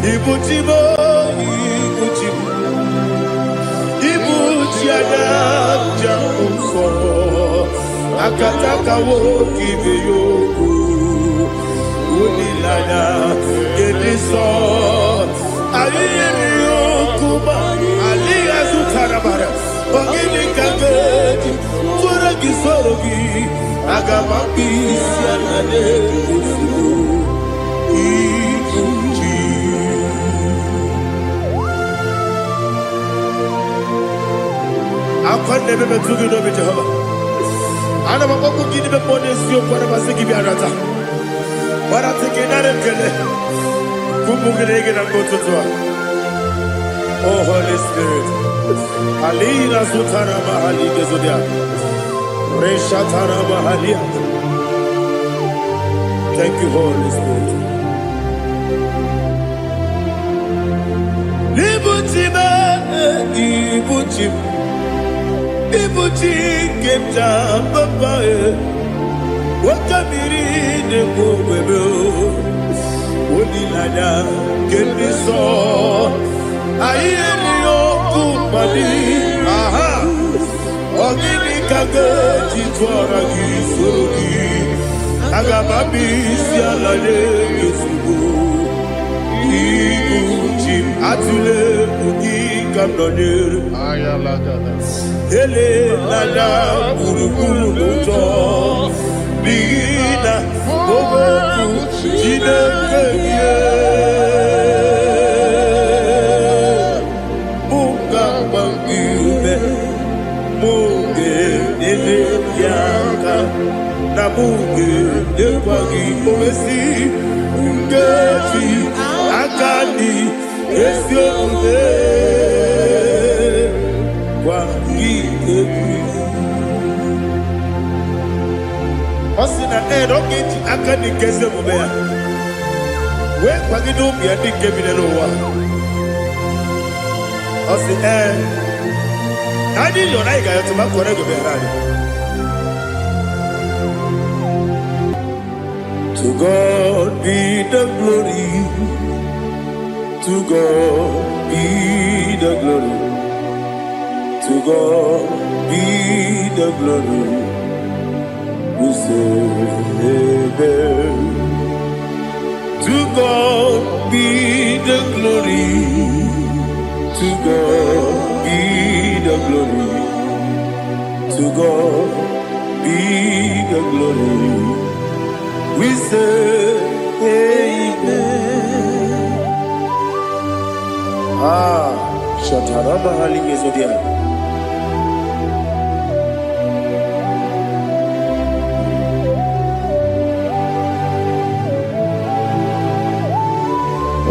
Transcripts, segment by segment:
Ibutibo, Ibutibo, Ibutiada, Jamufo, Akataka woki beyoku, Unilada, Gediso, Aliyeri Okuba, Aliya Zutarabara, Ogini Kageti, Furagi Sorogi, Agamapi, Sianade, I can't never be too good over Jehovah. I never go to give the bonus you for a Masiki Biarata. But I think another killer. Kumugregin and go to Tua. Oh, Holy Spirit. Alina Sutana Mahali Gezudia. Reshatana Mahalia. Thank you, Holy Spirit. Ibutima, Ibutim. Ibuti kemta papa wakamiri de bobebe onilada kemiso ayeni okupadi aha ogini kage titwara gisorogi agababi sialade yesugo ibuti atule ugi kamdonir ayalada ele nada buruburu moto bina oboku jinekeye muga bangibe muge nele yaka na muge dekwagi omesi ngefi akani esiode Osina don't akani kese mubea. We kwagido bia di kemine lowa. Osi nadi yona iga yotu makore go berani. To God be the glory. To God be the glory. To God be the glory. We say amen. To God be the glory. To God be the glory. To God be the glory. We say amen. Shataraba Haligezodia.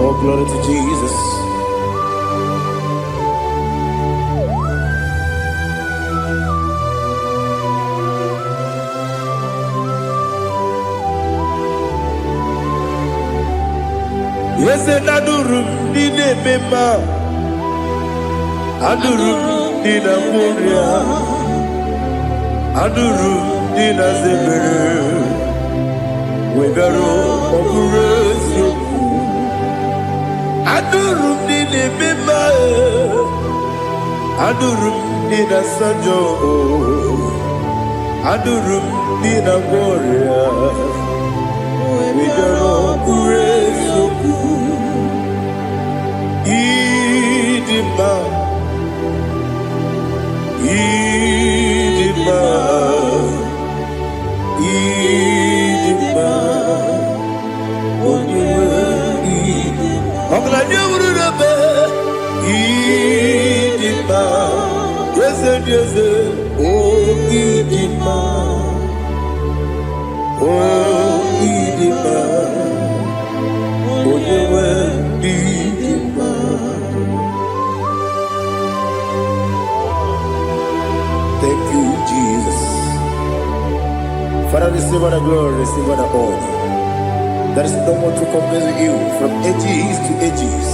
Oh, glory to Jesus. Yes, and Adurum did a member. Adurum did a warrior. Adurum did a zebra. We got operation. Adurum did a member. Adurum did a sajo. Adurum did a warrior. We got operation. Idima. Idima. Idima. Idima, yes, oh Idima, oh Idima, oh Idima. Thank you, Jesus. Father, receive all the glory, receive all the honor. There is no one to compare with you from ages to ages.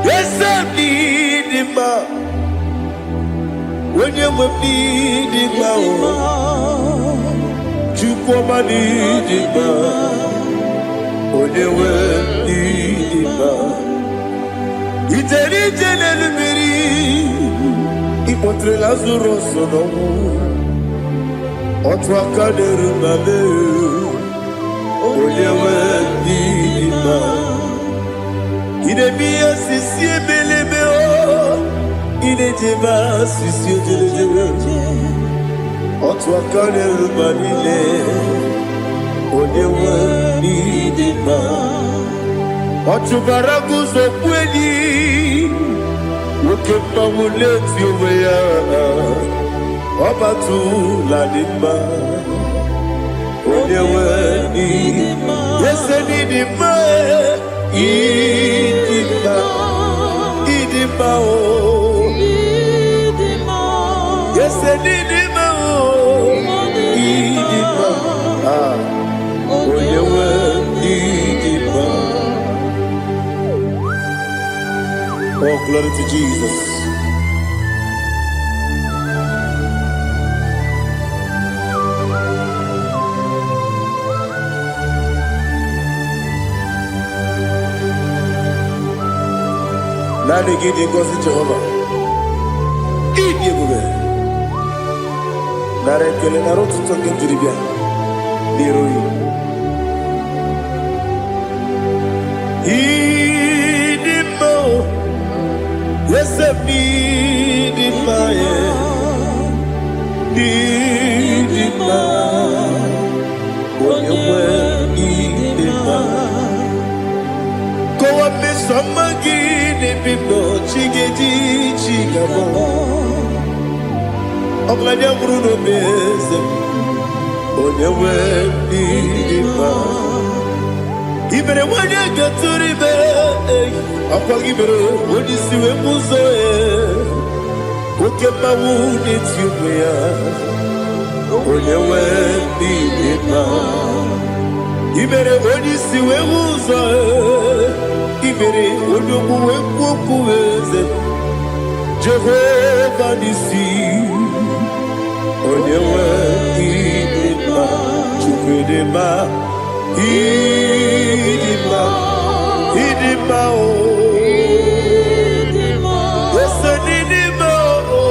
Yes, I need him. When you need him, you come and need him. When you Encontrei Lazarus no Otwa kaderu mame Olewe dima Ine biya sisi ebelebe o Ine jeba sisi ojelejebe Otwa kaderu manile Olewe dima Otubaragu zokweni Woke mamuleti uweya Obatu la dima Olewe dima Yese dima Idima Idima o Yese dima o Idima Olewe dima. Oh, glory to Jesus. Nani gidi ngozi Jehovah. Gidi bube. Nare kele naro tutonge jiribia. Niroi. Idimo. Yes, Idimo. Idimo. Onyewe Idimo. Kowa mesamagi. Bibo chigeji chigabo Oglanya bruno beze Onyewe Idima Ibere wanya gaturibe Akwa gibere wadi siwe muzoe Koke mawuni tiumea Onyewe Idima Ibere wadi siwe muzoe Ibere odogu wekuoku weze Jehovah nisi Onyewe Idima Chukwedema Idima Idima o Yese Idima o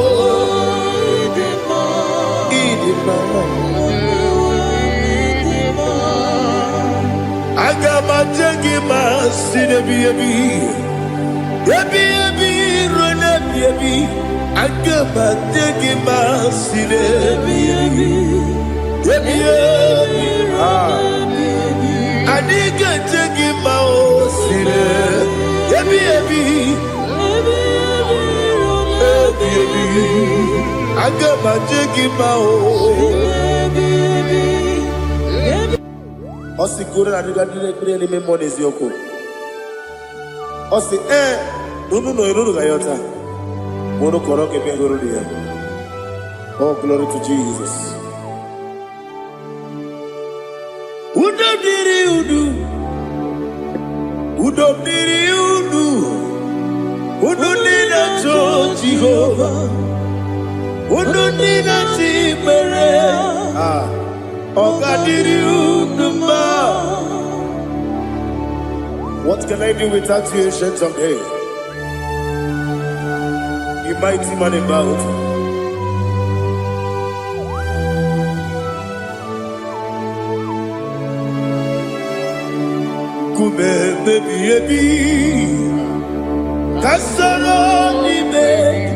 Idima Agama jengima sinebi Yebi rona yebi Agama jengima sinebi Yebi Adiga jengima o sine Yebi Agama jengima o Osi kure na duga dire me monezi yoko. Osi nunu no iruru gayota. Mono koroke pe guru dia. Oh, glory to Jesus. Udo diri udu. Udo diri udu. Udo nina to Jehovah. Udo nina timere. What can I do without you, ancient of days? You mighty man about. Kume baby ebi, kasoro ni begi,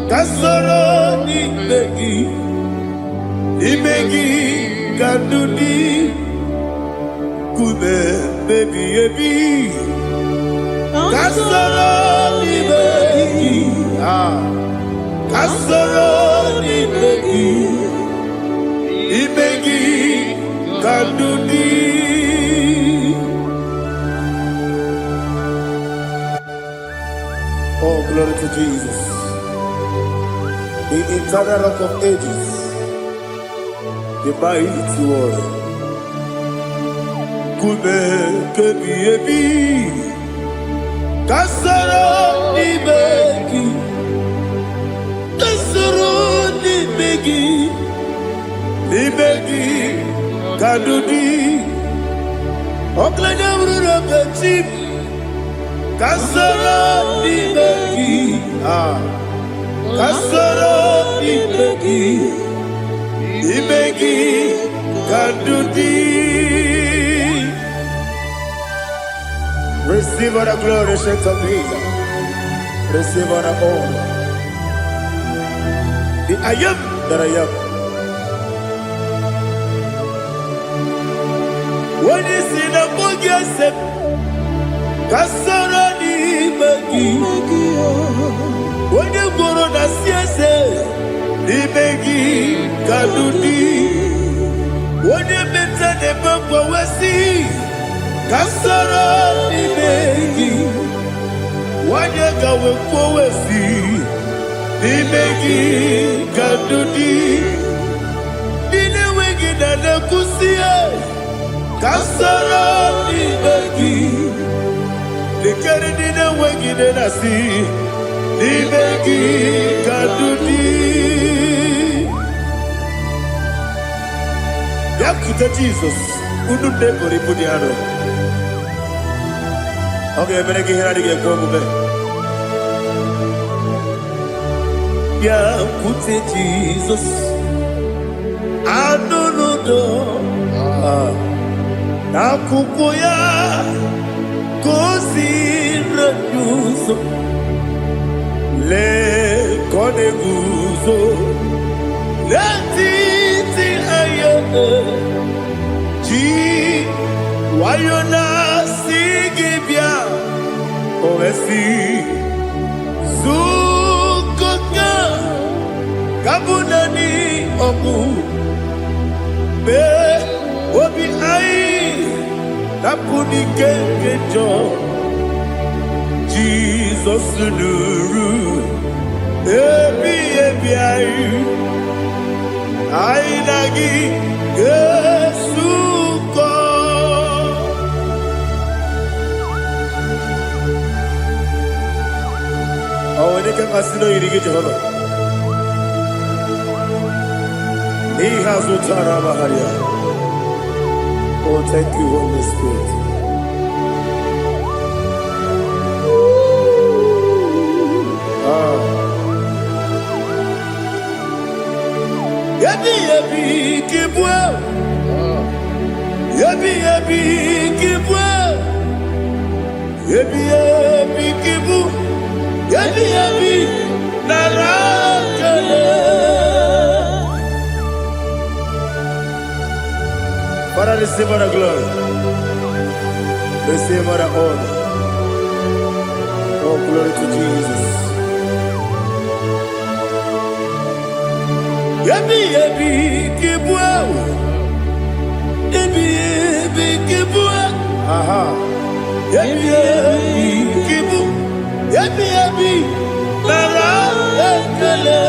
kasoro ni begi. Imegi kadudi Kume baby ebi Kasoro ni begi Kasoro ni begi Imegi kadudi Oh, glory to Jesus. The eternal rock of ages, the mighty one. Kume kebi ebi, kasoro ni begi, kasoro ni begi, kadudi, oklanya urura beti, kasoro ni begi, Kasoro imegi kadudi. Receive all the glory, shake of Jesus. Receive all the honor. The I am that I am. When you see the book, you say, Kasoro imegi. When you go on the siese, imegi kadudi. When you meet the book, we see. Kasoro imegi. Wanyega wekowesi Nimegi kadudi Nine wegi na nekusie Kasoro imegi Nikeri nine wegi na nasi Nimegi kadudi Yakuta Jesus Ununde koripudi ano. Okay, I'm going to get go over. Yeah, put it Jesus. I don't know. Nakukoya, kosi reduso. Le koneguzo. Le titi ayane. Ji wayona sigibia. Oesi Zukoka Kabunani Oku Be Obi Ai Napuni Kenkejo Jesus Nuru Ebi Ai Ai Nagi Yesuko. Oh, when you can consider you get Jehovah. He has Utara Maharia. Oh, thank you, Holy Spirit. Yabi Kibwa. Yabi Kibwa. Yabi Kibu. Yabi Narakale. Father, receive all the glory. Receive all the honor. Oh, glory to Jesus. Yabi Kibwa. Yabi Kibwa. Aha. Yabi Kibu. Yabi Narakale.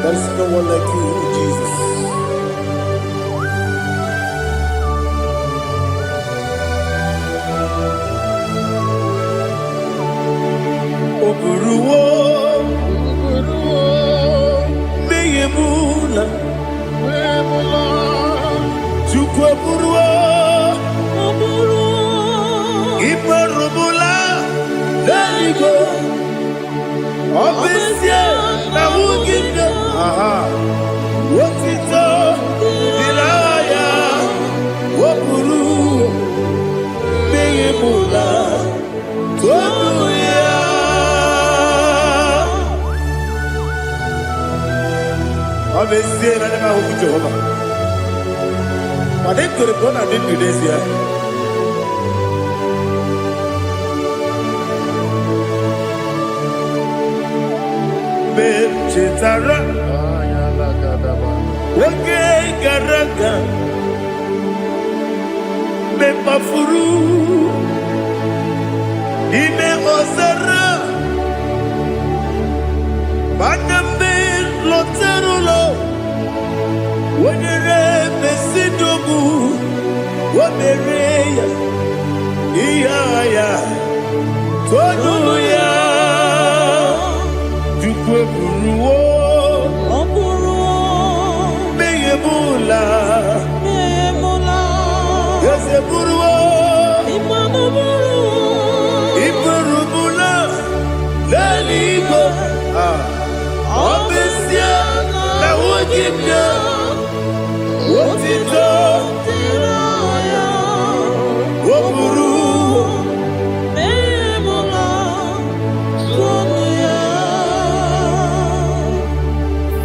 There's no one like you, Jesus. Oburuwo, Meyemula, Chukwaburuwo, Iparubula, Daligo, Obesia, Nawugida. Aha. Wotito Dilaya Wopuru Meyemula Tobuya. Obviously, I never hope to Jehovah. But they could have gone and did this year. Chitara Wage Garaga Me Mafuru Ime Ozara Baname Loterulo Wenere Mesidobu Wamereya Iyaya Toduya Jukweburuwo Meyemula Yeseburuwo Iparubu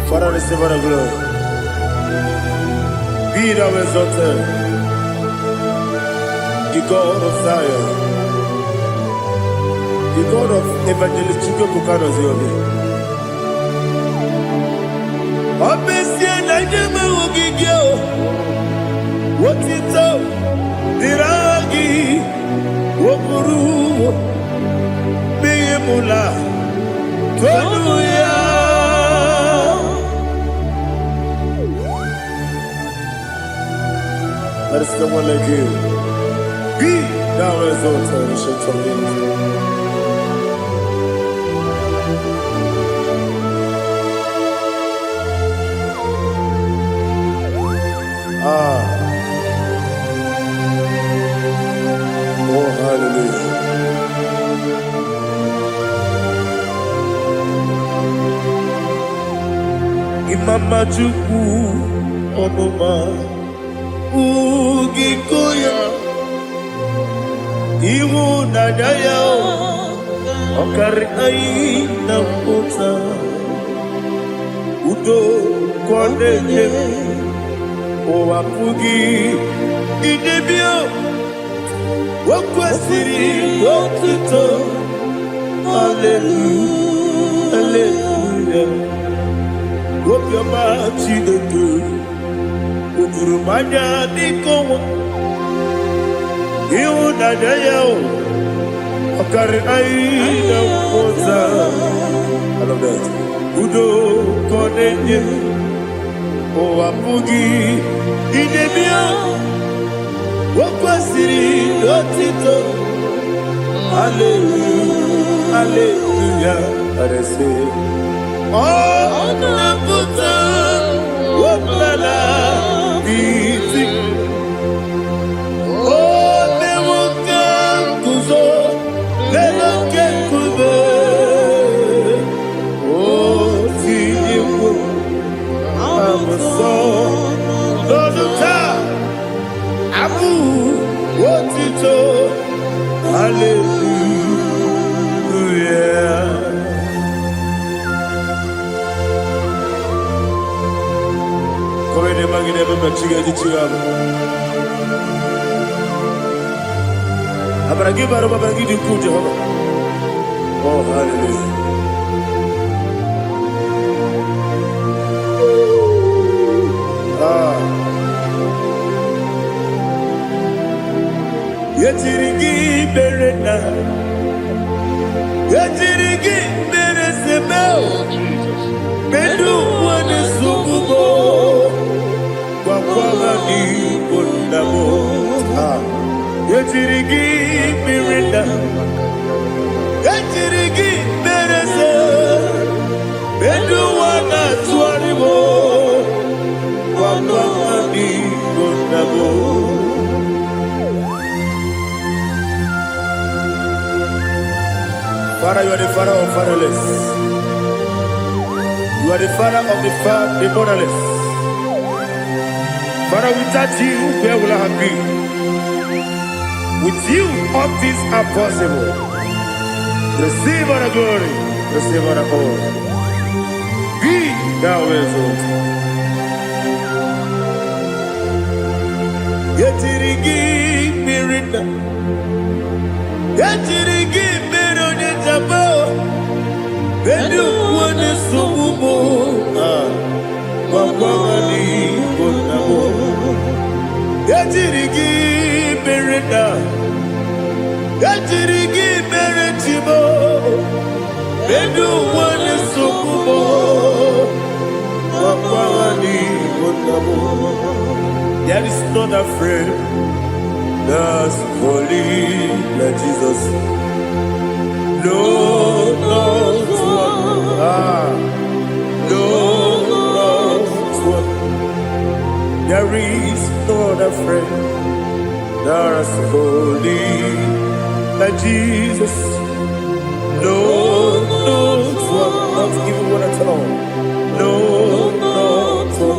Father, receive all the glory. Be thou exalted, the God of Zion, the God of Evangelist Chukwu Bukano Ziobi. Obesia na nyama ogigio, wotito, diragi, wokuru, beyemula, tonuya. There is no one like you. Be thou exalted, ancient of days. Oh, hallelujah. Imama Chukwu Onuma Ugikoya Iwu Nadaya Okari Aina Kota Udo Kwaneye Owapugi Idebio Wakwasiri Wakito Hallelujah Hallelujah Wopiama Chidetu Ukurumanya Nikowa Iwu Nadaya Okari Aina Kota I love that Udo Kwaneye Owapugi Idebio Wakwasiri Lotito Hallelujah Hallelujah I say Oh Nabuta Waplala Biti Oh Newoka Kuzo Leloke Kube Oh Tiyiwo Lọ́dúnká, Abu, Wotito, Hallelujah. Come ne magine baba chiga di chiga. Abaragi baro babaragi di ku Jehovah. Oh, hallelujah. Yetirigi berena, yetirigi beresebel, bedu wane sukubo, wakwama ni kondamo. Yetirigi berena, yetirigi berese, bedu wana tuaribo, wakwama ni kondamo. Father, you are the father of fatherless. You are the father of the motherless. Father, without you, where will I have been? With you, all things are possible. Receive all the glory, receive all the honor. Be thou exalted. Yetirigi mirina, yetirigi mirona jabo, bedu wane sububo, wakwani konamo. Yetirigi mirina, yetirigi miretibo, bedu wane sububo, wakwani konamo. There is not a friend that's holy like Jesus. No, no, no, one. There is no other friend that's holy like Jesus. No, no, one. Not even one at all. No, no, one.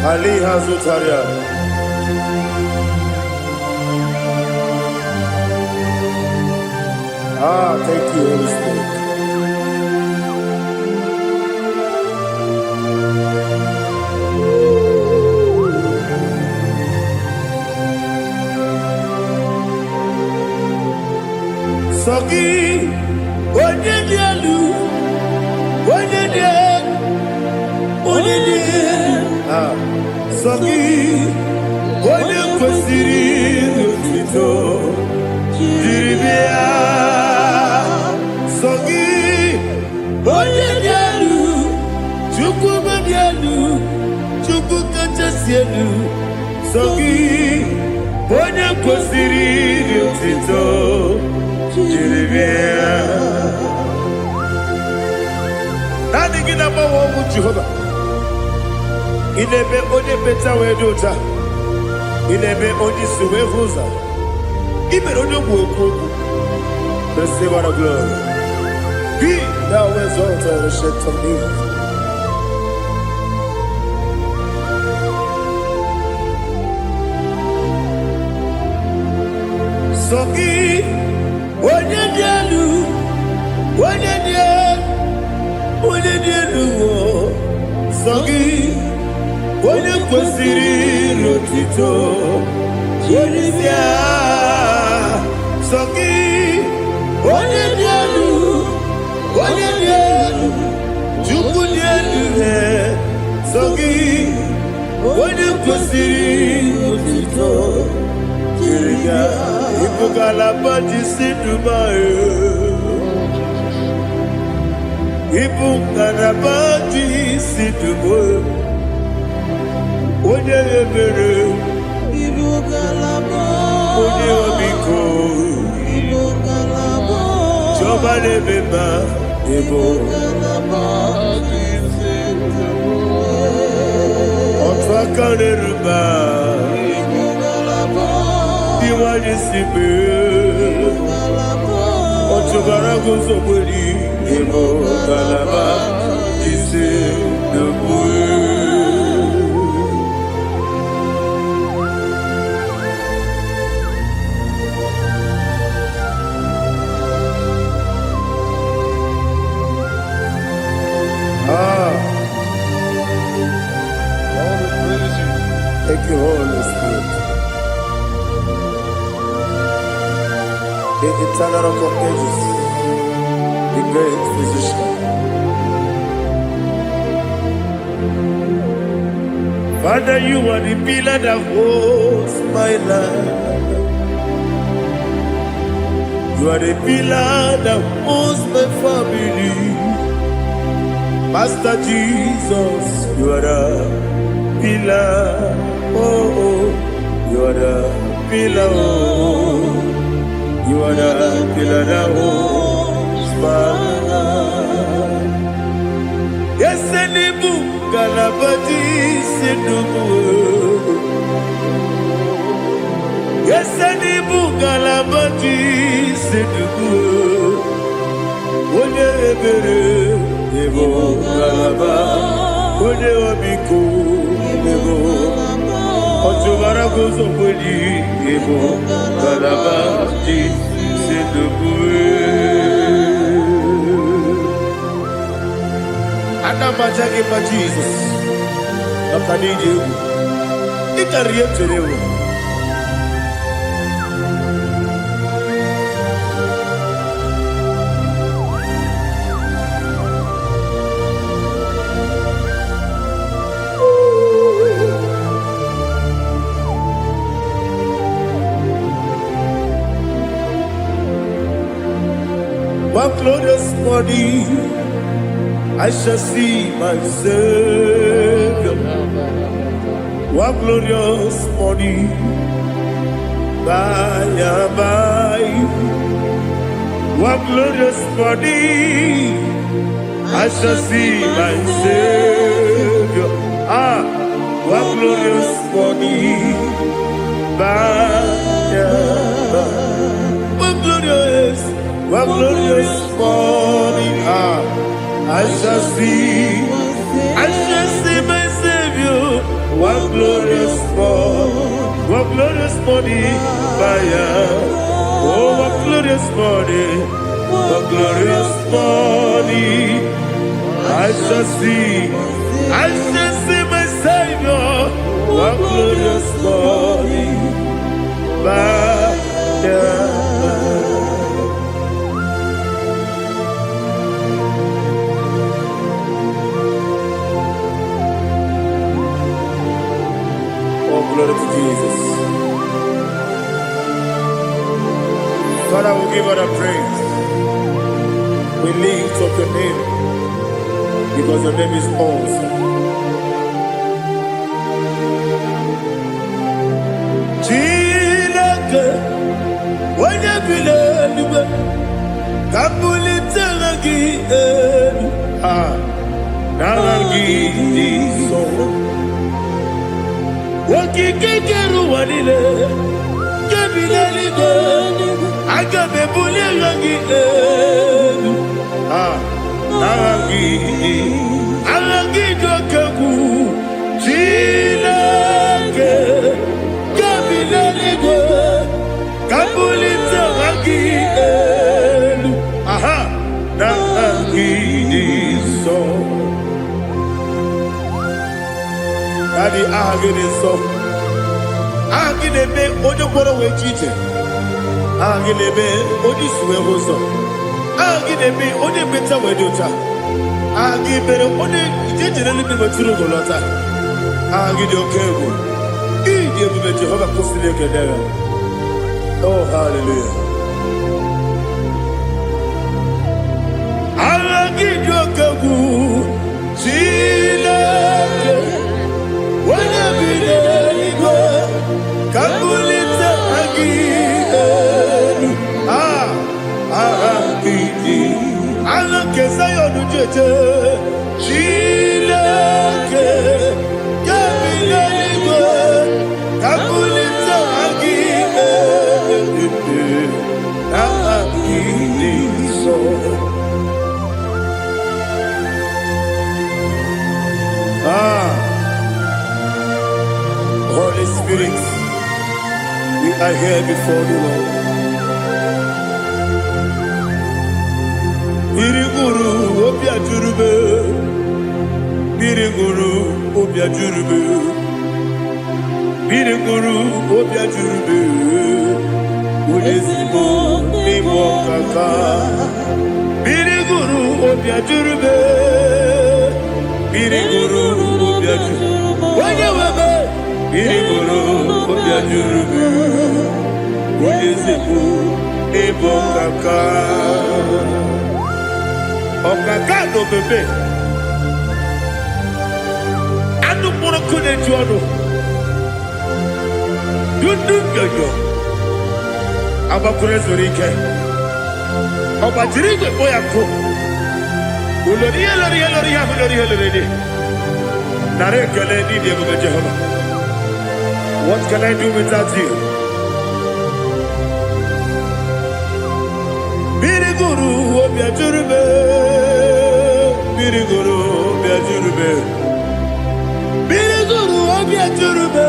Ali Hazutaria. Thank you, Holy Spirit. Sogi, Onyedialu, Onyedie, Sogi, Onyekwesiri Otito, Jiribia, Sogi, Onyedialu, Chukwumedialu, Chukwukachasielu, Sogi, Onyekwesiri Otito, Jiribia. Nani gina mawo mu Jehovah. Inebe onye beta we dota. Inebe onye suwe huza. Ibe onye gwoku. Receive our glory. Be thou exalted and shed on me. Sogi Onyedialu, Onyedialu, Sogi, Onyekwesiri Otito, Jiribia, Sogi, Onyedialu, Chukwudialu, Sogi, Onyekwesiri Otito, Jiribia. Ibugalabadi Sidubae, Ibugalabadi Sidubae, Onye Ebere, Onye Obiko, Joba Lebeba, Ibugalabadi Sidubae, Otwakaneruba. Wadi sibe, Otugarago Zoboli, Emo Galaba, Jise Debue. Thank you, Holy Spirit. The eternal rock of ages, the great physician. Father, you are the pillar that holds my life. You are the pillar that holds my family. Master Jesus, you are the pillar. Oh, you are the pillar. Oh. You are the pillar that holds my life. Yes, Enibu Galabadi Sidubu. Yes, Enibu Galabadi Sidubu. Onye Ebere, Ebo Galaba. Onye Obiko, Ebo. Otugarago Zoboli, Ebo Galabadi Sidubu. Anamajagi ma Jesus. Nakaniji. Ikariyeterewo. One glorious morning, I shall see my Savior. One glorious morning, by and by. One glorious morning, I shall see my Savior. One glorious morning, by and by. One glorious morning, I shall see my Savior. One glorious morning, what glorious morning, oh, what glorious morning, what glorious morning. I shall see my Savior, what glorious morning, Oh, glory to Jesus. Father, we give all the praise. We lift up your name because your name is awesome. Chilake, when you believe, Kapulitagi, Naragi, so. Wakikeru wanile, Kabilaligo, Agabe Bulirangi, Aragi Dokagu, Chilake, Kabilaligo, Kabulita Ragi, Naragi, so. Daddy, agide so. Agide be ojo poro we chiche. Agide be oji suwe hoso. Agide be oji beta we dota. Agide be oji jeje le bi maturu golota. Agide okego. Ide be Jehovah kosile kedera. Oh, hallelujah. Agide okego. Chilake. When I be there, Kabulita again. Kesayo no jeje, Chilake, Kabilaligo, Kabulita again. So. Holy Spirit, we are here before the Lord. Biriguru obia jurube, Biriguru obia jurube, Biriguru obia jurube, Udesibo nimo kaka, Biriguru obia jurube, Biriguru obia jurube, Wanyawebe. Biriguru obia jurube, Udesibo nimo kaka. Okaka no bebe. Anu moro kone juano. Dundu yoyo. Abakure zorike. Obajiri je boya ko. Ulori. Nare kele ni de bebe Jehovah. What can I do without you? Biriguru obia jurube, Biriguru obia jurube, Biriguru obia jurube.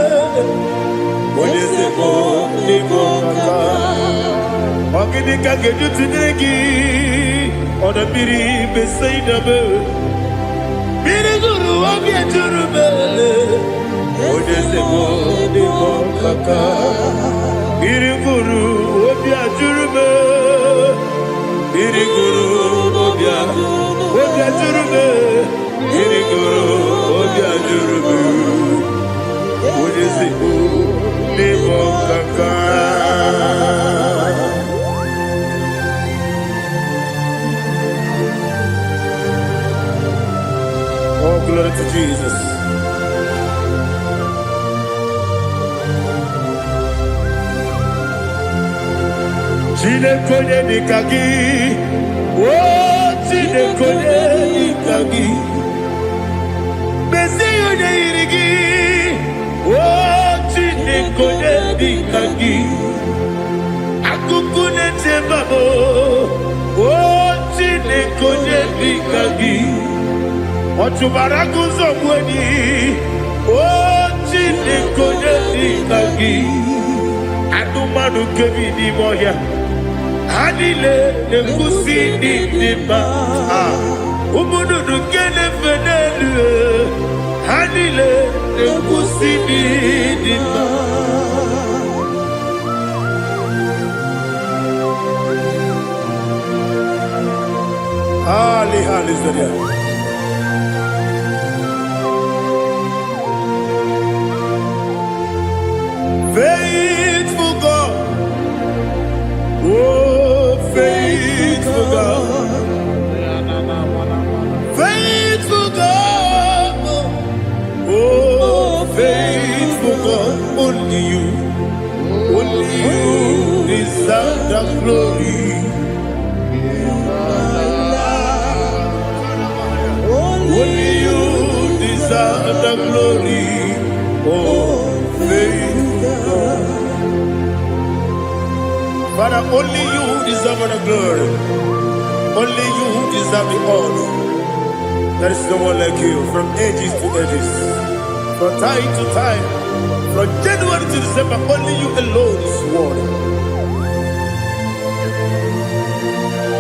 Odesibo nimo kaka, Ogini kageju tinegi, Oda biri besaidabe. Biriguru obia jurube, Odesibo nimo kaka, Biriguru obia jurube. Biriguru obia jurube, Biriguru obia jurube, Udesibo nimo kaka. Oh, glory to Jesus. Chine konye nikagi, oh chine konye nikagi, besi yone irigi, oh chine konye nikagi, akukune chembabo, oh chine konye nikagi, otubaraku zomweni, Oh, Chineke onye dị ka gị, anụmanụ nke bi n'ime ọhịa, ha niile na-ekwusi n'ịdị mma. Ụmụ nnụnụ nke na-efe n'elu, ha niile na-ekwusi n'ịdị mma. Hallelujah. Faithful God, oh faithful God, faithful God, oh faithful God, only you deserve the glory. Only you deserve the glory, oh faithful God. Father, only you deserve the glory. Only you deserve the honor. There is no one like you, from ages to ages, from time to time, from January to December. Only you alone is worthy.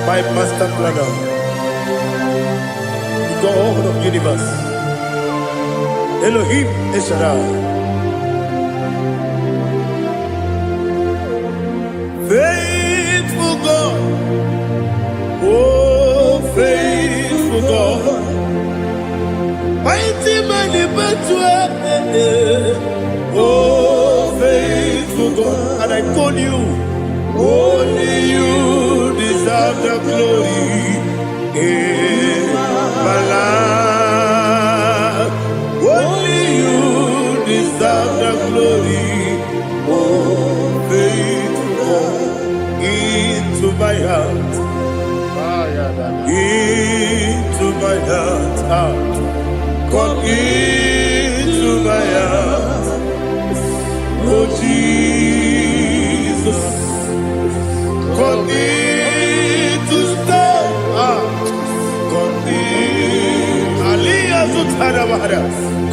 My master planner, God of universe, Elohim Eshadai, faithful God, oh faithful God, mighty man in battle, oh faithful God, and I call you, only you deserve the glory. My life, only you deserve the glory. Oh, faithful God, into my heart, into my heart, come into my heart. Oh Jesus, come in to stay.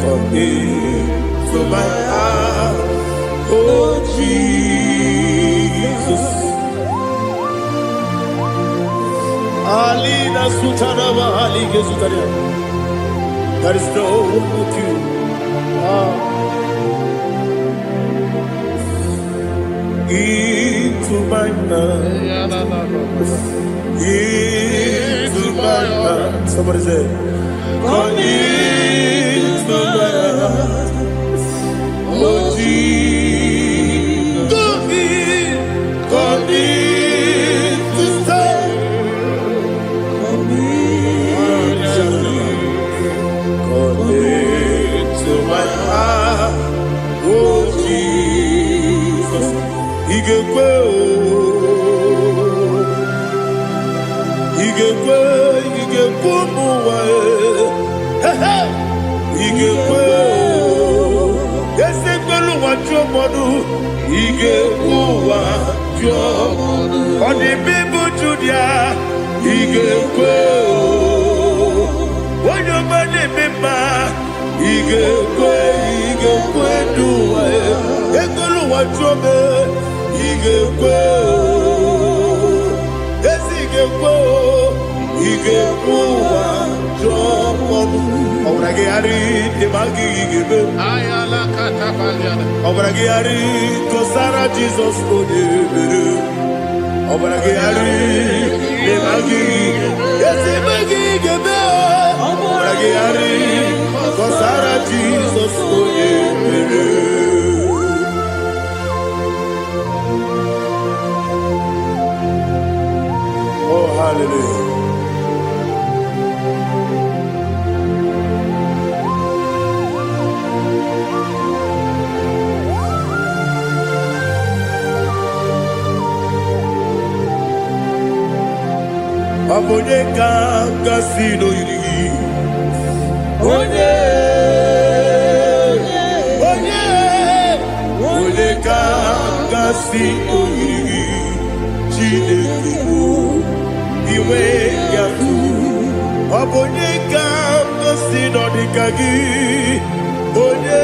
Come into my heart, oh Jesus. Alina Sutanaba Alige Sutaria. There is no one with you. Into my heart, into my heart. Somebody say, come into my heart, oh Jesus. Come in to stay. Come into my heart, oh Jesus. He can go. He can go. He can go away. Ige kwe o, ese kwelu wajo modu. Ige kuwa jo, oni bibu judia. Ige kwe o, wanyo mani mima. Ige kwe duwa. Ekwelu wajo me. Ige kwe o, ese ige kwe o. Ige kuwa jo modu. Obragiari de magigebe ayala katapaliana obragiari kosara Jesus odebere obragiari de magigebe obragiari kosara Jesus odebere. Oh hallelujah. Abonye kanga sino yiri. Onye kanga sino yiri. Chineke iwe yaku. Abonye kanga sino dikagi. Onye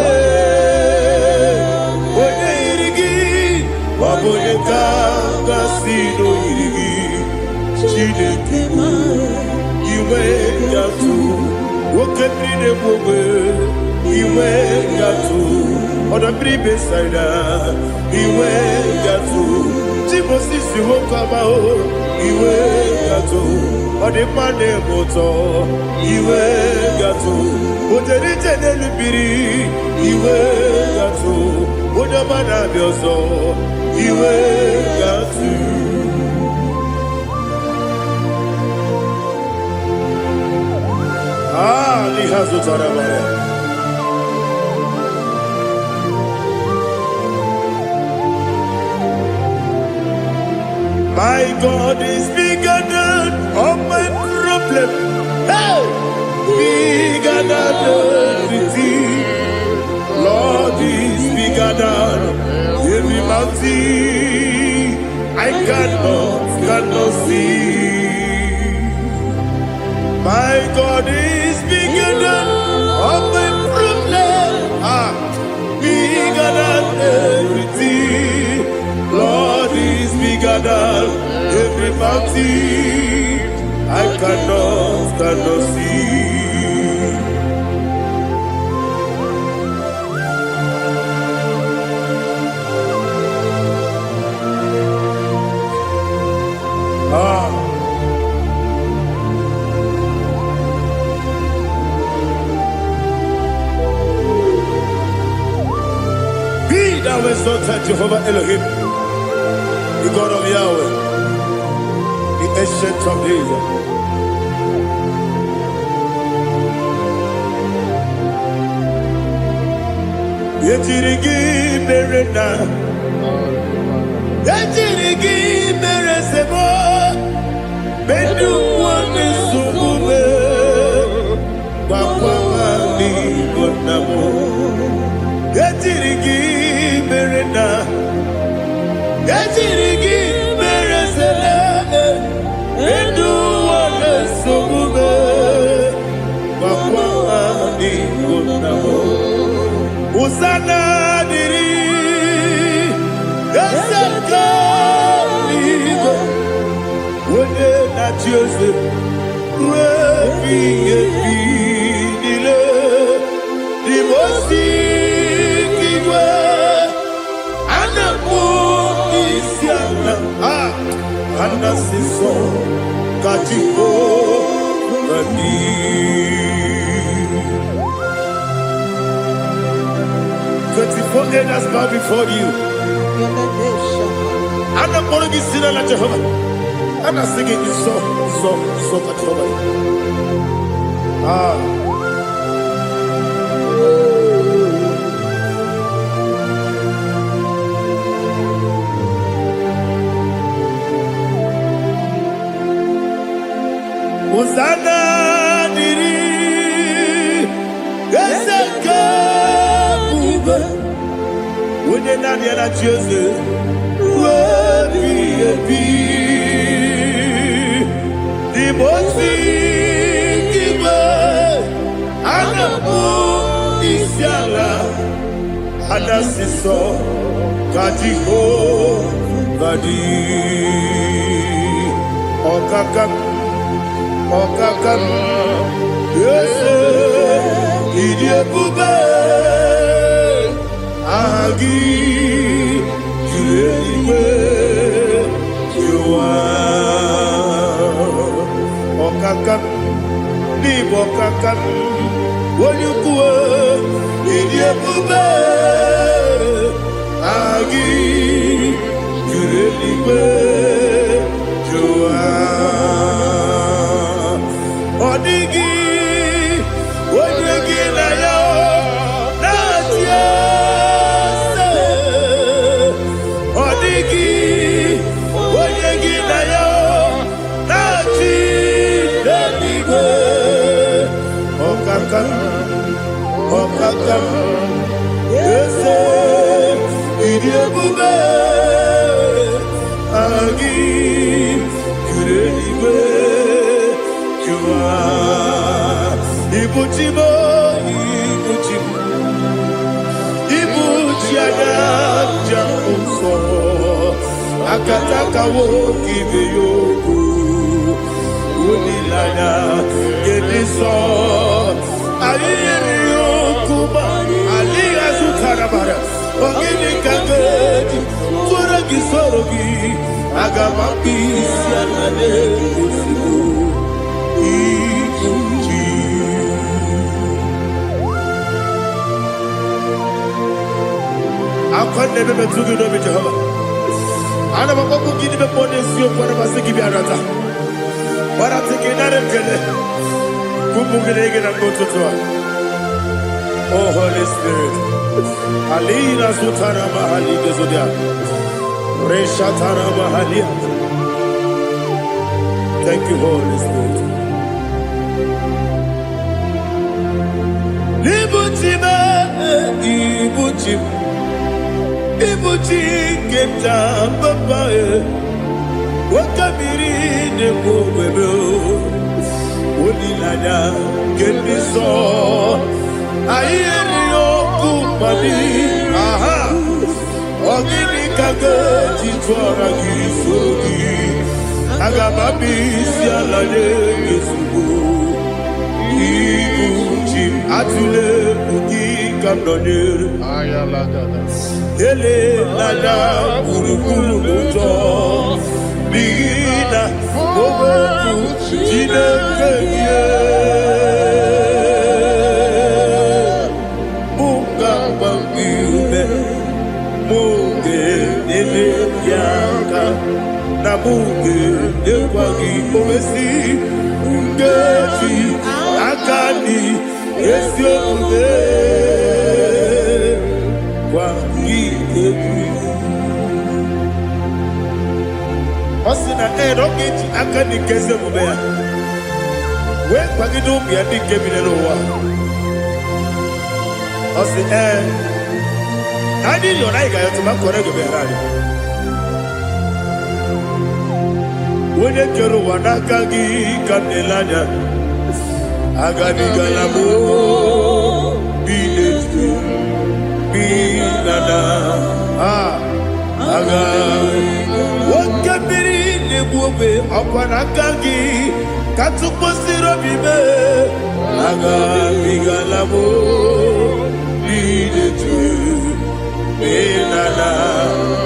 Oboneka Gasino Yiri Chineke Iwe Gatu Wokepine Bobe Iwe Gatu Oda Bribe Saida Iwe Gatu Timosisi Wokabao Iwe Gatu Ode Mane Moto Iwe Gatu Oderite Nelubiri Iwe Gatu Oda Mana Bioso Iwe Gatu Lihazu Tarabara. My God is bigger than all my problem. Hey! Bigger than everything. Lord is bigger than every mountain. I cannot see. My God is bigger than all my problems. Bigger than everything. Lord is bigger than every mountain. I cannot see. Thou exalted Jehovah Elohim, the God of Yahweh, the ancient of days. Yetirigi Berena, Yetirigi Beresebo, Bedu One Sumube, Wakwamani Gonamo, Yetirigi Berena, Yetirigi Beresele, Bedu One Sumube, Wakwamani Gonamo. Usana diri, esaka ligo. Wode na Jose, webi dile. Dimosi kiwe, anamu isiana. Anasiso katiko gani. 24 elders bow before you. I'm not going to be seen like Jehovah. I'm not singing this song like Jehovah. Hosanna diri, Eseka. When you're not yet at Joseph, will be a bee. The most giver, and the moon is yalla, and the sister, Katiho, Gadi, Okakam, yes, Idiot Bube. Agi, Juliwe, Jua, Okakam, Nibo Kakam, Wonyukue, Idiabube, Agi, Juliwe, Jua, Odigi, Wonyagi na yo, Natia. Okakam, yes, Idiabube, Agi, Kureliwe, Jua, Ibuchimo, Ibuchiana, Jamuso, akataka woki beyoku unilana gediso ayiri yokuba aliya zukarabara ogini kagedi turagi sorogi agamapi sianane kusibu ikuji akwande bebe tugi no be Jehova ana bako gidi be pone sio kwa basiki bi arata bara tiki nare kele kumugirege na kototoa. Oh Holy Spirit alina sutara mahali gezodia resha tara mahali. Thank you Holy Spirit. Libutime ibutime ibuti keta papa wakabiri ne bobebe onilanya kemiso ayeri okupani aha ogini kage titwara gisogi agamabi sialane yesubu ibuti atule buki kamdonir ayalagada ele lada kurukuru muto bina oboku jinekeye munga bambiume munge ele yaka na munge ekwagi owesi ngeti akani esiombe Osina rogeji akani keze mubea we kwagidu bia di kebile wa osi nani yo na igayo tuma kore go berari wone kero wanakagi kanelanya agani galamo biletu binana aga wakabiri nebuobe akwanakagi katuposiro bibe aga bigalamo biletu binana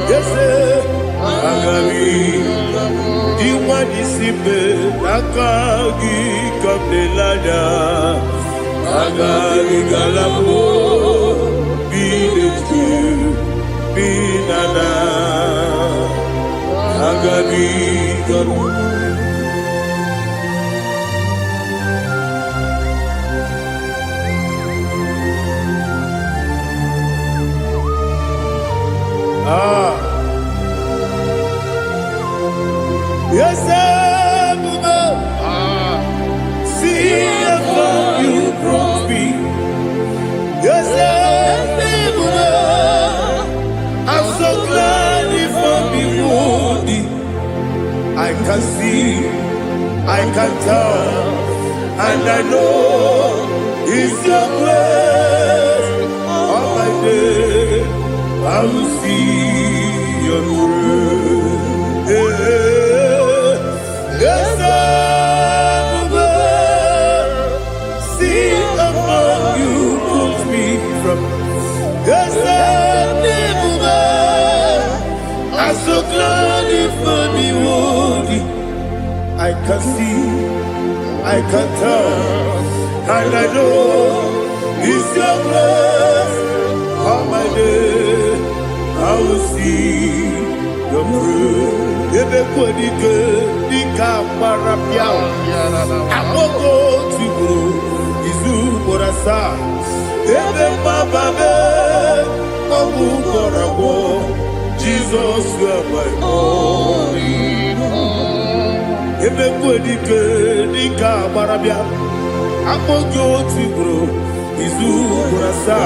yese aga diwani simbe nakagi kamdelanya aga bigalamo biletu binana agabi garu yes see how you brought me. Yes I'm so glad if I'm wounded. I can see, I can tell, and I know it's your grace. On my day, I will see your grace. Yes, see among you put me from. Yes, I'm so glad if me woody. I can see, I can tell, and I know it's your grace. On my day, I will see your grace. Ebe kodike dika marapia, amoko tibu izu borasa. Ebe mababe, obu korabo. Jesus, you are my only home. Ebe kodike dika marapia, amoko tibu izu borasa.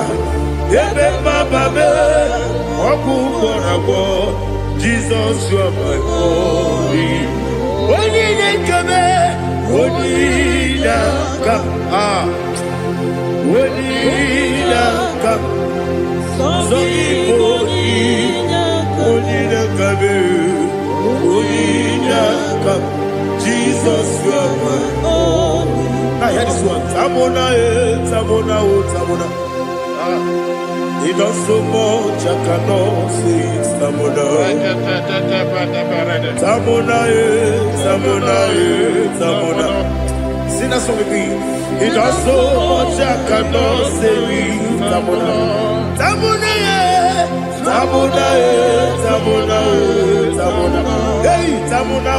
Ebe mababe, obu korabo. Jesus, you are my only. Only kame, only come, only come. So only kame. Jesus, you are my own. I hear this one. Tamona, Tamona, Tamona. He does so much, I cannot say it. Tamona, Tamona, Tamona, Tamona. Sing that song with me. He does so much, I cannot say it. Tamona, Tamona, Tamona, Tamona, Tamona. Hey, Tamona,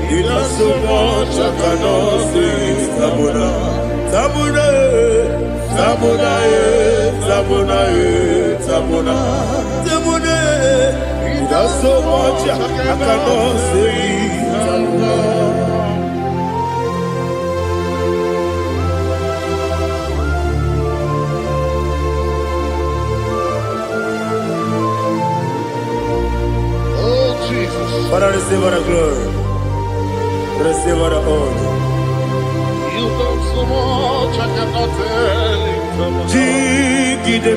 he does so much, I cannot say it. Tamona, Tamona, Tamona, Tamona, Tamona, Tamona. He does so much, I cannot say it. Tamona. Father, receive all the glory. Receive all the honor. You done so much, I cannot tell it. Jigide,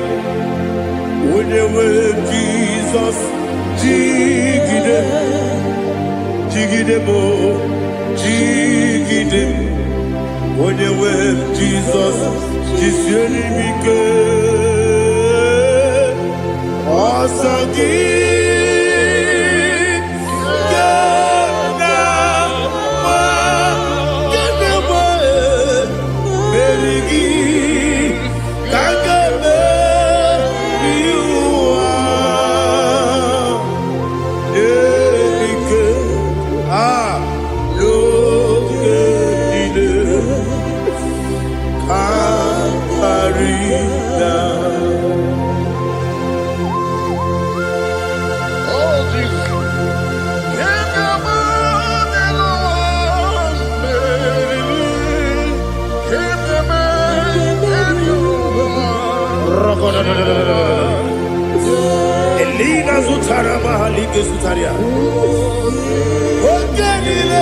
when you were Jesus, Jigide, Jigide mo, Jigide, when you were Jesus, Jisyenimike, Asagi. Elina Zutara Mahalike Zutaria. Ogenile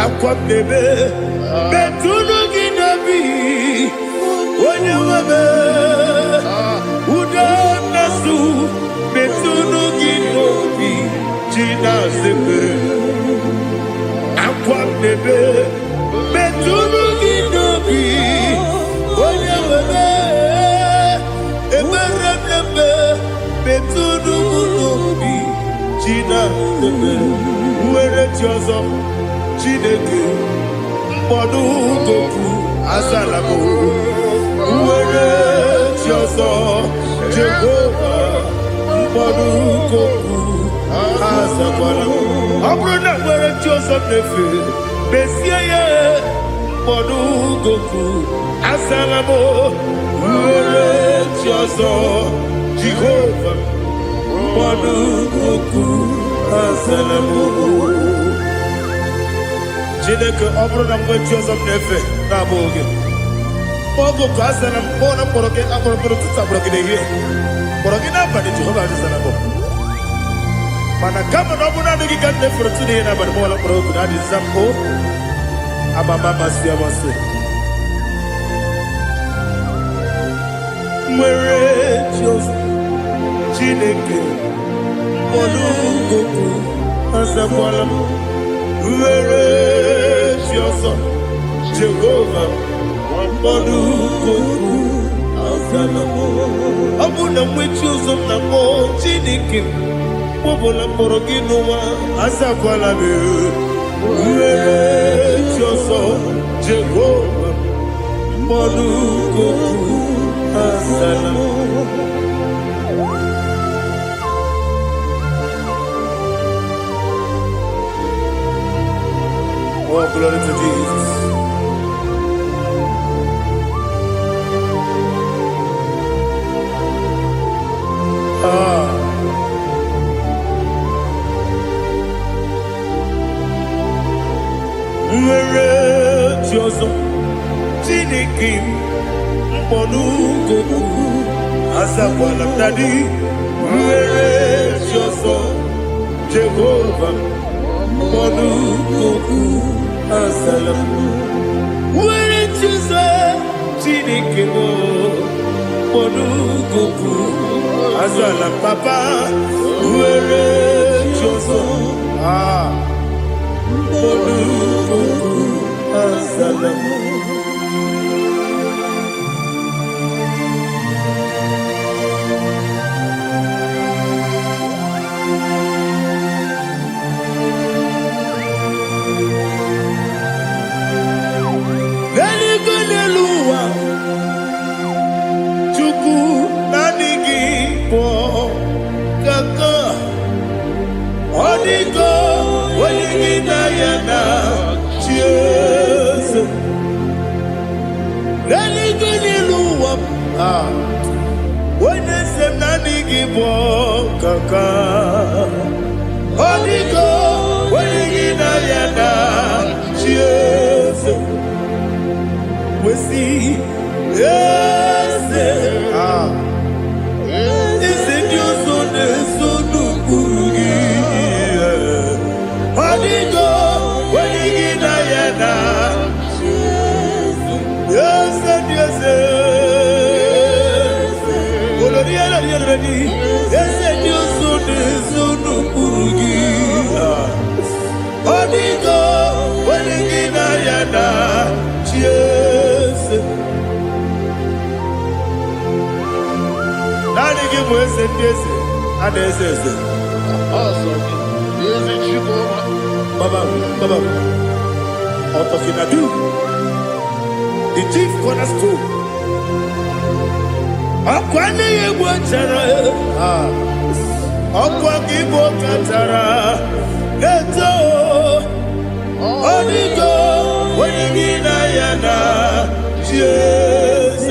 Aqua bebe Betunu Ginabi Onye webe Uda Nasu Betunu Ginobi Jina Zepe Aqua bebe Betunu Ginobi Onye webe Eberebe Betunu Ginobi Jina Zepe Uere Tiozo Chineke Mbodu Goku Azalabo Uere Tiozo Jehovah Mbodu Goku Azalabo Abrona Uere Tiozo Nefe Besiye Mbodu Goku Azalabo Uere Tiozo Jehovah Mbodu Goku Azalabo Chineke ọbụrụ na mgbe chi ọzọ m na-efe na-abụ oge ogo ka a zara m kpọọ na mkpọrọ gị akpọrọ mkpọrọ tụtụ akpọrọ gị n'ehihie kpọrọ gị n'abalị Jehova adịzara bụ mana kama na ọ bụrụ na adịghị ka m na-efere tụ n'ihe n'abalị mụọla mkpọrọ ogu na adịza m o amama amasị amasị nwere chi ọzọ Chineke mkpọrọ ogu azakwala m Uere Chioso Jehovah Mbodu Goku Azalamo Abuna mwechi uzo mnamo Chineke Mbobola mborogi nuwa Azakwala me Uere Chioso Jehovah Mbodu Goku Azalamo Oh, glory to Jesus. Nwere Chiozo Chineke Mbodu Goku Azakwala Dadi Nwere Chiozo Jehovah Mbodu Goku Azalamo Nwere Chiozo Chineke Mbodu Goku Azalam papa were choso Olukuku Azalam Kaka Odigo Wenigina Yana Cheers We see Yes Is it your son Kurugi Odigo Wenigina Yana Cheers Yes Yes Odigo, Wenigina Yana, cheers. Nani give us a yes, and this is it. Baba, out of Inadu, the chief cornerstone. Akwani Wachara, Akwaki Bokatara, Neto, Odigo, Wenigina Yana, Cheers,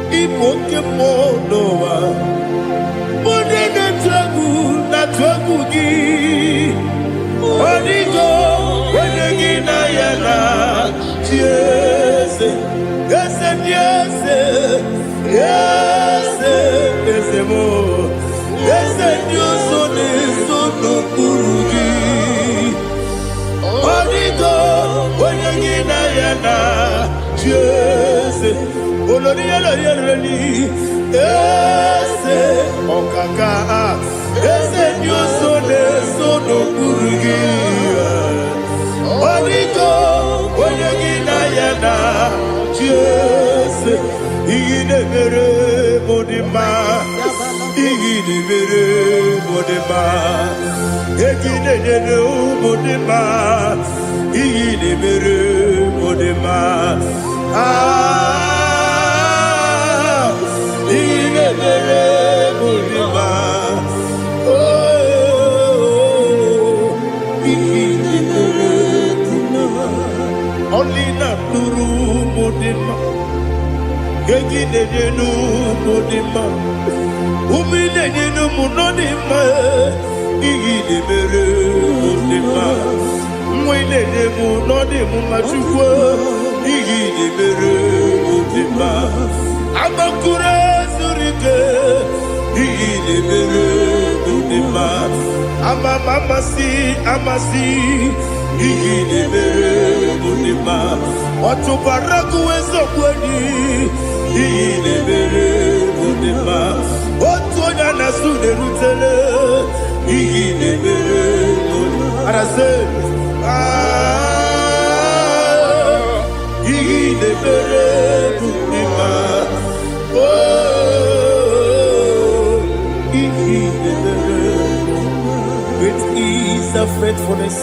Ipokemo Noa, Modena Tragu, Natwagugi, Odigo, Wenigina Yana, Cheers. Yes, yes, yes, yes, more. Yes, you son is so no Kurugi. Odigo, when you get Ayana, yes, Olonia, yes, Okaka, yes, you son is so no Kurugi. Odigo, when you get Ayana. Yes, Igidebere Modima, Igidebere Modima, Igidebere Modima, Igidebere Modima, Igidebere Modima, oh, Igidebere Modima, only not Nuru. Gegi nu modima, umile nu munodima, igi de mere modima, mwile de munodimu machukwa, igi de mere modima, amakure surike, igi de mere modima, amasi, igi de mere modima. Otubaraku ezokweni Igidebere Modima Otonya nasude rutele Igidebere Modima Arase Igidebere Modima Oh Igidebere Great is the faithfulness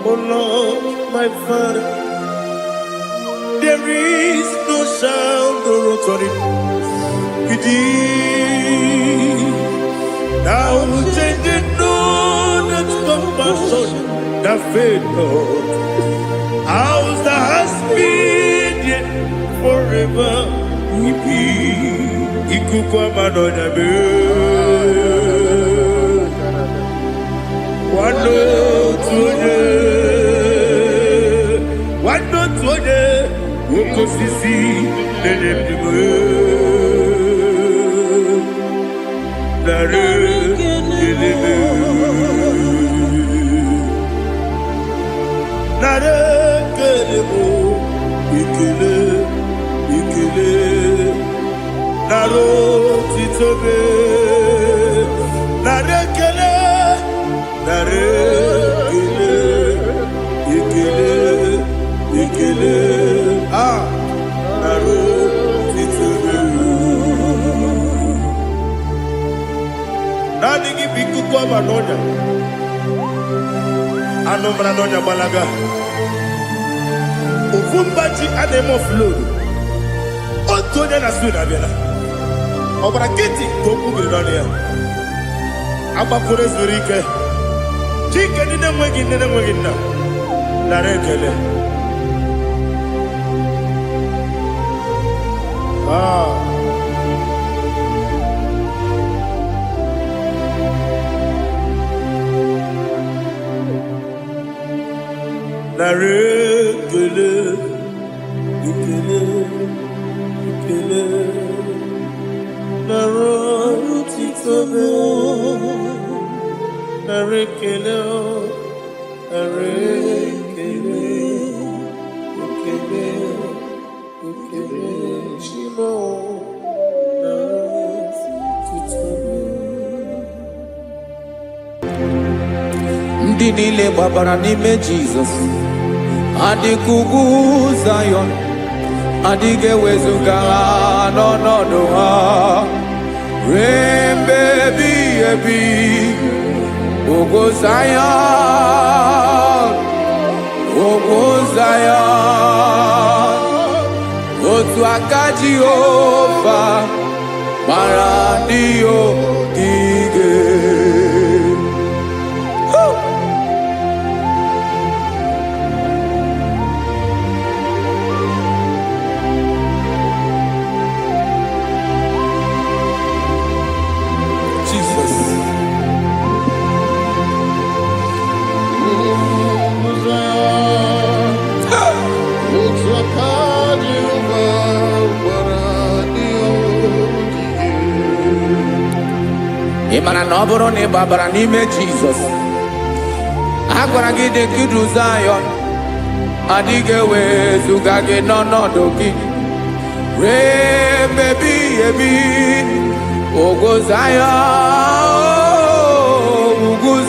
Oh Lord my Father there is no sound or authority. Now changing no that compassion, that faith, Lord. How's the has been yet forever we be. Ikukwa madonya be. Wano tuone. Ukosisi nenebdime Nare kelebe Nare kelebo Ikele naro titobe, narekele, narekele, ikele, naro titobe. Nani gibiku kwa manonya, anomra nonya balaga. Uvumbaji anemo flow. Otonya na suna bela. Obra kiti koku bironia. Aba kore zurike. Chike nine mwegi na. Narekele. Narekele. Ikele. Naro titobe, narekele, shimo, naro titobe. Ndị niile gbabara n'ime Jizọs adịghị Zion, adịghị ewezuga ha n'ọnọdụ ha ruo mgbe ebighị ebi. Ugwu Zion, otu aka Jehova gbara ndị ogige. Ị mara na ọ bụrụ na ị gbabara n'ime Jizọs, a gwara gị dị ka Zion, adịghị ewezuga gị n'ọnọdụ gị ruo mgbe ebighị ebi. Ugwu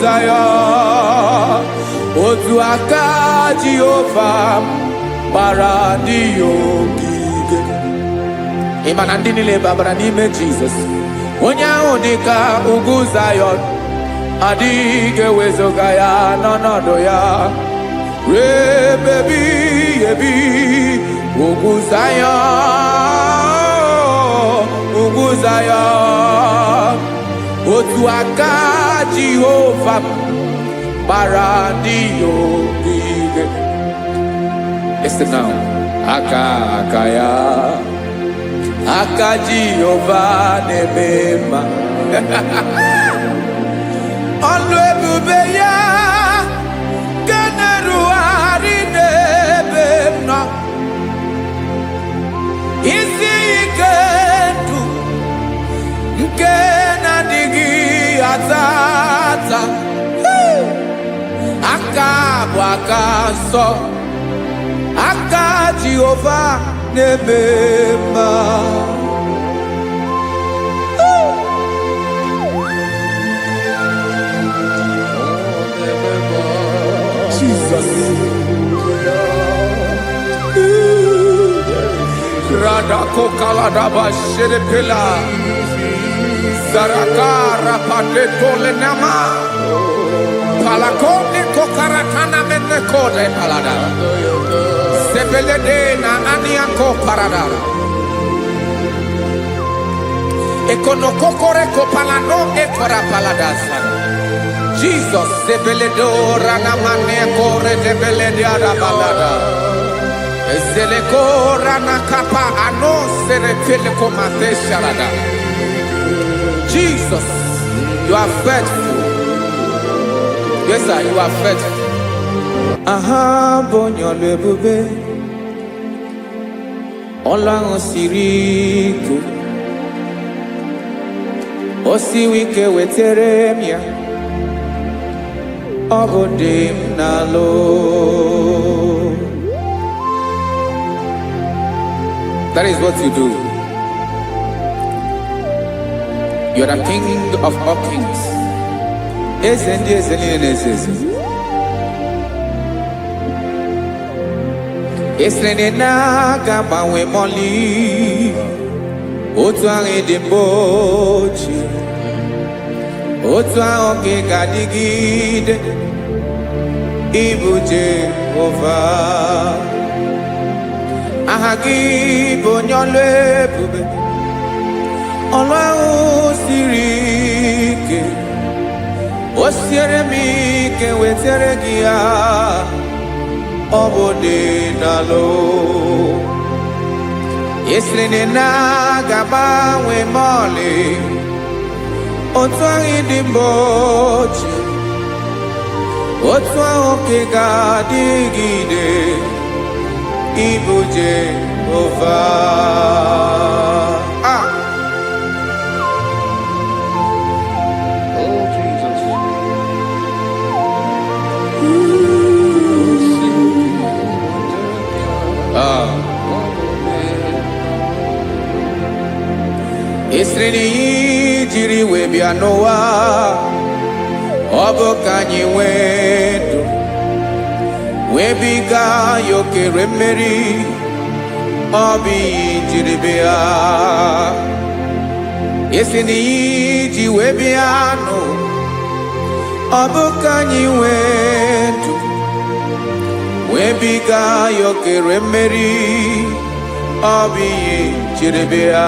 Zion, otu aka Jehova gbara ndị ogige. Ị ma na ndị niile gbabara n'ime Jizọs, onye ahụ dị ka ugwu Zion, adịghị ewezuga ya n'ọnọdụ ya ruo mgbe ebighị ebi. Ugwu Zion, otu aka Jehova gbara ndị ogige. Listen now, aka ya, aka Jehova na-eme mma. Ọlụ ebube ya ga na-erugharị n'ebe m nọ. Isi ike ndụ nke na-adịghị ata ata. Aka bụ aka nsọ, aka Jehova na-eme mma. Jesus. Radako kaladaba sherepela, zarakara patetole nama, palakone kokaratana mene kode palada, sepelede na aniako parada, ekonokokore kopalano ekora paladasa. Jesus, sebeledora na mane kore debelediada balada. Eselekora na kapa ano serepele komate sharada. Jesus, you are faithful. Yes, sir, you are faithful. Aha, bonyo lebube. Ola osiriku. Osiwike weteremia. Obodim nalo. That is what you do. You are the King of all kings. Ezendi ezeli nezezi. Esrene na gama we moli. Otu ange de bochi. Otu ange gadigide. Ibu Jehovah. Ahagi bonyole bube. Ọlọ́run siri ike, o siere m ike wetere gị ya, ọ bụ dị n'alụ. Esiri na ga-agbanwe m ọlị, otu ahụ dị mgbe ochie, otu ahụ ka ị ga-adịgide, ịbụ Jehova. Esreni jiri wee bịa n'ụwa, ọ bụ ka anyị nwee ndụ, wee biga ya okere mmeri, ọ bụ ihe jiri bịa. Esreni ji wee bịa nụ, ọ bụ ka anyị nwee ndụ, wee biga ya okere mmeri, ọ bụ ihe jiri bịa.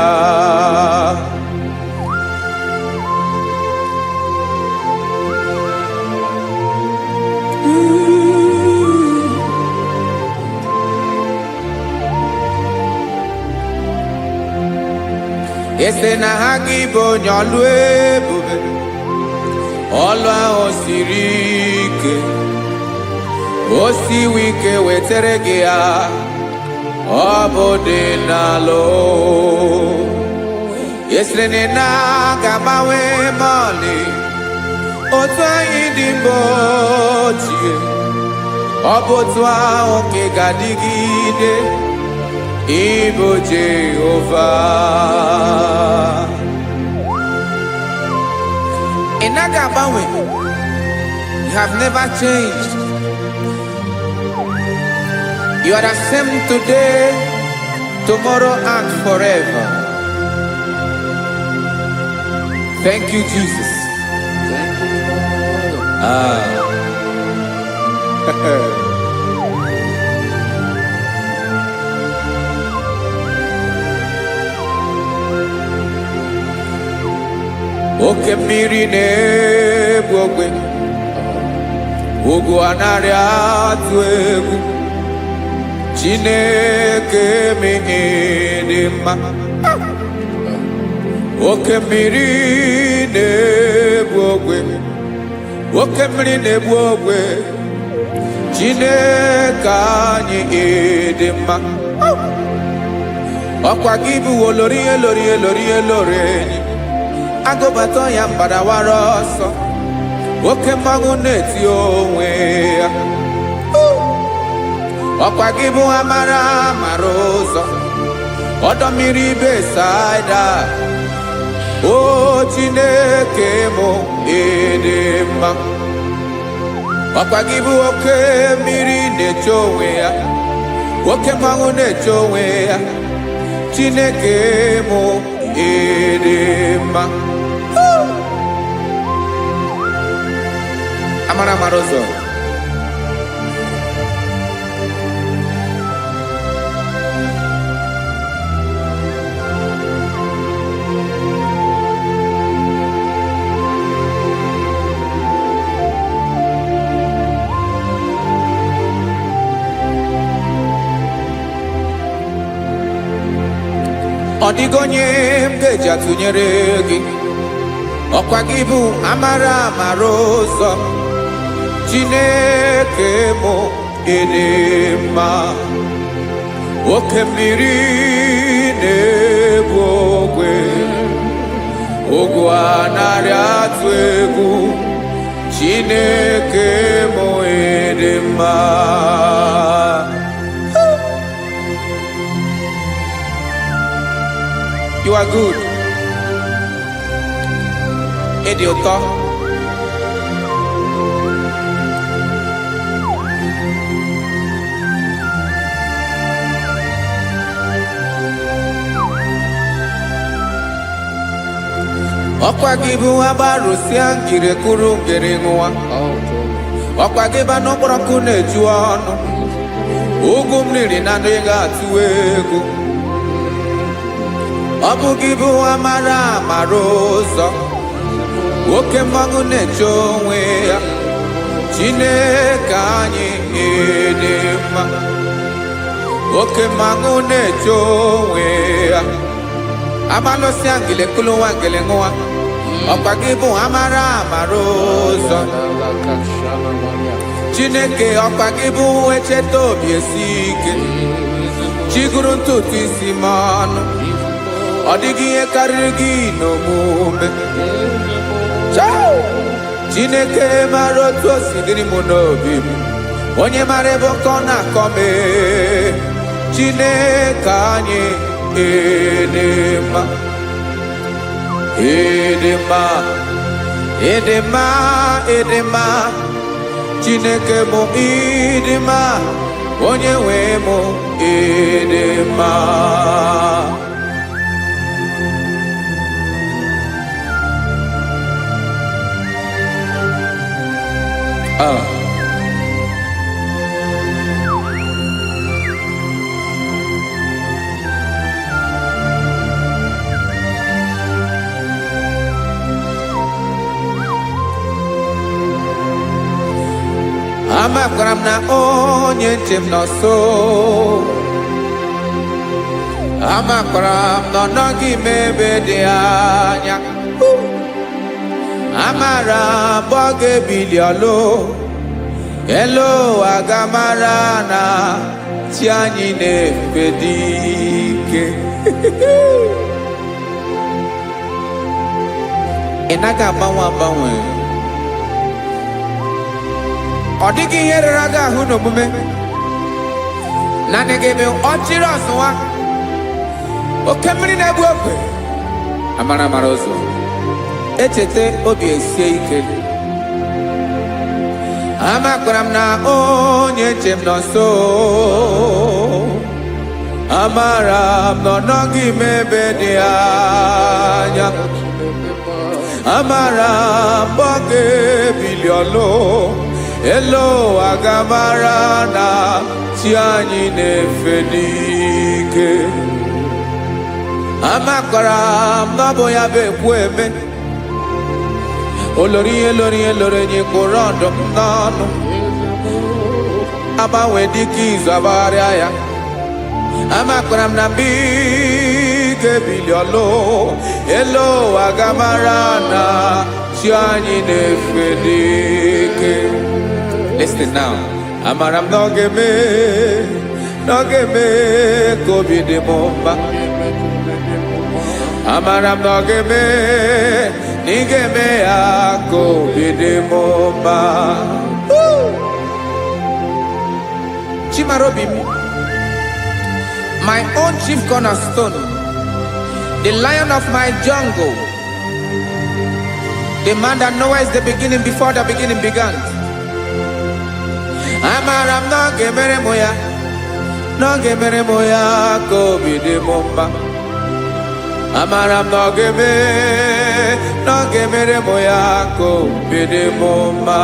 Ese na ha gị bụ onye ọlụ ebube, ọlụ ahụ siri ike, o siwe ike wetere gị ya, ọ bụ dị n'alụ. Esere na ga-agbanwe m ọlị, otu anyị dị mgbe ochie, ọ bụ otu ahụ ka ị ga-adịgide, ịbụ Jehova. Ị naghị agbanwe. You have never changed. You are the same today, tomorrow, and forever. Thank you, Jesus. Thank you, Lord. Oke mmiri na-egbu ogwe, ugwu anaghị atụ egwu, Chineke mee dị mma. Oke mmiri na-egbu ogwe, oke mmiri na-egbu ogwe, Chineke anyị dị mma. Ọkwa gị bụ olori elori elori elori enyi, agụbata ya mbadawara ọsọ, oke mmanwụ na-eti onwe ya. Ọkwa gị bụ amara amara ụzọ, ọdọ mmiri Besaida, o Chineke mụ ịdị mma. Ọkwa gị bụ oke mmiri na-eche onwe ya, oke mmanwụ na-eche onwe ya, Chineke mụ ịdị mma. Amara amara ụzọ, ọ dịghị onye m ga-eji atụnyere gị. Ọkwa gị bụ amara amara ụzọ, Chineke mụ ịdị mma. Oke mmiri na-egbu ogwe, ogwu anaghị atụ egwu, Chineke mụ ịdị mma. You are good. dị ụtọ. Ọkwa gị bụ agbarụsịa ngiri kụrụ ngiri nwa. Ọkwa gị ba n'ụkpọrọkụ na-eju ọnụ. Ugwu mmiri na ndị ga-atụ egwu. Ọ bụ gị bụ amara amara ụzọ. Oke mmanwụ na-eche onwe ya. Chineke anyị dị mma. Oke mmanwụ na-eche onwe ya. Amalụsịa ngile kụrụ nwa ngile nwa. Ọkwa gị bụ amara amara ụzọ. Chineke ọkwa gị bụ echeta obi esi ike. Chigụrụ ntutu isi m ọnụ. Ọ dịghị ihe karịrị gị n'omume. Chineke mara otu o si dịrị m n'obi m. Onye mara ebe ọkọ na-akọ m. Chineke anyị dị mma. Ịdị mma, ịdị mma, ịdị mma. Chineke mụ ịdị mma. Onye nwe mụ ịdị mma. Amakwara m na onye nche m nọ nso. Amakwara m na ọ nọghị m ebe dị anya. Amara m ọ ga-ebili ọlụ. Elu aga mara na chi anyị na-efe dị ike. Ị naghị agbanwe agbanwe. Ọ dịghị ihe rere gị ahụ n'omume. Naanị gị bụ ọchịrị ọzụwa. Oke mmiri na-egbu ogwe. Amara amara ụzọ. Echete obi esie ike. Amakwara m na onye nche m nọ nso. Amara m na ọ nọghị m ebe dị anya. Amara m ọ ga-ebili ọlụ. Elu aga mara na chi anyị na-efe n'ike. Amakwara m na ọ bụ ya bụ ekwu eme. Olori ihe lori ihe lori enyi kpụrụ ọdụm n'ọnụ. Agbanwe dịka izu agbagharịa ya. Amakwara m na mgbe ị ga-ebili ọlụ. Elu aga mara na chi anyị na-efe n'ike. Listen now. Amara m na ọ ga-eme ka obi dị m mma. Amara m na ọ ga-eme na ị ga-eme ya ka obi dị m mma. Chimara obi m. My own chief cornerstone. The lion of my jungle. The man that knows the beginning before the beginning began. Amara m na ọ ga-emere m ya. Na ọ ga-emere m ya ka obi dị m mma. Amara m na ọ ga-emere m ya ka obi dị m mma.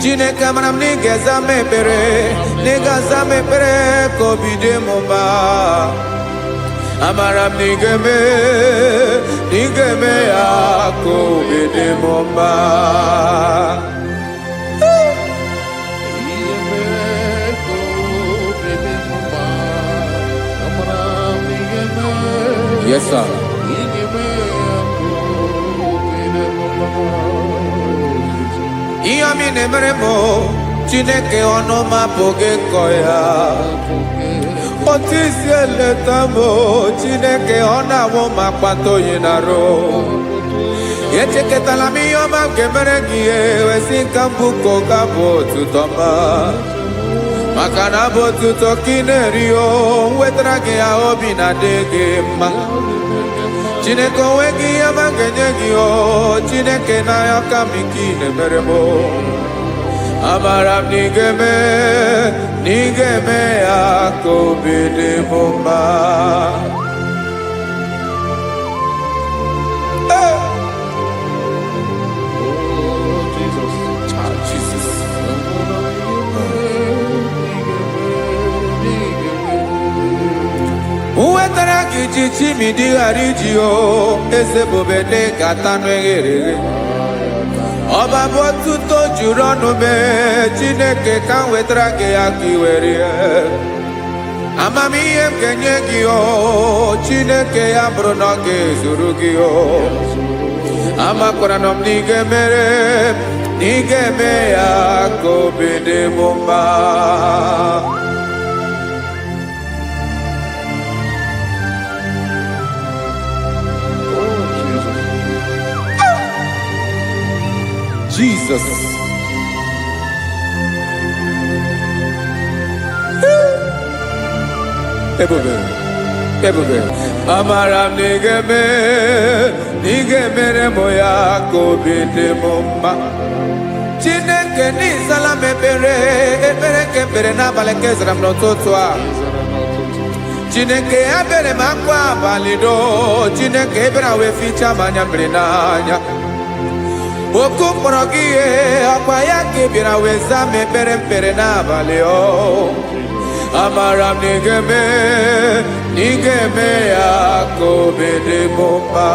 Chineke amara m na ị ga-aza m ekpere. Na ị ga-aza m ekpere ka obi dị m mma. Amara m na ị ga-eme ya ka obi dị m mma. Yes, sir. Ihe ọmị na-emere m Chineke ọnụ m apụghị ịkọ ya. Otu isi eleta m Chineke ọ na-awụ m akpata oyi n'arụ. Echeketala m ihe ọma nke mere gị ihe wesị ka m bụkọ ga bụ otuto ma. Maka na bụ otuto ka ị na-eri o wetara gị ya obi na-adị gị mma. Chineke onweghị ihe ma ga-enye gị o Chineke n'aka m ike ị na-emere m amara m na ị ga-eme ya ka obi dị m mma. Uwetara gị ji chimidi ghara iji o eze bobede gata n'eghere ọba bụ otuto juru ọnụ mee Chineke ka m wetara gị ya ka i were amamihe m ga-enye gị o Chineke ya bụrụ na ọ ga-ezuru gị o amakwara na m na ị ga-eme ya ka obi dị m mma. Jesus. Ebube. Amara m na ị ga-emere m ya ka obi dị m mma. Chineke n'ịzala m ekpere ka ekpere n'abalị nke zara m n'ụtụtụ a. Chineke ya bere m akwa abalị do Chineke ebere wee fichaa m anya mmiri n'anya. Oku mkpọrọ gị ihe akwa ya ka bịara wee zaa m ekpere n'abalị o amara m na ị ga-eme ya ka obi dị m mma.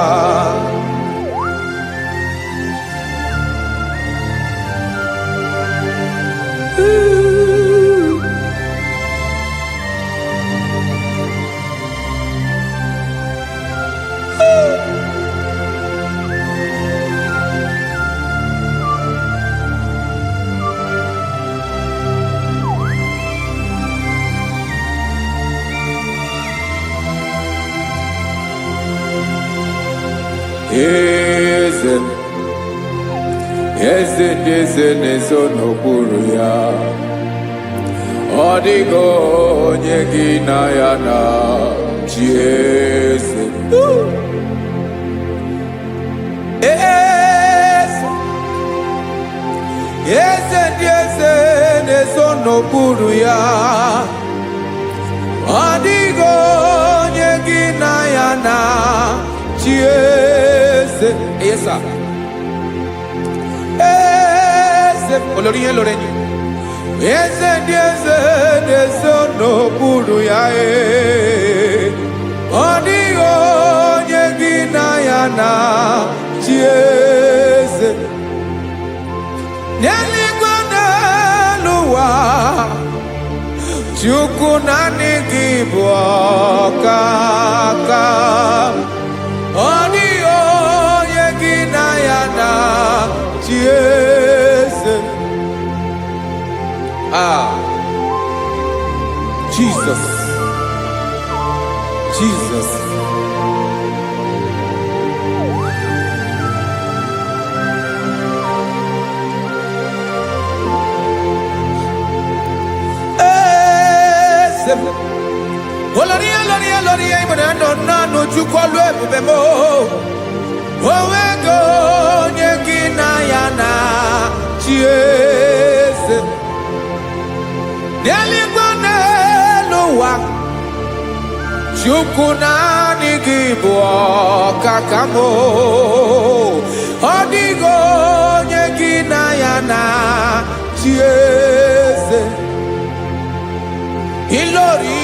Eze ndị eze na-ezo n'okpuru ya ọ dịghị onye gị na ya na chi eze. Eze ndị eze na-ezo n'okpuru ya ọ dịghị onye gị na ya na chi eze. Olórí yẹn lórí ẹni eze ndị eze na-eso n'okpuru ya ọ dịghị onye gị na ya na chi eze n'eluigwe n'elu ụwa Chukwu naanị gị bụ ọkaka ọ dịghị onye gị na ya na chi eze. Jesus. Olórí ìbọ̀dẹ̀ nánú Chukwu ọlụ ebube m onwego onye gị na ya na chi eze n'eluigwe n'elu ụwa Chukwu naanị gị bụ ọkaka m ọ dịghị onye gị na ya na chi eze ilori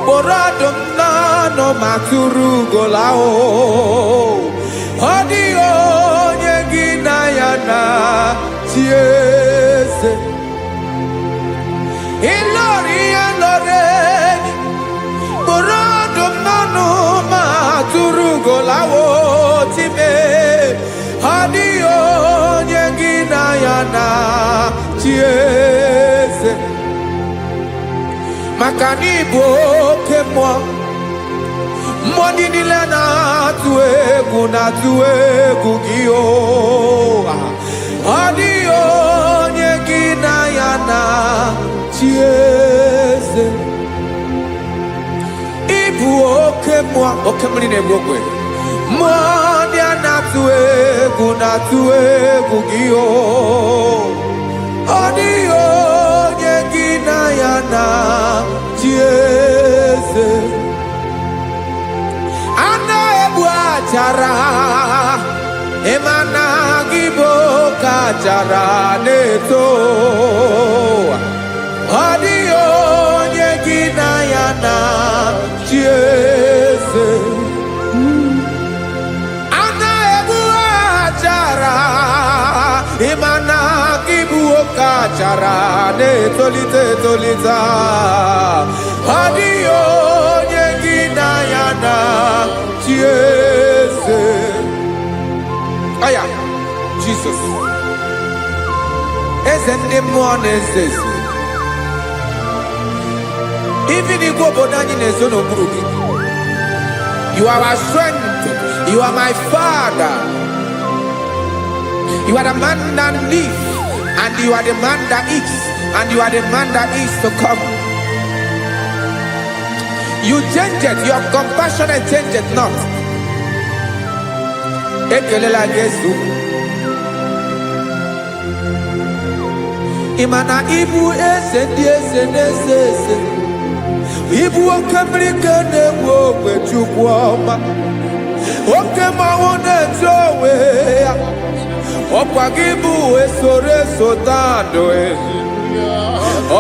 kpọrọ ọdụm n'ọnụ ma tụrụ ugola ọ dịghị onye gị na ya na chi eze ilori kpọrọ ọdụm n'ọnụ ma tụrụ ugola time ọ dịghị onye gị na ya na chi eze maka na ịbụ oke mmụọ ndị niile na-atụ egwu gị ọ dịghị onye gị na ya na chi eze ịbụ oke mmụọ oke mmiri na-egbu ogwe mmụọ ndị a na-atụ egwu gị o ọ dịghị onye gị na ya na chi eze a na-egbu achara ịma na gị bụ ka achara na-eto ọ dịghị onye gị na ya na chi eze a na-egbu achara ịma na gị bụ ka achara na-etolite etolite ọ dịghị onye gị na ya na chi eze aya Jesus eze ndị mmụọ na-eze eze even igwe obodo anyị na-ezo n'okpuru gị you are our strength you are my father you are the man that lives and you are the man that eats and you are the man that is to come you change it your compassion change it not ekelela Jesu imana ibu eze ndị eze na-eze eze ibu oke mmiri ka na-egbu ogwe Chukwu ọma oke mmanwụ na-eche onwe ya ọkwa gị bụ esoro esota ndụ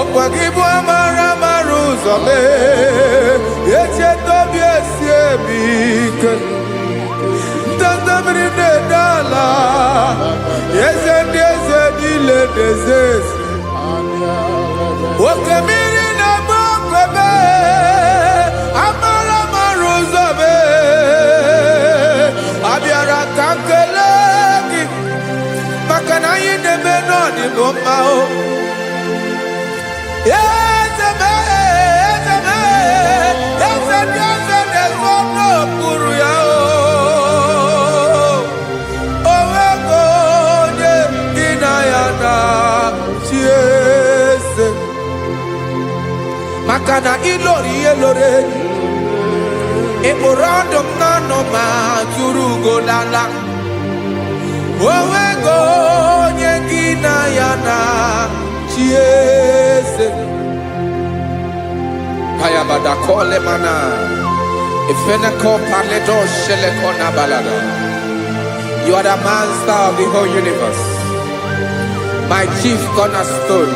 ọkwa gị bụ amara amara ụzọ mee echeta obi esi ebi ike ndanda mmiri na-ede ala eze ndị eze niile na-eze eze oke mmiri na-agba okwebe amara amara ụzọ mee abịara ka nkele gị maka na anyị na-eme n'ọdịbụ mma o eze mee eze mee eze ndị eze na-ezo n'okpuru ya o onwego onye gị na ya na chi eze maka na ịlọrọ ihe lọrọ enyi ịkpụrụ ọdụ m n'ọnụ ma tụrụ ugo n'ala onwego onye gị na ya na chi eze payabada kole mana ifeneko paledo sheleko na balada you are the master of the whole universe my chief cornerstone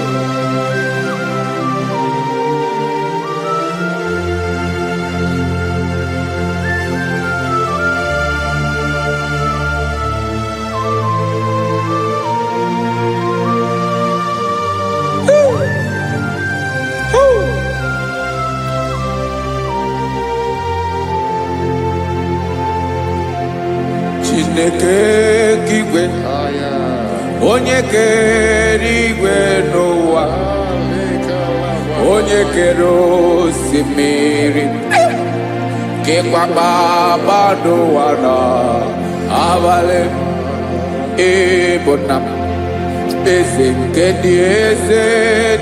Chineke kigwe onye kere igwe n'ụwa onye kere osimiri kekwa kpakpando ụwa na abalị ịbụ nna m eze nke dị eze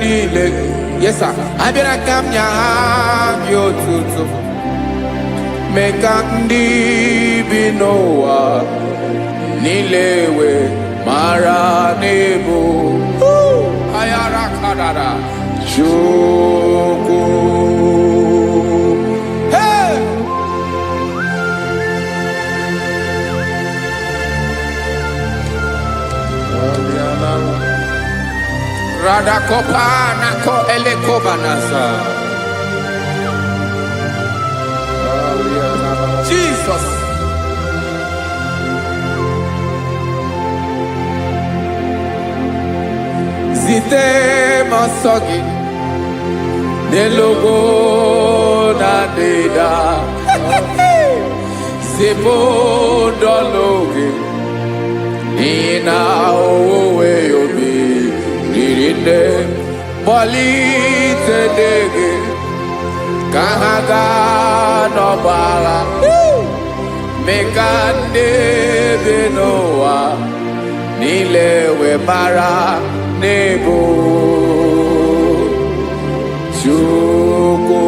niile yesa abịara ka m nya gị otuto mee ka ndị bi n'ụwa niile wee mara n'ebu ayara kadara Chukwu hey Radakopa nako elekobanasa Jesus zite masogi nelogo na deda zebo dologe ina owe obi dirinde bolite dege kahaga no bala mekande benoa nilewe mara nebo Chukwu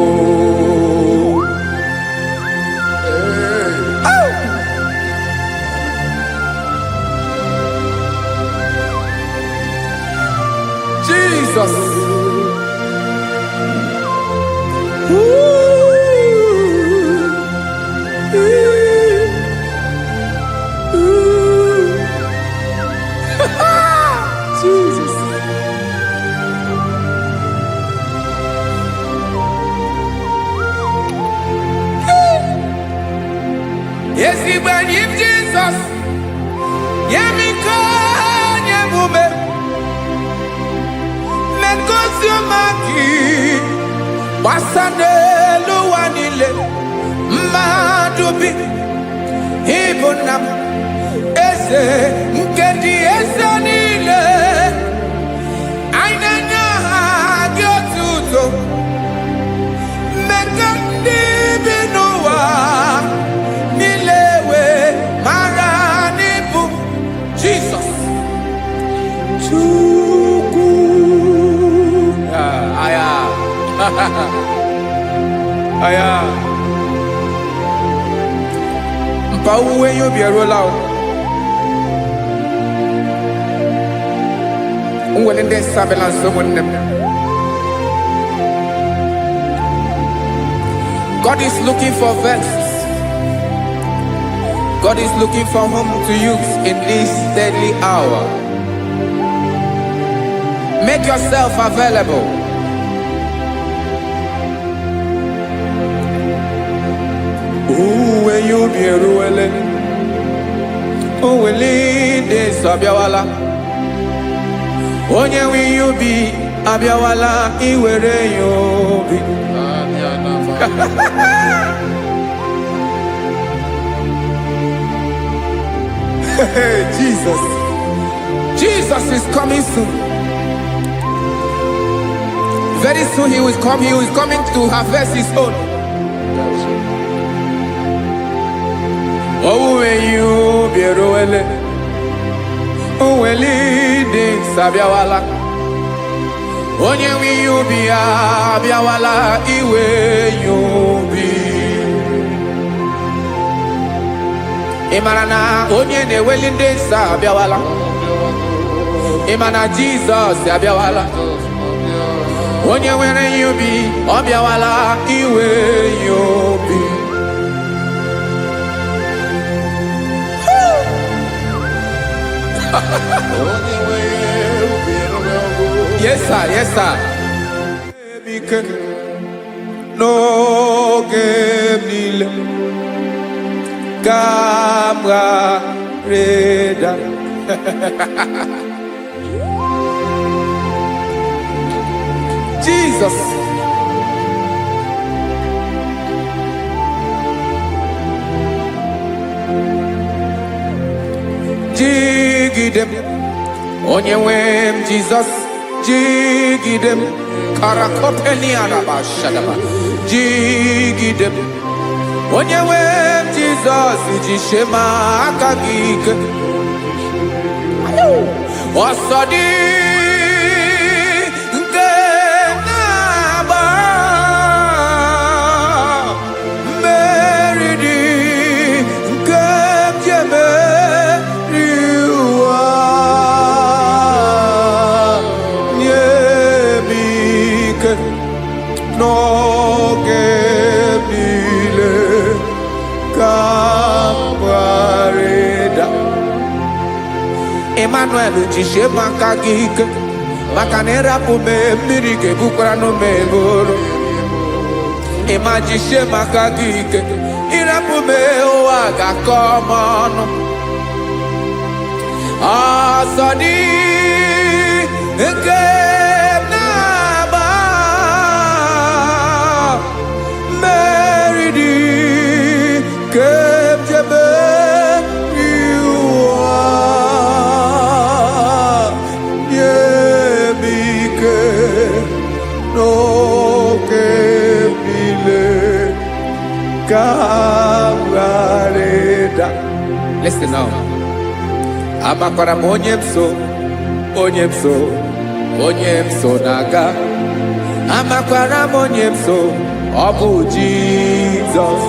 Ezigbo Jesus, Yemiko Yemume, Mekosiomaki, Wasane Luwanile, Madubi, Ibunam, Eze, Nkedi Esanile, Ainanya Gyotuto, Mekandi Binowa, Nilewe, Maranibu, Jesus. Chuku. Aya. Aya. Mpauwe yo bierola o. Unwelende sabela someone. God is looking for verses. God is looking for whom to use in this deadly hour. Make yourself available. When you be ruling, who will lead this Abiawala? Onye will you be Abiawala? Iwere you be. Jesus. Jesus is coming soon. Very soon he will come. He is coming to harvest his own. Oh, when you be roele, oh, when leading Sabiawala, onye will you be Abiawala, iwe you be. Imanana, onye ne welinde Sabiawala, Imana Jesus Sabiawala, onye where you be, Abiawala, iwe you be. Yes, sir. Yes, sir. No game Camera Reda. Jesus. Jigidem, Onyewem Jesus, Jigidem, Karakopeni Araba Shadaba, Jigidem, Onyewem Jesus, Jishema Akagik, Osodi, Genaba, Meridi, Gemjeme. No gemile kambareda Emmanuel jishe makagike makanera pume mirike bukrano meboro Ema jishe makagike irapume oaga komono Asadi Listen now. Abakwara onyemso naga. Abakwara onyemso obu Jesus.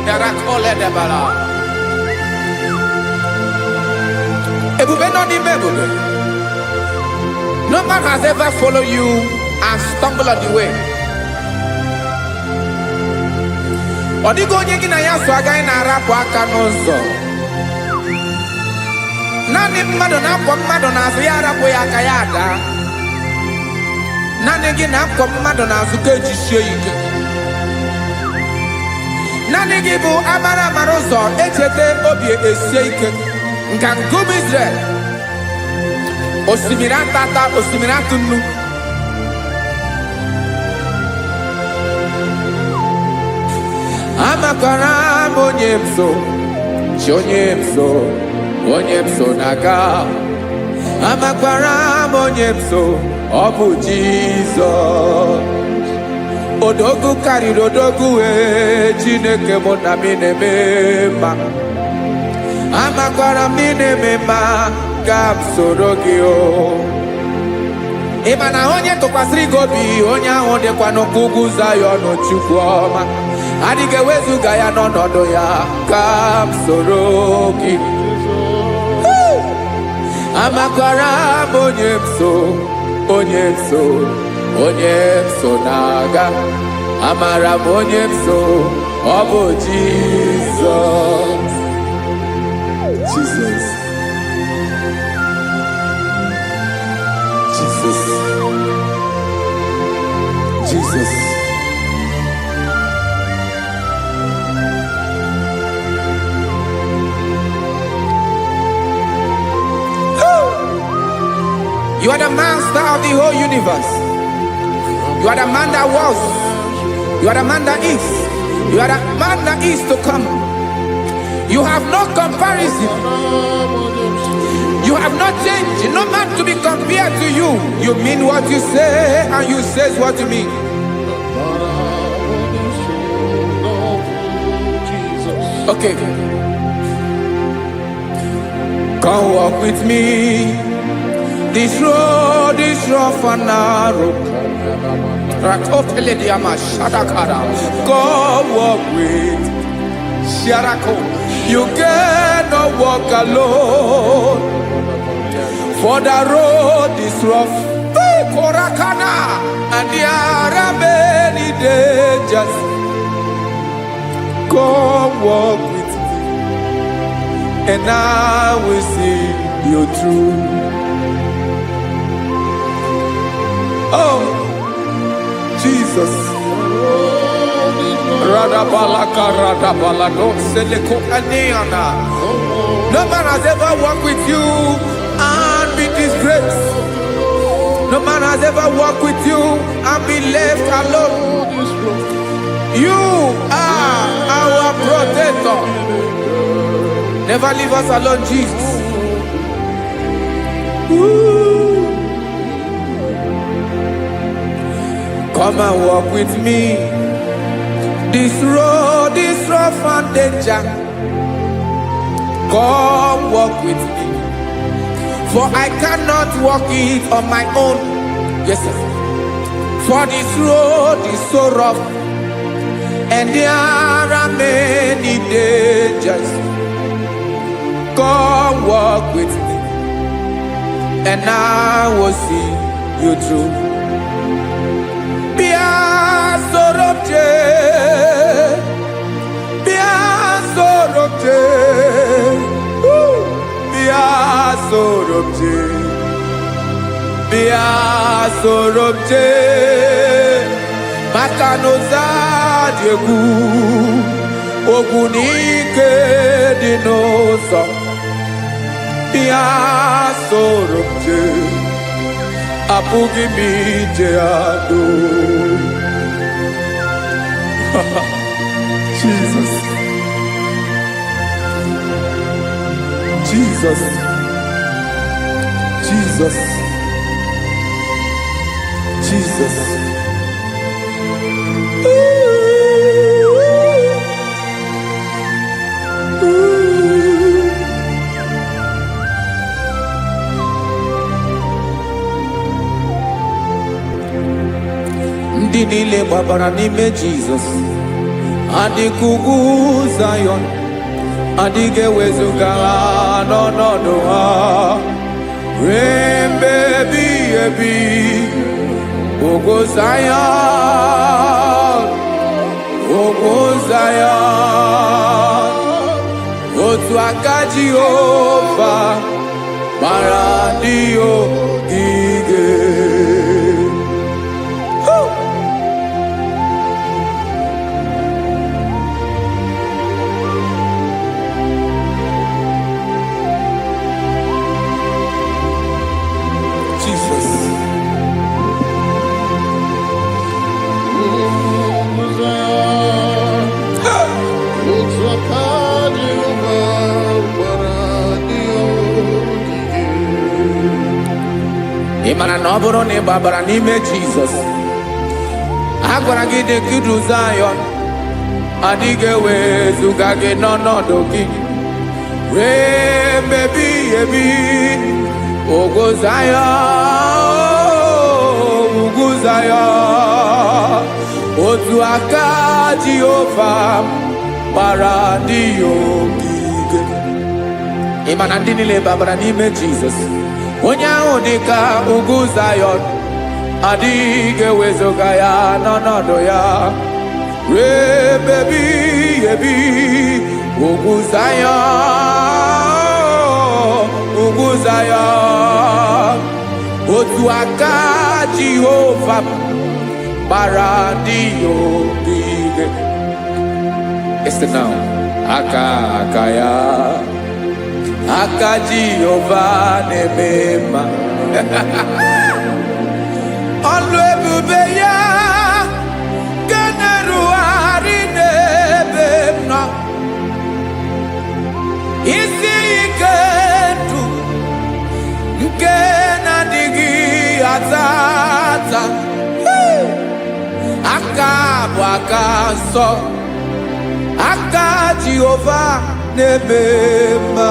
Yarakole debala. Ebube no di mebube. No man has ever followed you and stumbled on the way. Odigo onye gị na ya so agaghị na-arapụ aka n'ụzọ. Naanị mmadụ na-akwọ mmadụ n'azụ ya arapụ ya aka ya ada. Naanị gị na-akwọ mmadụ n'azụ ka ejisie ike. naanị gị bụ amara amara ụzọ echete obi esie ike nka ngụm Israel osimiri atata osimiri atụ nnu amakwara m onye m so chi onye m so na-aga amakwara m onye m so ọ bụ Jizọs odogwu karịrị odogwu wee Chineke mụ na m na-eme mma amakwara m na-eme mma ka m soro gị o ị ma na onye tụkwasịrị gị obi onye ahụ dịkwa n'ụkwụ ugwu Zayọn Chukwu ọma adịghị ewezuga ya n'ọnọdụ ya ka m soro gị amakwara m onye m so na-aga amara m onye m so ọ bụ Jizọs Jesus You are the master of the whole universe. You are the man that was. You are the man that is. You are the man that is to come. You have no comparison. You have not changed. No man to be compared to you. You mean what you say and you say what you mean. Okay. Come walk with me. This road is rough and narrow. Go walk with Sharako. You cannot walk alone. For the road is rough. Korakana. And there are many dangers. Go walk with me. And I will see you through. Oh, Jesus. No man has ever walked with you and be disgraced. No man has ever walked with you and be left alone. You are our protector. Never leave us alone, Jesus. Ooh. Come and walk with me. This road is rough and danger. Come walk with me. For I cannot walk it on my own. Yes, sir. For this road is so rough. And there are many dangers. Come walk with me. And I will see you through. Sorobje Makanoza Diegu Ogunike Dinosa Bia Sorobje Apugi Mijeado Jesus Jesus Jesus Jesus. Ndị niile gbabara n'ime Jizọs adịghị ugwu Zayọn adịghị ewezuga ha n'ọnọdụ ha ruo mgbe ebighị ebi. Ogo Zion, otu aka Jehova mara ndị ogige. na ọ bụrụ na ị gbabara n'ime Jizọs, a gwara gị dị ka idu Zayọn, adịghị ewezuga gị n'ọnọdụ gị ruo mgbe ebighị ebi. Ugwu Zayọn, ugwu Zayọn, otu aka Jehova gbara ndị ya ogige. Ị ma na ndị niile gbabara n'ime Jizọs, onye ahụ dị ka ugwu Zayọn, adịghị ewezuga ya n'ọnọdụ ya ruo mgbe ebighị ebi. Ugwu Zayọn, ugwu Zayọn, otu aka Jehova gbara ndị ya ogige. Listen now. Aka ya, aka Jehova na-eme mma. Ọlụ ebube ya ga na-erugharị n'ebe m nọ. Isi ike ndụ nke na-adịghị ata ata. Aka bụ aka nsọ, aka Jehova na-eme mma.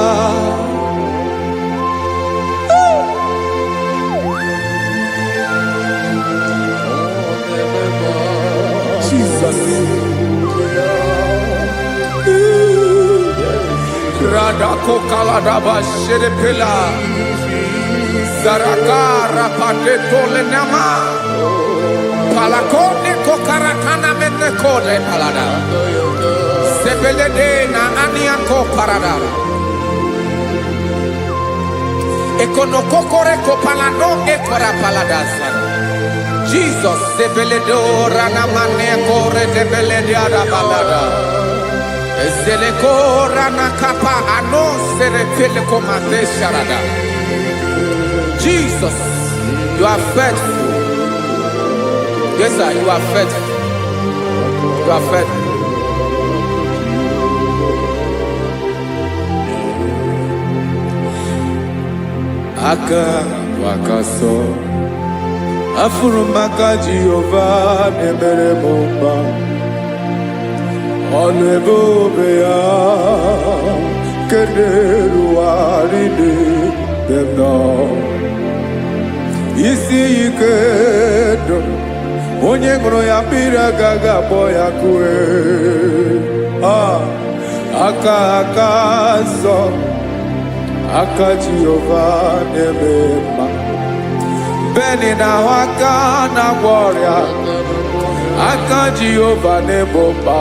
Jesus. Radako kaladaba sherepela zarakara patole nama palakone kokarakana mene kole palada sebelede na aniako parada ekonokokore kopalado ekora paladasa. Jesus sebeledo rana mane kore sebelede ada balada. Eseleko rana kapa ano serepele komate sharada. Jesus, you are faithful. Yes, sir, you are faithful. You are faithful. Aka wakaso afurumaka Jehova nemere mumba. Ọlụ ebube ya kenerughari n'ebe m nọ. Isi ike ndụ onye ṅụrụ ya mmiri agaghị akpọ ya kue. Aka nsọ, aka Jehova na-eme mma. Beni na-ahụ aka na-agwọ ọrịa, aka Jehova na-ebo mma.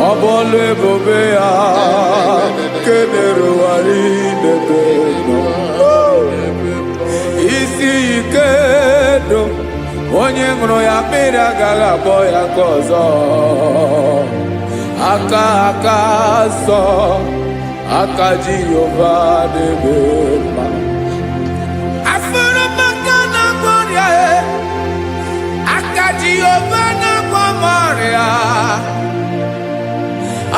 Ọ bụ ọlụ ebube ya kenerughari n'ebe m nọ. Isi ike ndụ onye ṅụrụ ya mmiri agaghị akpọ ya ka ọzọ. Aka nsọ, aka Jehova na-eme mma. Afụrụmaka na-agwọ ọrịa, aka Jehova na-agwọ m ọrịa.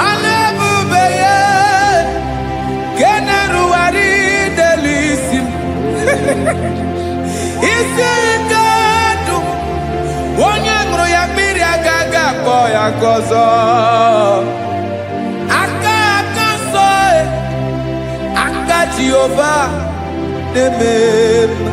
Ọlụ ebube ya kenerughari n'elu isi m. Isi ike ndụ onye ṅụrụ ya mmiri agaghị akpọ ya ka ọzọ. Aka nsọ, aka Jehova na-eme mma.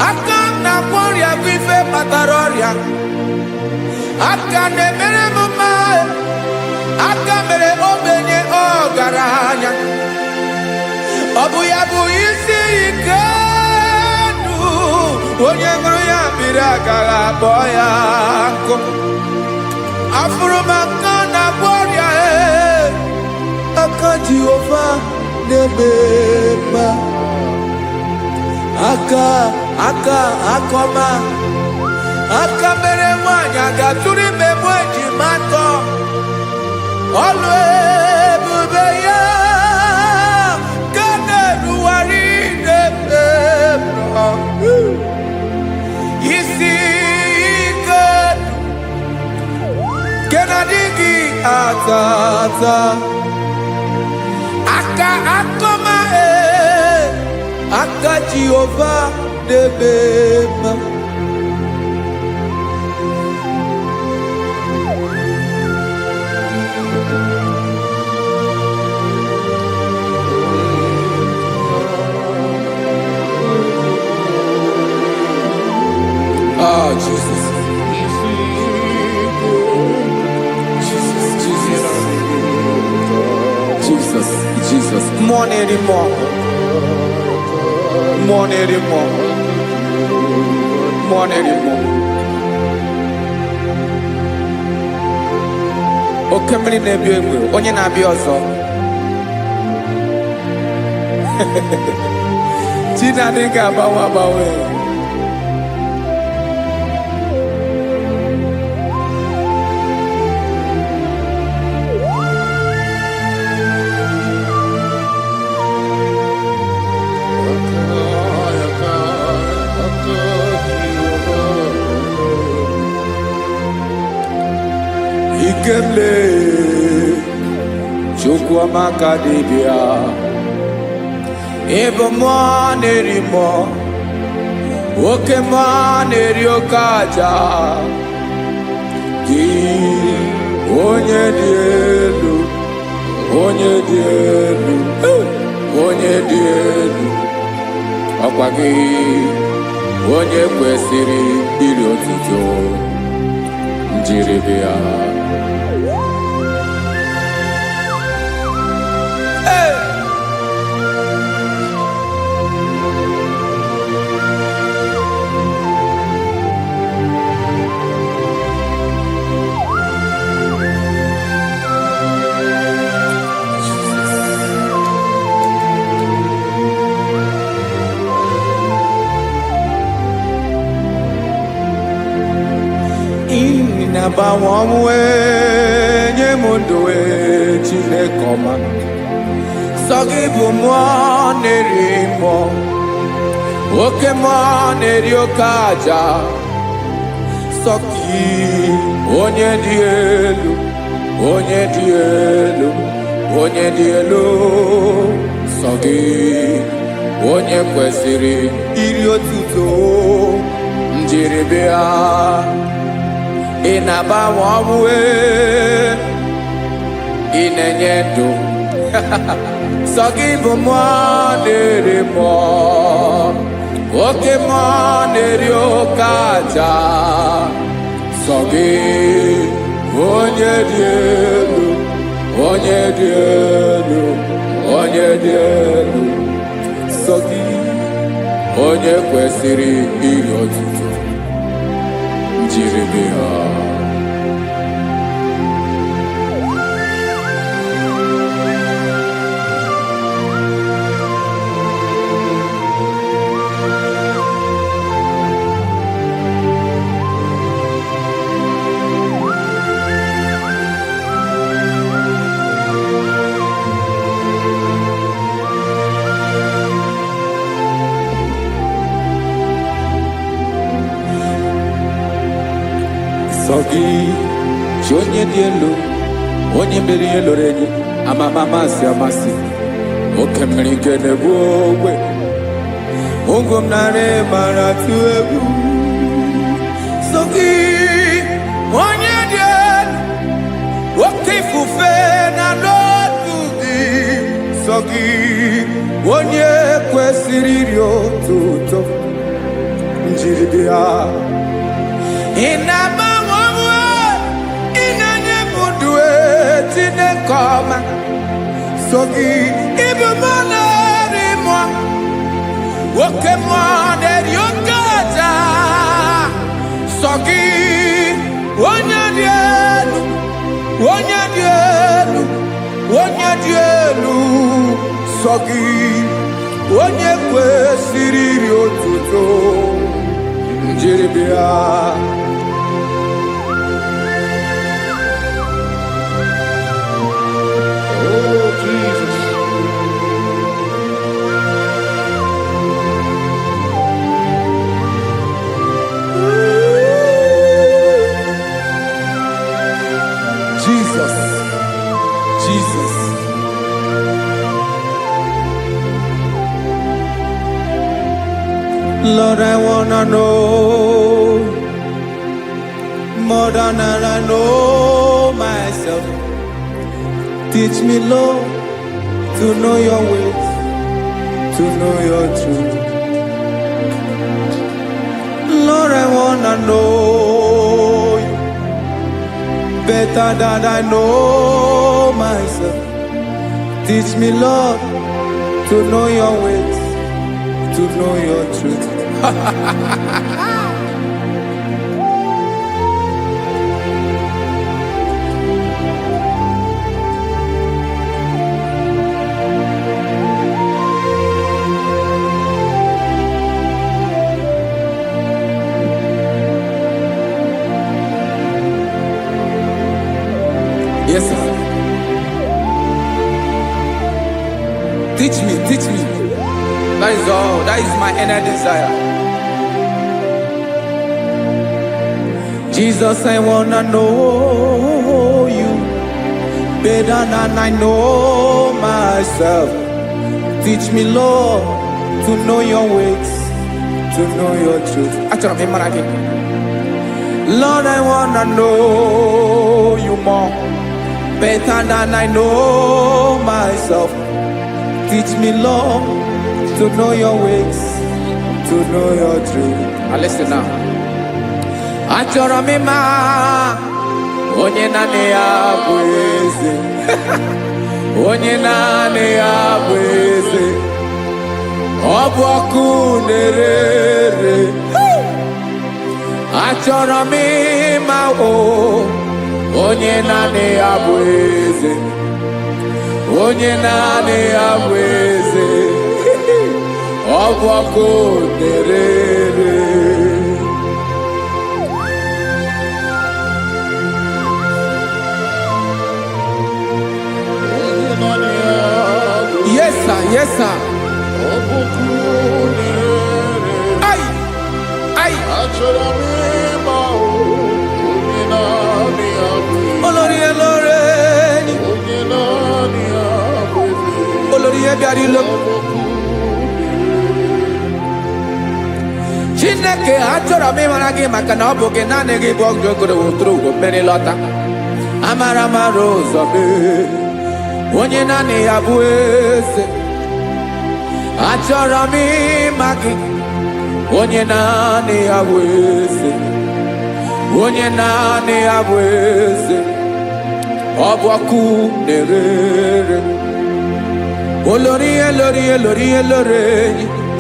Aka na-agwọ ọrịa bụ ife kpatara ọrịa. Aka na-emere m mma, aka mere ogbenye ọgaranya. Ọ bụ ya bụ isi ike ndụ onye ṅụrụ ya mmiri agaghị akpọ ya nkụ. Afụrụ m aka na-agwọ ọrịa, aka Jehovah nebema akoma mere nwanyị agatụrụ ime mweji matọ ọlụ ebube ya ka na-eruwari nebema isi ike ke na-adịghị atata akoma aka Jehovah nebema Oh, Jesus. Jesus. More anymore. Okemri na-ebi egbe, onye na-abịa ọzọ. Chinadị ga-agbanwe. Ikemle Chukwamaka dibia Ebo mwanerimo Oke mwaneriokaja Ki onye dielu Ọkwa gị onye kwesịrị iri otuto njiribia Nabawanwe nyemundowe Chinekoma Sogibu mwanerimo Oke mwaneriokaja Soki onye dielu Sogi onye kwesịrị iri otuto njiribia Inabawanwe inenyedo Sogibu mwanerimo Oke mwaneriokaja Sogi onye dielu Sogi onye kwesịrị iri otuto njiribia Sogi onye dielu onye mmeri eloro enyi amasi oke mmiri nke na-egbu ogwe ungom nare mara tu egwu Sogi onye dielu oke ifufe na n'otu gị Sogi onye kwesịrị iri otuto njiribia Inabawanwe inenyemundowe Chinekoma Sogi ibu mwanerimo Oke mwaneriokaja Sogi onye dielu sọ gị onye kwesịrị iri otuto njiri bịa. Oh, Jesus. Jesus, Jesus. Lord, I wanna know more than I know myself. Teach me, Lord, to know your ways, to know your truth. Lord, I wanna know you better than I know myself. Teach me, Lord, to know your ways, to know your truth. Yes, sir. Teach me, teach me. That is all. That is my inner desire. Jesus, I wanna know you better than I know myself. Teach me, Lord, to know your ways, to know your truth. Actually, I'm again. Lord, I wanna know you more better than I know myself. Teach me, Lord, to know your ways, to know your truth. Listen now. Achọrọ m ịma onye naanị ya bụ eze. Onye naanị ya bụ eze. Ọ bụ ọkụ na-ere. Achọrọ m ịma onye naanị ya bụ eze. Onye naanị ya bụ eze. Ọ bụ ọkụ na-ere. Yes, sir. Yes, sir. Ay, ay. Olórí Olórí. Olórí Ebiari lo. Chineke achọrọ m ịmara gị maka na ọ bụ gị naanị gị bụ ọgụ ogoro wotoro ugo mmeri lọta. Amara mara ụzọ mee. Onye naanị ya bụ eze. Achọrọ m ịma gị. Onye naanị ya bụ eze. Onye naanị ya bụ eze. Ọ bụ ọkụ na-ere. Olórí Olórí Olórí Olórí.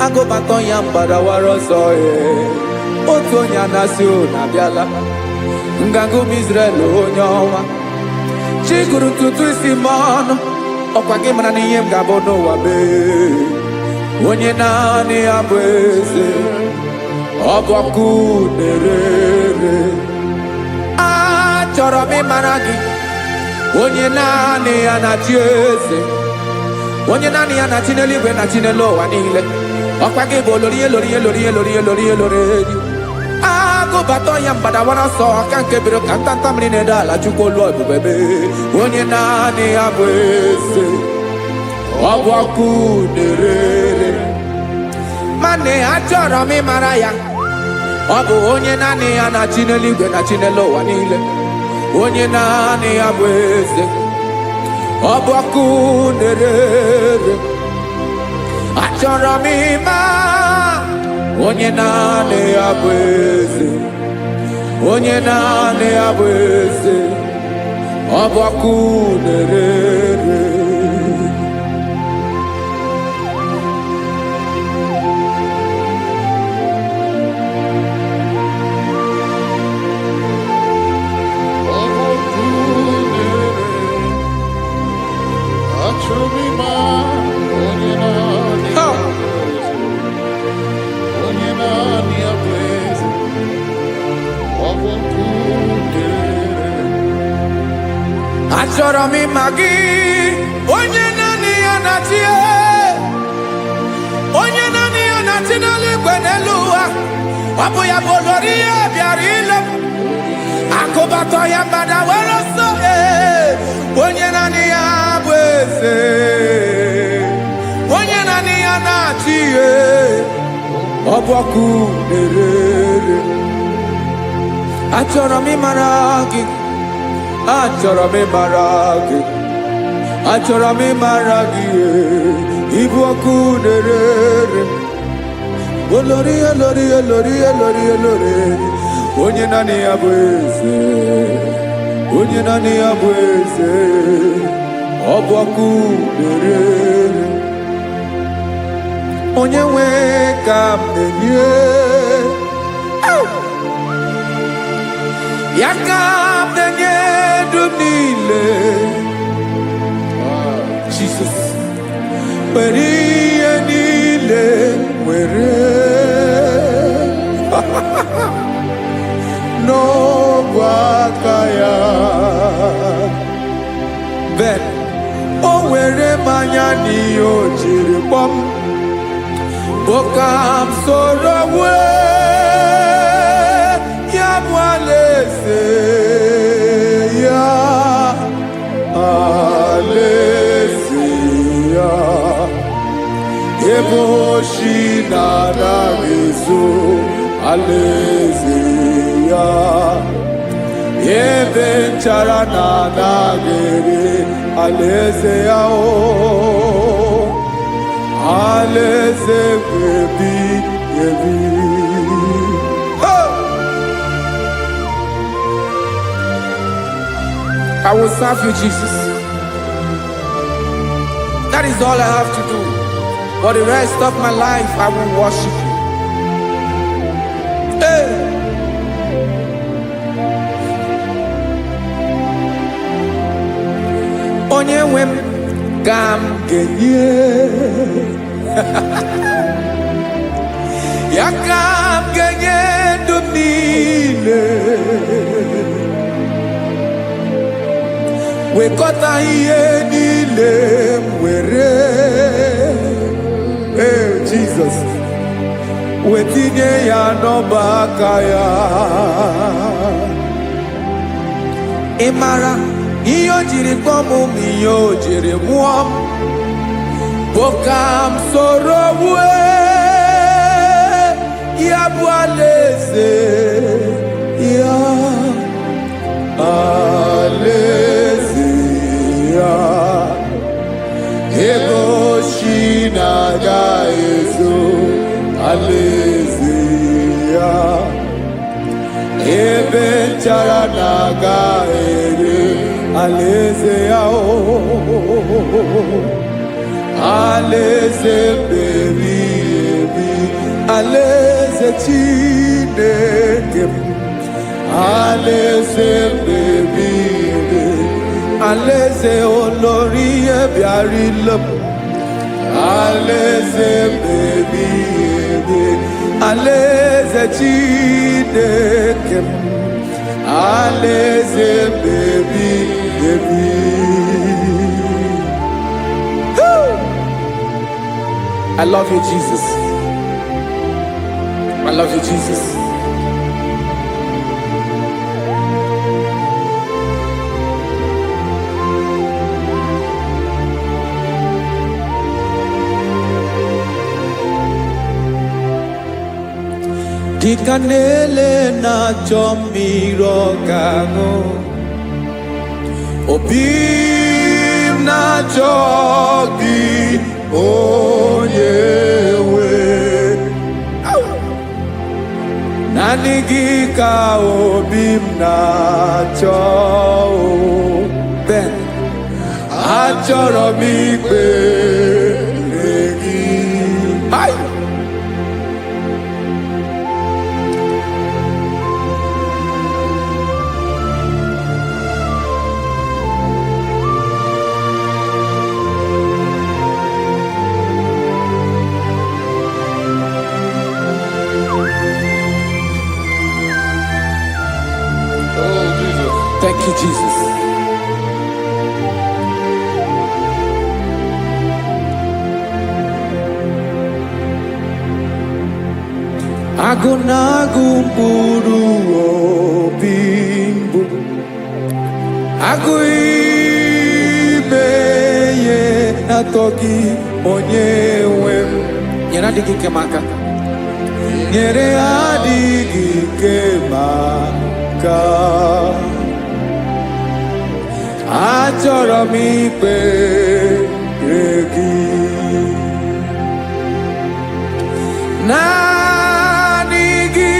Agụbatọ ya mgbadawara ọsọ ya. Otu onye anasị na-abịala. Nganga ụmụ Izrel onye ọma. Chiguru ntutu isi m ọnụ. Ọkwa gị mara na ihe m ga-abụ n'ụwa mee. Onye naanị ya bụ eze. Ọ bụ ọkụ na-ere. Achọrọ m ịmara gị. Onye naanị ya na-achị eze. Onye naanị ya na-achị n'eluigwe na-achị n'elu ụwa niile. Ọkwa gị bụ Olórí Olórí Olórí Olórí Olórí Olórí. Agụbatọ ya mgbadawara ọsọ aka nke biri ka ntanta mmiri na-ede ala Chukwu olu ebube mee. Onye naanị ya bụ eze. Ọ bụ ọkụ na-ere. Mane achọrọ m ịmara ya. Ọ bụ onye naanị ya na-achị n'eluigwe na-achị n'elu ụwa niile. Onye naanị ya bụ eze. Ọ bụ ọkụ na-ere. Achọrọ m ịma onye naanị ya bụ eze. Onye naanị ya bụ eze. Ọ bụ ọkụ na-ere. Achọrọ m ịma achọrọ m ịma gị, onye naanị ya na-achị, onye naanị ya na-achị n'eluigwe n'elu ụwa. Ọ bụ ya bụ olori ya bịara ile m, akụbatọ ya mgbada were ọsọ. Onye naanị ya bụ eze, onye naanị ya na-achị ihe. Ọ bụ ọkụ na-erere. Achọrọ m ịmara gị, achọrọ m ịmara gị, achọrọ m ịmara gị. Ịbụ ọkụ na-erere. Olori, olori, olori, olori, olori. Onye naanị ya bụ eze, onye naanị ya bụ eze. Ọ bụ ọkụ na-erere. Onye nwe ka m na-enye, ya ka m na-enye dum niile. Jesus, were ihe niile were n'ọbụ aka ya. Ben, o were mmanya n'ihe o jiri kpọọ m, boka m soro wee ya bụ alaeze ya, alaeze ya. Ebe oshi na-anaghị ezo, alaeze ya. Ebe nchara na-anaghị ere, alaeze ya. Alaeze ebi ebi. I will serve you, Jesus. That is all I have to do. For the rest of my life, I will worship you. Hey. Onye nwe m ka m ga-enye, ya ka m ga-enye ndụ m niile. Wekọta ihe niile m were, Jesus, wetinye ya n'ọba aka ya. Ị mara ihe o jiri kpọọ m, ihe o jiri mụọ m, bụ ka m soro wee ya bụ alaeze ya, alaeze ya. Ebe oshi na-agaghị ezo, alaeze ya. Ebe nchara na-agaghị ere, alaeze ya. Alaeze ebi ebi, alaeze Chineke m. Alaeze ebi ebi, alaeze olori ya bịara ile m. Alaeze ebi ebi, alaeze Chineke m. Alaeze ebi ebi. I love you, Jesus. I love you, Jesus. Dịka na-ele na-achọ mmiri ọ ga-aṅụ, obi m na-achọ gị, onye nwe. Naanị gị ka obi m na-achọ. Ben, achọrọ m ikpere gị. Oh, Jesus. Thank you, Jesus. Agụnagụ mkpụrụ obi mbụ agụ ime ihe atọ gị onye nwe m nyere adịghị ike m aka nyere adịghị ike m aka achọrọ m ikpere gị naanị gị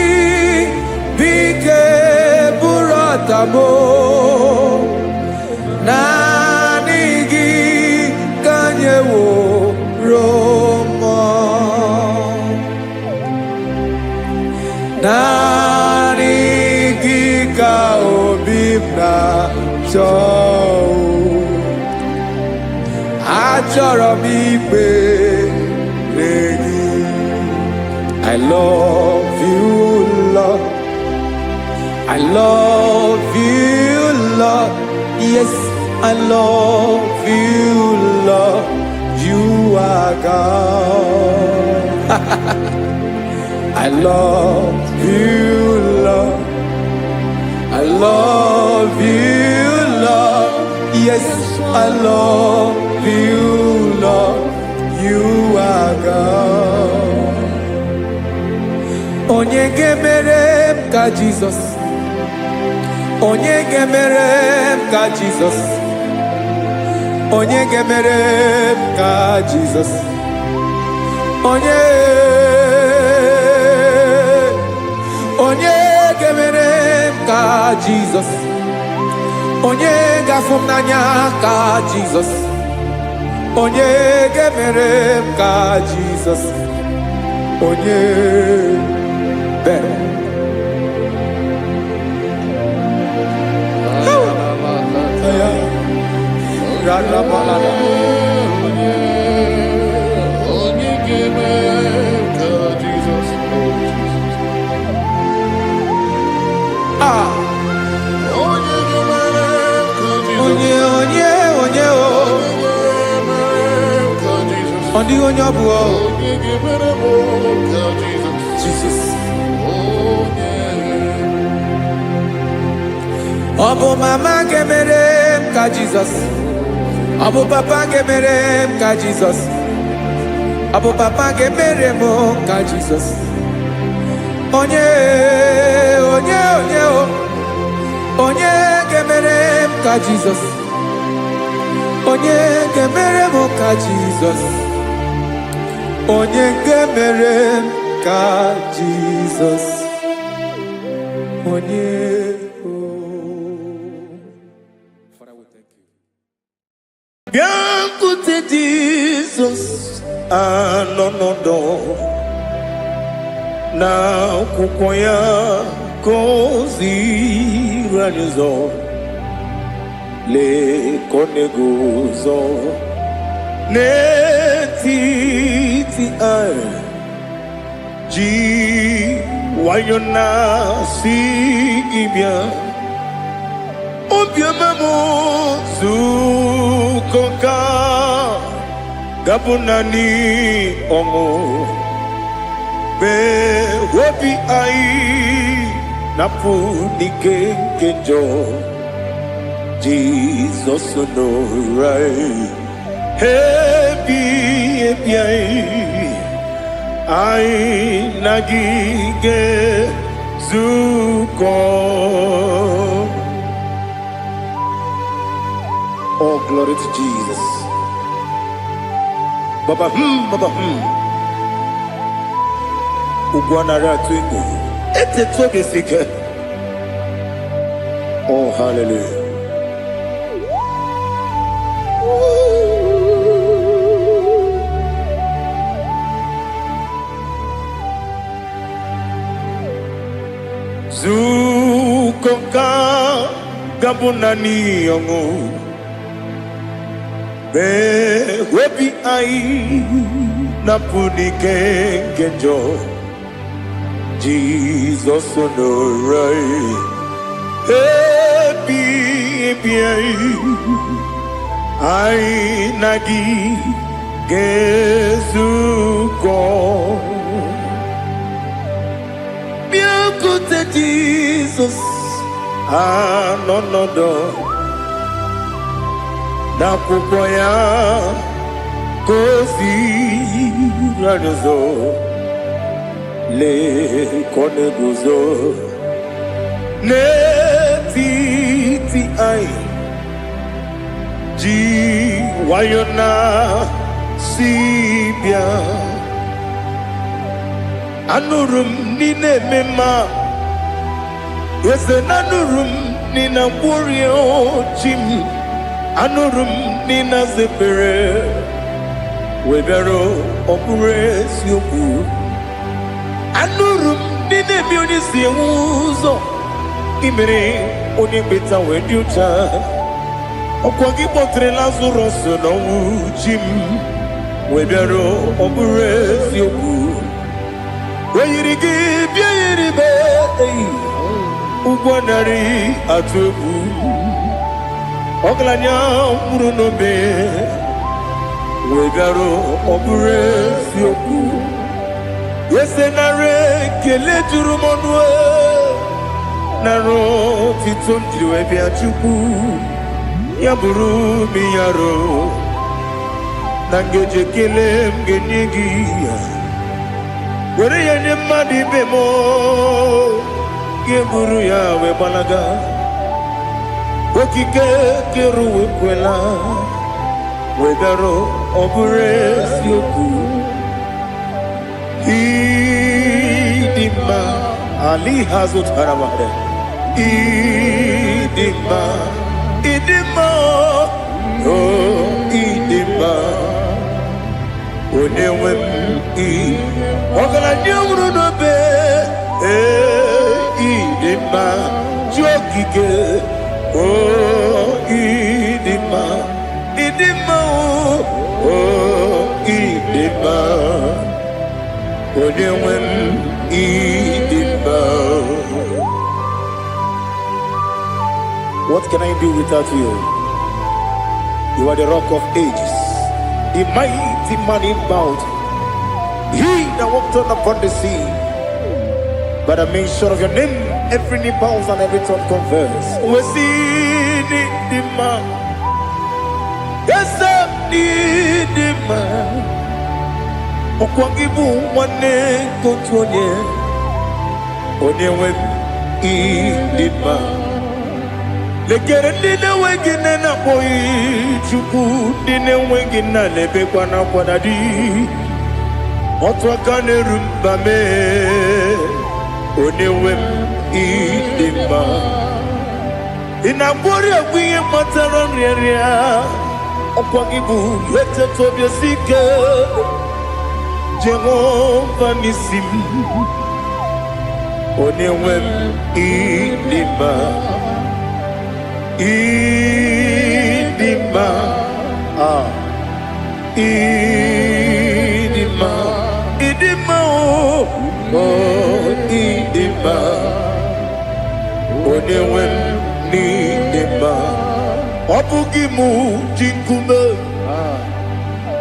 bike bụrụ ọtamo naanị gị ka nyeworo m naanị gị ka obi m na-achọ achọrọ m ikpere gị I love you, Lord. I love you, Lord. Yes, I love you, Lord. You are God. I love you, Lord. I love you, Lord. Yes, I love you, Lord. You are God. Onye gemere m ka Jesus. Onye gemere m ka Jesus. Onye gemere m ka Jesus. Onye gemere m ka Jesus. Onye gafụ m n'anya ka Jesus. Onye gemere m ka Jesus. Onye better. Jesus. Obu mama gemere m ka Jesus. Obu papa gemere m ka Jesus. Obu papa gemere m ka Jesus. Onye gemere m ka Jesus. Onye gemere m ka Jesus. Onye gemere m ka Jesus. Onye Biancote Jesus anonodo na kukoya kozi ranizo le konegozo netiti ai ji wayona sigibia obiamamo zukoka gabunani omo be wobi ai napu nikenjo Jesus no right happy ai nagige zuko. Oh, glory to Jesus. Baba, Ugwanara twingo. Ete tobe sike. Oh, hallelujah. Zukoka gabunani yongo. Be webi ai napuni kenjo Jesus no right happy ai nagi gezuko Jesus anonodo na kupoya kosi ranuzo le koneguzo ne ti ai ji wayona sibia anurum nine mema yese nanurum nina warrior jim anurum nina zepere webero opure sioku anurum nine mioni siuzo imere oni beta weduta okwagi potre Lazarus no jim webero opure sioku weyirigi biayiribe ugwanari atubu oglanya murunobe wegaro obure sioku yesenare kele jurumonwe naro titondriwe biachuku yaburu miyaro nangeje kele mgenigi were yenye madi bemo geburu ya we balaga okike keru we kwela we daro obure sioku idima ali hazut haramade idima oh idima onewem ogala nyamru no be idima jokike oh idima oh idima onewem idima. What can I do without you? You are the rock of ages, the mighty man in mountain, he that walked on upon the sea. By the mention of your name, every knee bows and every tongue confess. We see the man. Yes, the man. Okwangibu wane kotonye. Onyewe the man. Lekere nina wengine na boy chuku nina wengine lebe kwa na kwa dadi. Otwa kane rumba me. Onewem idima inabori agwiye matara nria okwagibu lete tobia sike Jehova nisim onewem idima idima oh idima onewem idima obugimu jinkume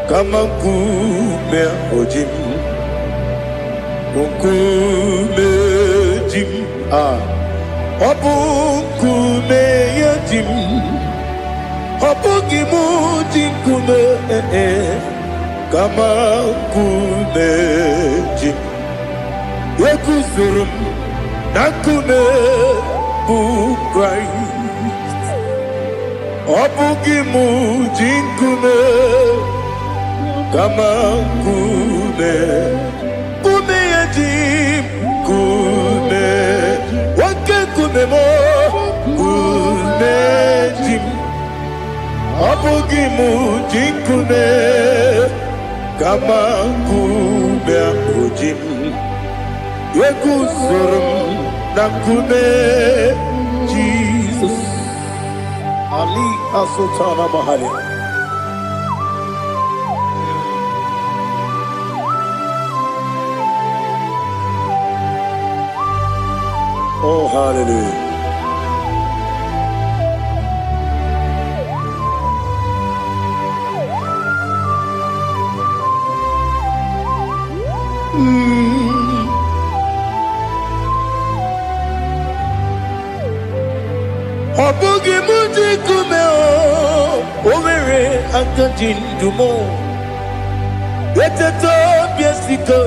kama nkume ojim nkume jim obukume yajim obugimu jinkume kama nkume jim Yekuzurum nakume Christ Obugimu jinkume kama kume kume yajim kume wake kume mo kume jim Obugimu jinkume kama kume ojim Yekuzurum nakume Jesus Ali Asultana Mahali. Oh, hallelujah. Obugi muji kume Owere akaji ndumo Eteto biesiko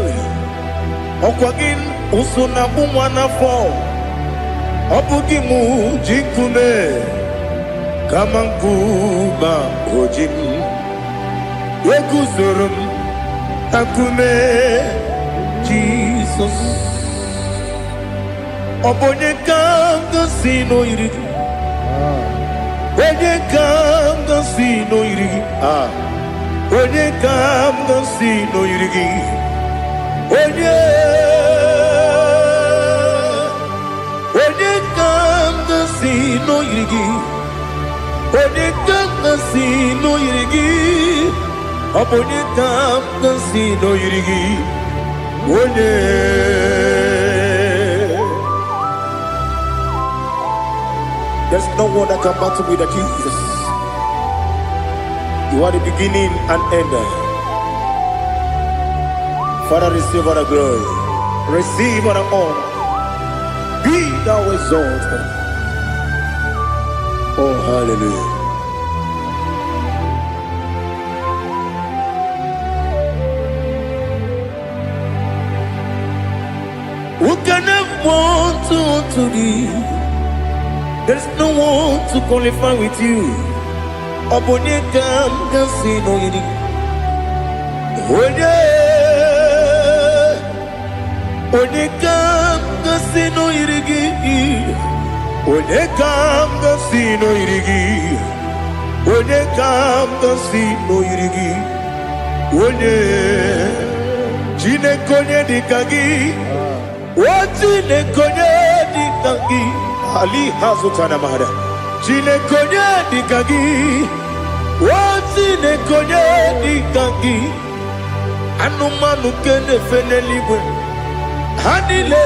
Okwagin usuna umwana fo Obugi muji kume Kamankuma ojim Yeguzurum akume Jesus Obonye kanga sino irigi Onye kanga sino irigi Onye kanga sino irigi Onye kanga sino irigi Onye kanga sino irigi Onye kanga sino irigi There's no one that can battle with Jesus. You are the beginning and end. Father, receive all the glory. Receive all the honor. Be thou exalted. Oh, hallelujah. Who can have one to thee? There's no one to qualify with you. Obonye kam sino yiri. Onye kam sino yiri. Onye kam sino yiri. Onye kam sino yiri. Onye jine konye dikagi. Wajine konye dikagi. Ali hazutana mahada. Jine konye dikagi. Wajine konye dikagi. Anumanu kene fene libwe. Hanile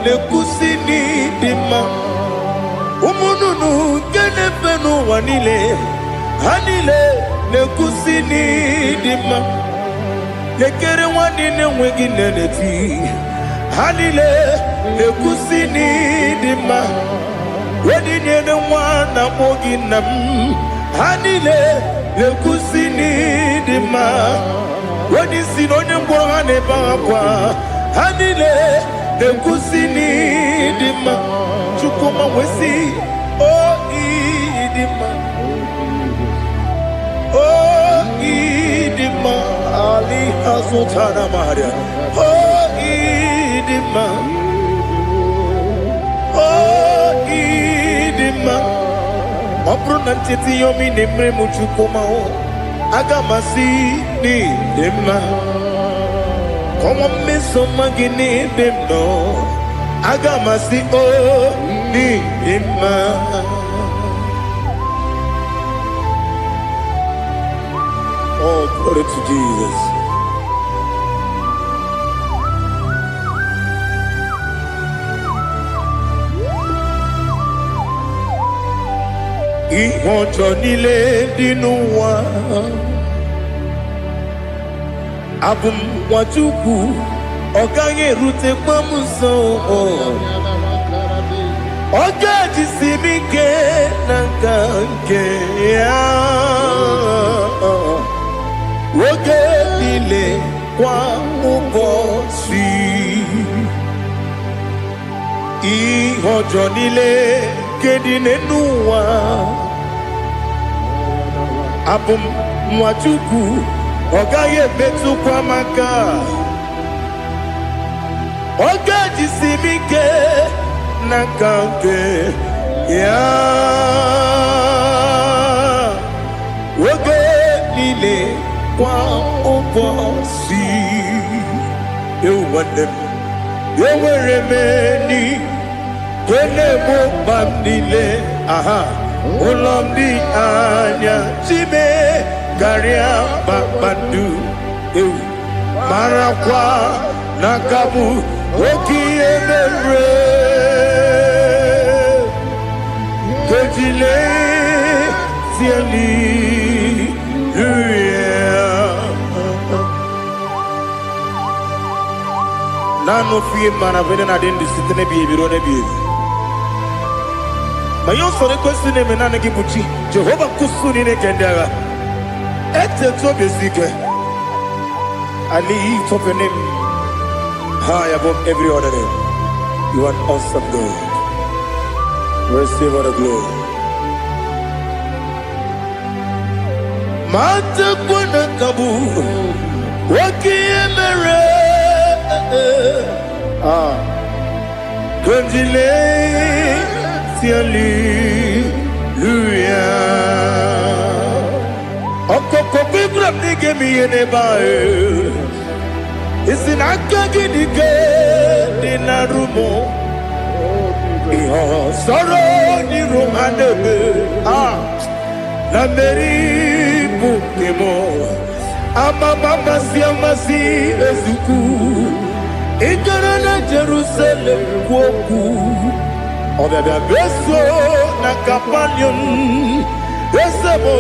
le kusini dima. Umununu kene fenu wanile. Hanile le kusini dima. Lekere wanine wengi neneti. Hanile le kusini dima. Wedi nyene wana mogi nam. Hanile le kusini dima. Wedi sinonye mbwagane bakwa. Hanile le kusini dima. Chukuma wesi o idima. O idima. Ali hazutana maria. O idima. O idima. Opro nantiti yomi nemre muchukuma o. Agamasi ni dima. Como meso magini demno. Agamasi o ni dima. Oh, glory to Jesus. Ihojo nile dinuwa Abum wajuku Oganye rute pamuso Oga jisimike nangange Woge nile kwa ubosi Ihojo nile kedine nuwa Abum mwachuku Ogaye betu kwa maka Oga jisimike nakange ya Woge nile kwa ubosi Ewanem Eweremeni Kene mo bandile, aha, ulomdi anya, chime, garia babandu, marakwa, nakabu, oki emere, kejile, siali, Nano fiye mana vene na den disitene biye biro ne biye. yon sore kwesi ne menane gibuchi. Jehovah kusuni ne kendera. Ete to besike. I lift up your name high above every other name. You are an awesome God. Receive all the glory. Mata kuna kabu waki emere Kondile Hallelujah. Okoko bibra nige mi ene bae. Isin akagi nige dinarumo. Iho soro ni romanebe. Na meri bukemo. Ama mama si amasi ezuku. Igara na Jerusalem woku. Obebe beso na kapanion. Besebo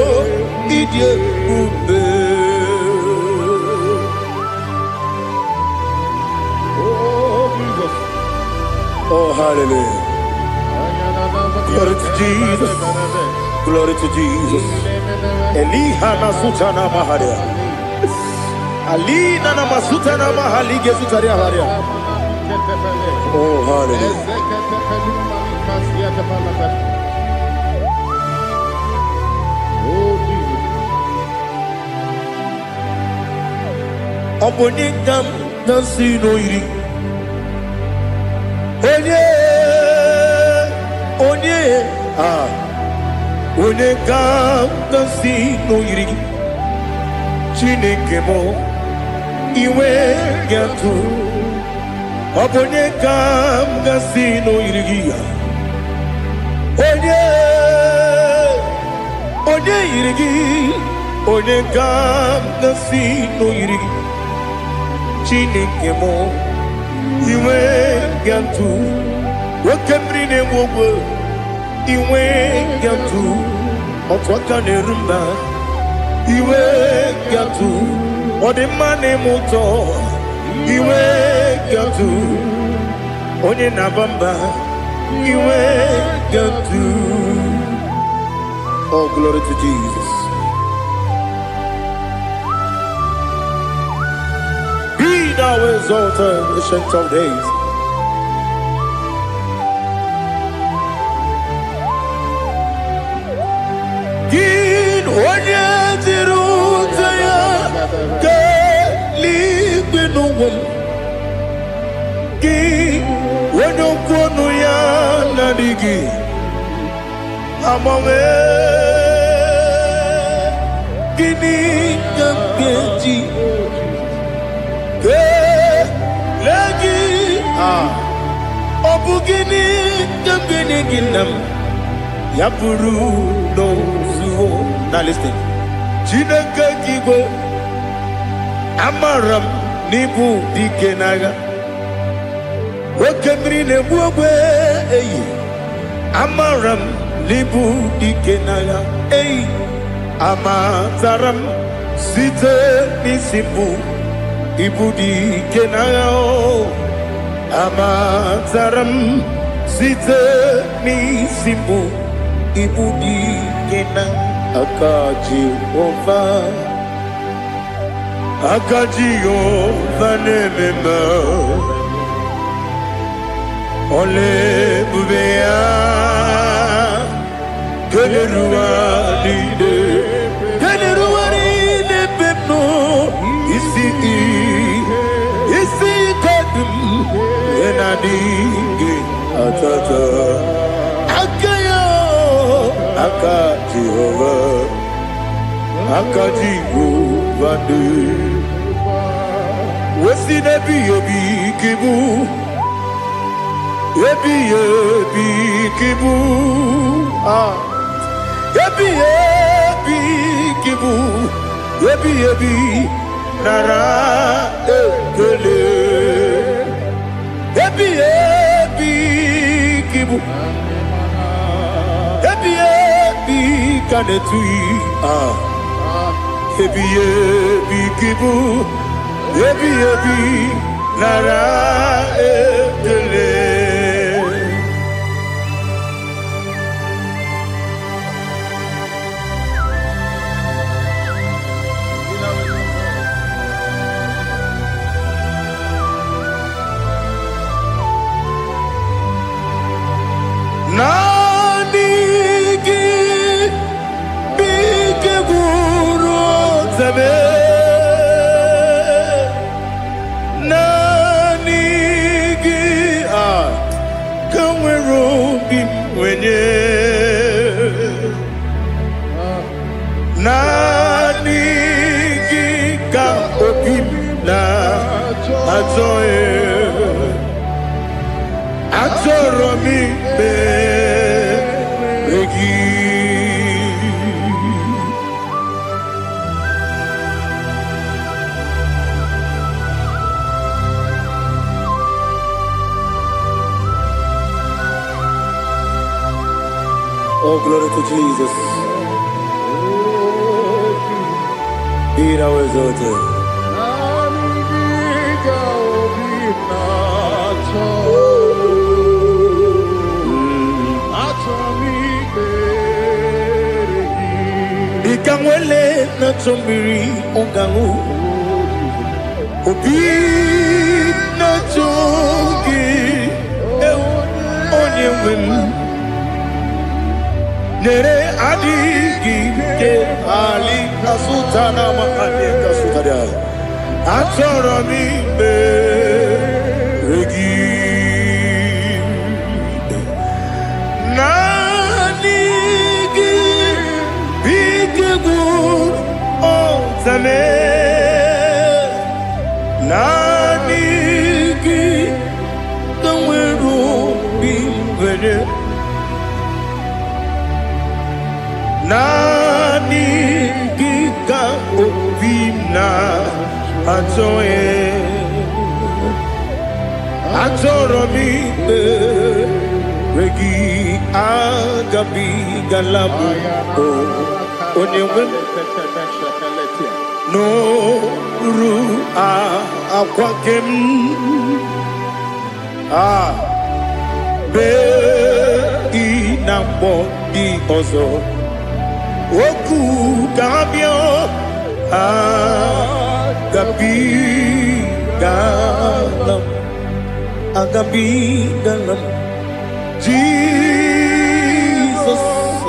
idie ube. Oh, Jesus. Oh, hallelujah. Glory to Jesus. Glory to Jesus. Eliha na sutana maharia. Ali na masutana mahali gesutaria haria. Oh, hallelujah. Oh, Jesus. Obonikam nasino iri. Onye Onekam nasino iri. Chineke mo iwe yatu. Obonekam nasino iri. Onye irigi, onekam nasino irigi. Chineke mo iwe yatu. Wakemri ne wowo iwe yatu. Otwaka ne rumba iwe yatu. Odemane moto iwe yatu. Onye nabamba iwe yatu. Oh, glory to Jesus. Be thou exalted, ancient of days. Gin onye jirutaya ke libinuwum. Gin onye kwonu ya nadigi. Amame Gini Kampeji Ke Lagi Obu Gini Kambini Ginam Yapuru No Zuho. Now listen. Chineke Kigo Amaram Nibu Dikenaga Wakemri Nebuwe Amaram Libu dikenaya, amazaram site nisimbu, ibu dikenaya, amazaram site nisimbu, ibu dikenaya, akaji ova nemema, ole bubea. Keneruari pepno isi kadum enadinge atata akayo akaji vande wesi nebi yobi kibu yebi kibu Yebi kibu, yebi nara ekele. Yebi kibu, yebi kanetui. Yebi kibu, yebi nara ekele. zame nanigi kanwero bimwenye nanigi ka obim na atoe atoro mi be regi. Oh, glory to Jesus. Be thou exalted. Ikangwele na chombiri ongangu obi na chogi onye wem nere adigi ke ali kasutana ma ali kasutaria atoro mi be regi nanigi bigegu o zame nanigi kanweru bimwere nanigi ka obina atoe atoro mi regi agabi galabu onyewe no ru akwakem be inambo di ozo oku gabio agabi galam Jesus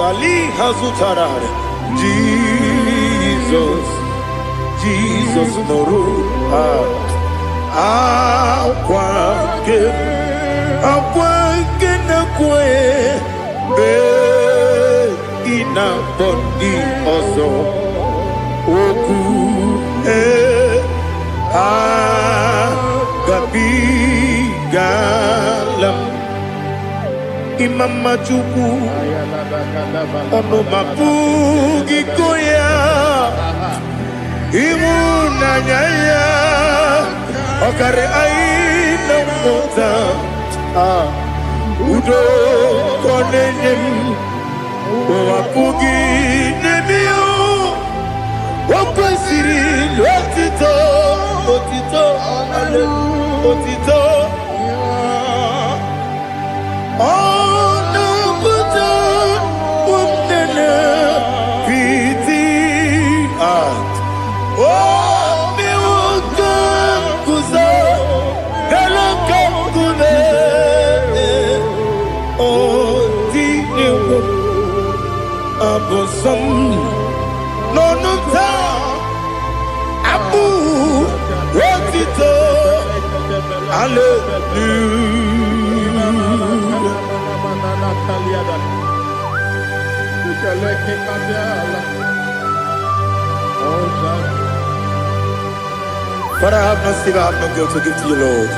Ali Hazutarare Jesus Noru akwake na kwe be ina bondi ozo oku gabi galam imama chuku ono mapugi koya imuna nyaya okare aina mota udo konenem wapugi nemio wakwasiri lotito ale otito ono buta umnene piti mi uka kuzo galo kangune otine abosom nonuta abu otito But I have no sin, I have no guilt to give to you, Lord.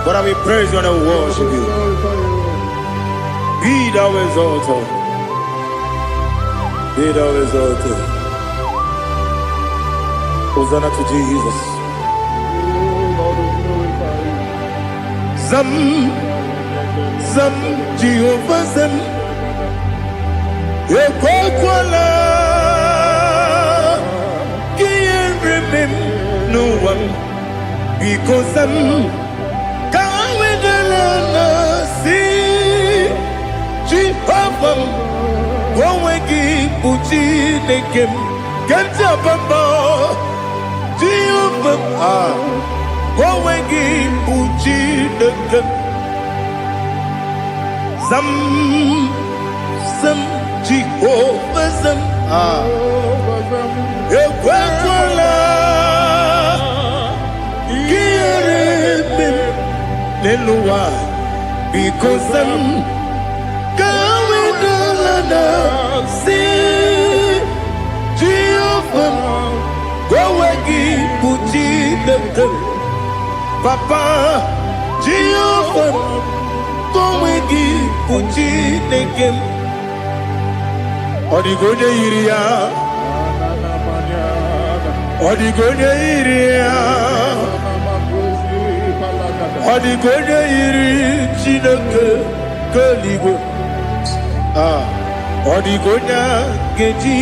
But I will praise you and I will worship you. Be thou exalted. Be thou exalted. Hosanna to Jesus. Zam Jehovah Zam Ekwakwala Can't remember no one because I'm Kawedalana see Jehovah Wawegi Uchi Nekem Kanjabamba Jehovah Wawegi Uchi Nekem Zam Jehovah Zam Ekwekwala ihere n'elu ụwa biko zem ka wedala na si Jehova gowe gị bụ Chineke Papa Jehova gowe gị bụ Chineke ọ dịghị onye yiri ya ọ dịghị onye yiri ya ọ dịghị onye yiri Chineke keligwe ọ dịghị onye ga-eji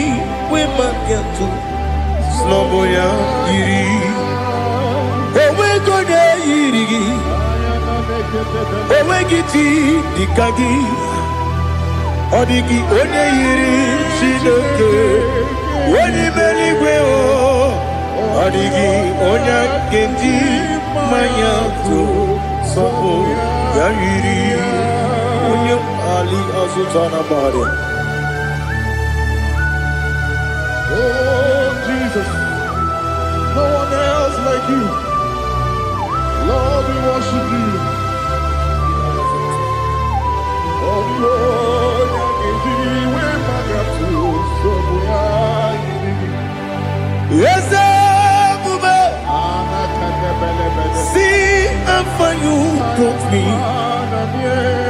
wee maka atụ n'ọbụ ya yiri onweghị onye yiri gị onweghị chi dịka gị ọ dịghị onye yiri Chineke onye eluigwe ọ dịghị onye ga-eji mmanya atụ n'ọbụ ya yiri onye ali azụta na mmadụ. Oh, Jesus, no one else like you. Lord, we worship you. Oh, Lord, yes, see how far you brought me.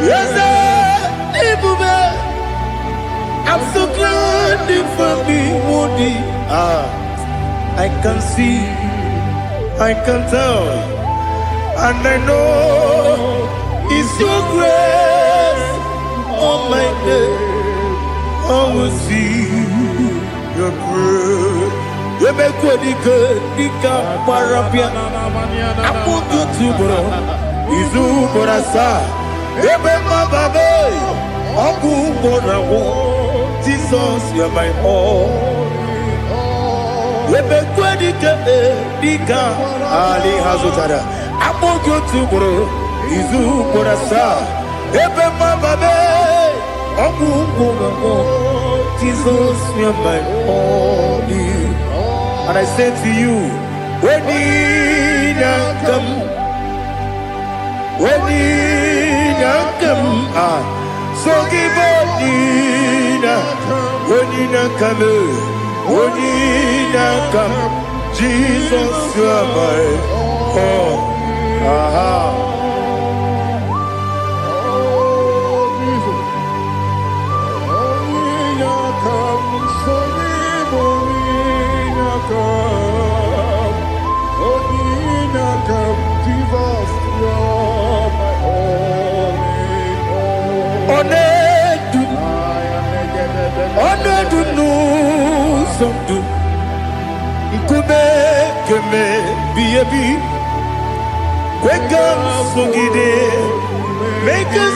Yes, I'm so glad for me, Woody. I can see, I can tell, and I know it's your grace. Oh my God, I will see your grace. You make good, Nika Parapia. I put you to bro. Izu Borasa. You make my baby. Aku Borawo. Jesus, you're my all. You make good, Nika Ali Hazutara. I put you to bro. Izu Borasa. You make my baby. Aku Borawo. Jesus, you're my all. And I say to you, when you come, so give up, when you come, Jesus, you are my all. Make us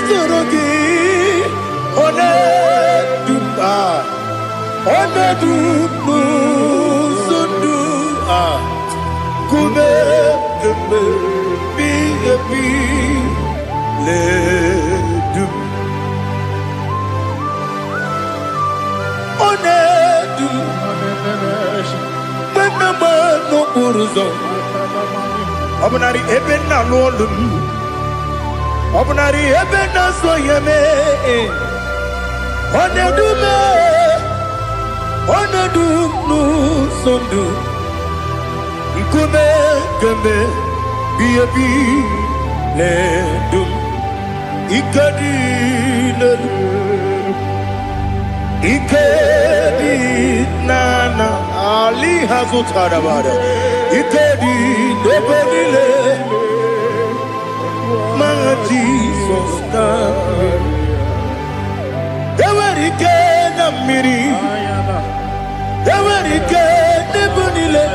Obunari ebena lolum Obunari ebena soyeme Onedu nu sondu Ikume keme biyebi ledum Ikadi Ikedi nana Ali hazutara bada Ikedi nebelile Manga Jesus kame Ewerike na miri Ewerike nebelile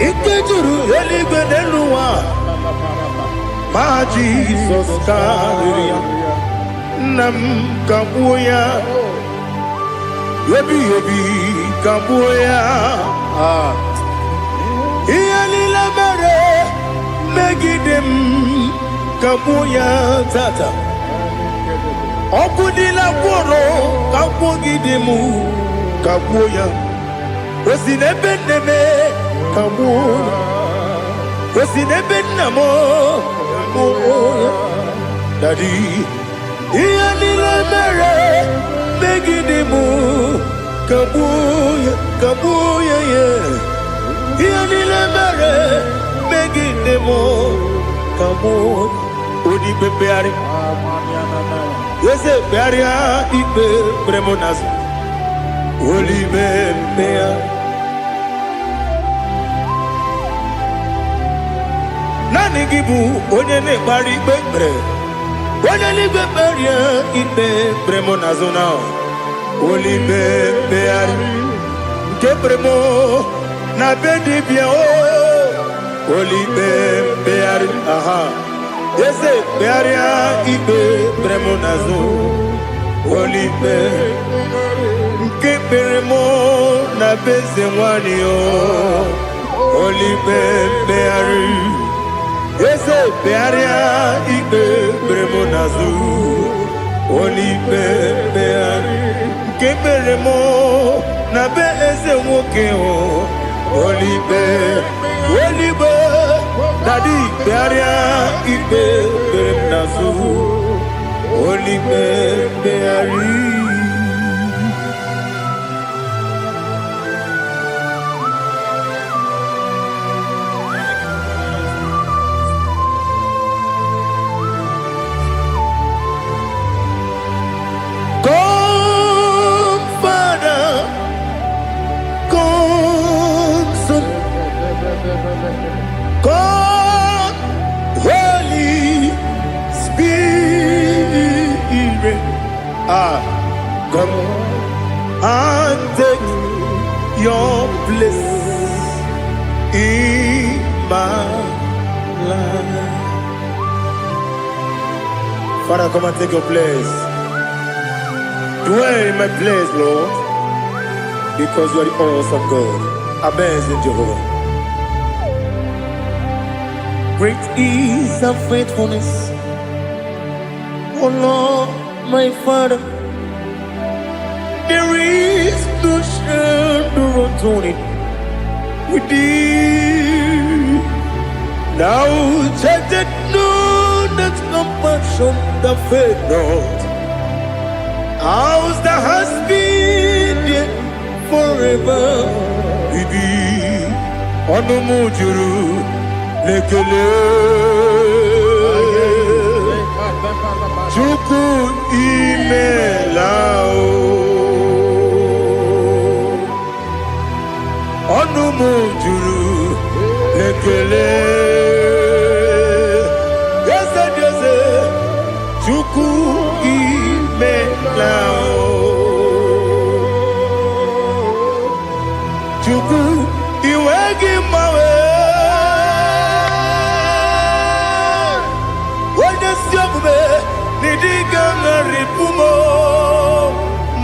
Ikejuru eligwe neluwa Ma Jesus kame Nam kabuya Yebi kabuya Iyalila mere Megidem kabuya tata Okudila kworo kabugidemu kabuya. Osinebe neme kabuya. Osinebe namo kabuya. Daddy, iyanile mere megidimu kabuya kabuya ye. Iyanile mere megidimu kabuya. Odi bebeari. Yese bearia ibe bremonas. Oli bebea. Nani gibu onye ne bari bebre. Onye ni beberia ibe bremonas ona. Oli bebeari. Ke bremo na bedi bia o. Oli bebeari. Aha. Yese bearia ibe bremonazo olibe nke beremo na beze nwani o olibe beari yese bearia ibe bremonazo olibe beari nke beremo na beze nwoke o olibe olibe Daddy, bearia ibe beremnazu, olibe beari. Come, Father, come, Son, come, Holy Spirit, come and take your place in my life. Father, come and take your place. Dwell in my place, Lord, because you are the awesome God. Amazing Jehovah. Great is thy faithfulness, O Lord, my Father. There is no shadow of turning with thee. Now check that no, that compassion that faith not. Ours that has been there forever with thee. Onomujuru lekele Chuku imelao Onumujuru lekele Yese yese Chuku imelao Chuku iwegi mawe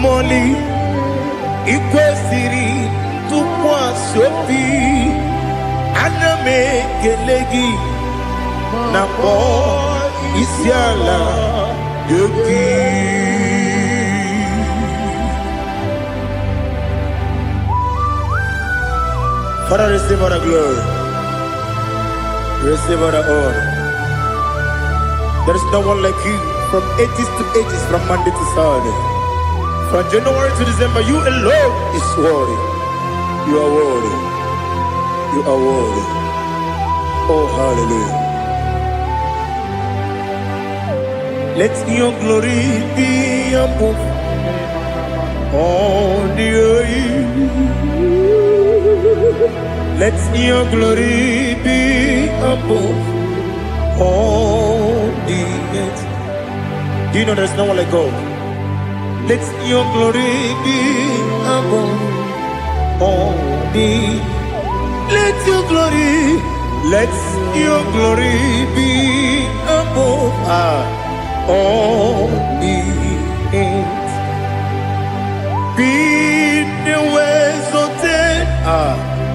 Moli ikwesiri tụkwasị aname gelegi na kpọ isi ala yogi. Father, receive all the glory, receive all the honor. There is no one like you. From ages to ages, from Monday to Sunday, from January to December, you alone is worthy. You are worthy. You are worthy. Oh, hallelujah. Let your glory be above all the earth. Let your glory be above all the earth. Do you know there's no one like God? Let your glory be above all the. Let your glory be above all the earth. Be the ways of death,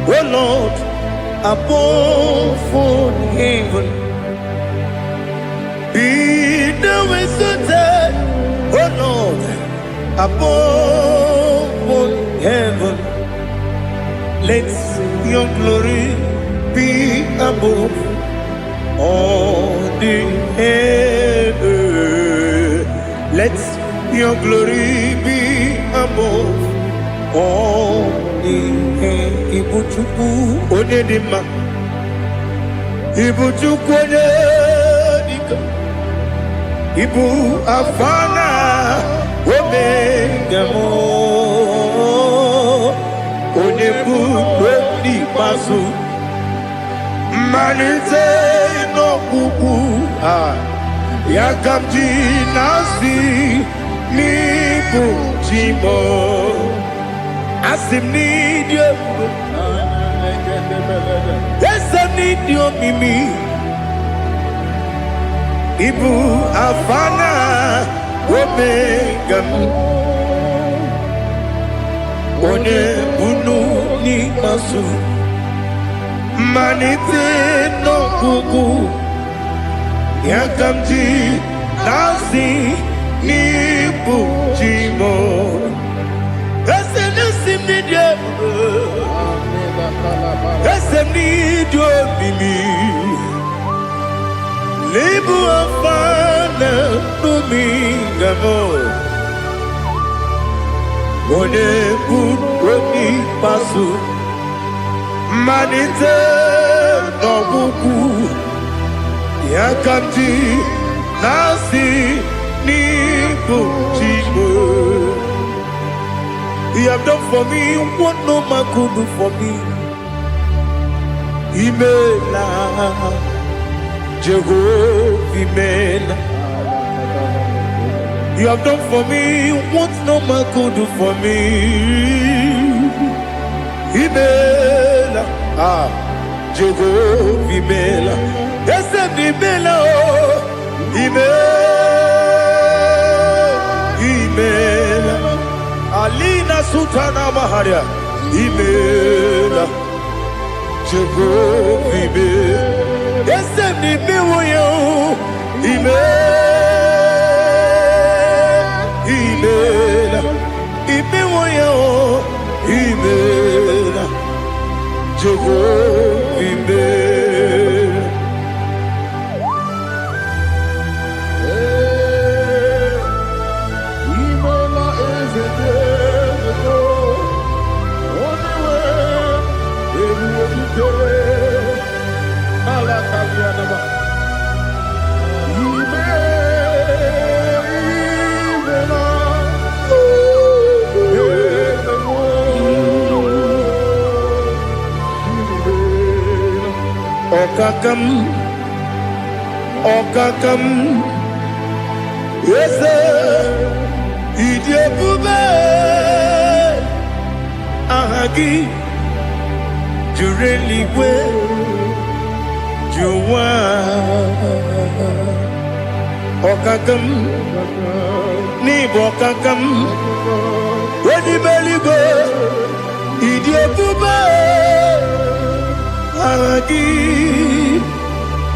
oh Lord, above all heaven. Be the ways of death, oh Lord, above all heaven. Let your glory be above all the earth. Let your glory be above all the earth. Ibuchukwu Onedima, Ibuchukwu Onedika, Ibu Afana Omega mo, Onebu Oni Masu, Manite no Kuku, Yakamji Nasi, Nibu Jimo, Asim need you, yes I need you Mimi, Ibu Afana Omega One Bunu Ni Masu Manite no Kuku Yakamji Nasi Nibu Jimo Ese Nasi Nidia Ese Nidio Mimi Libu Afana Dominga mo One Buni Pasu Manite no Buku Yakamji Nasi Nibu Jimo. You have done for me what no man could do for me. Imela Jehovah Imela. You have done for me what no man could do for me. Imela Jehovah Imela. Yes, Imela Imela Alina Sutana Maharia Imela Jehovah Imela. Yes, Imela Imela Imela Jehovah Imela. Okakam, yes, Idiabube, Ahagi, Jureli, Juwa, Okakam, Nibokakam, when the belly go, Idiabube, Ahagi.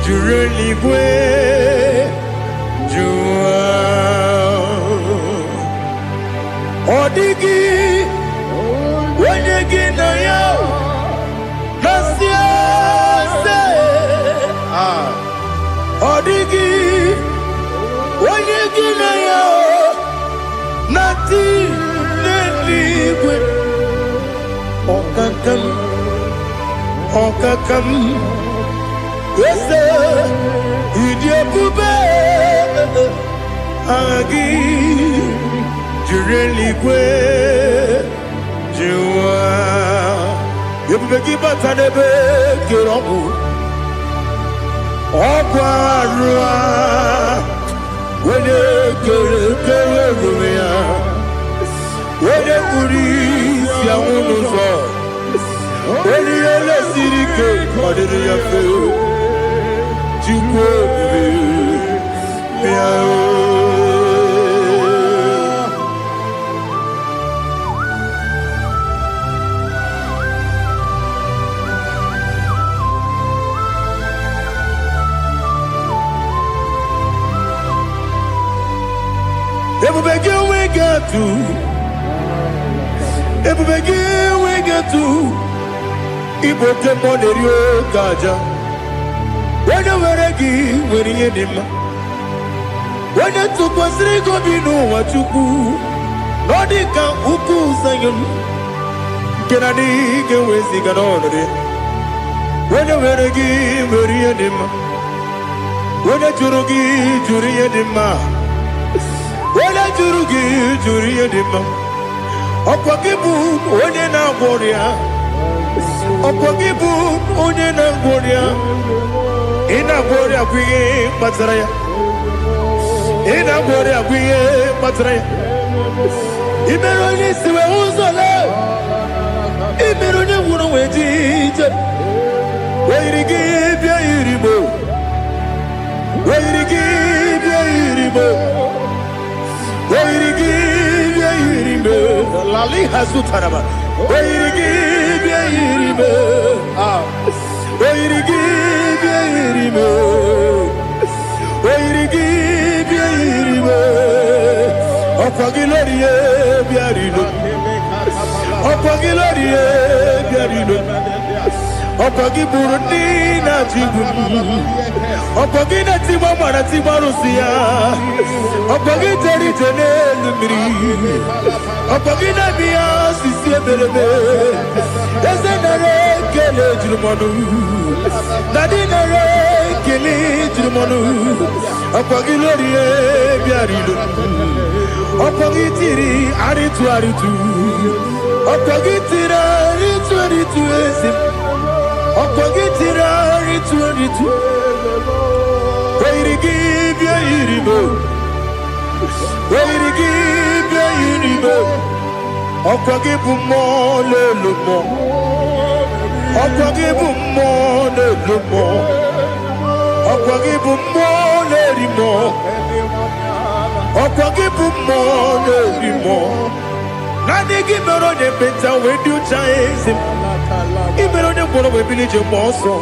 Jureligwe Jua Odigi Wenyegi na yo Nasia se Odigi Wenyegi na yo Nati Neligwe Okakam Yes, Idiabube Agi Jureligwe Jua Yebeki Batanebe Kirobu Okwarua Wene Kere Rumia Wene Kuri Siamunuzo Wene Yele Sirike Kodiri Yafe Jukwe Miao Ebubege we got to ebubegi wegetu ibote monerio gaja wena weregi weriye dima wena tukwasiri gobinu wachuku nodika uku zayon kenadi gewezi ganonore wena weregi weriye dima wena jurugi juriye dima wena jurugi juriye dima Okwagibu onye na-agwọrịa Okwagibu onye na-agwọrịa Ị na-agwọrịa bụ ihe kpatara ya Ị na-agwọrịa bụ ihe kpatara ya Ị mere onye isi wee ụzọ lee Ị mere onye nwụrụ wee dị ije Wee yiri gị bịa yiri mo Wee yiri gị bịa yiri mo Wee yiri gị bịa yiri mo Lali Hazutaraba. Oirigi Yirime. Oirigi Yirime. Oirigi Yirime. Opagilorie Biarino. Opagilorie Biarino. Opagiburundi na Jibun. Opagina Timama na Timarusia. Opagiteri Tenelumri. Opagina Bia Sisia Belebe. Ezenare Kele Jumanu. Nadinare Kele Jumanu. Opagilorie Biarino. Opagitiri Aritu Aritu. Opagitira Aritu Aritu Esim. Opagitira Aritu Aritu. Oirigi Bia Yirimo. Oirigi Bia Yirimo. Okwagibu mo le lumo. Okwagibu mo le lumo. Okwagibu mo le rimo. Okwagibu mo le rimo. Nani gimero de beta we do chaizim. Imero de bono we village moso.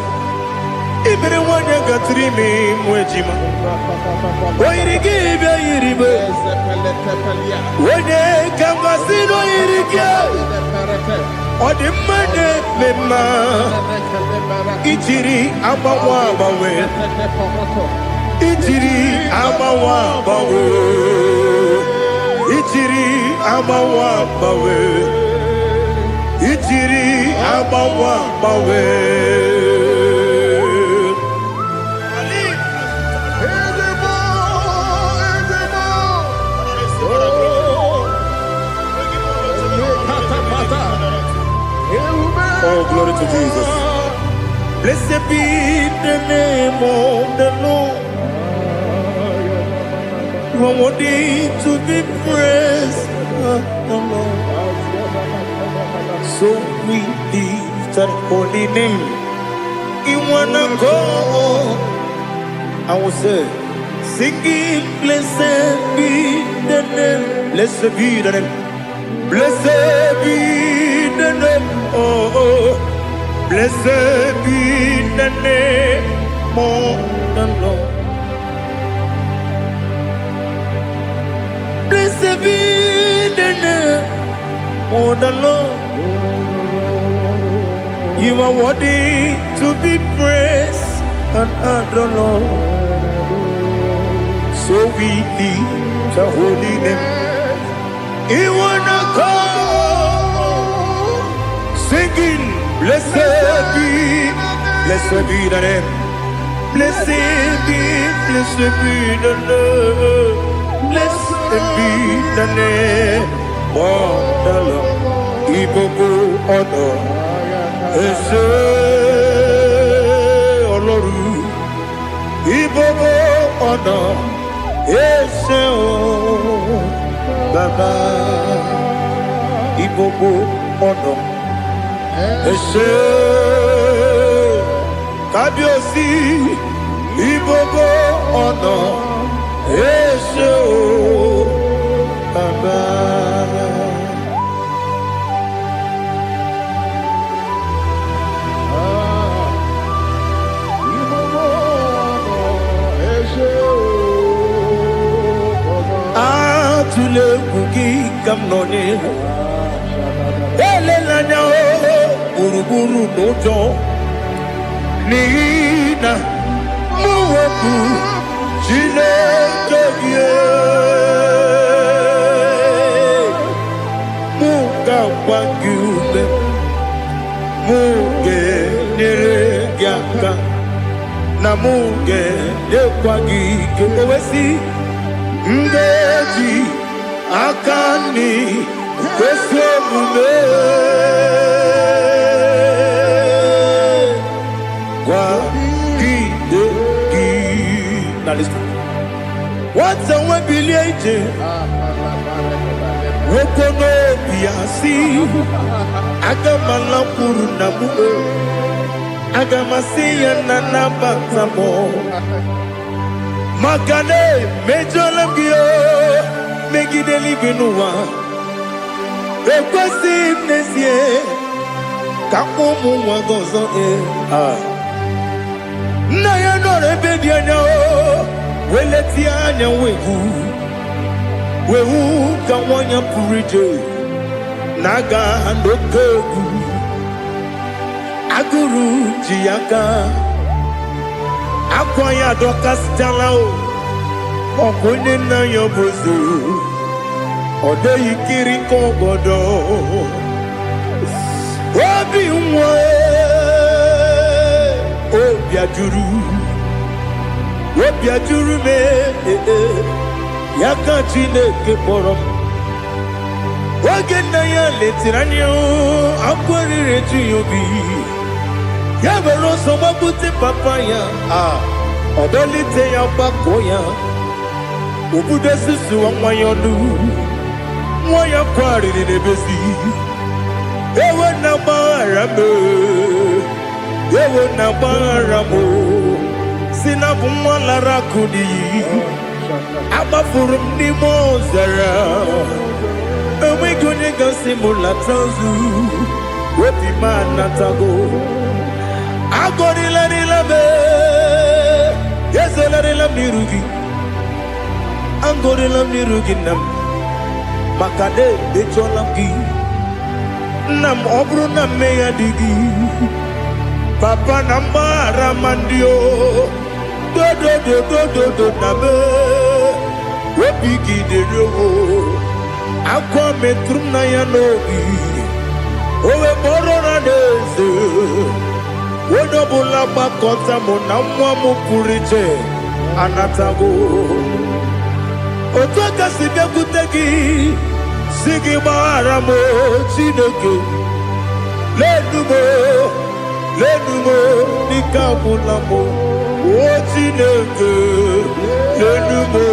Imere wanya gatrimi mwejima. Oirigi Bia Yirimo. Wene kamasino irike Odi mene mema Ichiri amawa bawe Ichiri amawa bawe Ichiri amawa bawe Ichiri amawa bawe Oh, glory to Jesus. Blessed be the name of the Lord. You are worthy to be praised, the Lord. So we lift that holy name. You wanna go? I will say, singing, blessed be the name. Blessed be the name. Blessed be the name. Oh, blessed be the name of the Lord. Blessed be the name of the Lord. You are worthy to be praised and adored, Lord. So we lift the holy name. You wanna call? Singing, blessed be the name. Blessed be the Lord. Blessed be the name of the Lord. Ibobo ono, ese oloru. Ibobo ono, ese o Baba. Ibobo ono. Ese Kabiosi Ibobo ono Ese o Baba Ibobo ono Ese o Baba Atule kuki kamnoni n'anya gburugburu n'ụjọ n'ihi na mụ wepụ Chineke gị mụ ga-agba gị ume mụ ga-enyere gị aka na mụ ga-enyekwa gị ike owesi ngeji aka nri kwesị omume gwagide gị na listen nwata nwe bilie ije nwoke n'obi ya si aga m alakwuru na mụ aga m asị ya na nabata m maka na emejọla m gị megide eluigwe n'ụwa ekwesịghị m n'ezie ka ụmụ nwa gị ọzọ nna ya nọrọ ebe dị anya weletie anya wehu ka nwanyị pụrụ ije na-aga n'oke egwu agụrụ ji ya ka akwa ya dọkasịchala ọkwa onye nna ya bụzi ọ dịghị kiri ka obodo obi nwa obi ajuru m ya ka Chineke kpọrọ m oge nna ya letiri anya akwa riri eju ya obi ya were ọsọ gbapute papa ya ọ dọlite ya gbakọ ya obodo susuwa nwa ya ọnụ nwa ya kwarịrị n'ebezi ewe na gbaghara m si na bụ nwa lara akụ n'iyi agbafuru m n'ime ọzara enweghị onye gasị m lata nzu obi m anatago agọrịlarịla m ezelarịla m n'iru gị agọrịla m n'iru gị nna m maka na emejọla m gị nna m ọ bụrụ na mmehie dị gị papa na mgbaghara ma ndị dodododododo na me obi gị dịrị akwa metụrụ m na ya n'obi o wee kpọrọ na n'eze onye ọbụla gbakọta mụ na nwa m pụrụ iche anatago otu aka si bịakwute gị si gị gbaghara m Chineke lenumo dịka agwụla m o Chineke lenumo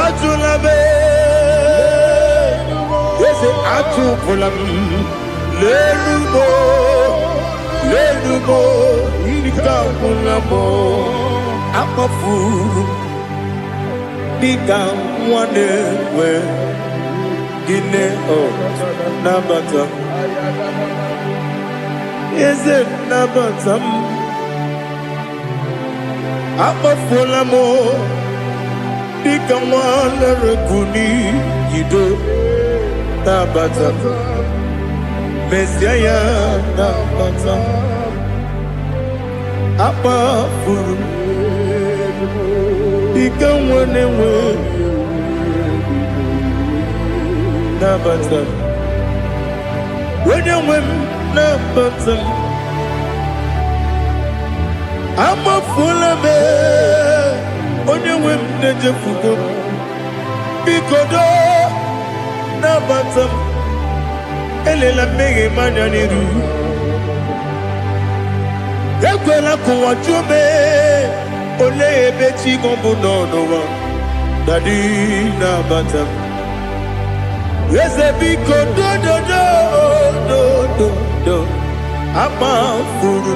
ajụla m eze ajụpụla m lenumo dịka agwụla m akpafuru dịka nwa na-enwe gịnị nabata eze nabata m akpafuola m dịka nwa na-erekwu n'iyido nabata mesia ya nabata akpafuru dịka nwa na-enwe nabata onye nwe m nabata amafuola m onye nwe m na-ejefugo biko nabata m elela mmehie m anya n'iru ekwela ka ụwa jụọ m olee ebe chi gị bụ n'ụwa dadi nabata m eze biko do akpafuru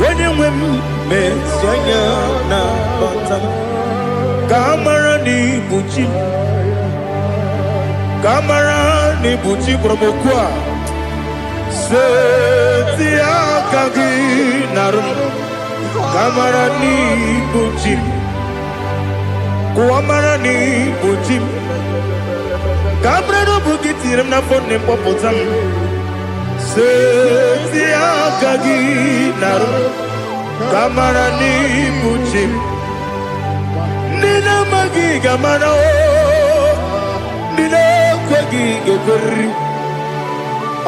onye nwe m mesi anya na bata ka amara n'ibu chi ka amara n'ibu chi kpọrọ m okwu a seti aka gị narụ m ka amara n'ibu chi Kuamarani Bujim Cabrero Bukitirim na phone Popotam Setia Kagi Naru Kamarani Bujim Nina Magi Gamano Nina Kwagi Gokuri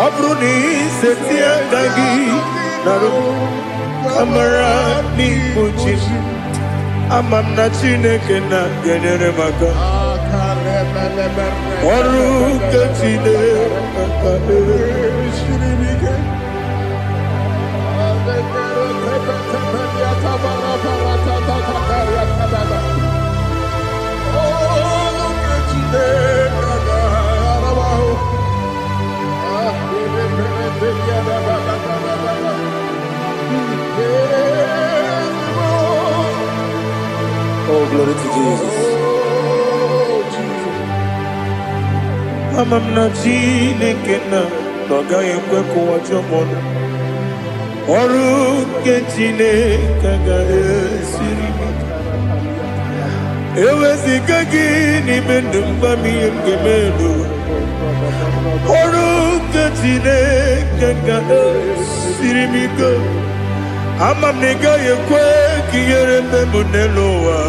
Abruni Setia Kagi Naru Kamarani Bujim Amam na Chineke na genere maka Oru ke Chineke Shiribike Oh, glory to Jesus. Amam na Chineke na noga yekwe kuwacho mono. Oru ke Chineke ga esiri. Ewezi kagi ni mendumba mi yemgemelo. Oru ke Chineke ga esiri miko. Amam nega yekwe kiyere memunelo wa.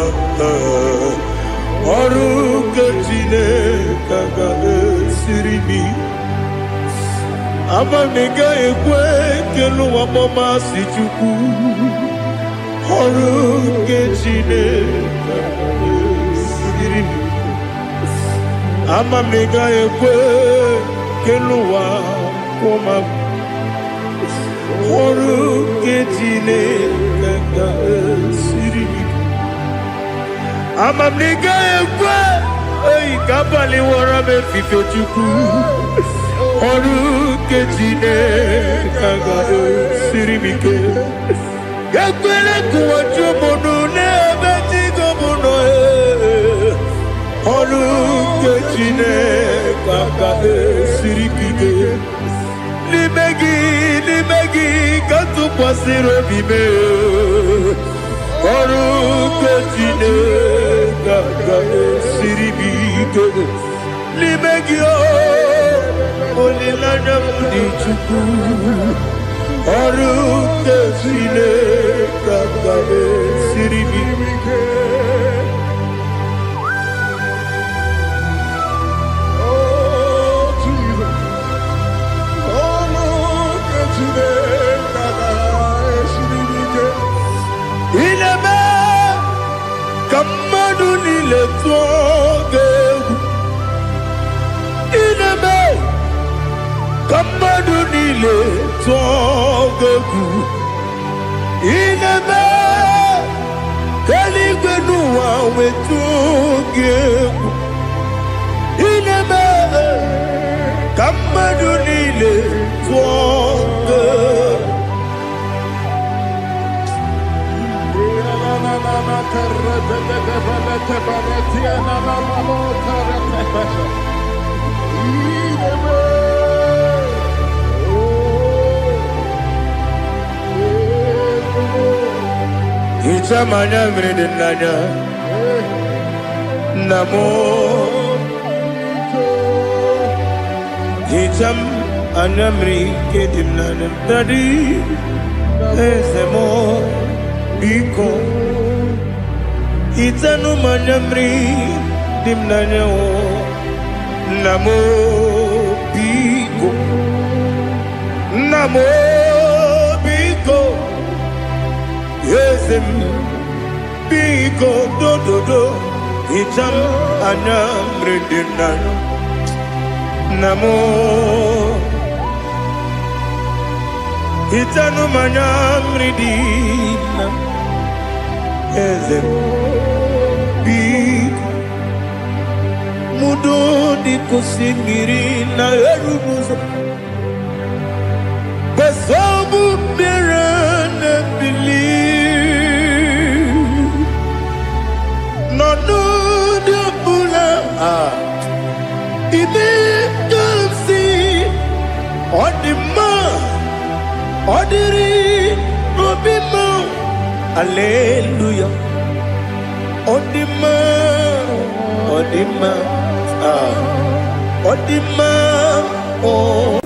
Oru ke Chineke ga esiri mi. Amam nega yekwe kelu wa mama si chuku. Oru ke Chineke ga esiri mi. Amam nega yekwe kelu wa mama. Oru ke Chineke ga esiri mi. Amam nega yekwe ei kabali wara me fife chuku. Oru ke Chineke ga esiri mi ke. Yakwele kuwacho mono nebe tigo mono Oru ke Chineke ga esiri mi ke. Limegi katu kwasiro bime Oru ke Chineke ga esiri mi ke. Limegi olilanya mudi chuku. Oru ke Chineke ga esiri mi ke. Ineme kamadu nile toge. Ineme kamadu nile toge. Ineme kaligwenu wawe toge. Ineme kamadu nile toge. Ichamanya mridinanya Namo Icham anamri kedimnanya Dadi Ezemo Biko Itanu manamri dimnanya Namo Biko Namo Biko Yesem Biko do do do Icham anamri dimnanya Namo Itanu manamri dimnanya Ezem Biko Mudo di kusingiri na erumuzo Besobu mirane believe No no de bula Ibe dansi Odima Odiri Obima Alleluia Odima Odima, Odima, oh.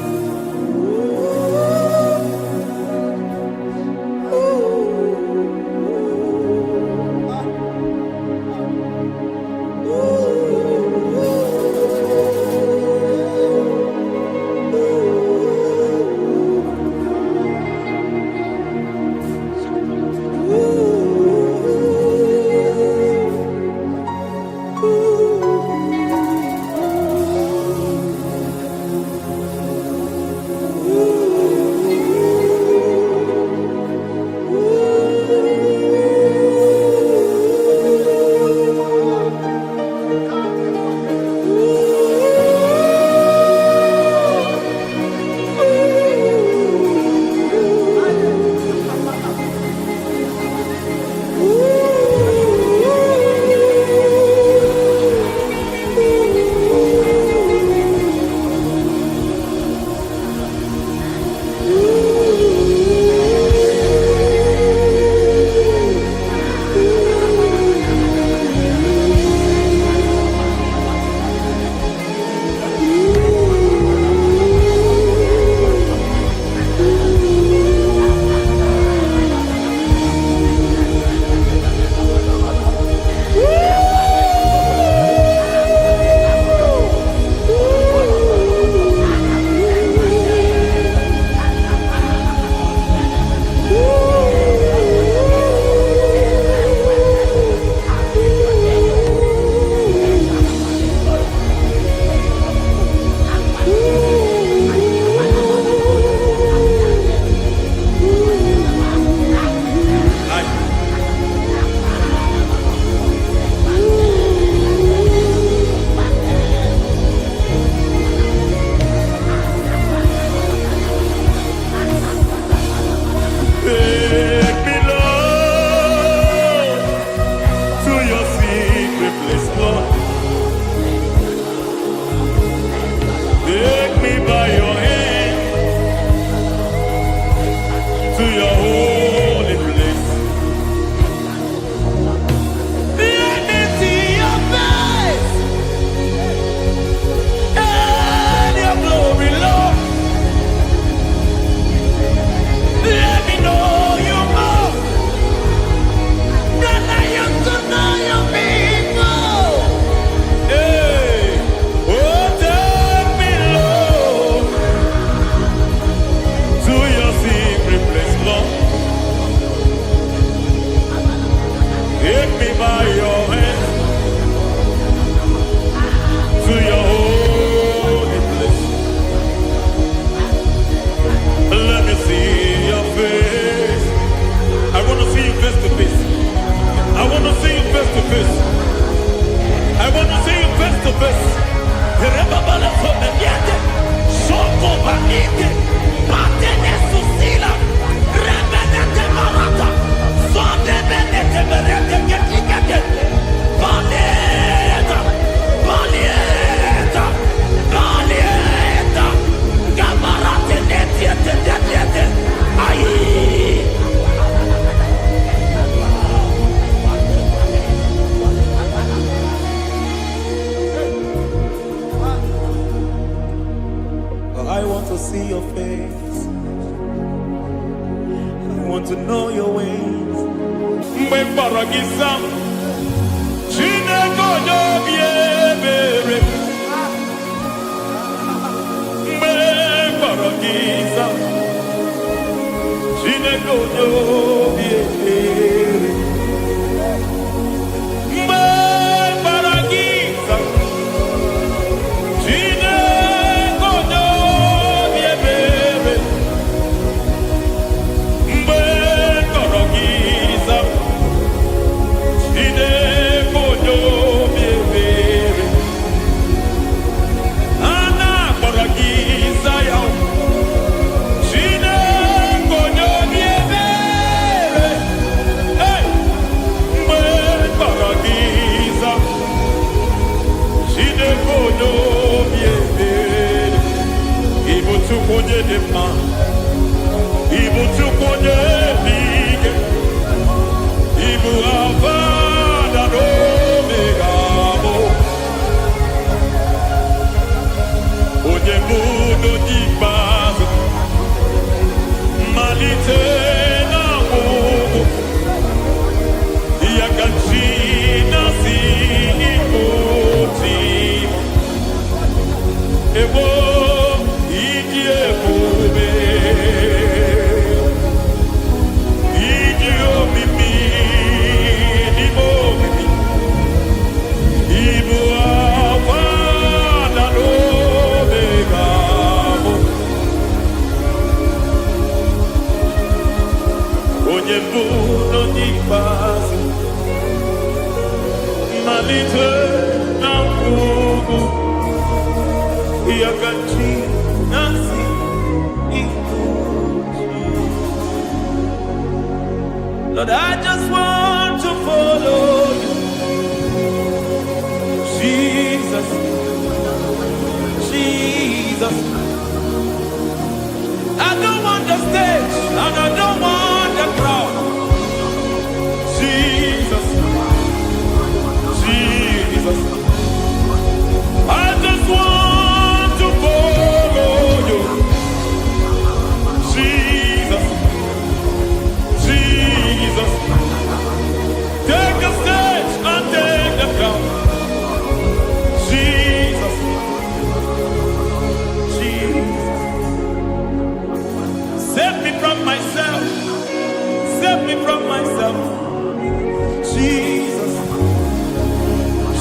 want to know your ways. Mgbe mkpọrọ gị zaa, Chineke onye obi ebere. Mgbe mkpọrọ gị zaa, Chineke onye obi ebere. Mgbe mkpọrọ gị zaa, Chineke onye obi ebere. Mgbe mkpọrọ gị zaa, Chineke onye obi ebere. A na-akpọrọ gị zaa ya, Chineke onye obi ebere. Hey! Mgbe mkpọrọ gị zaa, Chineke onye obi ebere. Ị bụ Chukwu onye dị mma, ị bụ Chukwu onye dị ike, ị bụ Alfa na Omega bụ. buno nyibazo malite na Mungu yakachina sikoti ebo idie bube idio mimi ibo mimi ibo afana no begamo onye buno nyibazo malite na Mungu yakachina sikoti. Lord, I just want to follow you, Jesus, Jesus. I don't want the stage and I don't want the crowd, Jesus, Jesus. I just want to follow you, Jesus, Jesus. Take the stage and take the crown, Jesus, Jesus. Save me from myself, save me from myself, Jesus,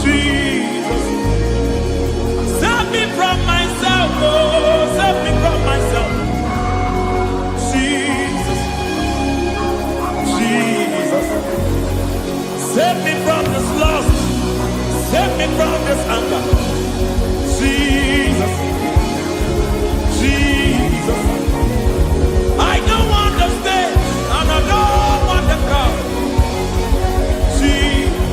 Jesus. Save me from myself, oh, save me from myself, Jesus, Jesus. Save me from this lust, save me from this anger, Jesus, Jesus. I don't want the stage and I don't want the crowd, Jesus.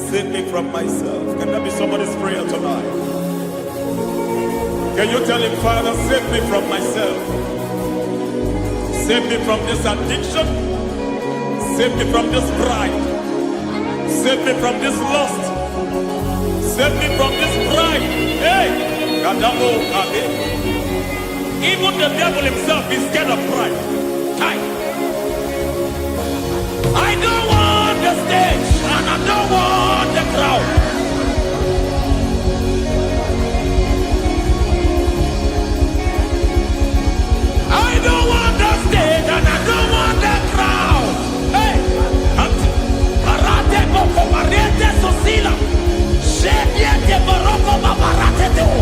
Save me from myself. Can that be somebody's prayer tonight? Can you tell him, Father, save me from myself. Save me from this addiction. Save me from this pride. Save me from this lust. Save me from this pride. Hey! Kadamo Kabe. Even the devil himself is scared of pride. Time. I don't want the stage and I don't want the crowd. I don't want the stage and I don't want the crowd. Hey, Karate Boko Mariete Sosila. Shediete Boroko Babarate Teo.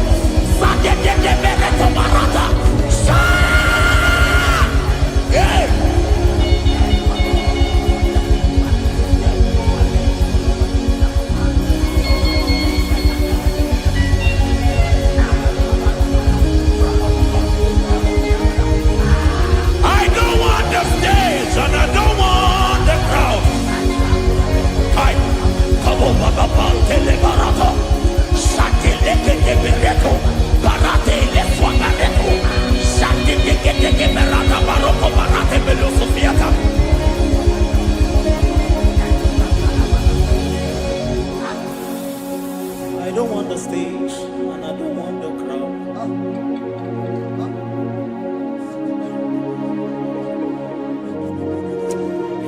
Sadete Bereto Barata. Hey! And I don't want the crowd. Kai, kabo baba tele barato, shati leke bereto, barate le swagareto, shati leke berata baroko barate belo sofiata. I don't want the stage and I don't want the crowd.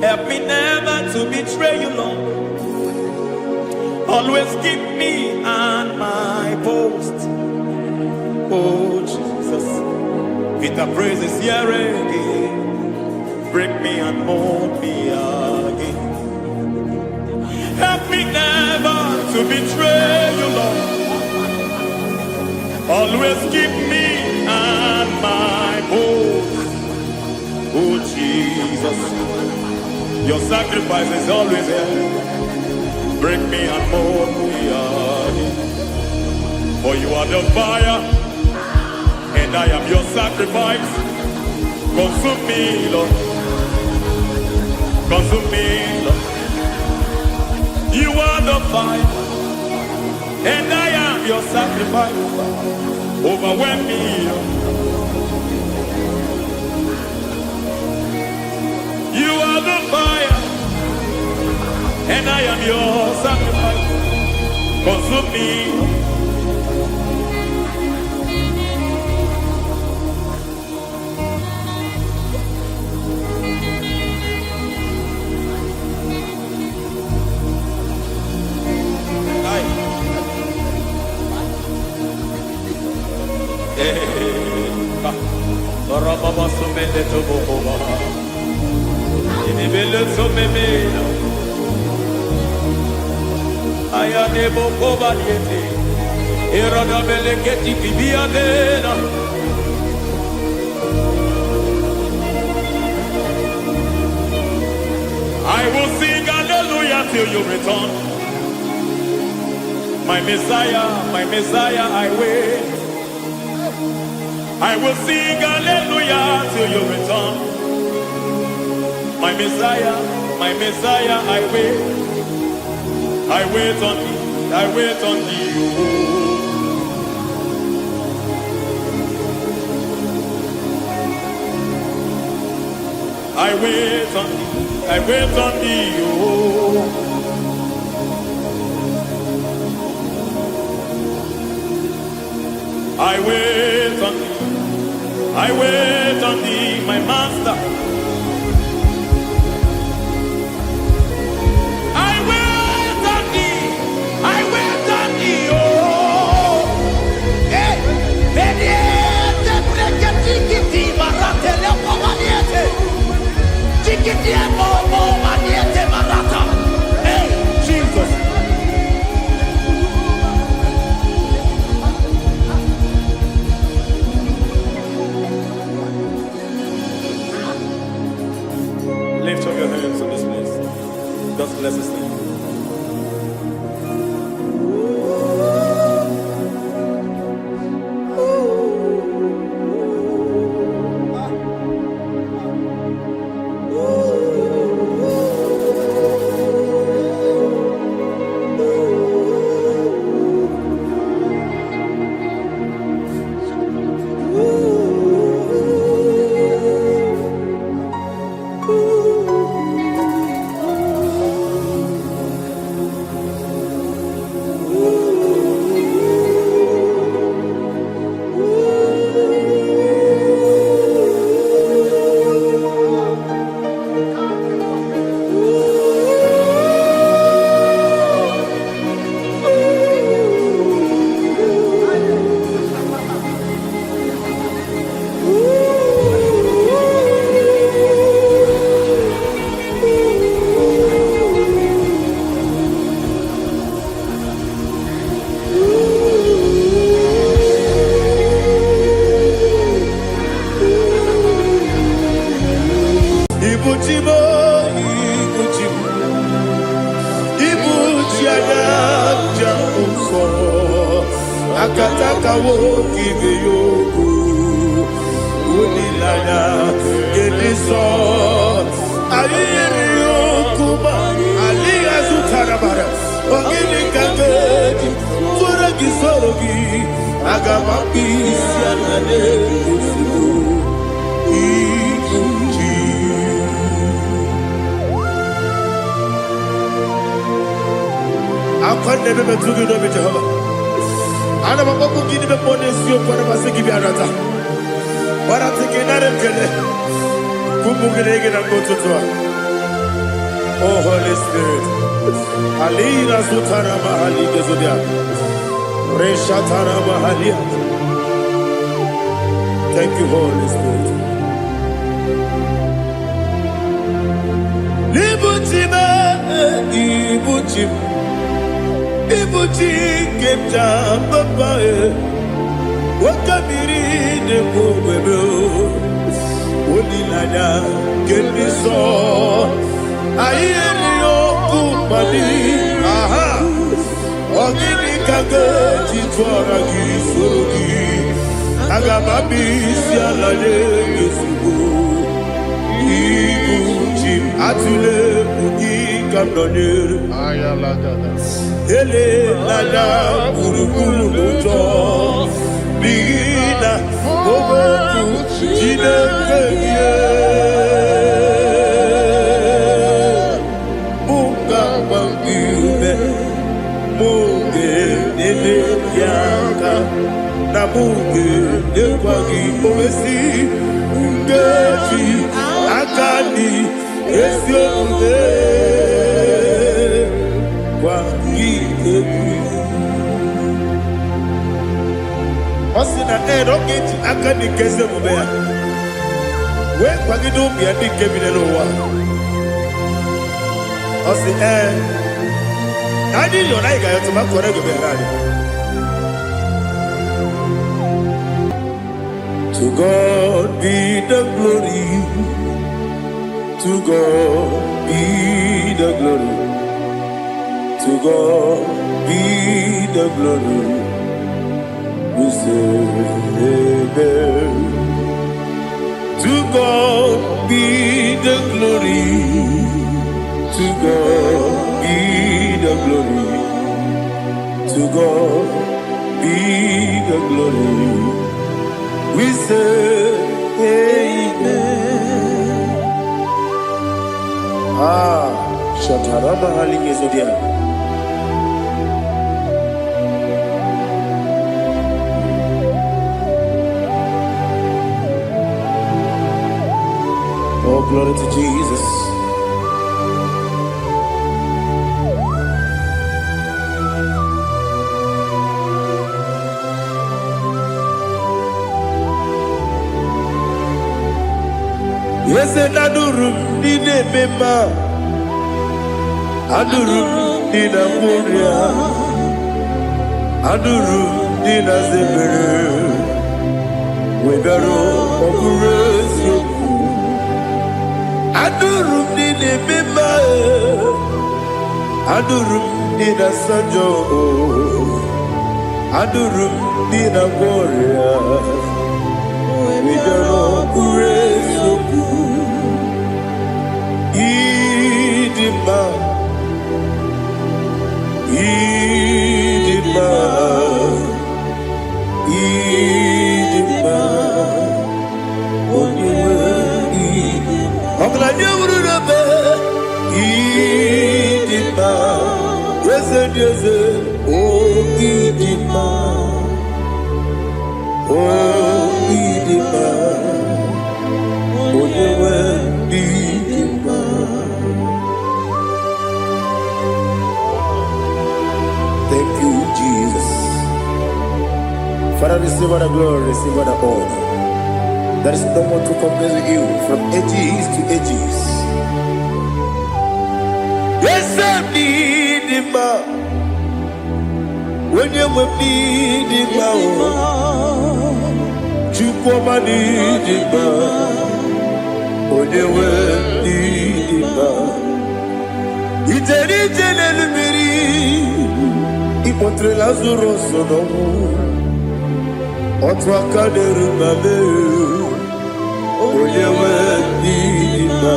Help me never to betray you, Lord. Always keep me on my post. Oh, Jesus. With the praises here again. Break me and mold me again. Help me never to betray you, Lord. Always keep me on my post. Oh, Jesus. Your sacrifice is always there. Break me and mold me again. For you are the fire, and I am your sacrifice. Consume me, Lord. Consume me, Lord. You are the fire, and I am your sacrifice. Overwhelm me, Lord. You are are the fire, and I am your sacrifice. Consume me. Baba sumende to boba, ini bele sumeme. Aya ne boba diete, eroda bele keti bibia dena. I will sing hallelujah till you return, my Messiah, I wait. I will sing hallelujah till you return. My Messiah, I wait. I wait on thee, I wait on thee. I wait on thee, I wait on thee. I wait on thee. I wait on thee, my master. I wait on thee. I wait on thee. Oh, hey, vediete, prega tikiti, marate le pomaniete, tikiti e pomaniete marata. Hey, Jesus. Lift up your hands in this place. Just bless his name. Akataka woki beyoku unilana geliso ayiri yokuma aliya zutarabara ogini kangeti fura gisorogi agamapi sianane kusiku ikuji akwande bebe tugi no Jehova. Ana maboku gini be ponesio kwa basiki bi arata. Bara tekenare kele. Kumugirege na ngototwa. Oh Holy Spirit. Alira sutara mahali gezodia. Reshatara mahali. Thank you, Holy Spirit. Libuchime, ibuchim. Ibuchi kemja papae. Wakamiri de kubebe. Unilanya keliso. Ayeri yokumali. Aha. Ogini kage chitwara gisurugi. Agamabi sialale gesugu. Ibuchim atule ugi kamdonere. Ele lala burukuru luto. Bigina oboku jine keye. kwa gị Osina rocket aka ni keze mbe ya we kwagide obi adi nke bi n'ụwa osi ani yo na ga yo to ma kore go be radi To God be the glory, to God be the glory, to God be the glory. We say amen. To God be the glory, to God be the glory, to God be the glory. We say amen. Shatarama halinge zodia. Oh, glory to Jesus. Yes, and adurum dine mema, adurum dina muria, adurum dina zebere, webero okurezio. Adurum dine mema, adurum dina sanjo, adurum dina muria, webero okurezio. Idima, Idima, Idima, Oniwe, Idima, Oglanya Urube, Idima, Yeze, Oh Idima, Oh Idima, Oniwe, Idima. Thank you, Jesus. Father, receive all the glory, receive all the honor. There is no one to compare with you from ages to ages. Yes, I need him. When you need him, you come and need him. When you need him, it's a little Ipotre Lazaro sonomu Otwa kaderu mame Oyewe nima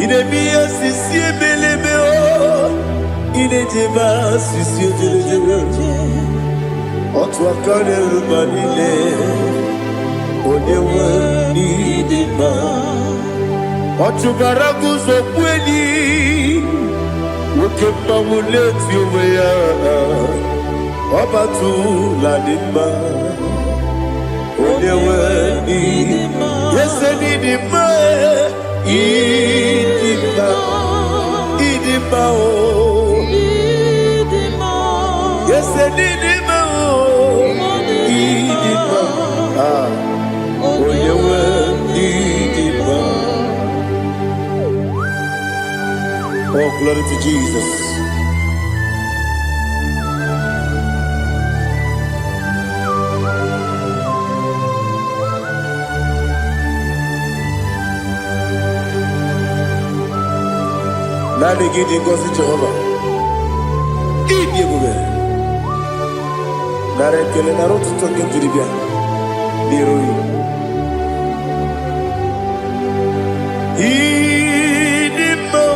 Inemiya sisi ebelebe o Inejeba sisi ejelejebe Otwa kaderu manile Oyewe nima Otugaragu zokweni Ukemba muleti uweya Wabatu ladima Onewe nidima Yese nidima Idima Idima o Yese nidima o Idima Onewe nidima Oh, glory to Jesus. Nani gidi ngozi Jehovah. Idi ebube. Nare kele naro tutoke jiribia. Dirui. Idi mo.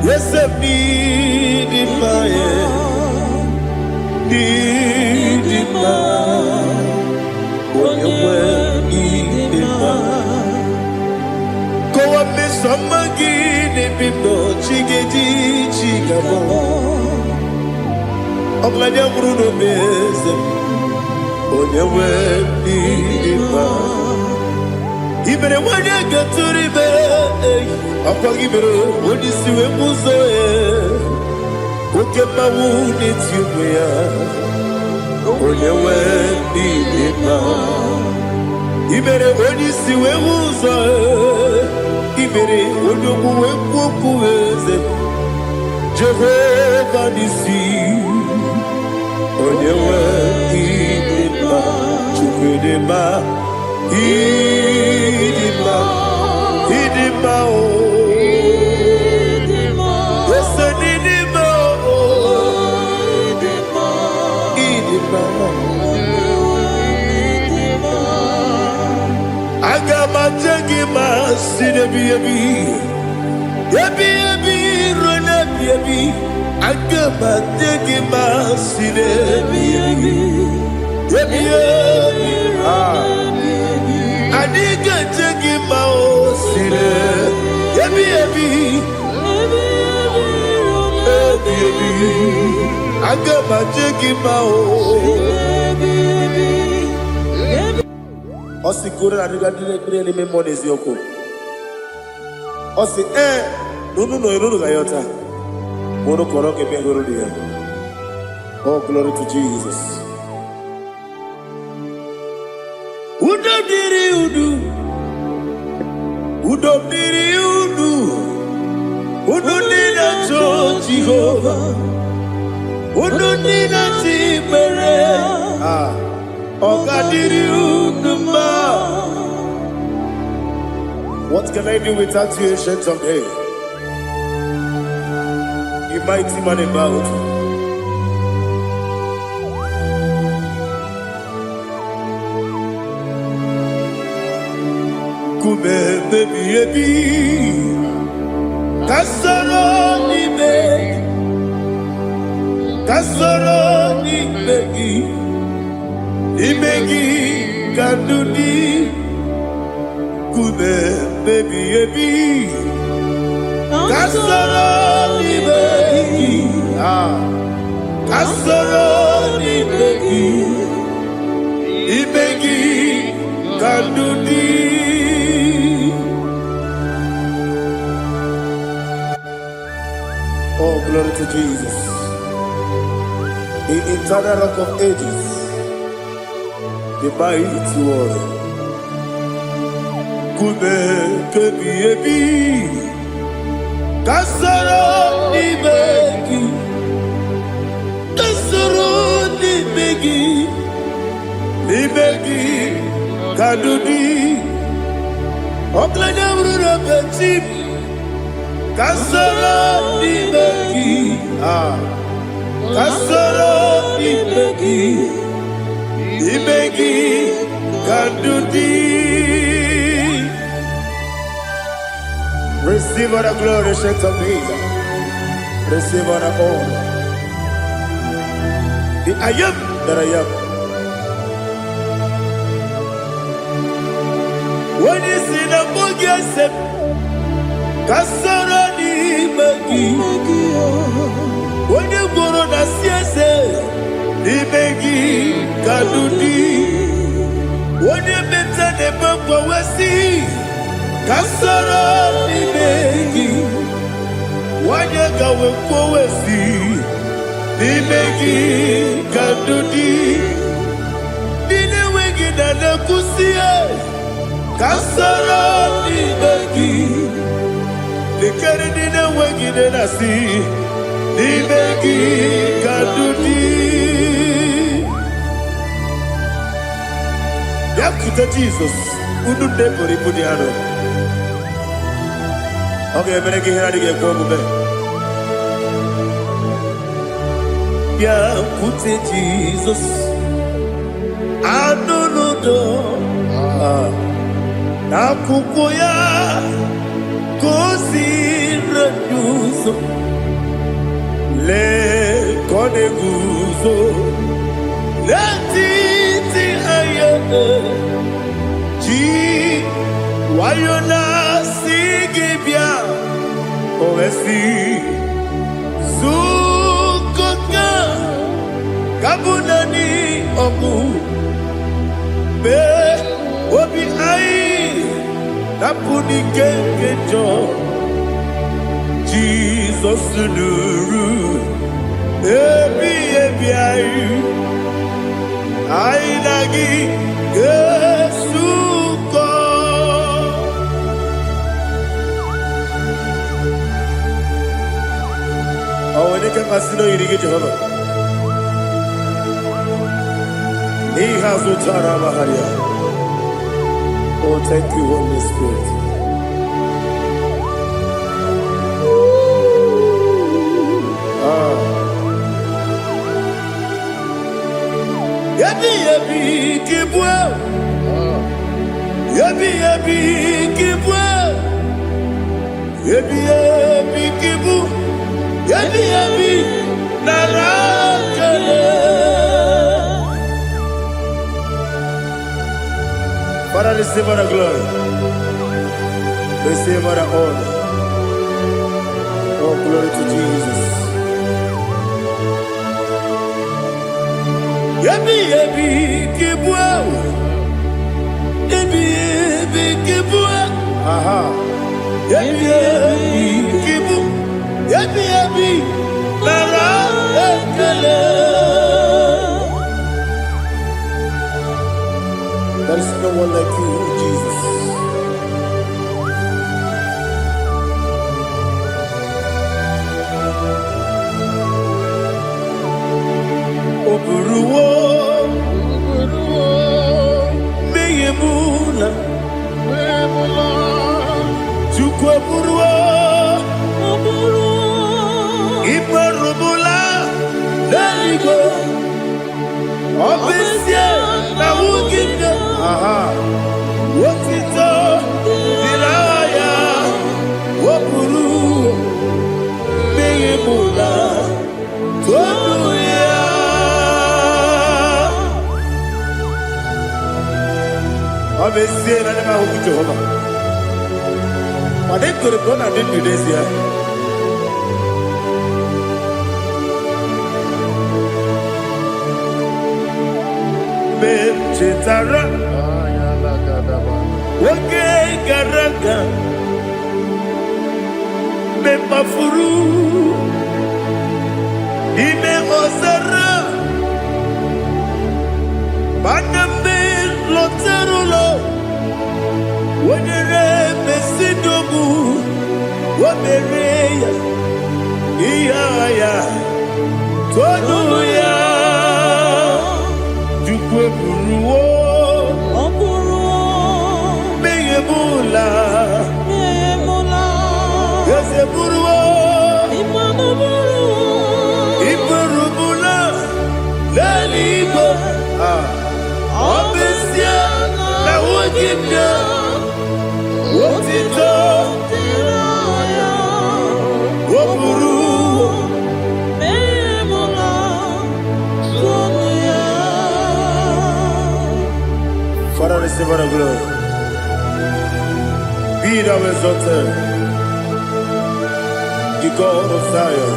Yes, I need it, my need it, when you need it, go up me some again, if you know, chigamo. I'm glad you're Bruno Bezem, when you need it, even when you get to the bed, Akwa gibere onisi we muzo oke mawu n'etiwe ya onye we n'ime ibere onisi we muzo ibere onye we kwokwu eze Jehova nisi onye we n'ime chukwudema idima o Agama sinebi agama tegima sinebi adiga tegima o sine agama tegima o Osi kura adiga dire ni memonize yoko Osi nunu gayota Mono koroke bengoro dia. Oh, glory to Jesus. Udo diri udu nina cho Jehovah Udo nina timere Oga diri udu ma. What can I do without you, ancient of days? Mighty man in battle. Kube baby kasoro ni begi kandudi kube baby kasoro ni begi ibegi kandudi. Oh, glory to Jesus, the eternal rock of ages, the mighty one. Kube kebi kasoro ni begi kadudi oklanya brura betip kasoro ni begi kadudi. Receive all the glory, shake of Jesus. Receive all the honor. The I am that I am. When you see the book, you say, Kasara ni begi. When you go on the siese, ni begi kadudi. When you meet the bamba wasi, Kasara ni begi. When you go with wasi, ni begi kadudi. Dine wegi na nakusiye. Kasara ni begi, likari dina wegi na nasi, ni begi kadudi. Yakuta Jesus, ununde pori pudiano. Okay, menegi hiradi ke kombe. Yakute Jesus, anunudo. Nakukoya kozira yuzo le kone guzo le titi ayane ji wayona sigibia oesi sukoka kabunani oku be obi ai napuni kenkejo Jesus nuru ebi ebi ai nagi Yesu ko awone ke kasino irige Jehova he has utara baharia. Oh, thank you, Holy Spirit. Yabi yabi kibwa, yabi yabi kibwa, yabi yabi kibu, yabi yabi narakale. Father, receive our glory, receive our honor. Oh, glory to Jesus. Yabi yabi kibwa, yabi yabi kibwa, aha, yabi yabi kibu, yabi yabi nara ekele. There is no one like you, Jesus. Oburuwo, meyemula, chukwu oburuwo, iperubula, deligo, obesie na wugide, aha, wotito, diraya, oburuwo, meyemula, toduya. Obesie na nema huku Jehova. Wade kuribona nini desia. Chetara wake garaga me mafuru ime ozara banambe loterulo wonere mesidobu womereya iyaya toduya Buruwo, meyemula, yese buruwo, iburubula, leligo, obesia, na wogida, wotito, woburuwo, Father, receive our glory. Be thou exalted, the God of Zion,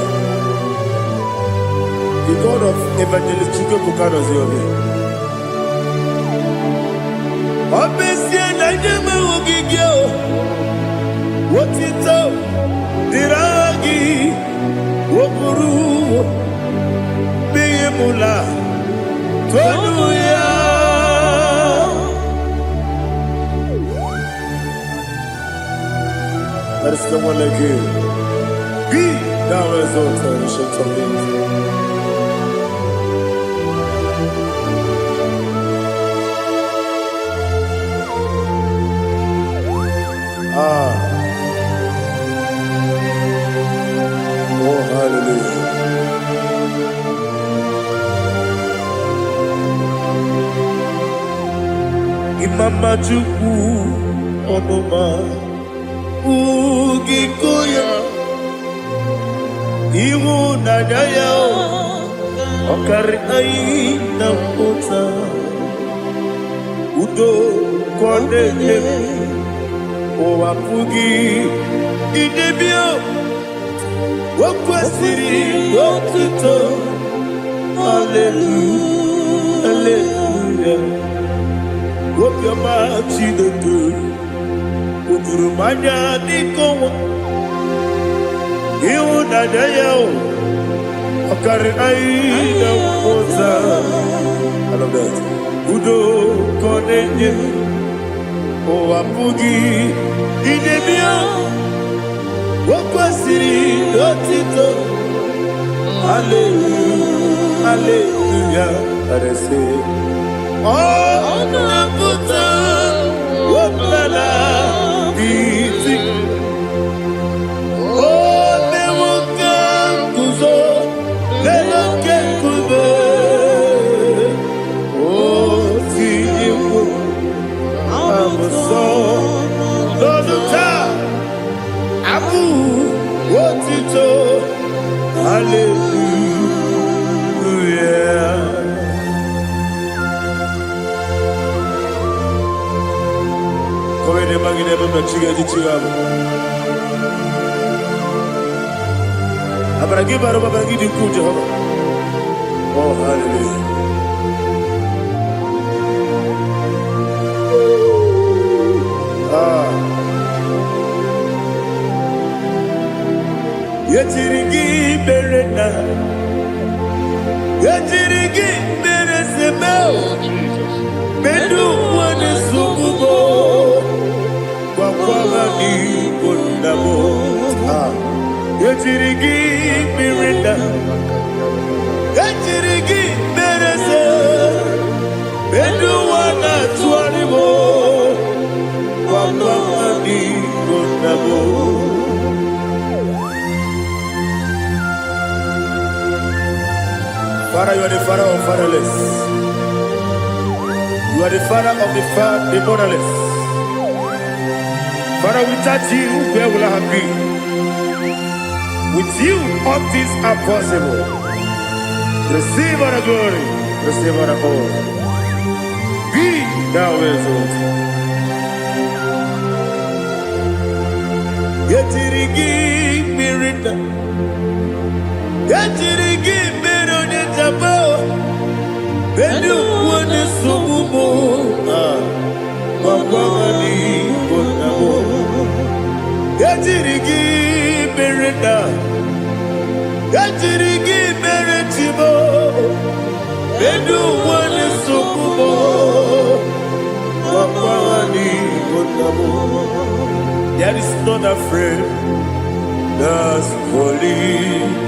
the God of Evangelist Chike Bukano Ziobi. Obesie na nyeme ugigio, wotito, diragi, woburu, biyemula, toduya. There is no one like you. Be thou exalted, ancient of days. Oh, hallelujah. Imama Chukwu Onoma Ugikoya Iwu Nadaya Okari Aina Kota Udo Kondele Owapugi Idebio Wakwasiri Wakito Hallelujah Hallelujah Wop your mouth, see the good. Uturumanya nikowo Iu nadayao Okari aina mota I love that Udo konenye O apugi Idemia Wakwasiri dotito Hallelujah Hallelujah Arese Oh nabuta Wapala Iti Oh nemuka kuzo Nemuka kube Oh tiyimu Amuso Loduta Abu Wotito Hallelujah Komene magine baba chiga chigabu Abaragi baro babaragi diku Jehovah Oh hallelujah Yetirigi berena Yetirigi beresemeo Bedu wane sukubo Wakwama ni kundabo Yetirigi berena Yetirigi berese Bedu wana tuanibo Wakwama ni kundabo Father, you are the father of fatherless. You are the father of the motherless. Father, without you, where will I have been? With you, all things are possible. Receive all the glory, receive all the honor. Be thou exalted. Yetirigi mirita, yetirigi mirone jabo, bedu wane subumo, wakwani bonamo. Yetirigi mirita, yetirigi miretibo, bedu wane subumo, wakwani bonamo. There is not a friend that's holy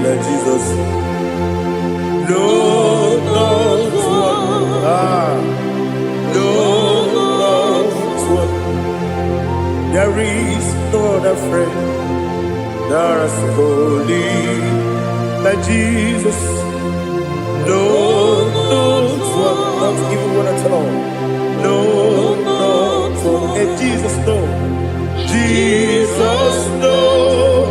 like Jesus. No, not one. No, not one. There is not a friend that's holy like Jesus. No, not one. Not even one at all. No, not one. And Jesus knows. Jesus knows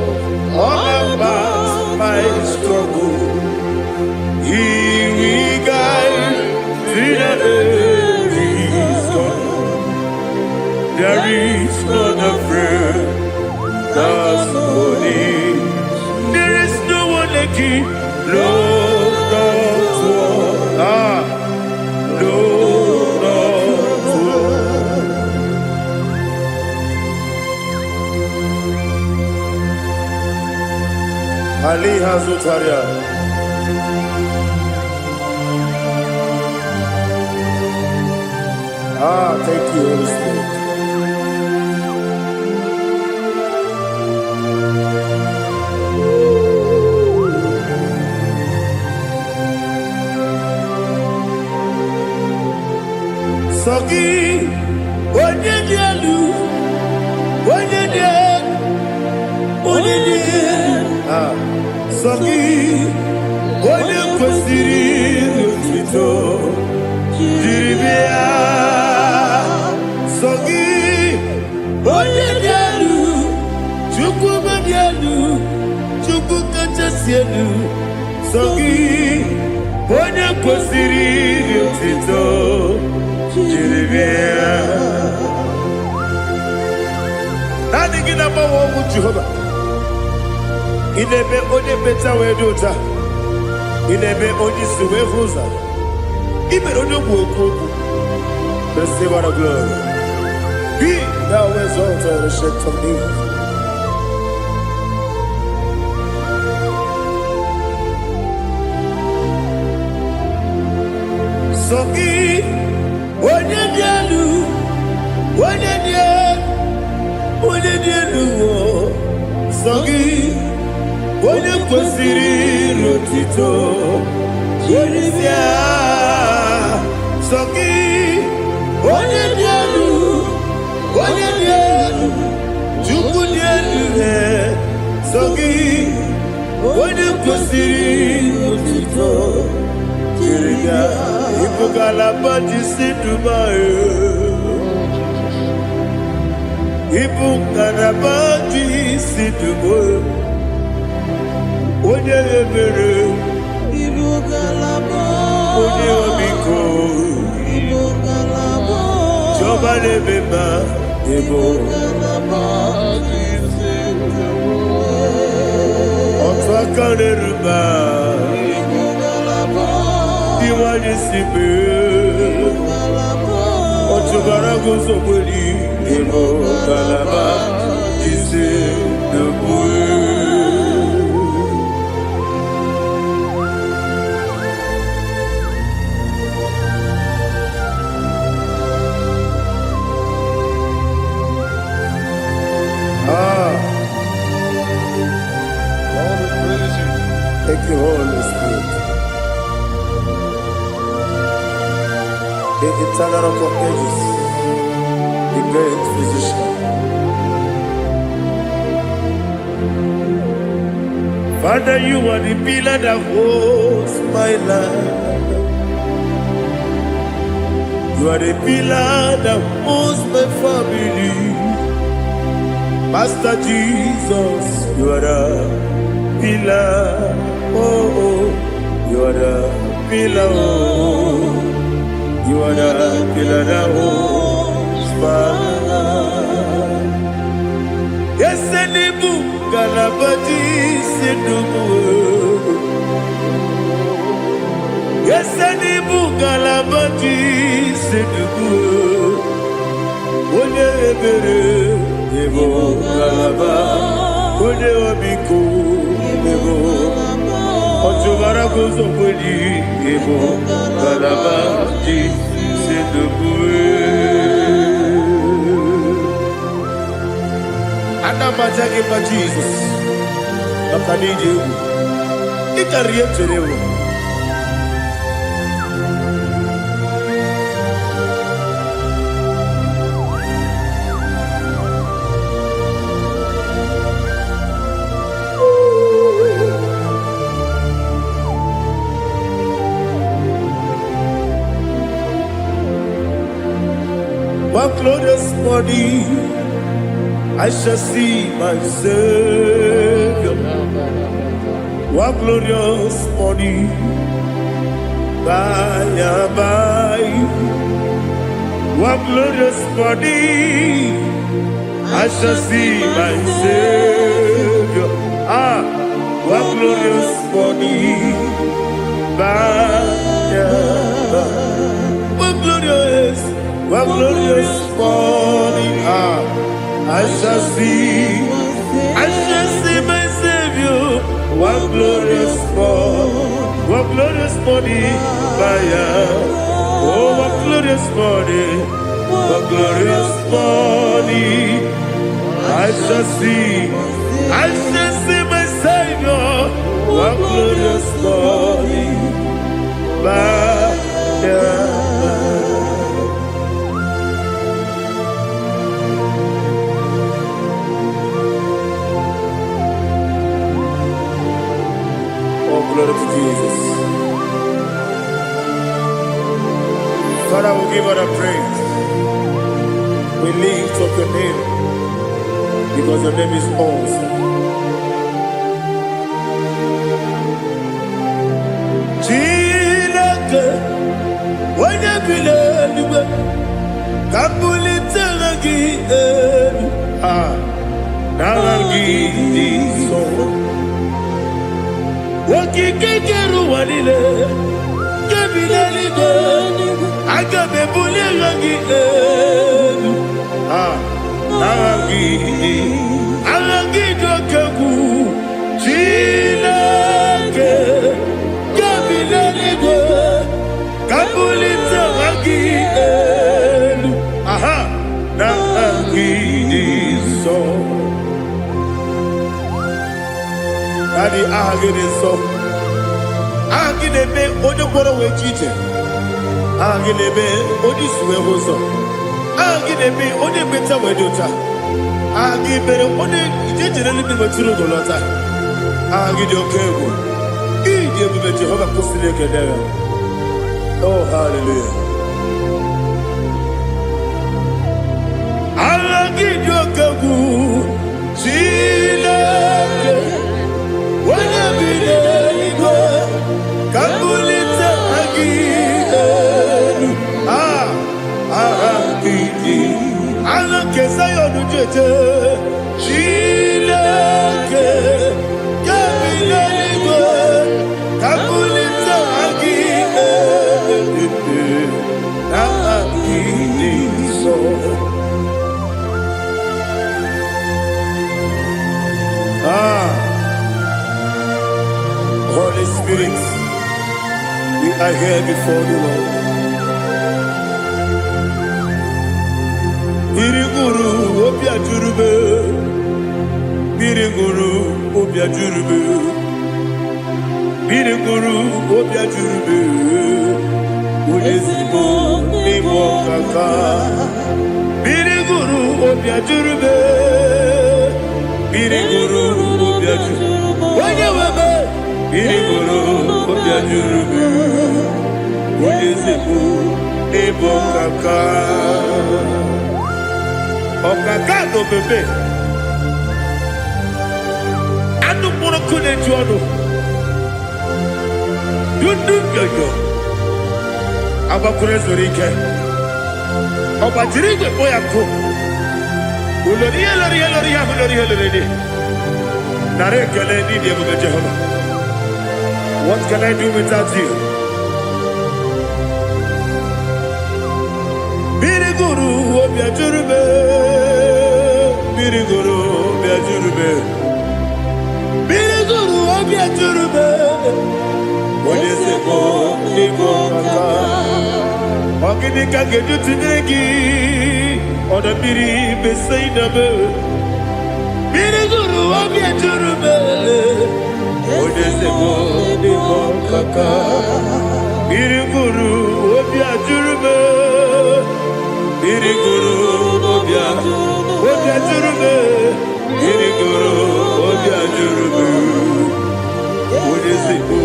all about my struggle. He will guide through the days. There is not a friend that's holy. There is no one like him. No, not one. No, not one. Ali Hazutaria. Thank you, Holy Spirit. Sogi, Onyedialu, Sogi, Onyekwesiri Otito, Jiribia. Sogi, Onyedialu, Chukwu Madialu, Chukwu Kachasielu. Sogi, Onyekwesiri Otito, Jiribia. Nani gina mawa Jehovah. Inebe onye beta wedota. Inebe onye suwe huza. Ibe onye wokoku. Receive our glory. Be thou exalted the shades of me. Soki, onye dielu, Soki, onye kwesịrị otito, Jeremia. Soki, onye dielu, Chukwu dielu, Soki, onye kwesịrị otito, Jeremia. Ibugalaba jisi Dubai, Ibugalaba jisi Dubai, Onye ebere, Ibugalaba, Onye omiko, Ibugalaba, Joba lebeba, Ibugalaba, Otwakaneruba, Ibugalaba, Iwani sibe, Ibugalaba, Otugaragozo kweli, Ibugalaba jisi Dubai. Lord, we praise you. Thank you, Holy Spirit. The eternal rock of ages, the great physician. Father, you are the pillar that holds my life. You are the pillar that holds my family. Master Jesus, you are the pillar. Oh, you are the pillar. Oh, you are the pillar that holds my life. Yes, any book, Galabadi, Sidubu. Yes, any book, Galabadi, Sidubu. Onye ebere, Ebo Galaba, Onye omiko, Ebo Otubara gozo kweli, Ebo Galaba, Ji Sidubu. Anamajagi ma Jesus, Bakaniji, Ikariye Cherewo. One glorious body, I shall see my Savior. One glorious body, by and by. One glorious body, I shall see my Savior. One glorious body, by and by. One glorious body, I shall see my Savior. One glorious body, oh, one glorious body, I shall see my Savior. One glorious body, glory to Jesus. Father, we give all the praise. We lift up your name because your name is awesome. Chilaka, when you believe, Kabuli Telagi, Naragi, so. Wakikekeru walile, kebilalibe, agabe bule rangi Daddy, so. Agidebe, Odo Boro Wechite. Agidebe, Odi Suehoso. Agidebe, Odi Beta Wedota. Agibere, Odi Generally Maturu Golota. Agidio Kego. Idi Ebu Jehovah Kusileke there. Oh, hallelujah. Agidio Kego. Chileke. Holy Spirit, we are here before you, Lord. Biriguru obia jurube, Biriguru obia jurube, Biriguru obia jurube, Ulesibo nibo kaka, Biriguru obia jurube, Biriguru obia jurube, Wanyawebe. Biriguru obia jurube, Ulesibo nibo kaka. Okaka no bebe. Anu mono kune juano. Dundu yoyo. Aba kure zorike. Oba jirige boya ko. Uloriya. Nare kele ni Dieu Jehovah. What can I do without you? Biriguru obia jurube. Biriguru obia jurube. Biriguru obia jurube. Olesebo nibo kaka. Ogini kageju tinegi. Oda biri besainabe. Biriguru obia jurube. Olesebo nibo kaka. Biriguru obia jurube. Biriguru obia jurube, Biriguru obia jurube, Ulesibo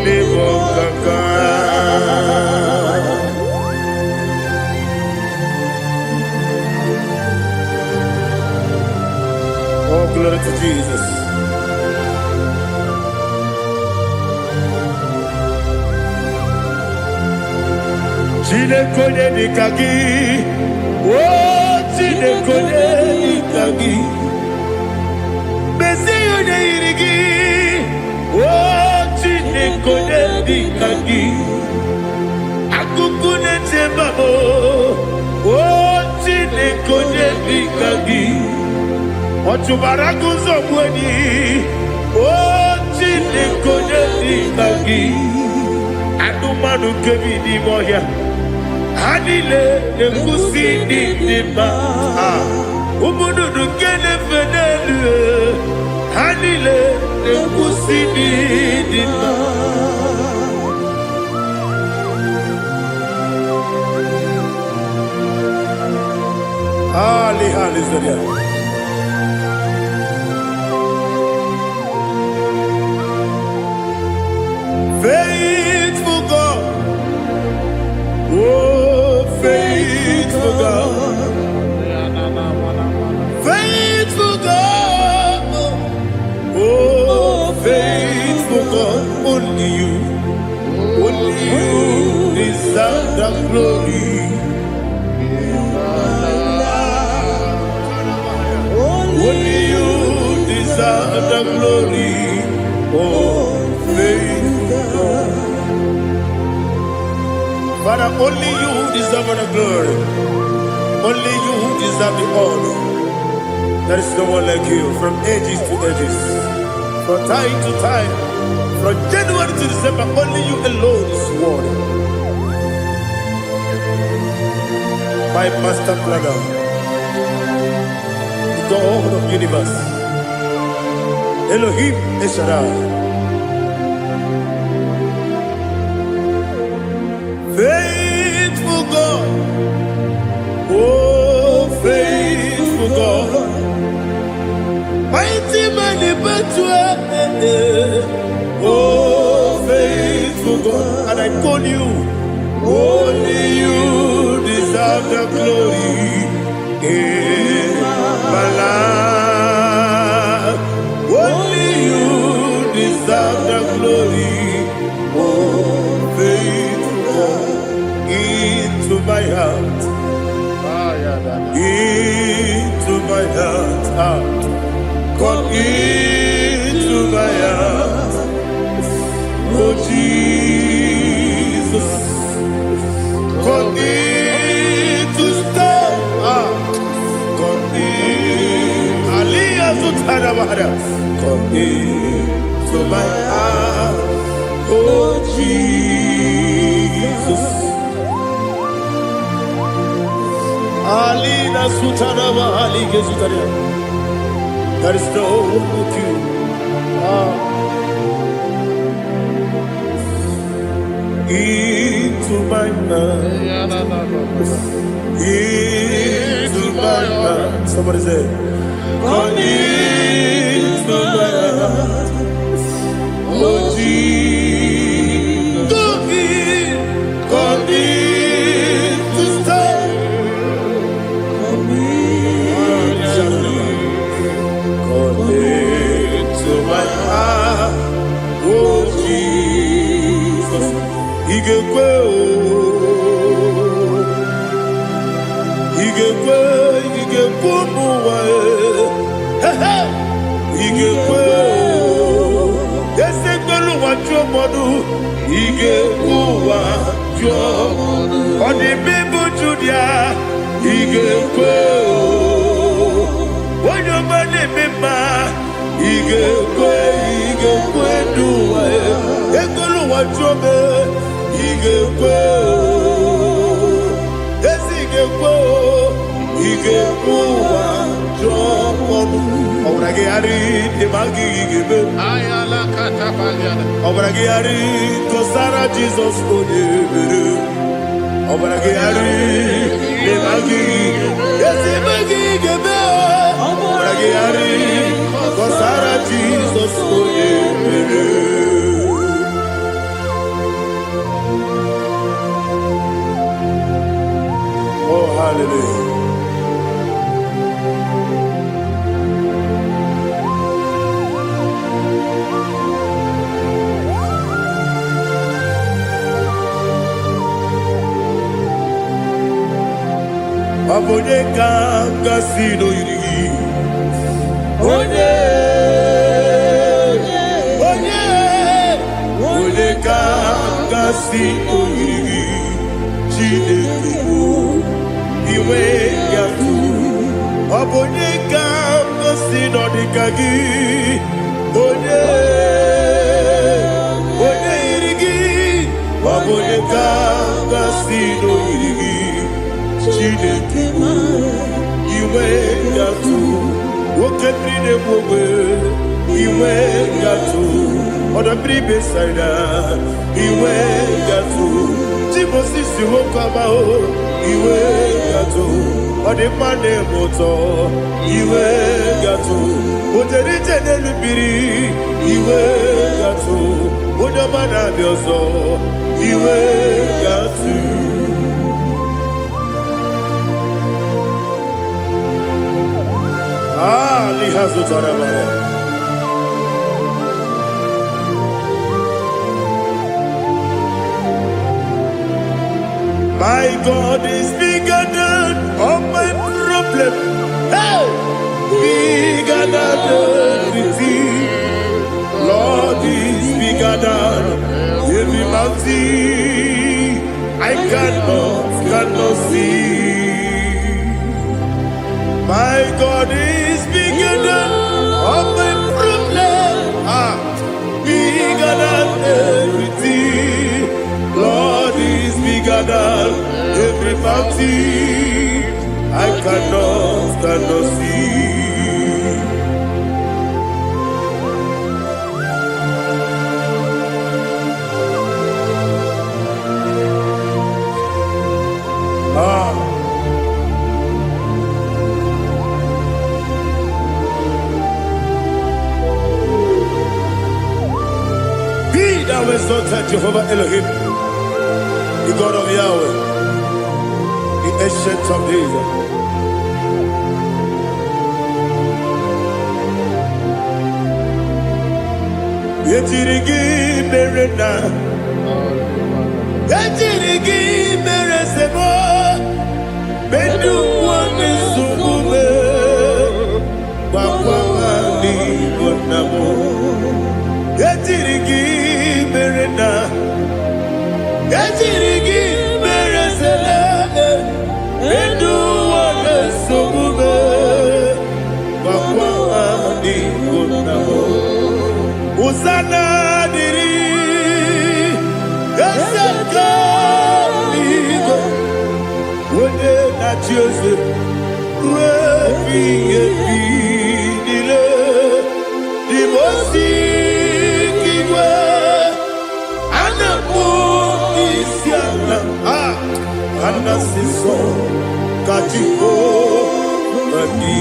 nibo kaka. Oh, glory to Jesus. Chinekone nikagi, oh Chinekone nikagi, Mesiyo ne irigi, oh Chinekone nikagi, Akukune chembabo, oh Chinekone nikagi, Ochubaraku zomweni, oh Chinekone nikagi, Anumanu kevidi moya. Hanile nekusi nima, umunudu kene fenelu. Hanile nekusi nima. Ali zoria. Faithful God, oh faithful God, faithful God, oh faithful God, only you deserve the glory. Only you deserve the glory, oh faithful God. Father, only you deserve the glory. Only you deserve the honor. There is no one like you from ages to ages, from time to time, from January to December. Only you alone is worthy. My master planner, the God of the universe, Elohim Eshadai. Faithful God, oh faithful God, mighty man in battle, oh faithful God, and I call you, only you deserve the glory in my life, only you deserve the glory, oh faithful God. Into my heart, into my heart, come into my heart, oh Jesus, come in to stay, come in, Aliyah to Tanabara, come into my heart, oh Jesus. Alina Sutanama Ali Gesutaria. There is no one like you. Into my mind. Into my mind. Somebody say, come into my heart. Oh Jesus. Come in to stay. To my heart, oh Jesus, He can go, He can go, He can go, He can go. Yes, they don't know what you're going. He can go, what you're on the people, Julia. He can go. When your money member, he get do it. He go what you he get yes, he get what you Obragari, the Magi give it. Ayala Catapaliana. Obragari, Tosara Jesus, Obragari, the Magi, yes, the Magi give it. Obragari, Tosara Jesus, oh, hallelujah. Abone kanga sino yiri Onye kanga sino yiri Chineke iwe yatu Abone kanga sino dikagi Onye yirigi Abone kanga sino yirigi Chineke iwe yatu Woke pride mwe iwe yatu Oda pribe saida iwe yatu Timosi si wokama o iwe yatu Ode mane moto iwe yatu Ode rijene lubiri iwe yatu Ode mana biozo iwe yatu Lihazu Tarabara. My God is bigger than all my problem. Hey! Bigger than everything. Lord is bigger than every mountain. I cannot see. see, I cannot see. Be thou exalted, Jehovah Elohim, the God of Yahweh, the ancient of days. Yetirigi merena, yetirigi meresemo, bedu wani sumube, bakwani bonamo. Yetirigi merena, yetirigi meresele, bedu wani sumube, bakwani bonamo. Usana diri, yasaka ligo, wone na Jose, webi dile, dimosi kiwe, anamu isiana, anasiso katiko mani.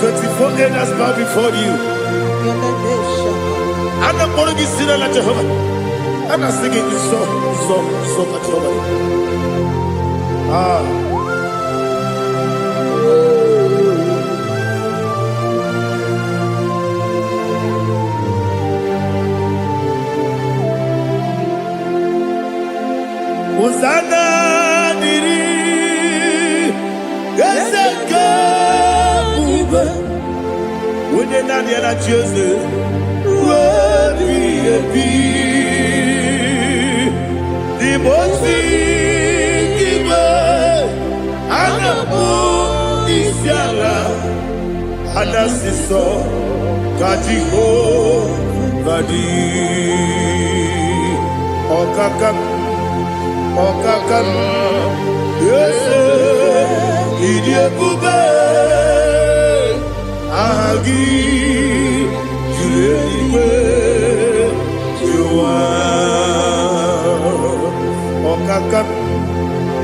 24 elders bow before you. And I'm going to be singing like Jehovah. And I'm singing this song like Jehovah. Hosanna diri, Yeseka. When you're not yet at Jose, the most giver, and a book is Yala, and a sister, Katiho, Kadi, Okakam, yes, Idiot Bube. Agi, Juliwe, Jua, Okakam,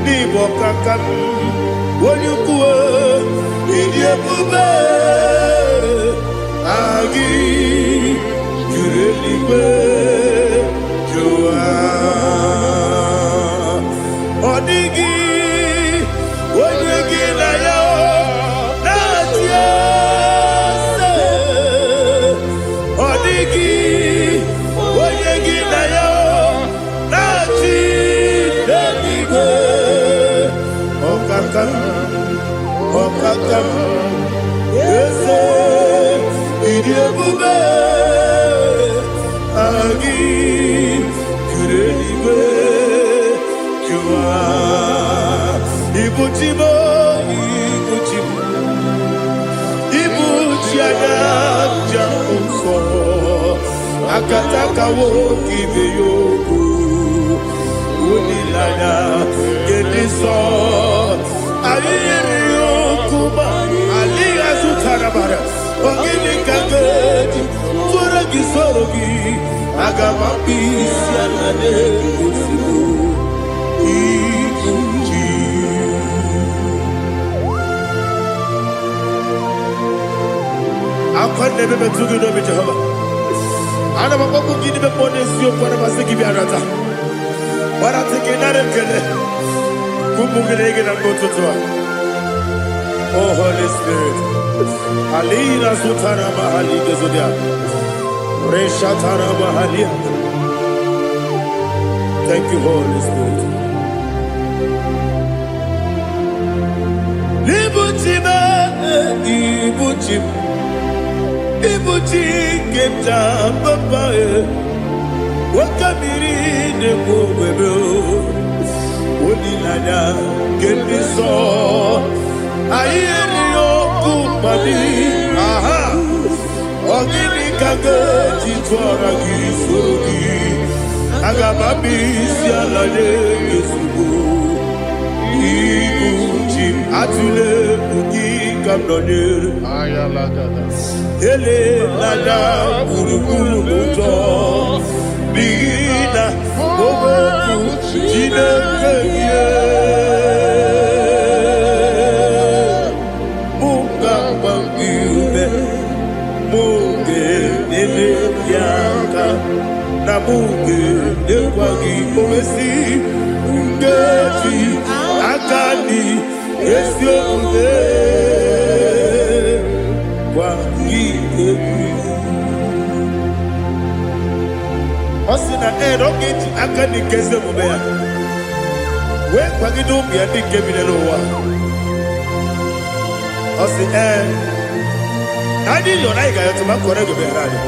Nibokakam, Wonyukue, Idiabube, Agi, Juliwe, Jua, Odigi, Wonyuki na yo, Natia. Okakam, yes, Idiabube, Agi, Kureliwe, Jua, Ibuchimo, Ibuchiana, Jamuso, Akataka woki beyoku, Unilana, Gediso, Aliya Sutarabara, Ogini Kageti, Suragi Sorogi, Agamapi, Sianade, Usibu, Ibuji. I never met to do with Jehovah. I never go give the bonus you for the Masiki Arata. But I think another killer. Kumugege and go to Oh, Holy Spirit. Alina Sutana Mahali Gezodia. Reshatana Mahalia. Thank you, Holy Spirit. Ibuchima, Ibuchim. Ibuchi Kepta Papa. Wakamiri de Bobebo. Unilada, get this all. Ayeni okupani, aha. Ogini kage jitwara gisurugi. Agamabisi alade Yesubu Iguchi Atule Ugi Kamdonir Ele Nada Uruguru Muto Bina Oboku Jinekeye Munga Bangiube Munge Nene Yaka Namuge Newagi Owesi Ngeji Akani Esioge Wagi Ebi Osina Erogeji Akani Keze Mubea We Wagi Dumbi Adi Kebine Lowa Osi Nadi Yonaiga Yotuma Korego Berani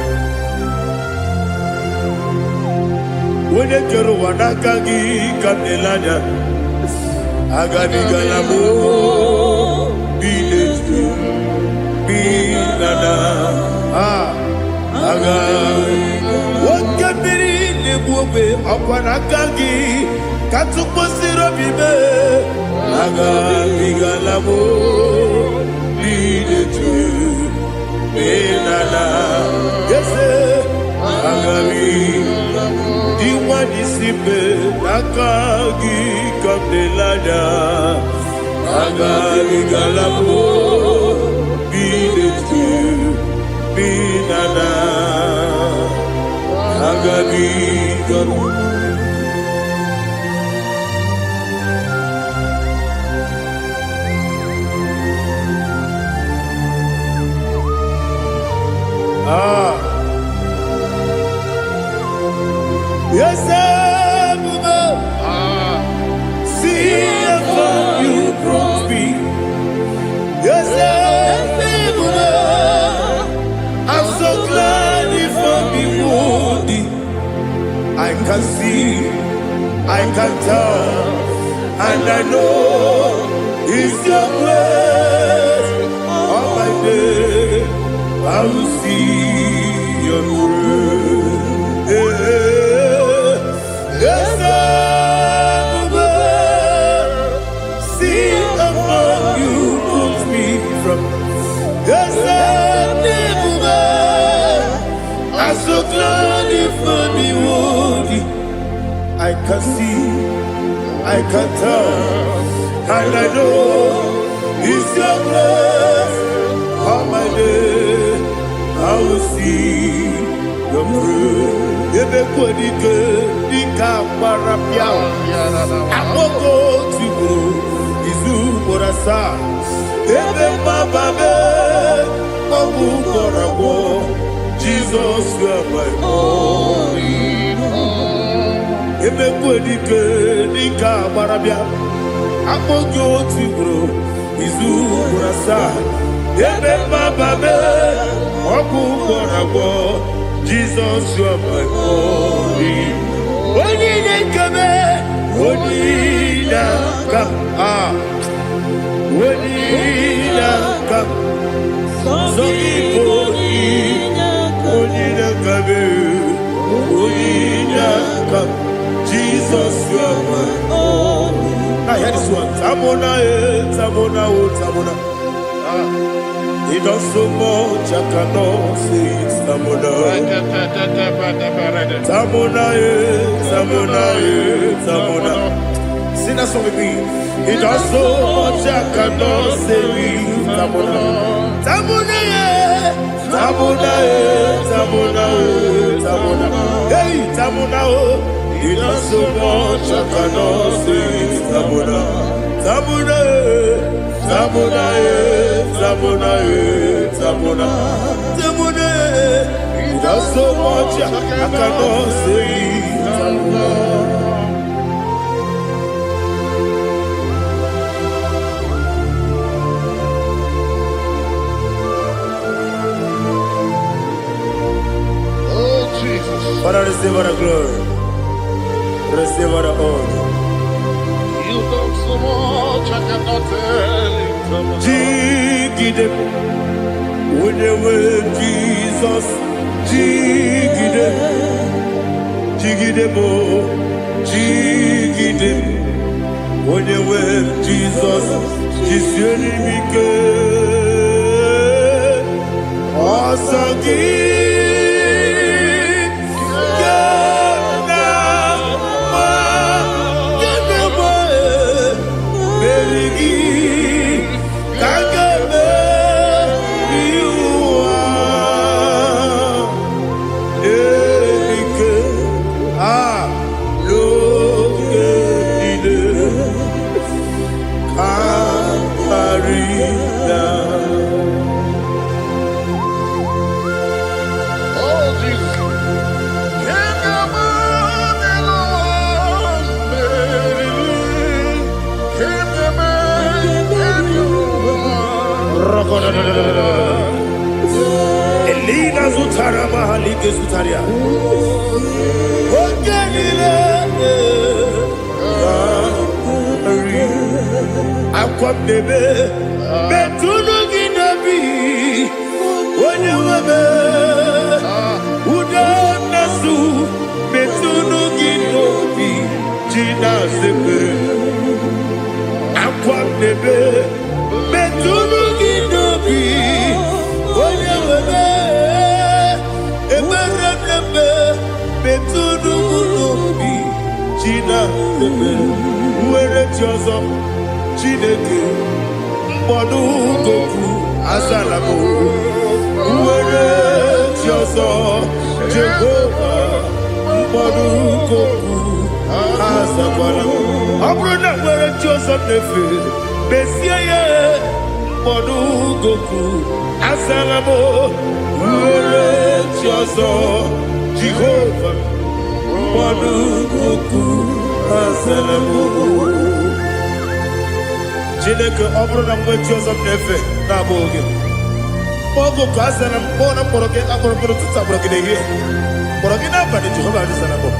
Wene kero wanakagi kamnelanya Agani galamo Binetu Binana Agani Wakabiri nebuwe Akwanakagi Katupo siro bibe Agani galamo Binetu Binana Yese Agani Iwanisipe nakagi kamdelada agami galabo binetu binana agami galabo Yes, see how you brought me. Yes, I'm so glad if I'm wounded. I can see, I can tell, and I know it's your grace. On my day, I will see your grace. Yes, see how you put me from. Yes, I'm so glad if I'm worthy. I can see, I can tell, and I know it's your grace. On my day, I will see your grace. Ebekwedike dika parapia Akoko tibu izu borasa Ebe bababe Obu korabo Jesus you are my only home Ebekwedike dika parapia Akoko tibu izu borasa Ebe bababe Obu korabo Jesus, you are my only. Onina kame, onina kam, onina kam. Onina kame, onina kam. Jesus, you are my only. Now hear this one. Tamona, tamona, tamona. He does so much, I cannot say it. Tamona, Tamona, Tamona, Tamona. Sing that song with me. He does so much, I cannot say it. Tamona, Tamona, Tamona, Tamona, Tamona. Hey, Tamona, he does so much, I cannot say it. Tamona, Tamona, Tamona, Tamona, Tamona, Tamona. He does so much, I cannot say it. Tamona. Oh, Jesus. Father, receive all the glory. Receive all the honor. You've done so much, I cannot tell it. Jigide, with the way Jesus, Jigide, jigide mo, jigide onye nwe Jizọs jisiere m ike ọsọ gị Elina Zutara Mahalike Zutaria Ogenile Akwam Nebe Betunu Ginabi Onye Webe Uda Nasu Betunu Ginobi Jina Sebe Akwam Nebe Betunu Ginobi Onye Webe Eberebe Betunu Ginobi Jina Sebe Uwere Tiozo Chineke Mbodu Goku Azalamo Uwere Tiozo Jehovah Mbodu Goku Azalamo Abrona Uwere Tiozo Nefe Besiye Mbodu Goku Azalamo Uwere Tiozo Jehovah Mbodu Goku Azalamo Chineke ọbụrụ na mgbe Joseph na-efe na-abụ oge ogo ka asara mkpọ na mkpọrọ gị akpọrọ mkpọrọ tutu akpọrọ gị n'ehihie mkpọrọ gị n'abalị Jehova adịsara mbọ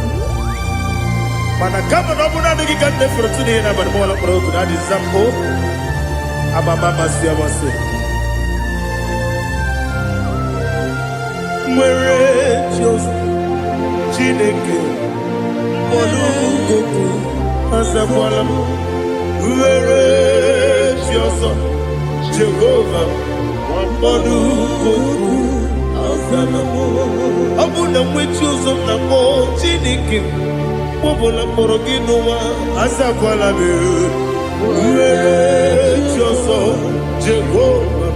mana kama na ọ bụrụ na adịghị ka nne fere tụ n'ihe n'abalị mọwala mkpọrọ ogu na adịza mbụ abama amasị amasị nwere Joseph Chineke mkpọrọ ogu azakwala m Uwere Tiozo Jehovah Mbodu Goku Azalamo Abuna mwechi uzo na mo Chineke Mbobola mkpọrọ gị n'ụwa Azakwala m Uwere Tiozo Jehovah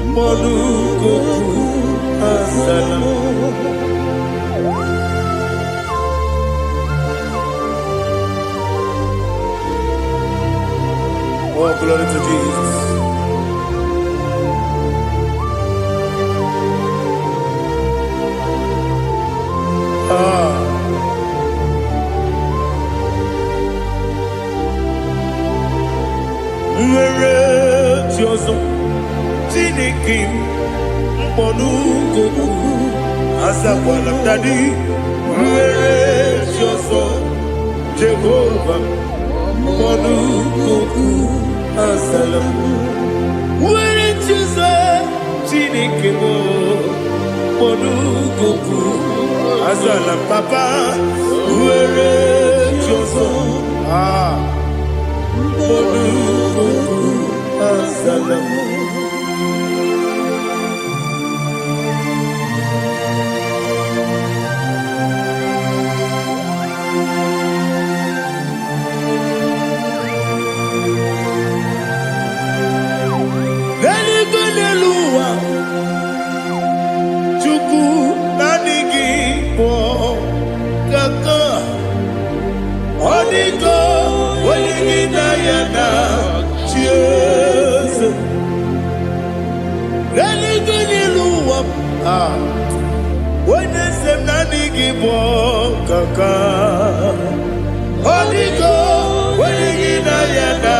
Mbodu Goku Azalamo Oh, glory to Jesus. Uwere Tiozo Chineke Mbodu Goku Azakwala Dadi Uwere Tiozo Jehovah Mbodu Goku Azalamo Uwere Tiozo Chineke Mbodu Goku Azalamo Papa Uwere Tiozo Mbodu Goku Azalamo Chukwu na-adịghị bụ kaka ọ dịgo onye gị na ya na chi eze eluigwe n'elu ụwa onye eze m na-adịghị bụ kaka ọ dịgo onye gị na ya na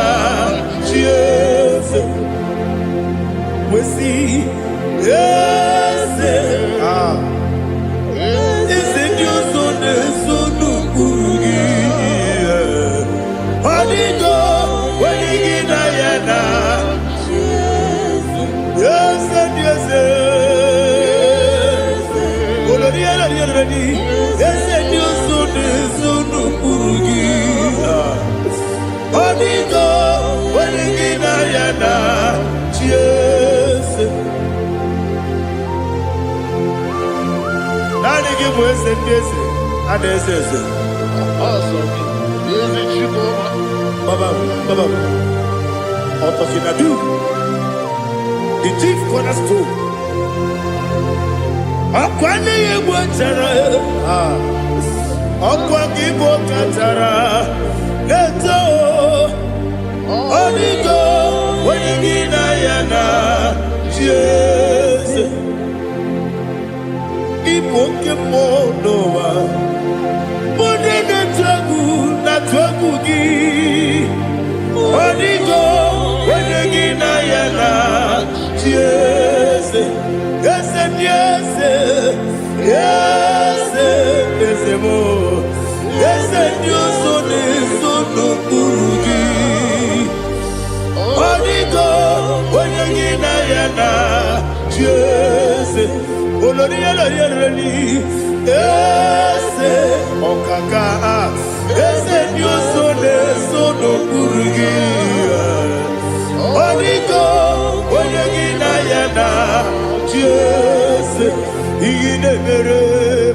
chi eze wesi eze eze ndị ọzọ na-eso n'okpuru gị ọ dịgo onye gị na ya na eze ndị eze oloriere ready. Yes, and you soon Purugi. Onigo, when again Ayana. Cheers. Nani give us and this and this is awesome. Is it you, Baba. Otokinadu. The chief cornerstone. Akwani yebu chara. Akwani bo katara. Leto. Onigo. Wenigina yana. Jesus. Ipoke monowa. Monene tragu na tragu gi. Onigo. Wenigina yana. Jesus. Yes, yes, yes, yes, more. Yes, you so no Purugi. Onigo, when you get Ayana, yes, Olonia, yes, Okaka, yes, you so no Purugi. Onigo, when you get Ayana. Yes, igine mere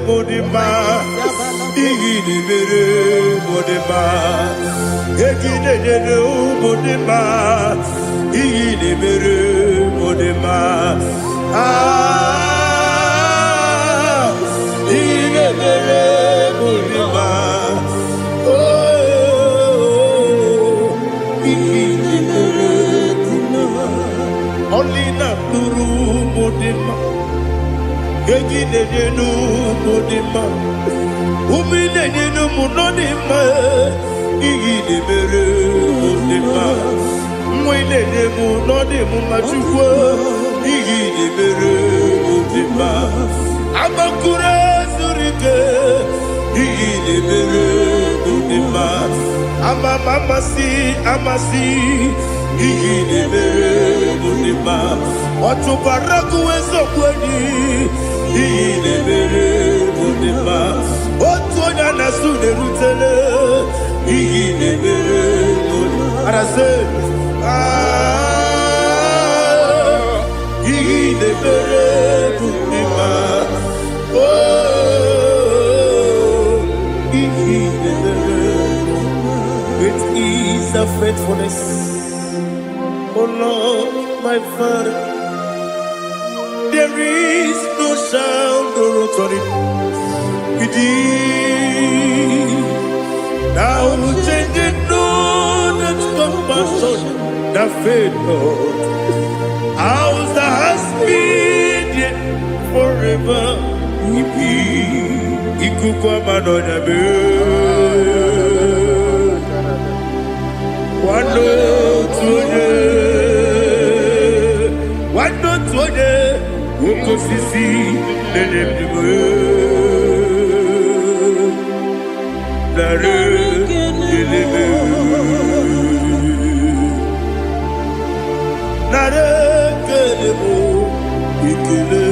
modima, igine mere modima, igine mere modima, igine mere modima. Ah, igine mere modima. Oh, igine mere modima. Only na nuru modima, egi nenu modima, umi nenu munodima, igi nemere modima, mwe nenu munodimu machukwa, igi nemere modima, amakure zurike, igi nemere modima, amasi. Igine mere modima, otubaraku wezo kweni. Igine mere modima, otuonya nasude rutele. Igine mere modima, arase. Igine mere modima, oh, igine mere modima. It is a faithfulness. Oh Lord, my Father, there is no sound or authority within. Now changing no that compassion, the faith, Lord. Ours that has been yet forever will be. Ikukwa manonya be. Wando tuye. Wando tuye, woko sisi, nenem diwe. Nare, dileme. Nare, kelemo, ikele.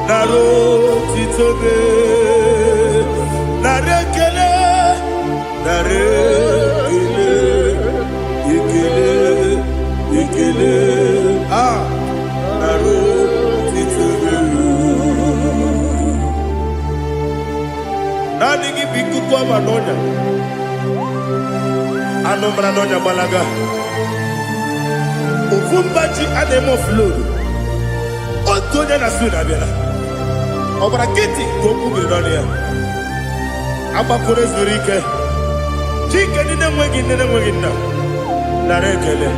Naro, titobe. Nare, kele. Nare, ikele. Ah, naro, titobe. Nani gibiku kwa manonya. Ano manonya balaga. Ufumbaji ademo flow. Otonya na suna bela. Obra kiti koku bedonia. Aba kore zurike. Chike nina mwegi na. Narekele.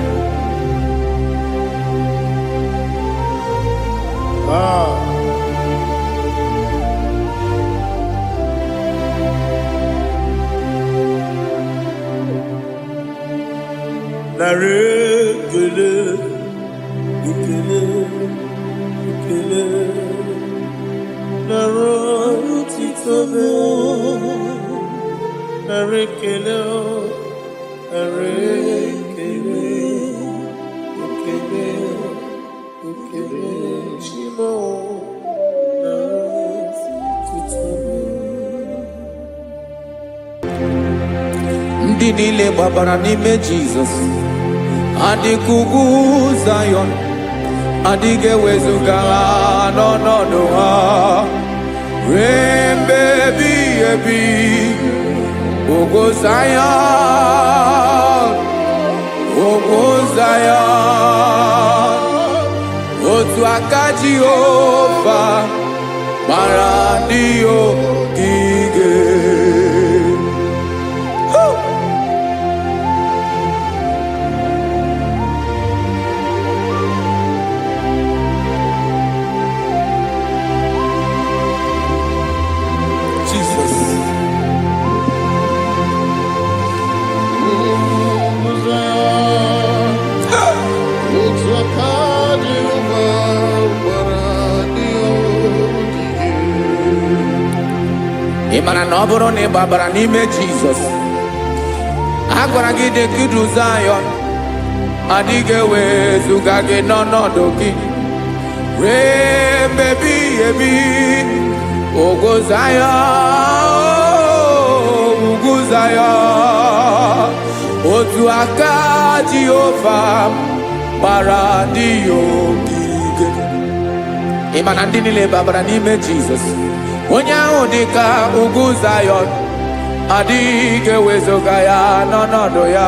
Ah. Narekele. Ikele. Naro titobe. Narekele. Shimo. ndị niile gbabara n'ime Jizọs adịghị ugwu Zayọn adịghị ewezuga ha n'ọnọdụ ha ruo mgbe ebighị ebi. Ugwu Zayọn, ugwu Zayọn, otu aka Jehova gbara ndị ogige. Ị mara na ọ bụrụ na ị gbabara n'ime Jizọs, a gwara gị dị ka Zayọn adịghị ewezuga gị n'ọnọdụ gị ruo mgbe ebighị ebi. Ugwu Zayọn, ugwu Zayọn, otu aka Jehova gbara ndị ogige. Ị ma na ndị niile gbabara n'ime Jizọs, onye ahụ dị ka ugwu Zayọn adịghị ewezuga ya n'ọnọdụ ya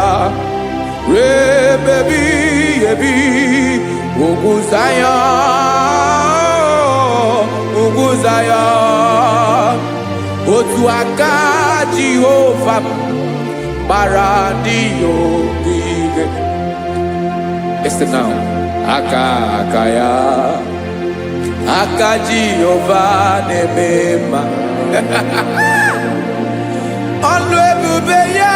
ruo mgbe ebighị ebi. Ugwu Zayọn, ugwu Zayọn, otu aka Jehova gbara ndị ogige. Listen now, aka ya, aka Jehova na-eme mma. Ọlụ ebube ya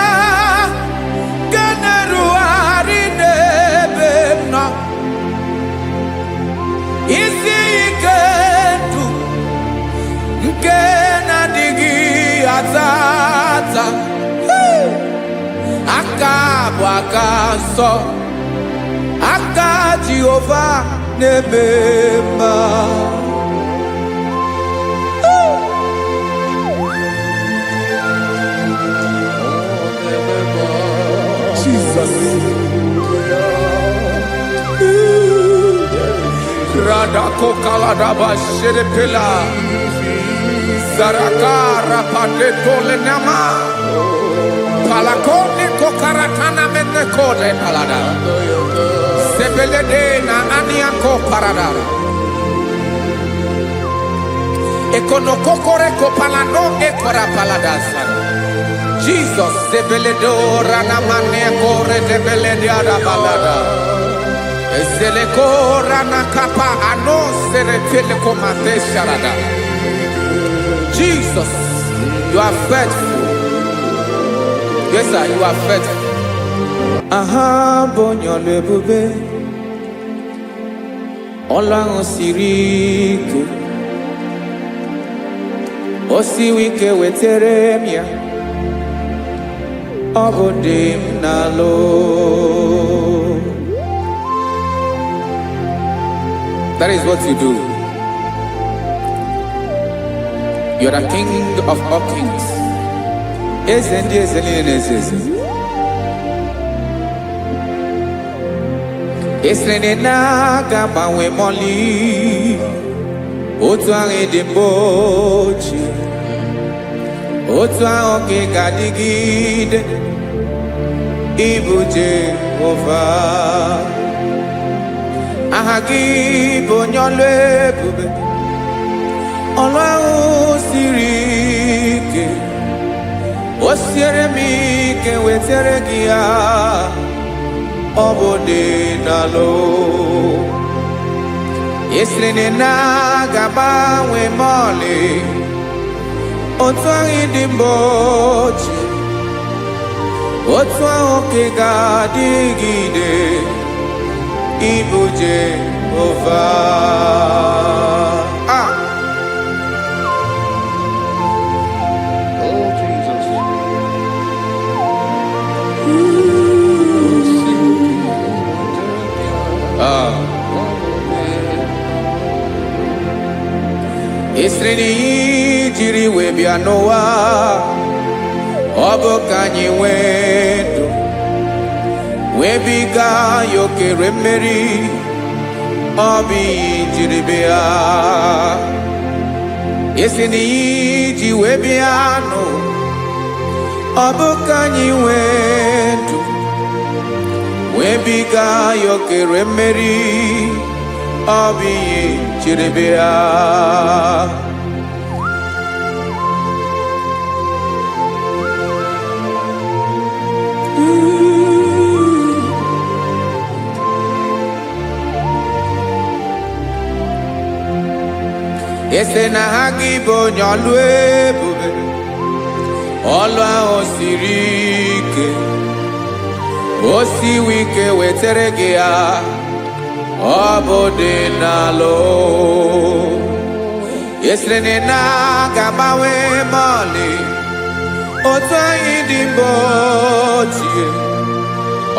ga na-erugharị n'ebe m nọ. Isi ike ndụ nke na-adịghị ata ata. Aka bụ aka nsọ, aka Jehova na-eme mma. Jesus. Radako kaladaba sherepela zarakara padetole nama palakone kokaratana mene kode palada sebelede na aniako paradara ekonokokore kopalano ekora paladasa. Jesus sebeledora na mane kore debelediada balada ezelekora na kapa ano serepele komate sharada. Jesus, you are faithful. Yes sir, you are faithful. Aha bonyo lebube Ọlọ́run siri ike o siwi ike wetere m ya. Ọ bụ dị m n'alụ. That is what you do. You are the King of all kings. Eze ndị eze niile na-eze eze. Esere na-aga gbanwe mọlị otu ahụ dị mgbe ochie, otu ahụ ka ị ga-adịgide. Ịbụ Jehova, aha gị bụ onye ọlụ ebube. Ọlụ ahụ siri ike, o siere m ike wetere gị ya. Ọ bụ dị n'alụ. Esiri na-agbanwe mọlị otu ahụ dị mgbe ochie, otu ahụ ka ị ga-adịgide. Ịbụ Jehova. Oh Jesus. Esiri jiri wee bịa n'ụwa, ọ bụ ka anyị nwee ndụ wee biga ya okere mmeri, ọ bụ ihe jiri bịa. Esi na ihe ji wee bịa nụ, ọ bụ ka anyị nwee ndụ wee biga ya okere mmeri, ọ bụ ihe jiri bịa. Ese na ha gị bụ onye ọlụ ebube, ọlụ ahụ siri ike, o siwe ike wetere gị ya, ọ bụ dị n'alụ. Esere na ga-agbanwe ma ọlị, otu anyị dị mgbe ochie,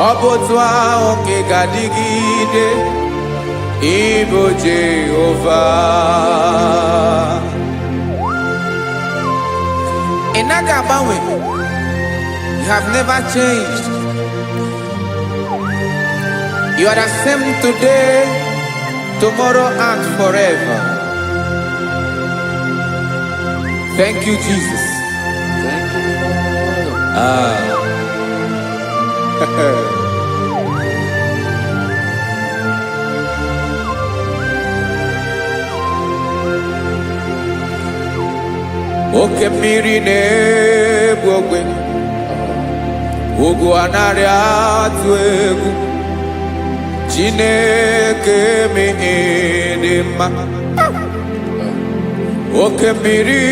ọ bụ otu ahụ ka ga-adịgide, Ibo Jehovah. Inaga Bawe, you have never changed. You are the same today, tomorrow, and forever. Thank you, Jesus. Thank you, Lord. Oke mmiri na-egbu ogwe, ugwu anaghị atụ egwu, Chineke mee dị mma. Oke mmiri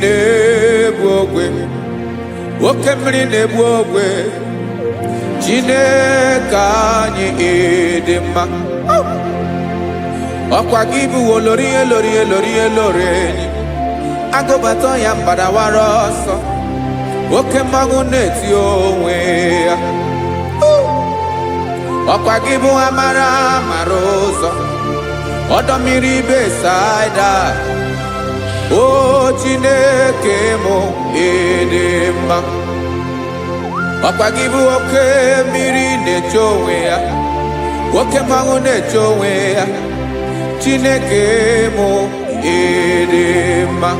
na-egbu ogwe, oke mmiri na-egbu ogwe, Chineke anyị dị mma. Ọkwa gị bụ olori elori elori elori enyi, agụbata ya mgbadawara ọsọ, oke mmanwụ na-eti onwe ya. Ọkwa gị bụ amara amara ụzọ, ọdọ mmiri Besaida, o Chineke mụ ịdị mma. Ọkwa gị bụ oke mmiri na-eche onwe ya, oke mmanwụ na-eche onwe ya, Chineke mụ ịdị mma.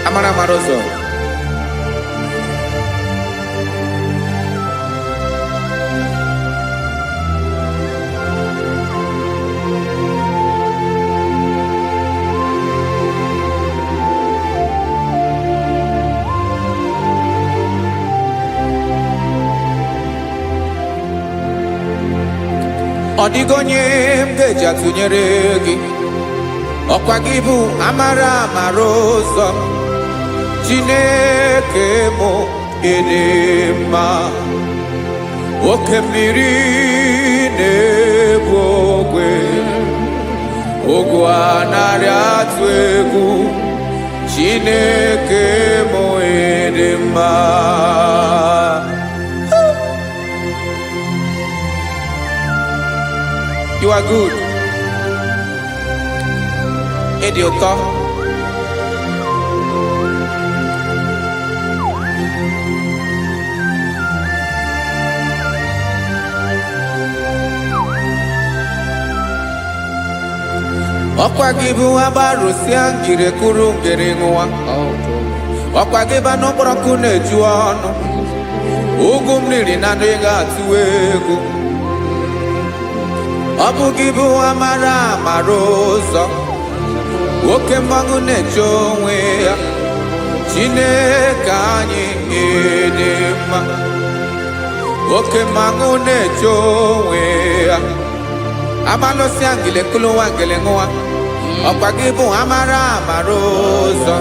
Amara amara ụzọ, ọ dịghị onye m ga-eji atụnyere gị. Ọkwa gị bụ amara amara ụzọ, Chineke mụ ịdị mma. Oke mmiri na-egbu ogwe, ugwu anaghị atụ egwu, Chineke mụ ịdị mma. You are good. Ịdị ụtọ. Ọkwa gị bụ agbarụsịa ngire kụrụ ngere nwa. Ọkwa gị bụ anụkpọrọkụ na-eju ọnụ, ugwu mmiri na ndị ga-atụ egwu. Ọ bụ gị bụ amara amara ụzọ, oke mmanwụ na-eche onwe ya, Chineke anyị ịdị mma. Oke mmanwụ na-eche onwe ya, abalụsịa ngile kụrụ nwa ngele nwa. Ọkwa gị bụ amara amara ụzọ,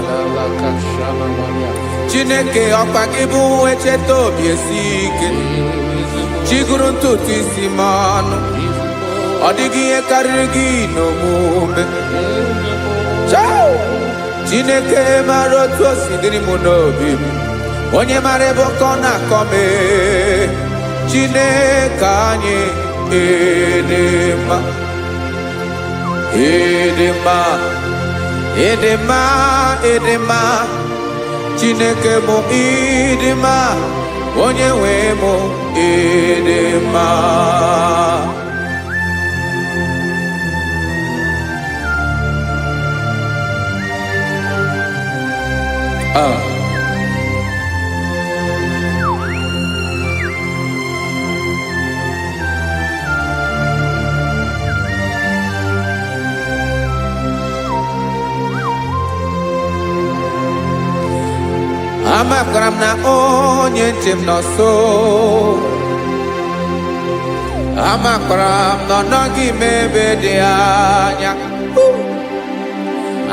Chineke. Ọkwa gị bụ echeta obi esi ike, chigụrụ ntutu isi m ọnụ, ọ dịghị ihe karịrị gị n'omume. Chineke mara otu o si dịrị m n'obi m, onye mara ebe ọkọ na-akọ m. Chineke anyị ịdị mma, ịdị mma, Edema, edema, Chineke mo idema, onye nwe mo edema. Amakram na onye ntem no so. Amakram no nogi mebe de anya.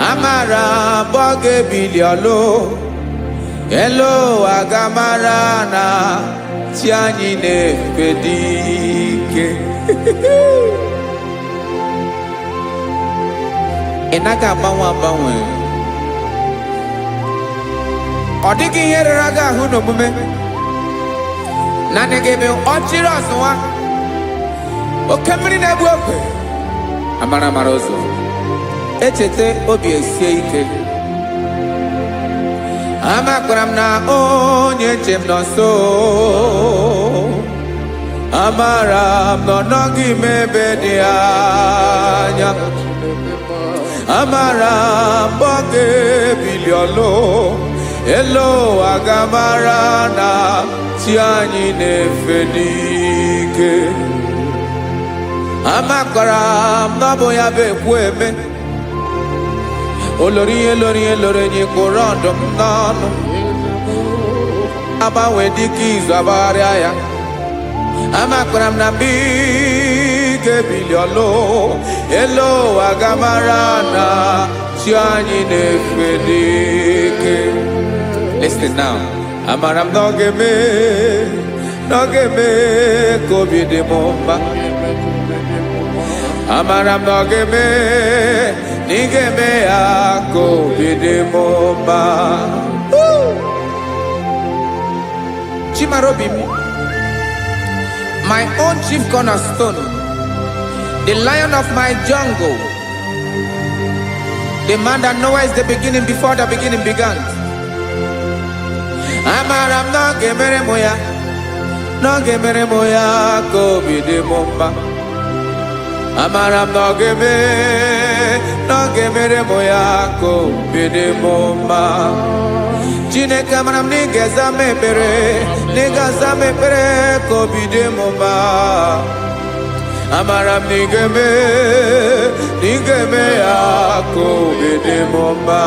Amara boge biliolo. Hello agamara na tianyi ne pedike. Enaga banwe. Odigi here raga huno mume Nane gebe ochiri oswa Okemiri na-ebu okwe Amara marozo Echete obi esie ike Amakram na onye chem nọso Amara nonogi mebe dị anya Amara boge biliolo Hello agamara na tianyi nefedike Amakara mnabo ya bekweme Olori nye korondo mnano Aba wedikizo abaria ya Amakara mnambike biliolo Hello agamara na tianyi nefedike Listen now. Amaram nogeme kobi de momba. Amaram nogeme nigeme a kobi de momba. Chimarobimi, my own chief cornerstone, the lion of my jungle, the man that knows the beginning before the beginning began. Amaram no gemere moya kobi de momba. Amaram no gemere moya kobi de momba. Chineke amaram nigeza mepere kobi de momba. Amaram nigeme ya kobi de momba.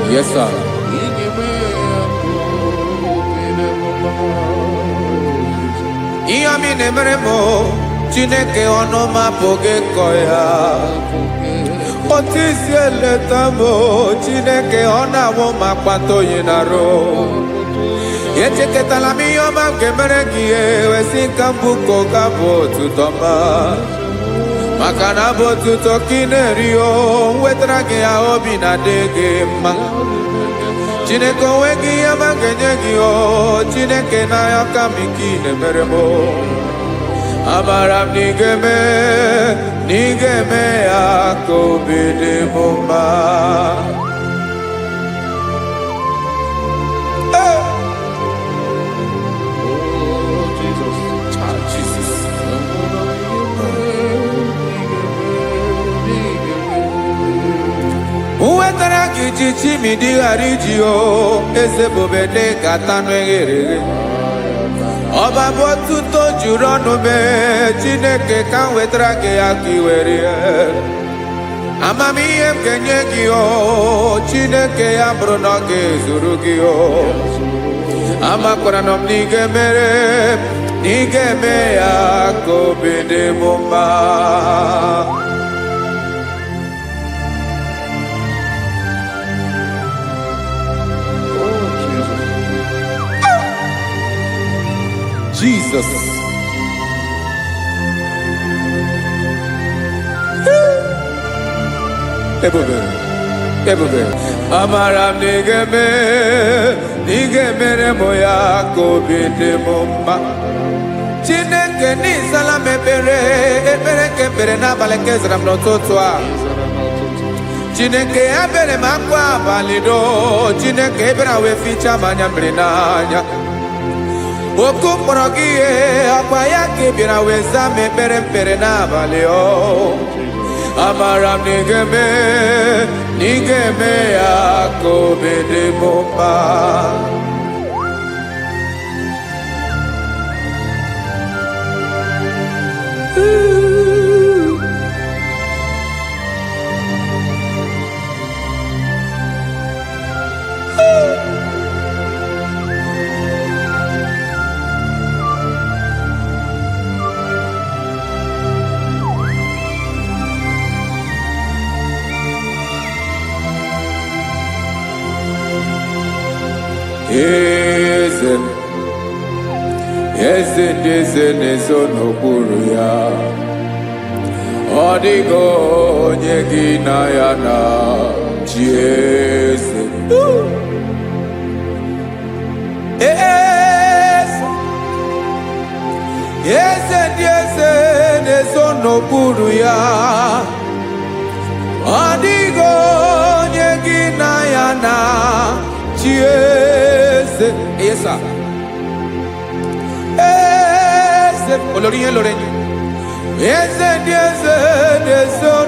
Yes, sir. Iyami nemeremo, Chineke onoma poge koya. Otisi eletamo, Chineke onamo makpato yinaro. Yecheke talami yoma kemerekie, wesinkambuko kabo tutoma. Makana botu tokinerio wetrage ya obi na dege ma Chineke wegi ya magenye o Chineke na ya kamiki ne meremo Amaram nigeme ya kobede bomba Uwetara kichichi midi harijio Eze bobede katano egere Oba botuto jurono me Chineke kan wetara ke akiwere Amami em kenye gio Chineke ya bruno ke zurugio Amakora nom nigeme ya kobede bomba Jesus. ebube amara m n'ige mere mụ ya ka obi dị m mma Chineke n'ịzala m ekpere nke ekpere n'abalị nke zara m n'ụtụtụ a Chineke ya bere m akwa abalị do Chineke ebere wee ficha m anya mmiri n'anya Oku mkpọrọ gị ihe akwa ya ka ị bịara wee zaa m ekpere n'abalị o amara m n'ige eme ya ka obi dị m mma Eze n'ezo n'okpuru ya ọ dịghị onye gị na ya na chi eze eze n'ezo n'okpuru ya ọ dịghị onye gị na ya na chi eze yes sir olórí yẹn lórí eze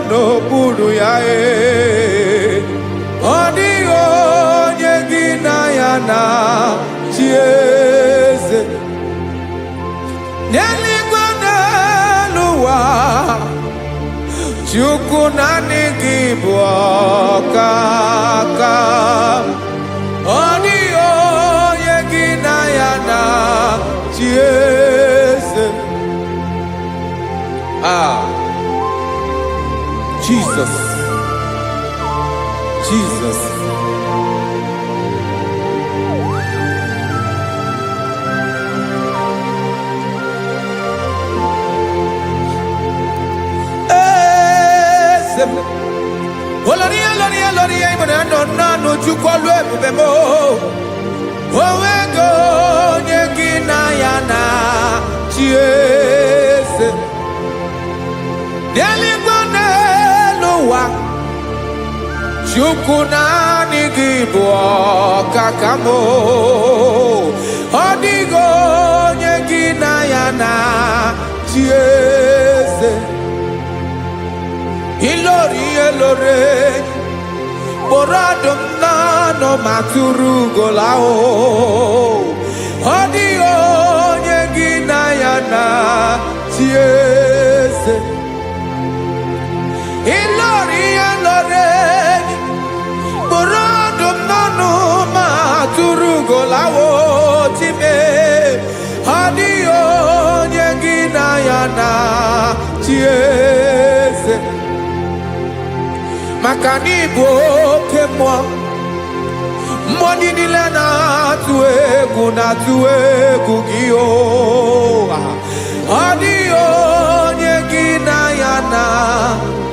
n'okpuru ya ọ dịghị onye gị na ya na chi eze n'eluigwe n'elu ụwa Chukwu naanị gị bụ ọkaka ọ dịghị onye gị na ya na chi eze Jesus Oloria ibona no chukolu ebube mo owego onye gị na ya na chi eze n'eluigwe n'elu ụwa Chukwu naanị gị bụ ọkaka m ọ dịghị onye gị na ya na chi eze ilori kpọrọ ọdụm n'ọnụ ma tụrụ ugola ọ dịghị onye gị na ya na chi eze ilori kpọrọ ọdụm n'ọnụ ma tụrụ ugola time ọ dịghị onye gị na ya na chi eze maka na ịbụ oke mmụọ niile na-atụ egwu gị ọ dịghị onye gị na ya na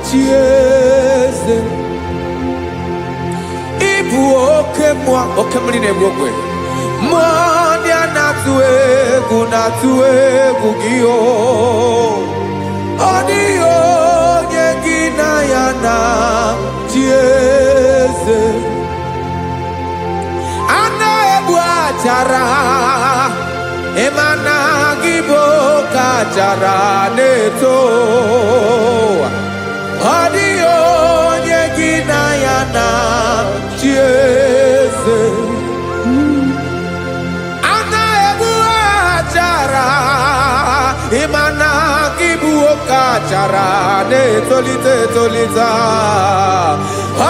chi eze ịbụ oke mmiri na-egbu ogwe mmụọ ndị a na-atụ egwu gị ọ dịghị onye gị na ya na chi eze a na-egbu achara ịmana gị bụ ka achara na-eto ọ dịghị onye gị na ya na chi eze a na-egbu achara ịmana gị bụ ka achara na-etolite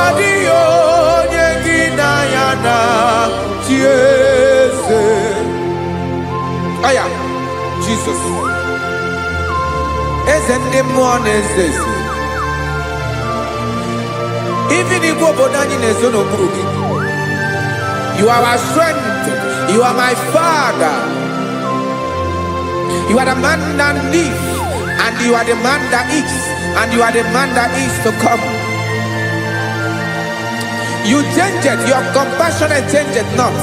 ọ dịghị onye gị na ya na chi eze aya Jesus eze ndị mmụọ na-eze even igwe obodo anyị na-ezo n'okpuru gị you are our strength you are my father you are the man that lives and you are the man that is and you are the man that is to come You change it, your compassionate change it not.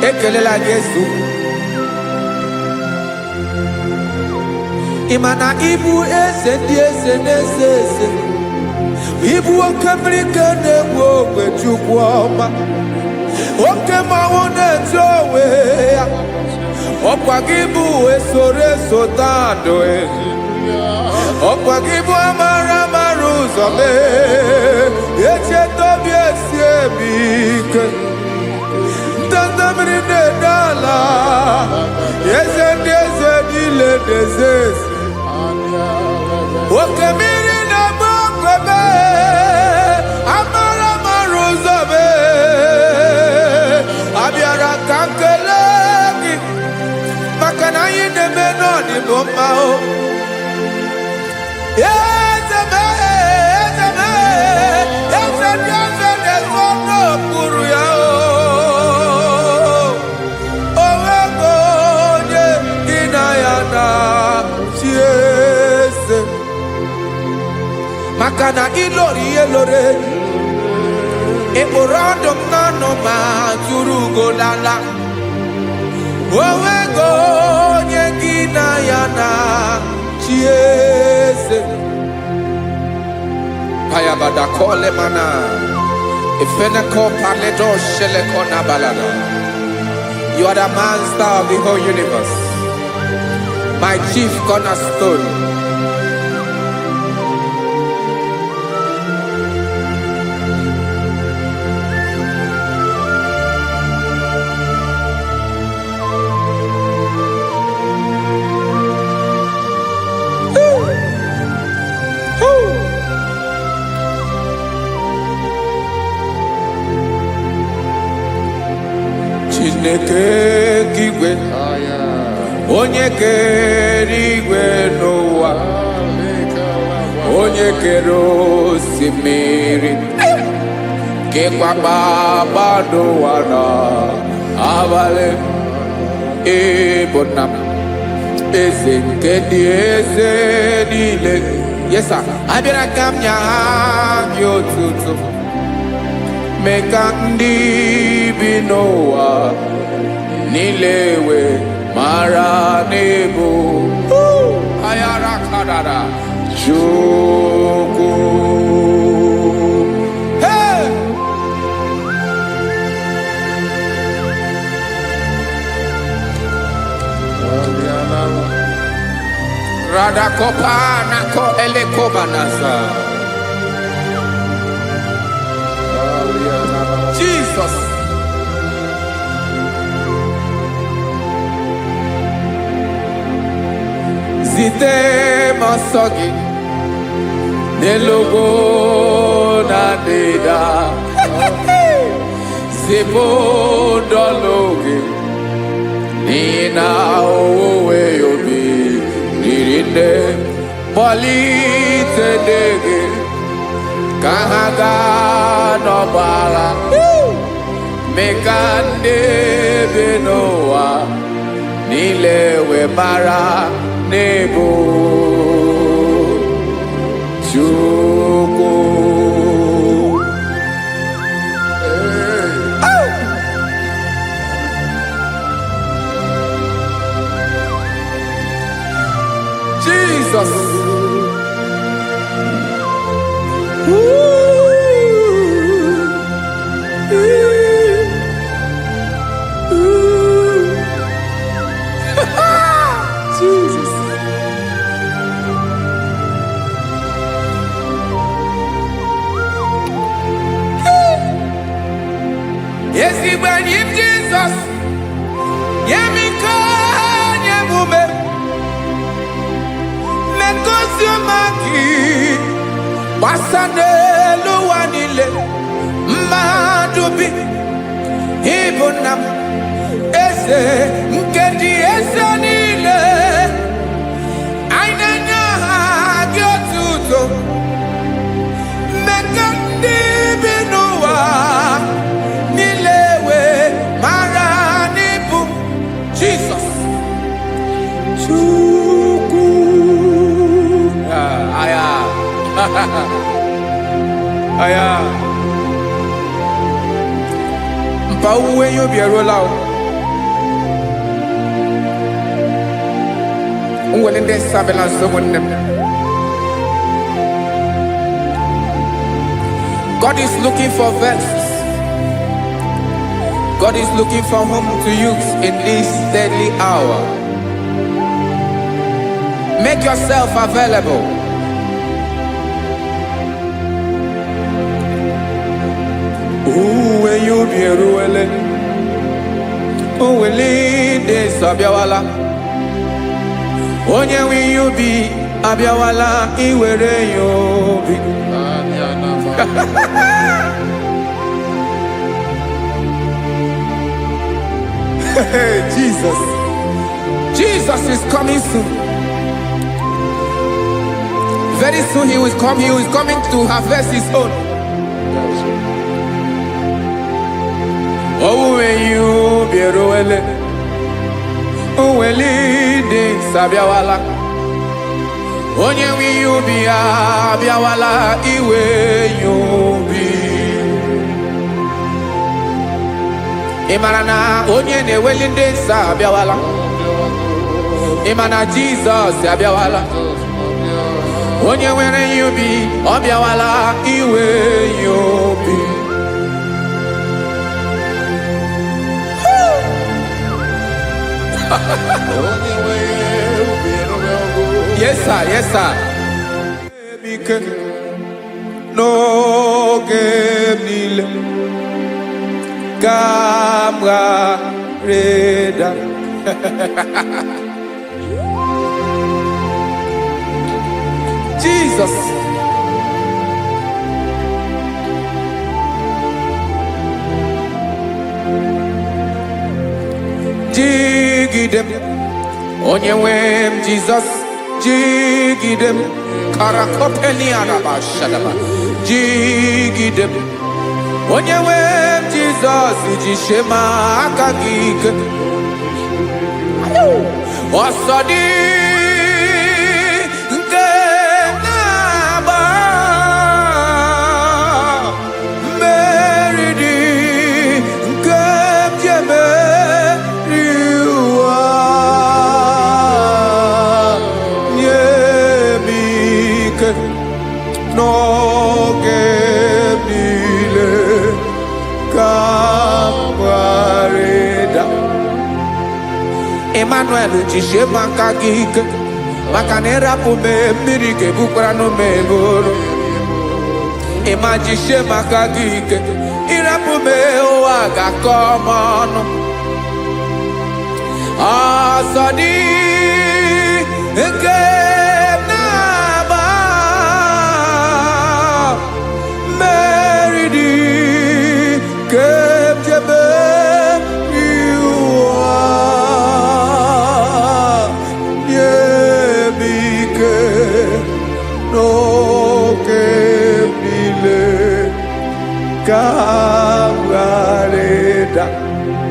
Ekelela Yesu. Imana ibu ese di ese nese ese. Ibu okamrika nebu okwechukwoma. Okema wone towe. Okwagibu esore sotado e. Okwagibu amara maruzome. Eche tobi esiebike. Tandamrine dala. Yeze dile dezes. Okemiri na mokwebe. Amara maruzome. Abiara kankelegi. Makana yine menoni bomao. Yezeme. Yeze dezono kuru yao. Owego nye inayana chiese. Makana ilori elore. Eborado nano ma turugo lala. Owego nye inayana chiese. Payabada kole mana. Ifeneko paledo sheleko na balada. You are the master of the whole universe. My chief cornerstone. Chineke kigwe onye kere igwe n'ụwa onye kere osimiri kekwa kpakpando ụwa n'abalị ịbụ nna m eze nke ndị eze niile. Yes sir, abịara ka m nye gị otuto mee ka ndị bi n'ụwa niile wee mara n'ebu ayara kadara Chukwu. Hey! Radakopa nako elekobanasa. Jesus. Zite masogi nelogo na deda. Zibo dologi nina owe yobi nirinde polite dege kahaga no bala. Mekande benoa nilewe mara nebo Chukwu. Jesus. Jesus. Yes, he when you Jesus. Yemika nyemume. Mekosumaki. Basane luwanile. Madubi. Ibunam. Ese mkendi ese nile. Ainenya agyotuto. Mekandi binuwa. Nilewe maranibu. Jesus. Chukwu. Aya. aya mpa uwe yo bierola o ngwele nde sabela somonem. God is looking for vessels. God is looking for whom to use in this deadly hour. Make yourself available. When you be ruele, uwele de sabiawala. Onye when you be abiawala, iwere you be. Jesus is coming soon. Very soon he will come. He is coming to harvest his own. Oh, when you be roele, oh, when leading sabiawala. Onye when you be abiawala, iwe you be. Imarana onye ne welinde sabiawala. Imana Jesus abiawala. Onye were you be abiawala iwe you be. Yes sir, yes sir. No game Camera Reda. Jesus. Jigidem. Onyewem Jesus. Jigidem. Karakopeni araba shadaba. Jigidem. Onyewem Jesus. Jishema akagik. Osodi. Emmanuel jishe makagike makanera pume mirike bukrano meboro ema jishe makagike irapume oaga komono asadi nke naba meridi kemjebe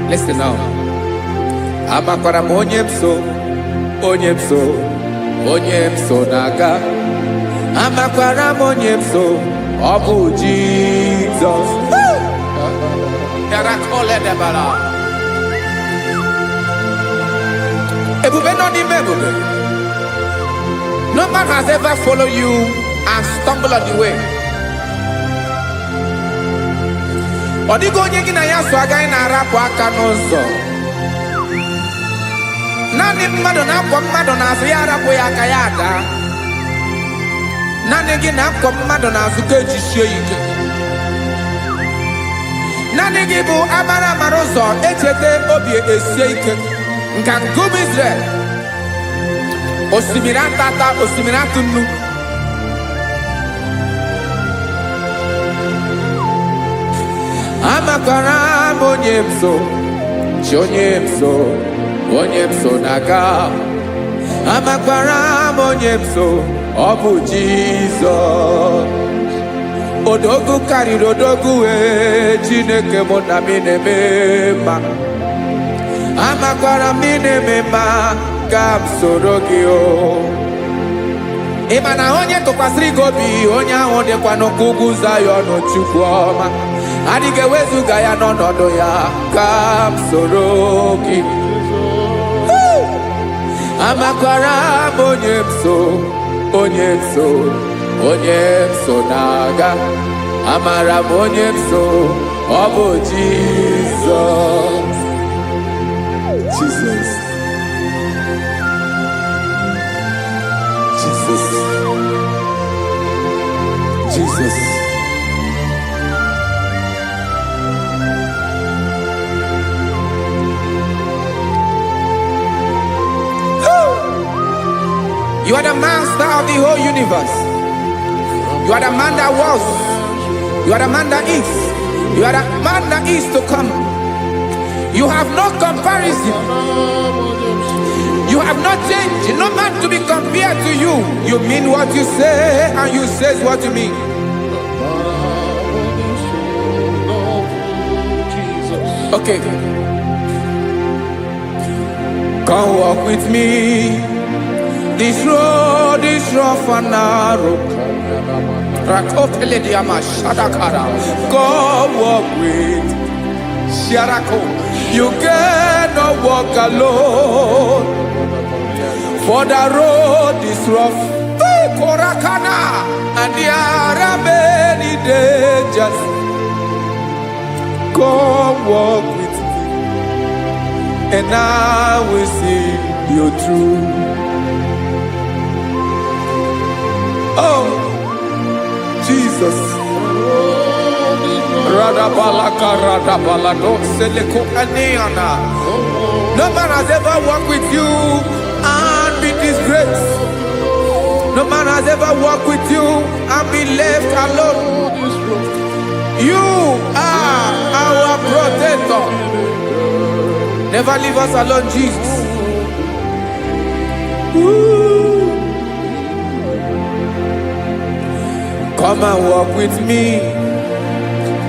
Listen now. Amakwara onyemso naga. Amakwara onyemso obu Jesus. Yarakole debara. Ebube no ni mebube. No man has ever followed you and stumbled on the way. Odigo onye gị na ya so agaghị na-arapụ aka n'ụzọ. Naanị mmadụ na-akwọ mmadụ n'azụ ya arapụ ya aka ya ada. Naanị gị na-akwọ mmadụ n'azụ ka ejisie ike. Naanị gị bụ amara ụzọ echete obi esie ike. Nka ngụm Israel. Osimiri atata, osimiri atụ nnu. Amakwara onyemso naga. Amakwara onyemso obu Jesus. Odogu karịrị odogu Chineke mụ na mi na-eme mma. Amakwara mi na-eme mma ka m soro gị o. ịma na onye tụkwasịrị gị obi onye ahụ dịkwa n'ugwu Zayọn Chukwu ọma adịghị ewezuga ya n'ọnọdụ ya ka m soro gị amakwara m onye m so na-aga amara m onye m so ọ bụ Jizọs. Jesus. You are the master of the whole universe. You are the man that was. You are the man that is. You are the man that is to come. You have no comparison. You have not changed. No man to be compared to you. You mean what you say and you say what you mean. Okay. Come walk with me. This road is rough and narrow. Come walk with Sharako. You cannot walk alone. For the road is rough. Korakana. And there are many dangers. Come walk with me. And I will see you through. Oh, Jesus. No man has ever walked with you and been disgraced. No man has ever walked with you and been left alone. You are our protector. Never leave us alone, Jesus. Ooh. Come and walk with me.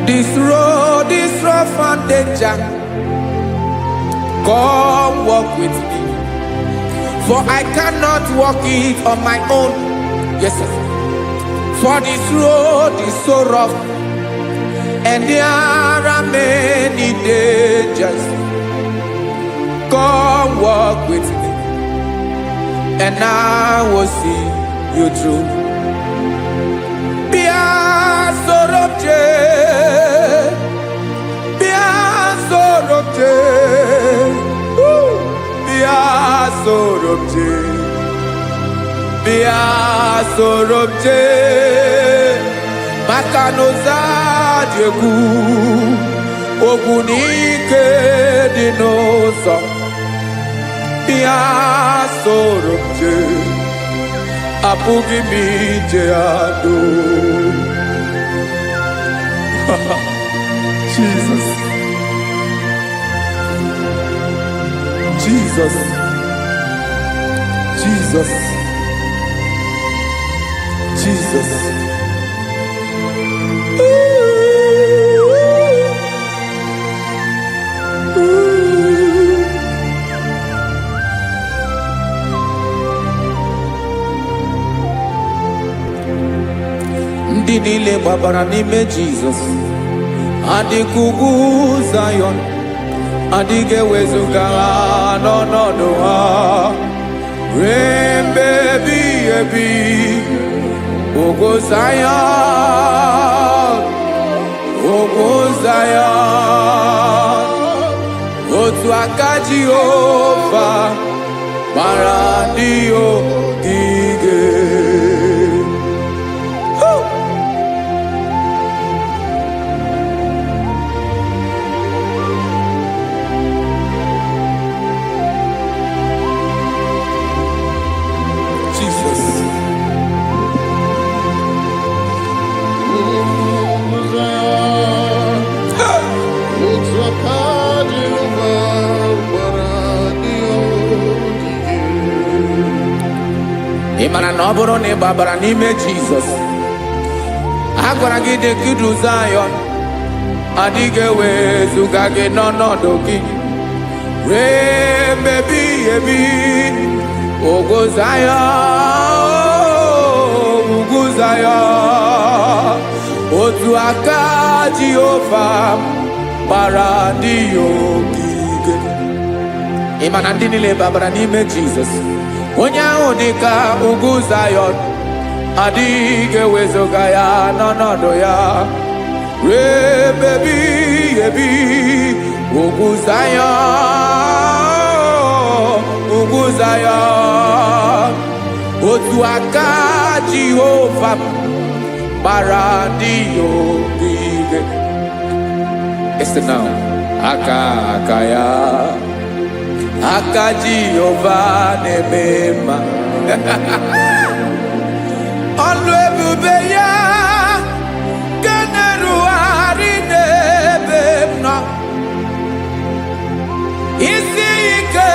This road is rough and danger. Come walk with me. For I cannot walk it on my own. Yes, sir. For this road is so rough. And there are many dangers. Come walk with me. And I will see you through. Sorobje Makanoza Diegu Ogunike Dinosa Bia Sorobje Apugi Mijeado. Jesus. Ndị niile gbabara n'ime Jizọs adịghị ugwu Zayọn adịghị ewezuga ha n'ọnọdụ ha ruo mgbe ebighị ebi. Ugwu Zayọn, otu aka Jehova gbara ndị ogige. Ịmara na ọ bụrụ na ị gbabara n'ime Jizọs a gwara gị dị ka Zayọn adịghị ewezuga gị n'ọnọdụ gị ruo mgbe ebighị ebi. Ugwu Zayọn, Zion, otu aka Jehova gbara ndị ya ogige. Ị ma na ndị niile babara n'ime Jizọs, onye ahụ dị ka ugwu Zion, adịghị ewezuga ya n'ọnọdụ ya ruo ebe ebighị ebi. Ugwu Zion, ugwu Zion, otu aka Jehova gbara ndị ya ogige. Listen now, aka ya, aka Jehova na-eme mma. Ọlụ ebube ya ga na-erugharị n'ebe m nọ. Isi ike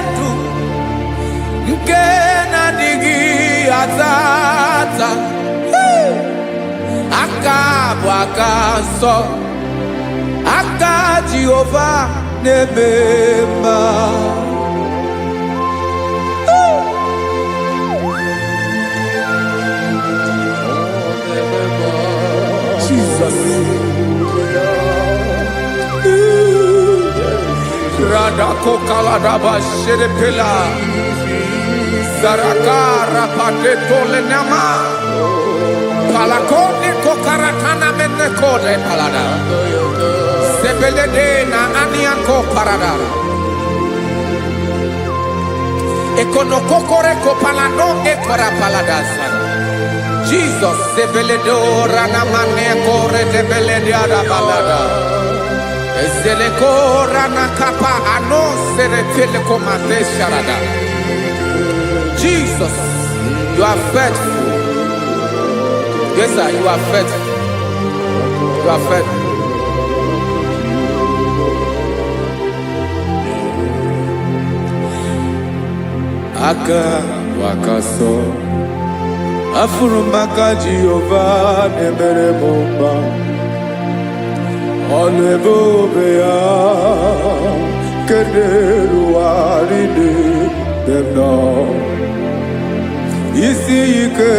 ndụ nke na-adịghị ata ata. Aka bụ aka nsọ, aka Jehova na-eme mma. Radako kaladaba sherepela Zarakara pateto lenama Palakone kokaratana menekode palada Sebelede na aniako paradara Ekonokokore kopalano ekora paladasa Jesus sebeledo ranamane kore debelede arabalada Ezeleko ranakapa ano seretele komate sharada. Jesus, you are faithful. Yes, sir, you are faithful. You are faithful. Aka wakaso afurumaka Jehovah nemere bomba. Ọlụ ebube ya keneruarị n'ebe m nọ. Isi ike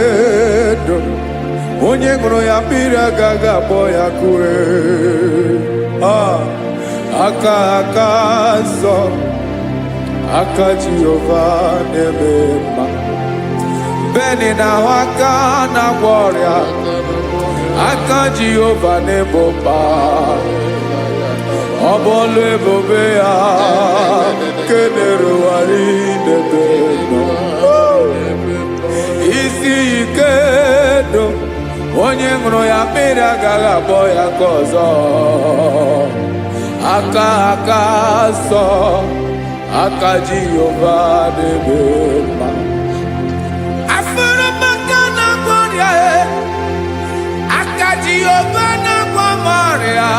ndụ onye ṅụrụ ya mmiri agaghị akpọ ya kue. Aka nsọ, aka Jehova na-eme mma. Beni na-ahụ aka na-agwọ ọrịa, aka Jehova na-ebo mba. Ọ bụ ọlụ ebube ya kenerugharị n'ebe nọ. Isi ike ndụ onye ṅụrụ ya mmiri agaghị akpọ ya ka ọzọ. Aka nsọ, aka Jehova na-eme mma. Jehova na-agwọ m ọrịa,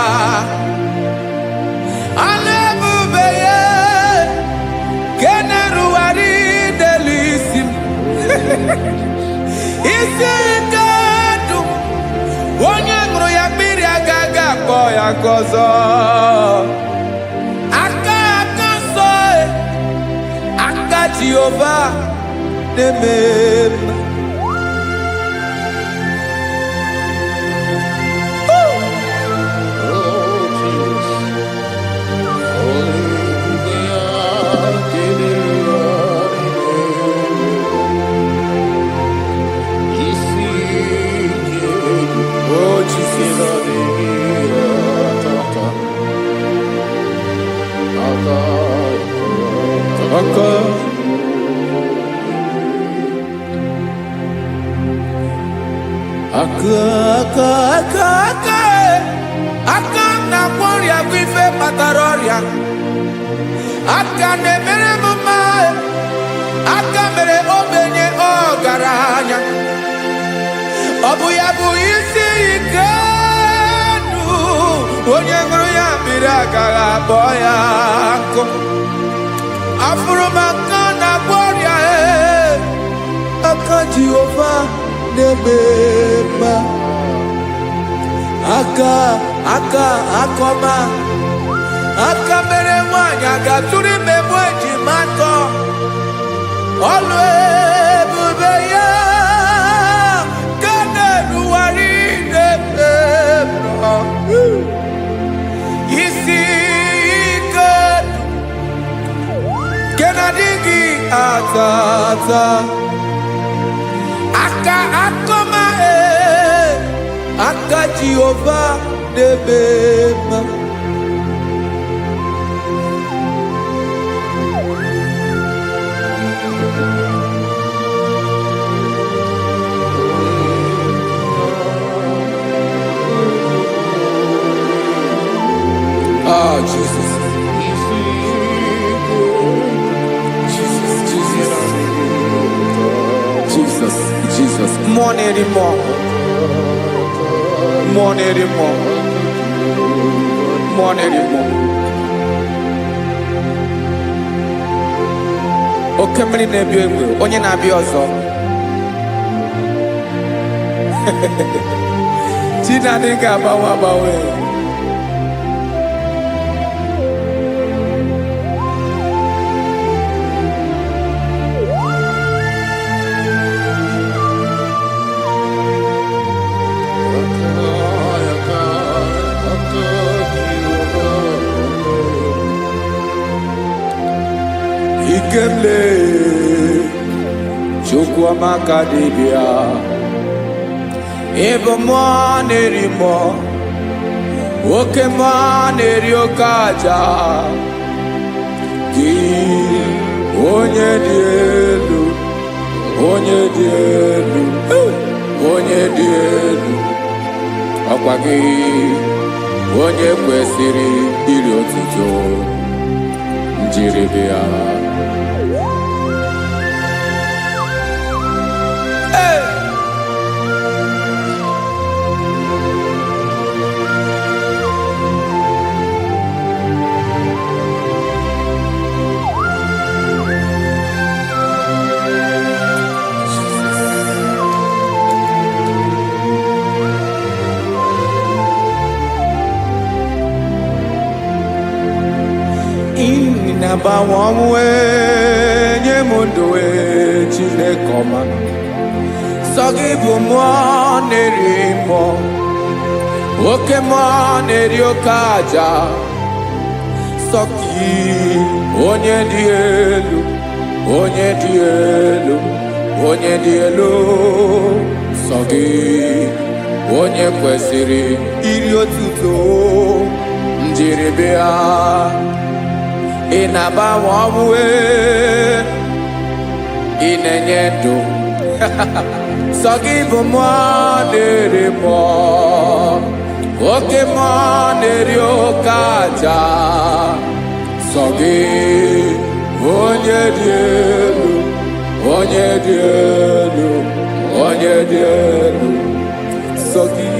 ọlụ ebube ya ka na-erugharị n'elu isi m. Isi ike ndụ onye ṅụrụ ya mmiri agaghị akpọ ya ka ọzọ. Aka nsọ, aka Jehova na-eme mma. Aka na-agwọ ọrịa bụ ife kpatara ọrịa. Aka na-emere m mma, aka mere ogbenye ọgaranya. Ọ bụ ya bụ isi ike ndụ onye ṅụrụ ya mmiri agaghị akpọ ya nkụ. Afụrụ m aka na-agwọ ọrịa, aka Jehova na-eme mma. Aka akọma, aka mere nwanyị agatụrụ ime mụ ejima atọ. Ọlụ ebube ya ka tata aka akoma aka Jehovah debema Jesus. Jesus, more anymore. More anymore. More anymore. Okay, many nebi onye na bi ozo. Tina nigga bawa. Ikemle chukwa makadibia ebo mwanerimo oke mwaneriokaja ki onye dielu ọkwa gị onye kwesịrị iri otuto njiribia Nabawamwe nyemundowe chinekoma Sogibu mwanerimo Oke mwaneriokaja Soki onye dielu Sogi onye kwesịrị iri otuto njiribia Inabawamwe inenyedo Sogibu mwanerimo Oke mwaneriokaja Sogi onye dielu Sogi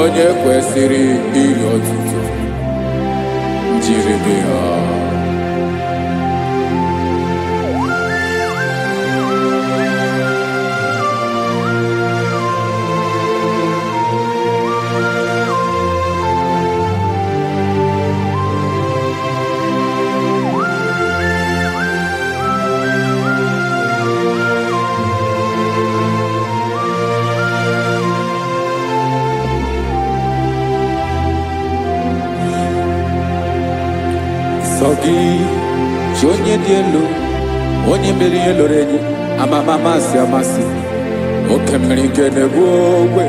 onye kwesịrị iri otuto njiribia Sogi onye dielu onye mmeri eloreni amasi oke mmiri gene gwogwe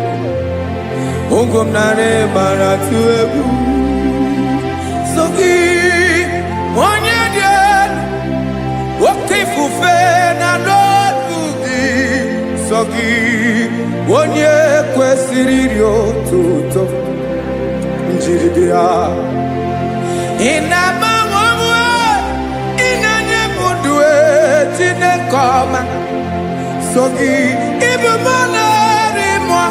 ungom nare maratu egwu Sogi onye dielu oke ifufe na n'otu gị Sogi onye kwesịrị iri otuto njiribia Inabawamwe inanyemudwe chinekoma Sogi ibu mwanerimo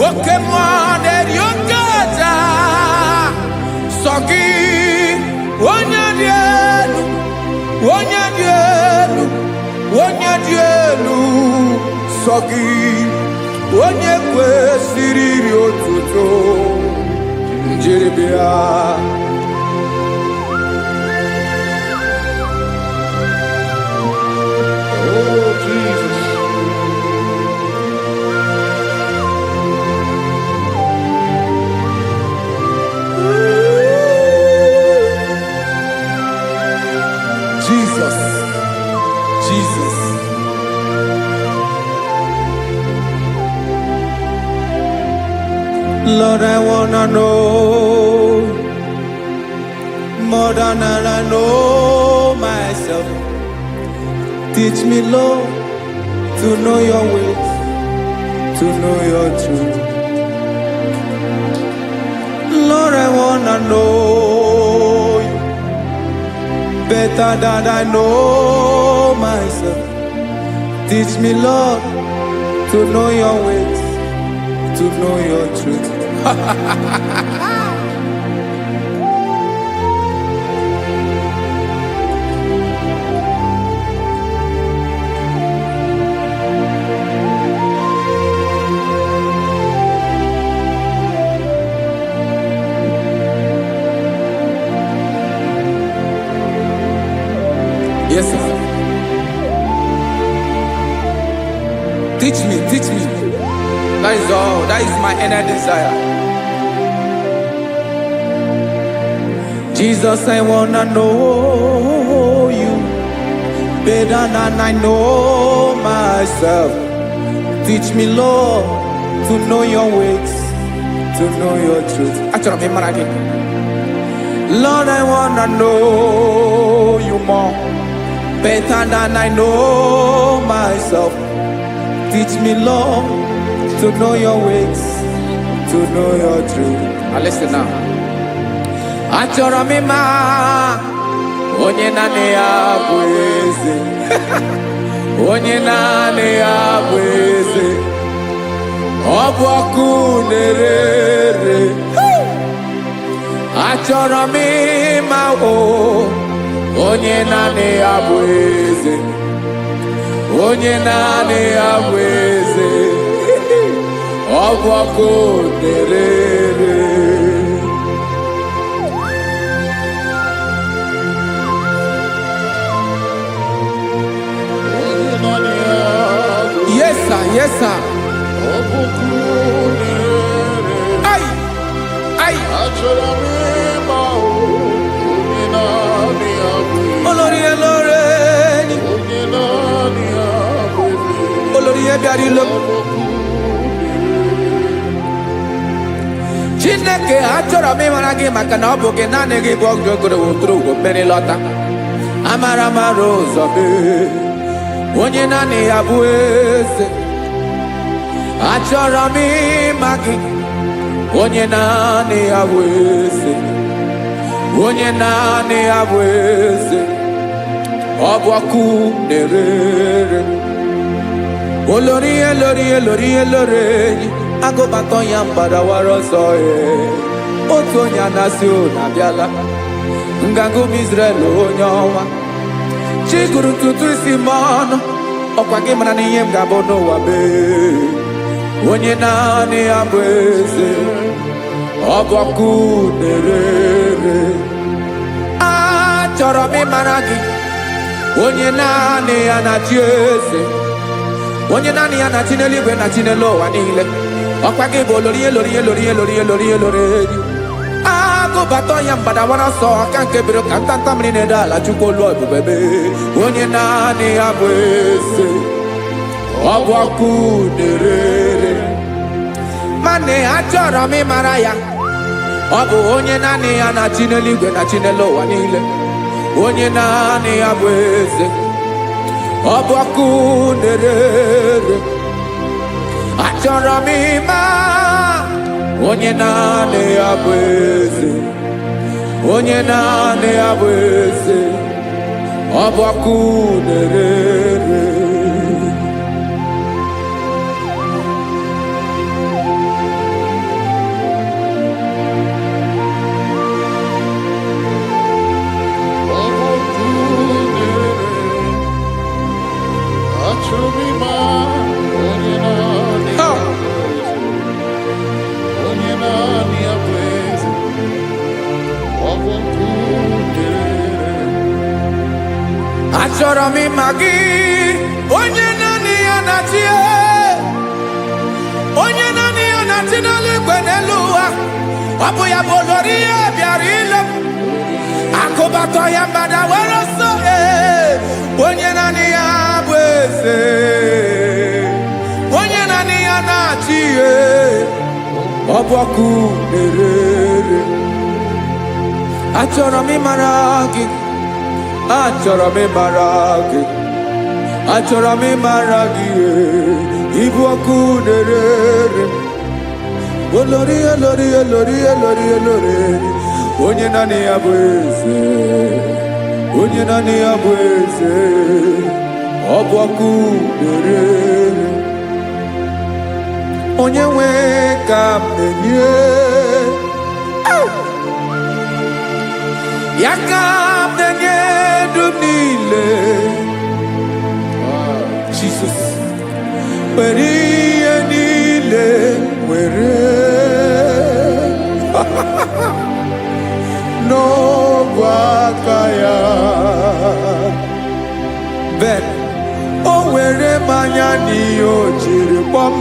Oke mwaneriokaja Sogi onye dielu Sogi onye kwesịrị iri otuto njiribia Oh, Jesus. Jesus Lord, I wanna know more than I know myself. Teach me, Lord, to know your ways, to know your truth. Lord, I wanna know you better than I know myself. Teach me, Lord, to know your ways, to know your truth. Yes, sir. Teach me, teach me. That is all. That is my inner desire. Jesus, I wanna know you better than I know myself. Teach me, Lord, to know your ways, to know your truth. Lord, I wanna know you more better than I know myself. Teach me, Lord, to know your ways, to know your truth. Now listen now. Achọrọ m ịma onye naanị ya bụ eze. Onye naanị ya bụ eze. Ọ bụ ọkụ na-ere. Achọrọ m ịma onye naanị ya bụ eze. Onye naanị ya bụ eze. Ọ bụ ọkụ na-ere. Yes, sir. Yes, sir. Ay, ay. Olórí elóore ni. Olórí ebiari lo. Chineke achọrọ m ịmara gị maka na ọ bụ gị naanị gị bụ ọgụgụrụ ụtụrụ ugwo mmeri lọta. Amara mara ụzọ mee. Onye naanị ya bụ eze. Achọrọ m ịma gị. Onye naanị ya bụ eze. Onye naanị ya bụ eze. Ọ bụ ọkụ na-ere. Olórí elórí elórí elóore enyi. Agụbatọ ya mgbadawara ọsọ ya. Otu onye anasị unu abịala. Nganga ụmụ Izrel onye ọnwa. Chi gụrụ ntutu isi m ọnụ. Ọkwa gị mara na ihe m ga-abụ n'ụwa bee. Onye naanị ya bụ eze. Ọ bụ ọkụ na-ere. Achọrọ m ịmara gị. Onye naanị ya na-achị eze. Onye naanị ya na-achị n'eluigwe na-achị n'elu ụwa niile. Ọkwa gị bụ olórí elórí elórí elórí elórí elórí enyi. Agụbatọ ya mgbadawara ọsọ aka nke biri ka ntanta mmiri na-ede ala Chukwu olu ebube. Onye naanị ya bụ eze. Ọ bụ ọkụ na-ere. Mane achọrọ m ịmara ya. Ọ bụ onye naanị ya na-achị n'eluigwe na-achị n'elu ụwa niile. Onye naanị ya bụ eze. Ọ bụ ọkụ na-ere. Achọrọ m ịma onye naanị ya bụ eze. Onye naanị ya bụ eze. Ọ bụ ọkụ na-ere. Achọrọ m ịma gị. Onye naanị ya na-achị. Onye naanị ya na-achị n'eluigwe n'elu ụwa. Ọ bụ ya bụ olórí ya bịara ile. Akụbatọ ya mgbadawara ọsọ. Onye naanị ya bụ eze. Onye naanị ya na-achị. Ọ ọbọkụ na-erere. Achọrọ m ịmara gị, achọrọ m ịmara gị, achọrọ m ịmara gị, ịbụ ọkụ na-erere. Olori olori olori olori olori, onye naanị ya bụ eze, onye naanị ya bụ eze, ọbọkụ na-erere. Onye nwe ka m na-enye, ya ka m na-enye ndụ niile. Jesus, were ihe niile were n'ọbụ aka ya. Ben, o were mmanya n'ihe o jiri kpọm,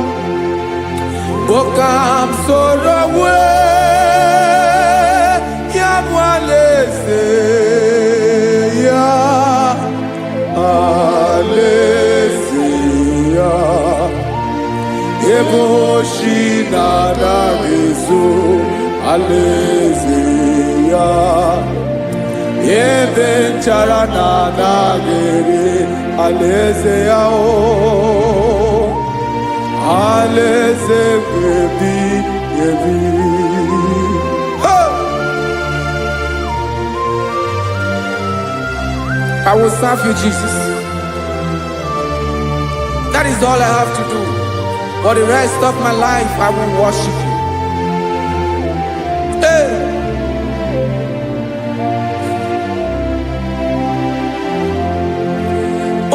Bokam soro ya bụ alaeze ya, alaeze ya. Ebe oshi na-anaghị ezo, alaeze ya. Ebe nchara na-anaghị ere, alaeze ya o. Alaeze ebi ebi. I will serve you, Jesus. That is all I have to do. For the rest of my life, I will worship you. Hey.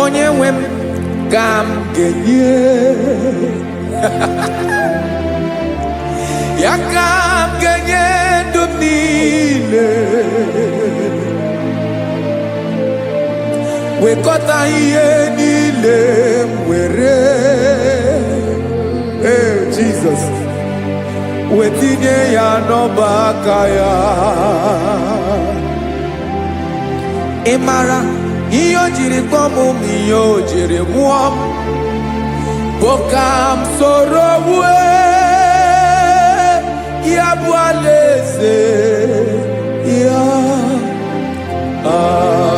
Onye nwe m ka m ga-enye, ya ka m ga-enye ndụ m niile. Wekọta ihe niile m were, Jesus, wetinye ya n'ọba aka ya. Ị mara ihe o jiri kpọọ m, ihe o jiri mụọ m, Bokam soro ya bụ alaeze ya,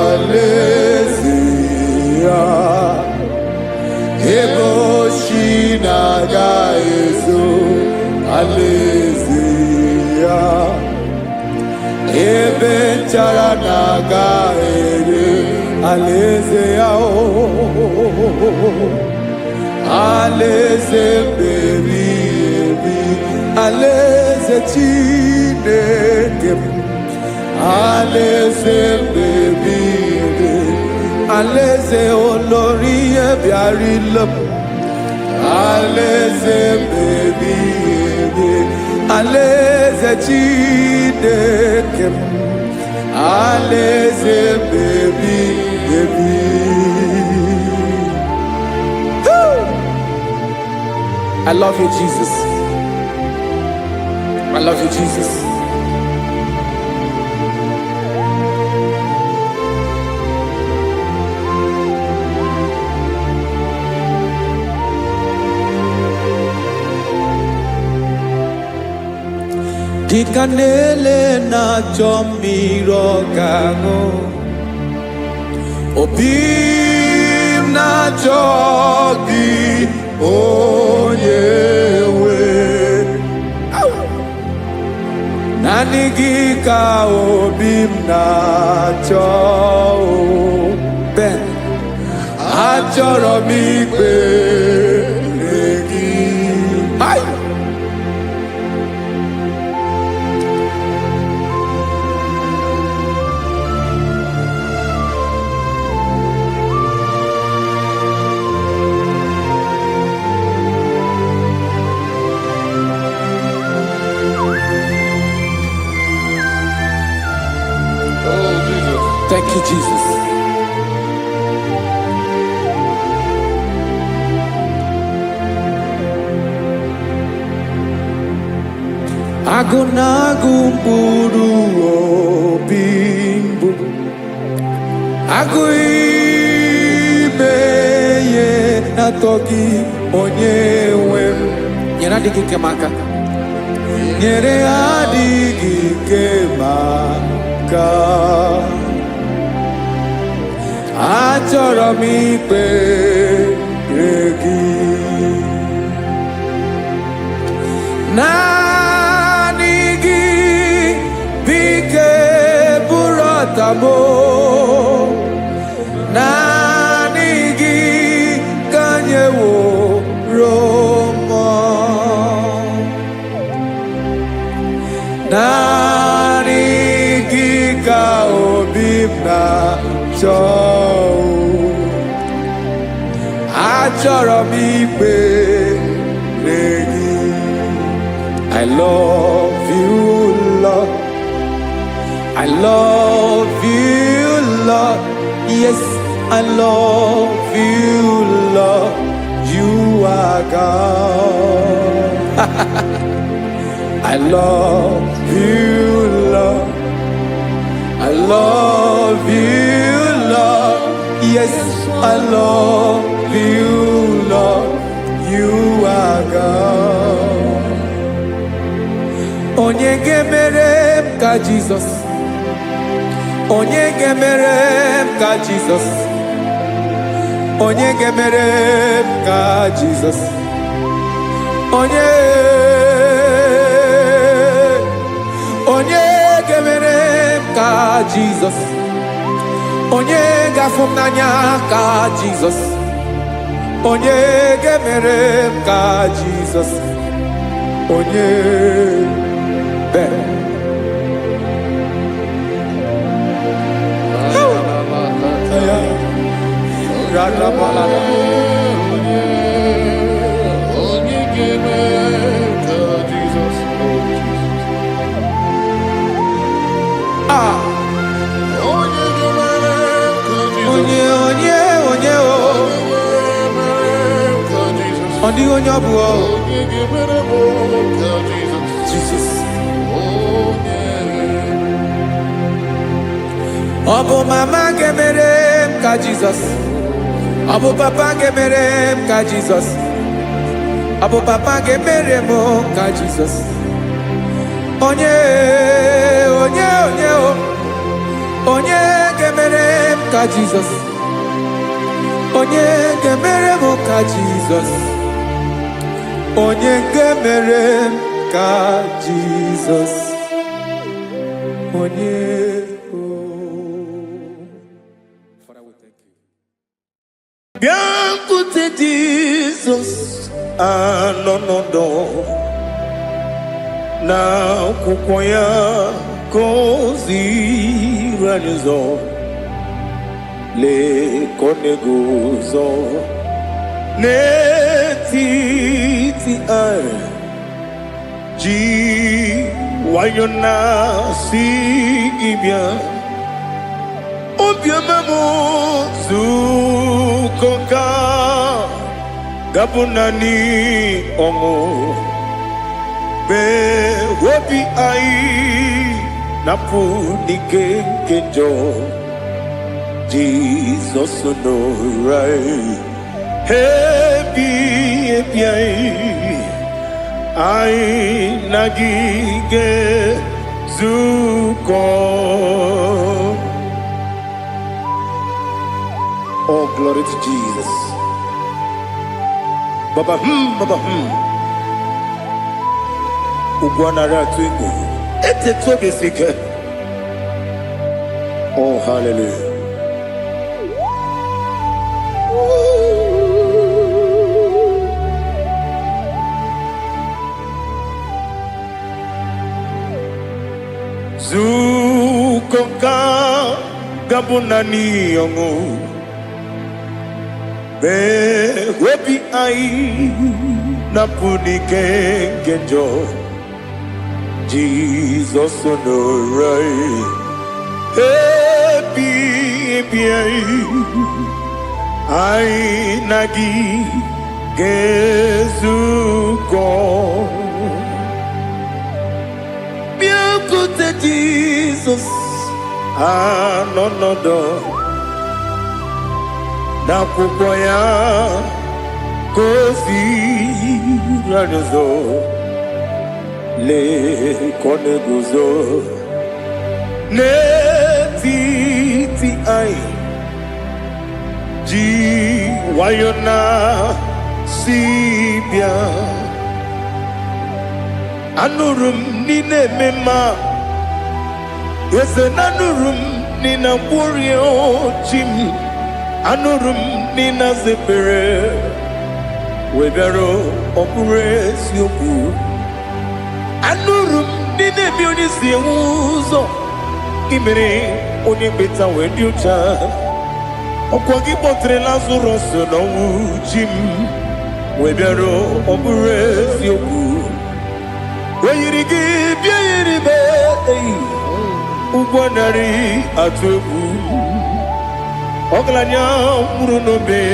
alaeze ya. Ebe oshi na-agaghị ezo, alaeze ya. Ebe nchara na-agaghị ere, alaeze ya o. Alaeze ebi ebi, alaeze Chineke m. Alaeze ebi ebi, alaeze olori ebiarịla m. Alaeze ebi ebi, alaeze Chineke m. Alaeze ebi ebi. I love you, Jesus. I love you, Jesus. Dịka na-ele na-achọ mmiri ọ ga-aṅụ, obi m na-achọ gị, onye nwe. Naanị gị ka obi m na-achọ. Ben, achọrọ m ikpere gị. Thank you, Jesus. Agụ na-agụ mkpụrụ obi mbụ, agụ ime ihe na-atọ gị, onye nwe m. Nyere adịghị ike m aka. nyere adịghị ike maka achọrọ m ikpere gị naanị gị bike bụrụ ọtabo naanị gị ka nyeworo m naanị gị ka obi m na-achọ achọrọ m ikpere gị I love you, Lord. I love you, Lord. Yes, I love you, Lord. You are God. I love you, Lord. I love you, Lord. Yes, I love you, Lord. You are God. Onye ga-emere m ka Jizọs. Onye ga-emere m ka Jizọs. Onye ga-emere m ka Jizọs. Onye ga-emere m ka Jizọs. Onye ga-afụ m n'anya ka Jizọs. Onye ga-emere m ka Jizọs. Onye Jesus. Obo mama gemere ka Jesus. Obo papa gemere ka Jesus. Obo papa gemere mo ka Jesus. Onye gemere ka Jesus. Onye gemere mo ka Jesus. Onye gemere ka Jesus. Onye Biancote Jesus anonodo na kukwaya kozi ranizo le konegozo netiti ai ji wayona sigibia obiamamo zukoka gabunani omo be wobi ai napuni kenjo Jesus no right happy ai nagige zuko. Oh, glory to Jesus. Baba, Baba, Ugwana Ratwingo. Ete toge sike. Oh, hallelujah. Zukoka gabunani yongo. Be wepi ai napuni kenjo Jesus no right happy ai nagi gezuko biancote Jesus anonodo na kukwaya kozi ranizo le kone guzo netiti ai ji wayona sibia anurum nine mema yese nanurum nina burio chim anurum nina zepere webero opures yoku anurum nine bionisi uzo imere oni beta wediucha okwagi potre Lazarus no chim webero opures yoku weyirigi biayiribe ugwanari atubu oglanya murunobe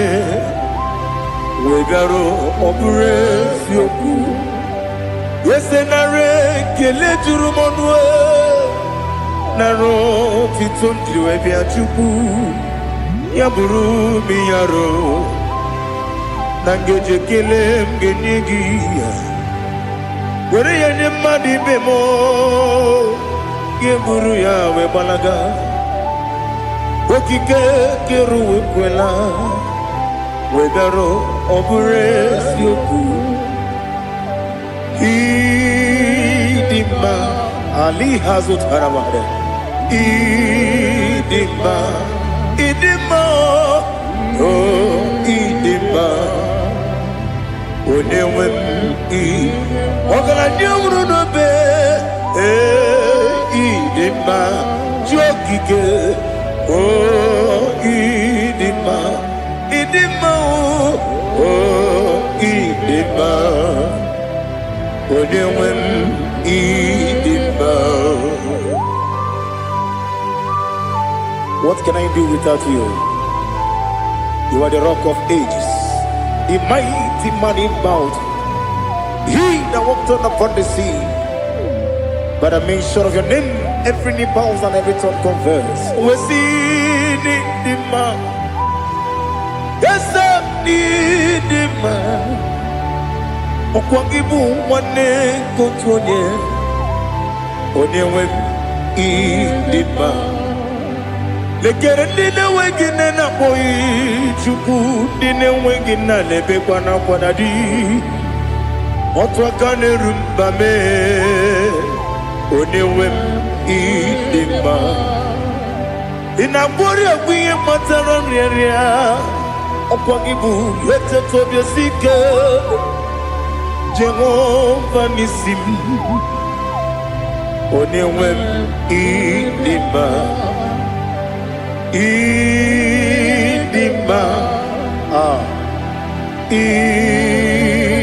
wegaro opures yoku yesenare kele jurumonwe naro titondri webia chupu yaburu miyaro nangeje kele mgenyigi were yenye madi bemo yeburu ya webalaga okike keru wekwela wegaro opures yoku idima ali hazut haramade idima oh idima onewem ogala nyumru no be idima jokike oh idima oh idima onewem idima. What can I do without you? You are the rock of ages, the mighty man in battle, he that walked on upon the sea. By the mention of your name, every knee bows and every tongue confesses. We see the man. Yes, I need the man. Okwangibu wane kontonye, onyewe idima. Lekere dine wengine na boyi chuku dine wengine lebe kwa na kwa nadi otu akane rumba me onewem idima inabori agwiye matara nriaria okwagibu yete tobye sike Jehova nisim onewem idima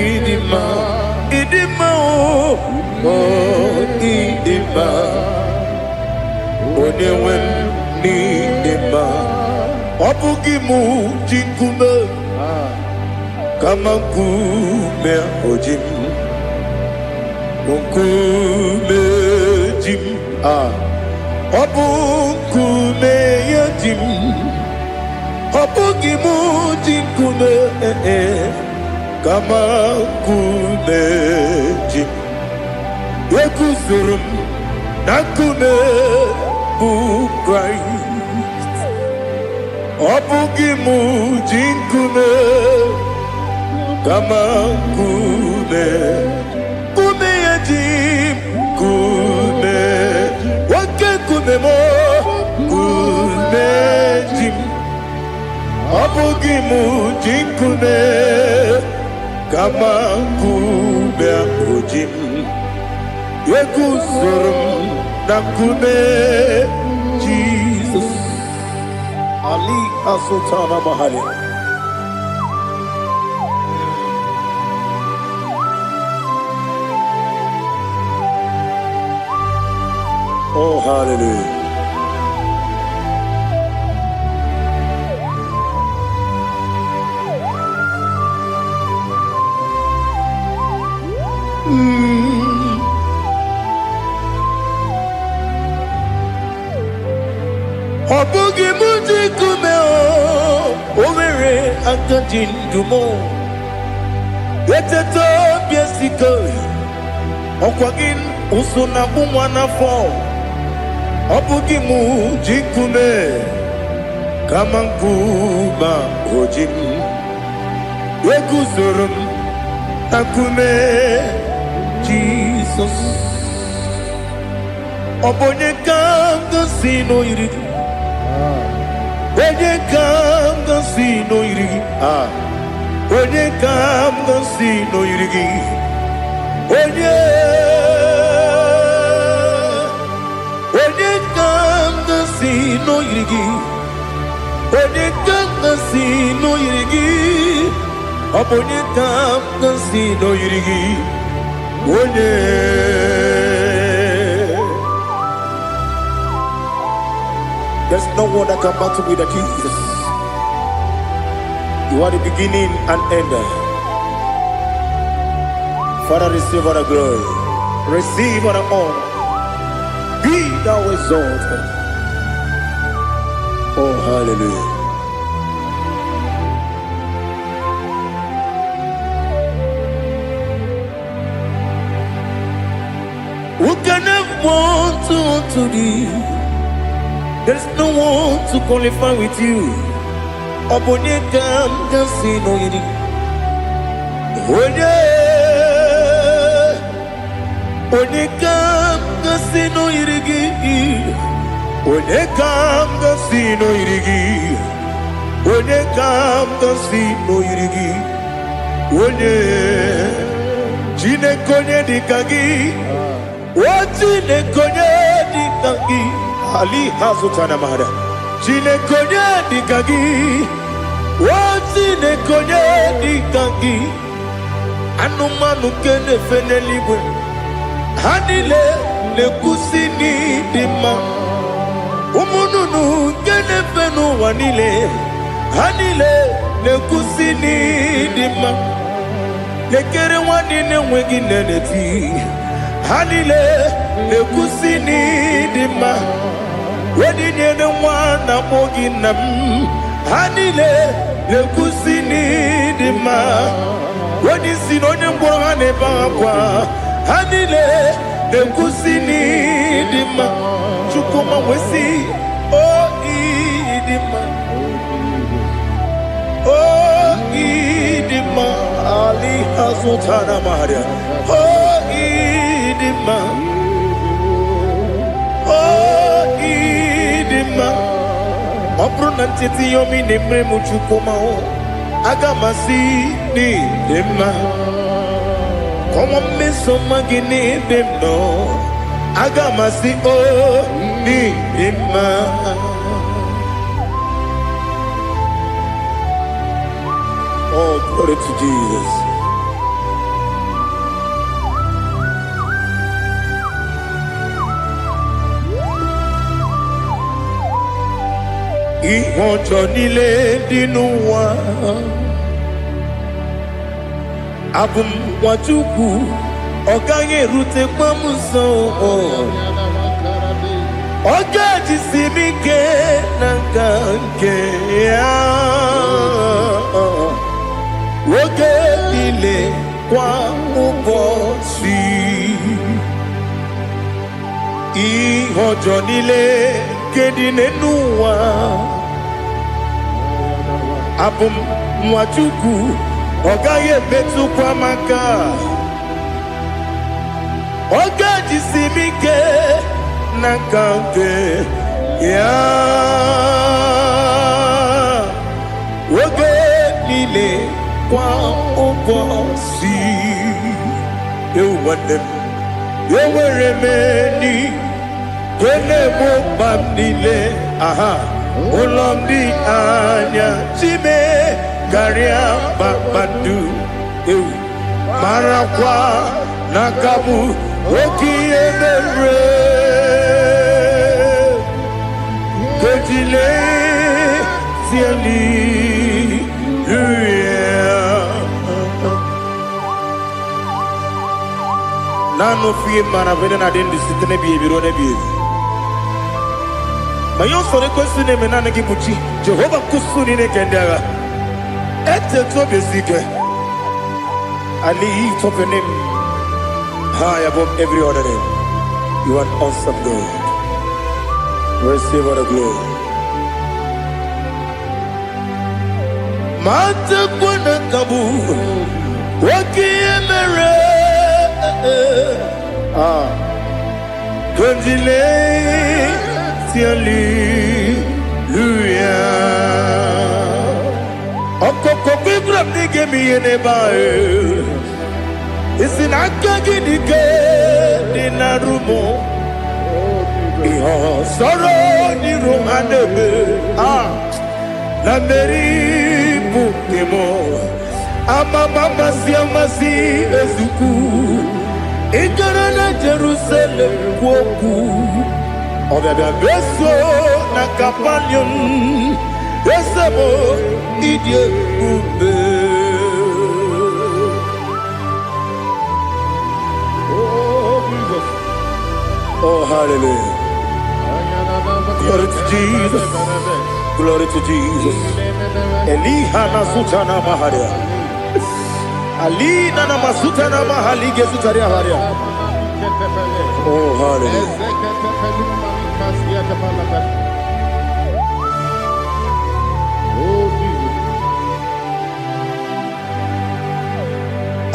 idima idima oh idima onewem idima obugimu jinkume kama kume ojim kunkume jim obukume yajim obugimu jinkume kama kume jim yekuzurum nakume Christ obugimu jinkume kama kume yajim kume wake kume mo kume jim obugimu jinkume kama kume ojim yekuzurum nakume Jesus Ali Asultana Mahali. Oh, hallelujah. Obugi muji kume o Owere akajin dumo Yete to biesiko Okwagin usuna umwana fo. Obugi mu jikume. Kamankuba ojim. Weguzurum akume. Jesus. Obonye kanga sino irigi. Onye kanga sino irigi. Onye kanga sino irigi. Onye kanga sino irigi. Onye kanga sino irigi. Obonye kanga sino irigi. Onye. There's no one that can battle with Jesus. You are the beginning and end. Father, receive all the glory. Receive all the honor. Be thou exalted. Oh, hallelujah. Who can have one to thee? There's no one to qualify with you. Obonye kanga sino yiri. Onye kanga sino yirigi. Onye kanga sino yirigi. Onye kanga sino yirigi. Onye Chinekonye dikagi. Chinekonye dikagi. Ali hazutana mahada. Chinekonye dikagi. Chinekonye dikagi. Anumanu kene fenelibwe. Hanile le kusini dima. Umununu kene fenu wanile. Hanile le kusini dima. Lekere wanine wegi neneti. Hanile le kusini dima. Wedi nyene wana mogi nam. Hanile le kusini dima. Wedi sinonye mbwangane bangwa. Hanile le kusini dima. Chukuma wesi oh idima. Oh idima. Ali hazutana maria. Oh idima. Oh idima. Opronantiti yomi nemre muchukuma o. Agamasi ni dima. Como me soma gini demno. Agamasi o ni dima. Oh, glory to Jesus. Ihojo nile dinuwa. Abum wachuku oganye rute pamuso. Oga jisimike nanganke ya. Oge nile kwa ubosi. Ihojo nile kedinenuwa. Abum wachuku ogaye betu kwa maka. Oga jisimike nakante ya. Oge nile kwa ubosi. Ewanem eweremeni kene mo bamnile. Aha Olomdi anya chime garia babandu. Marakwa nakamu okiye mere. Kejile siali Nano fiye maravene na deni sitene biye birone biye. Mayon sore kwesune menane kimuchi. Jehova kusuni ne kendera. Ete to besike. Ali topenem. high above every other name. You are awesome God. Receive all the glory. Mata kuna kabu wakiemere Konjile hallelujah. Okoko kikram nige miyene bae. Isinaka gidike dinarumo. Iho soro ni romanebe. La meri bukemo. Ama mama siamasi ezuku. Ikarana Jerusalem woku. Obebe beso na kapanion. Esemo idie ube. Oh, hallelujah. Glory to Jesus. Glory to Jesus. Eliha na sutana maharia. Alina na masutana mahali gesutaria haria. Oh, hallelujah.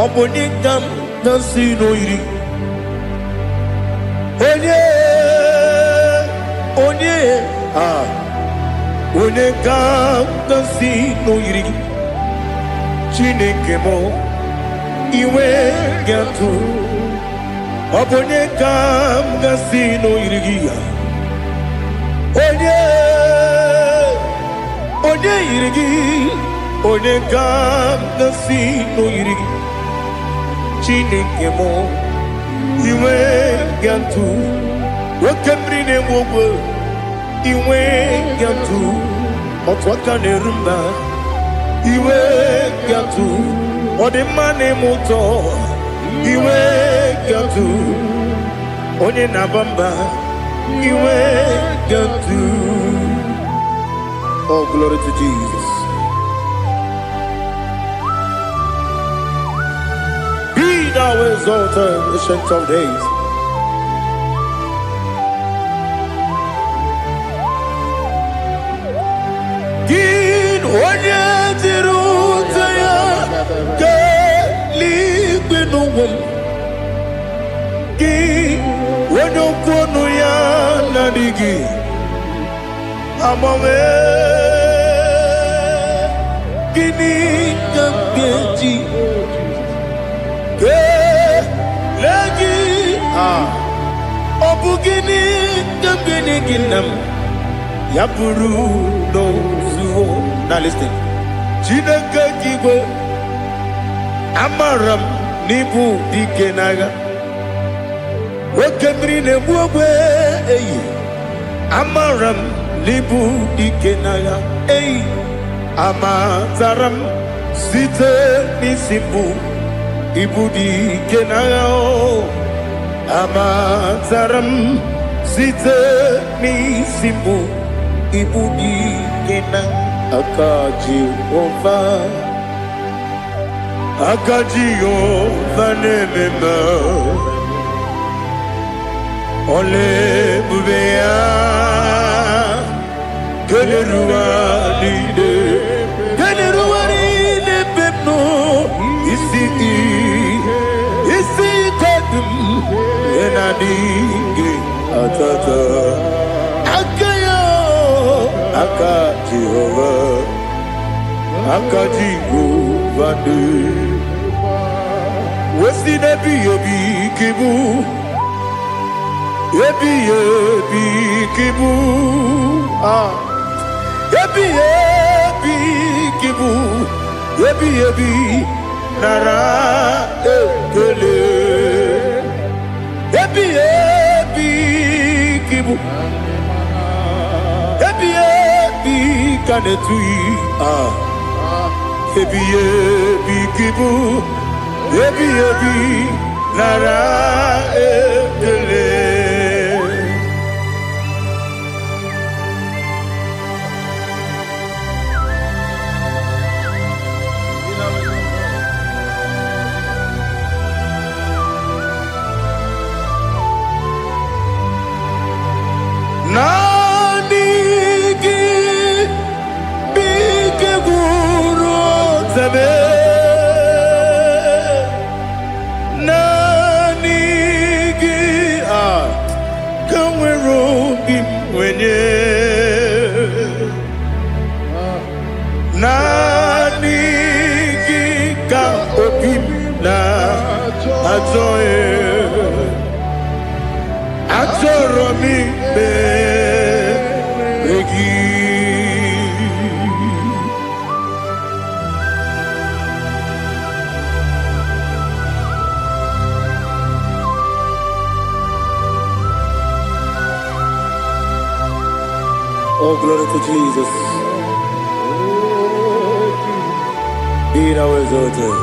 Obonikam nasino iri. Onye Onekam nasino iri. Chineke mo iwe gatu. Obonekam nasino iri. Onye iri. Onekam nasino iri. Chineke mo iwe gatu. Wakemrine mwogo iwe gatu. Otwaka nerumba iwe gatu. Odemane moto iwe gatu. Onye nabamba iwe gatu. Oh, glory to Jesus. Be thou exalted, ancient of days. Gin onye tiruta ya ke ligbe n'ụwọm. Gin onye kwonu ya n'adịghị agbanwe. Gịnị ka m ga-eji kelee gị? Ọ bụ gịnị ka m ga-enye gị nna m? Ya bụrụ n'ozuo. Now listen. Chineke kigwe amara m n'ibu dike n'agha. Oke mmiri na-egbu ogwe eyi. Amara m n'ibu dike n'agha. Eyi amatara m site n'isi mbụ ibu dike n'agha. Amatara m site n'isi mbụ ibu dike n'agha. Aka Jehova na-ememe ole ebube ya keleruwa niile bepno isi kodum enadinge atata aka Jehova ne wesi nebi ebi kibu ebi kibu ebi kibu ebi nara ekele ebi kibu ebi kanetui ebi kibu ebi nara ekele. onye nani gị ka obi m na-achọ achọrọ m ikpere gị. Oh, glory to Jesus. Be thou exalted.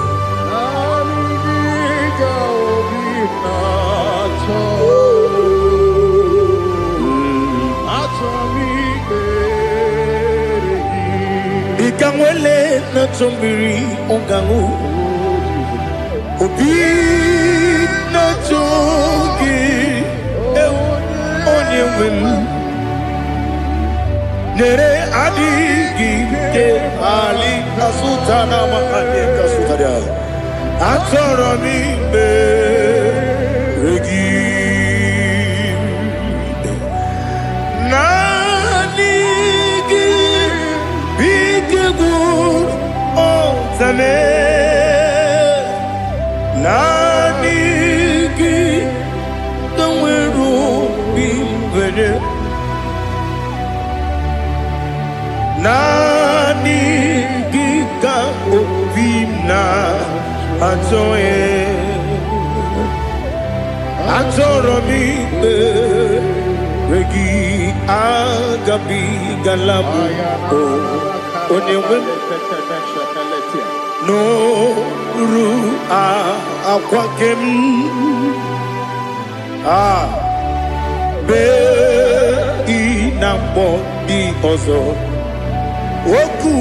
Ikangwele na chombiri ongangu obi na chogi onye wem nere adigi ke ali kasutana mahani kasutaria atoro mi beregi nani gi bigegu o zame nani gi kamweru bimbere nani gika obina atoe atoro mi regi agabi galabu onewe no ru akwakem be inambo di ozo oku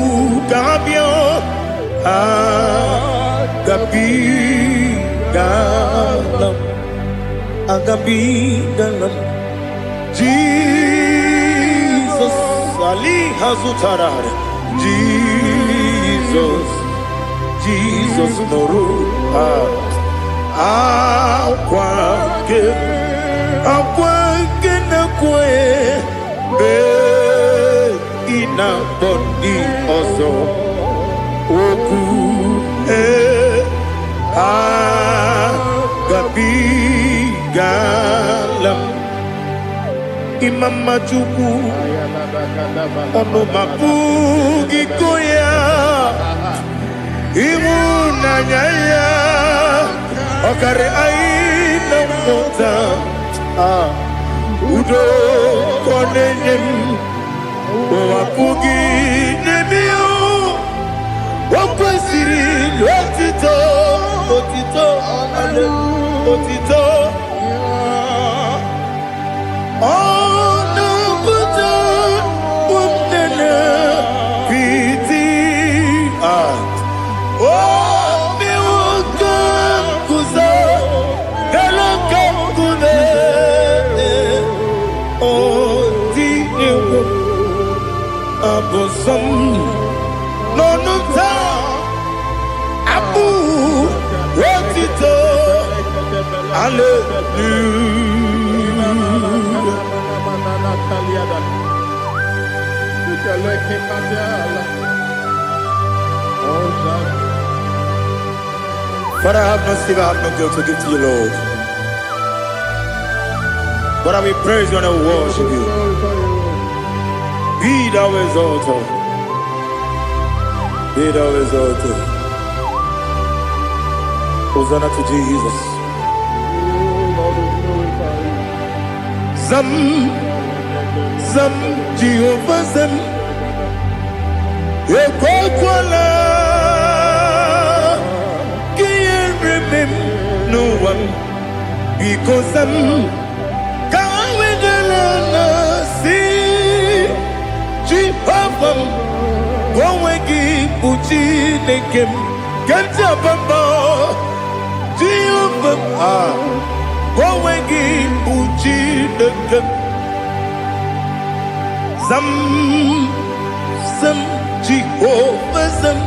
gabio agabi galam Jesus ali hazutarar Jesus moru akwake na kwe be ina boni ozo oku agabi galam imama chuku ono mapugi koya imunanyaya okare aina mota udo konenyem wapugi nebio wakwesiri otito ale otito ono buto umnene piti mi woka kuzo galoka kude oti ewo abosom nonuta abu otito Father, I have no silver, I have no gold to give to you, Lord. But I will praise you and I will worship you. Be thou exalted. Be thou exalted. Hosanna to Jesus. Zam Jehovah Zam Ekokwala Can't remember no one because Zam Kawedalana see Jehovah Gowegi Buchi Nekem Ganja Bamba Jehovah Gowegi Buchi Nekem Zam Jehovah Zam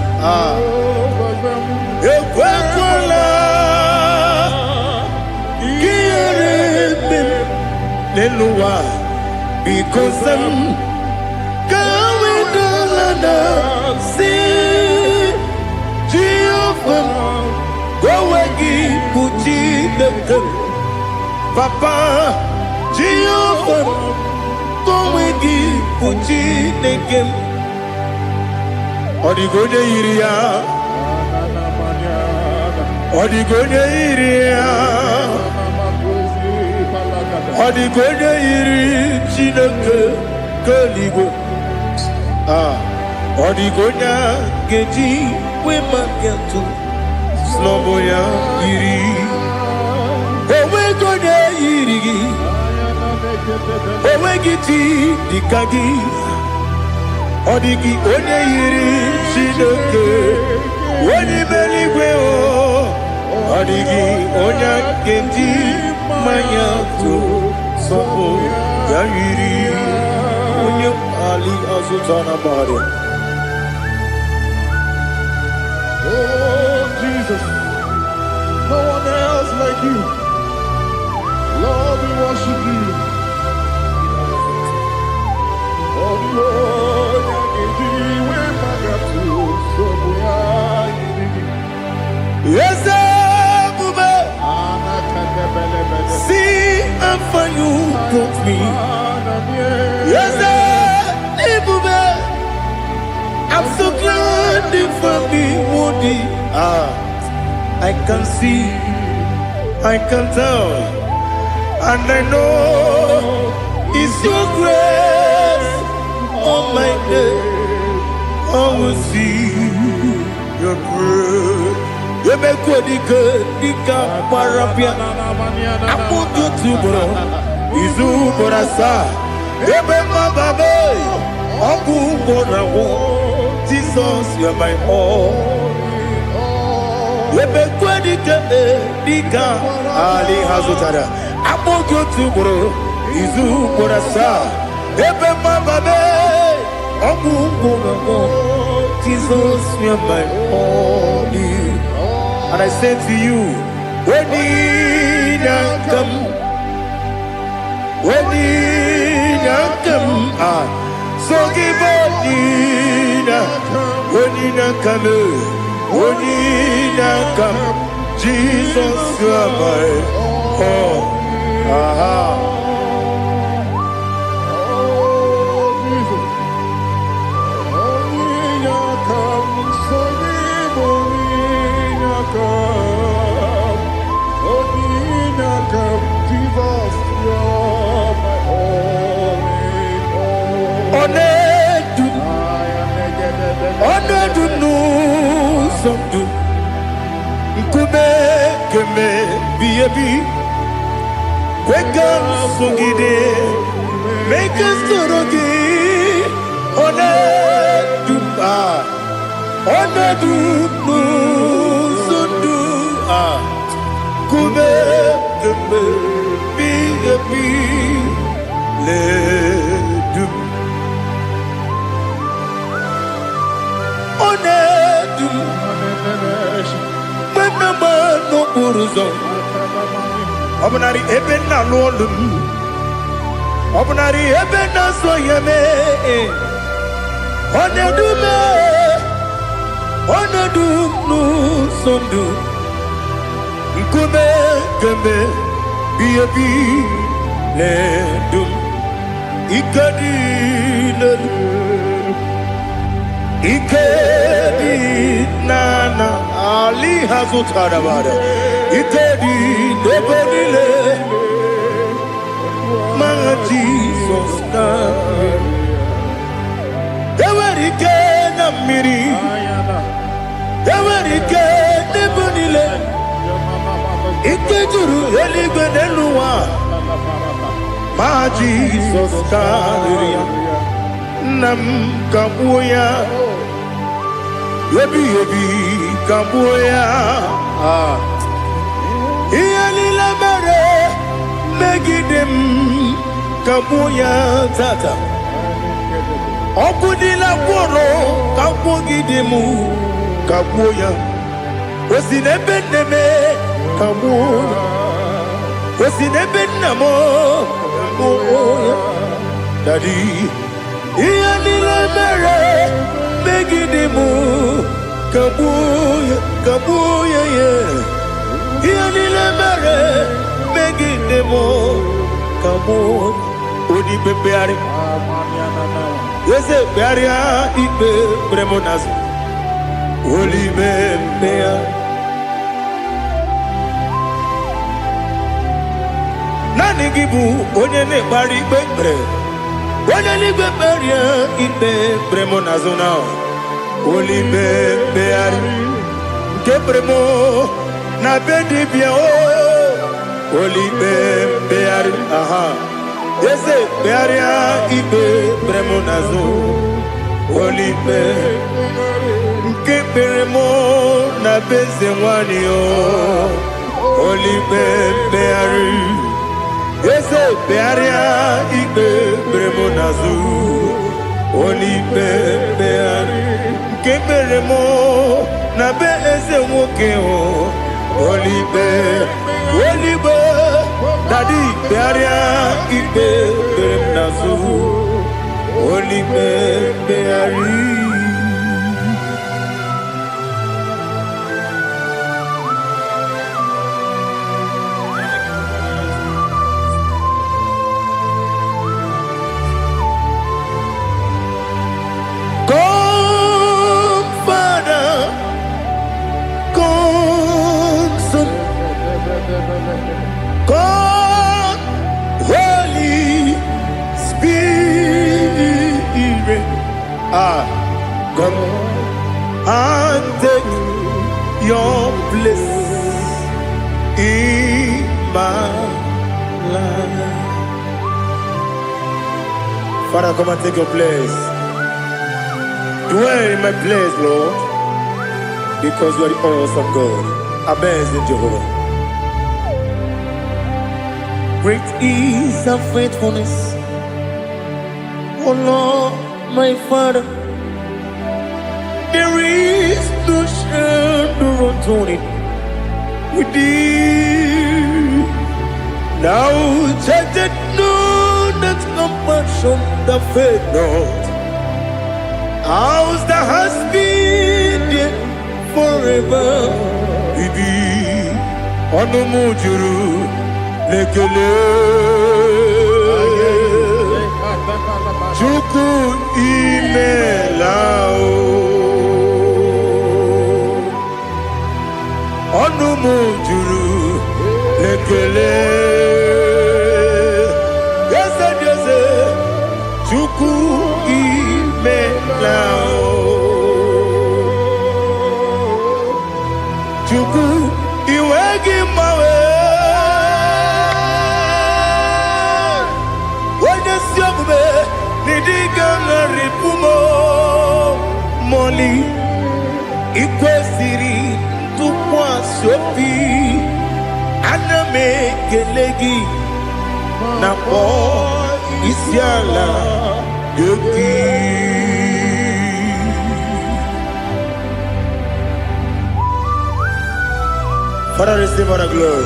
Ekwekwala Kiyeremim Neluwa because I'm going to see Jehovah. Go away, put it Papa Jehovah. Go away, put it again. Odigonya iria, Odigonya iria, Odigonya iri chineke keligo. Odigonya geji we magentu sloboya iri. Owe gonya iri, owe giti dikagi. Odigi onye yiri Chineke onye meligwe o. Odigi onye kendi manya to sopo ya yiri onye ali azutana bare. Oh Jesus, no one else like you. Lord, we worship you. Oh Lord, yes, see how you put me. Yes, I'm so glad for me, Woody. I can see, I can tell, and I know it's your grace. Oh my God, I will see your grace. You make what you could, you can't parapia. I put you to bro. Izu borasa. You make my baby. Oku borawo. Jesus, you're my all. You make what you could, you can't. Ali Hazutara. I put you to bro. Izu borasa. You make my baby. Oku borawo. Jesus, you're my all. And I say to you, when you come, so give up, when you come, Jesus, you are my all. Onedu no somdu Nkube keme biyebi Kweka songide Meke sorogi Onedu no somdu Nkube keme biyebi Ledu Onedu Menama no buruzo Obunari ebena lolum Obunari ebena soyeme Onedu no sondu Nkume keme biyebi ledum Ikadi ledum Ikedi nana Ali Hazutara bada Ikedi nebonile Ma Jesus na Ewerike na miri Ewerike nebonile Ikejuru eligwe neluwa Ma Jesus na Nam kabuya Yebi kabuya Iyali la mere Megidem kabuya tata Okudila kworo kabugidemu kabuya Osinebenneme kabuya Osinebennamo kabuya Daddy, iya nile mere megidimu kabuya ye. Iya nile mere megidimu kabuya. Odi bebeari, yese bearia ibe bremonazo. Oli bebeari. Nani gibu onye ne bari bebre. Onye ni bebeari ibe bremonazo na. Oli bebeari. Kebremo na bedi bia o. Oli bebeari. Aha. Yese bearia ibe bremonazo. Oli bebeari. Kebremo na beze wani o. Oli bebeari. Yese bearia ibe bremonazo. Oli bebeari. Kebremo na beze woke o. Oli be. Daddy bearia ibe bremonazo. Oli bebeari. God, Holy Spirit, come and take your place in my life. Father, come and take your place. Dwell in my place, Lord, because you are the awesome God. Amazing Jehovah. Great is our faithfulness, oh Lord, my Father. There is no shadow of turning with thee. Now judged no that compassion that faith not. Ours that has been there forever. We be on the mujuru. Lekele Chuku imelao Onumu juru Lekele Yese Chuku imelao Chuku iwegi mawe Ripumo Moli Ikwesiri Tukwa Sopi Aname Gelegi Napo Isiala Yoki. Father, receive all the glory,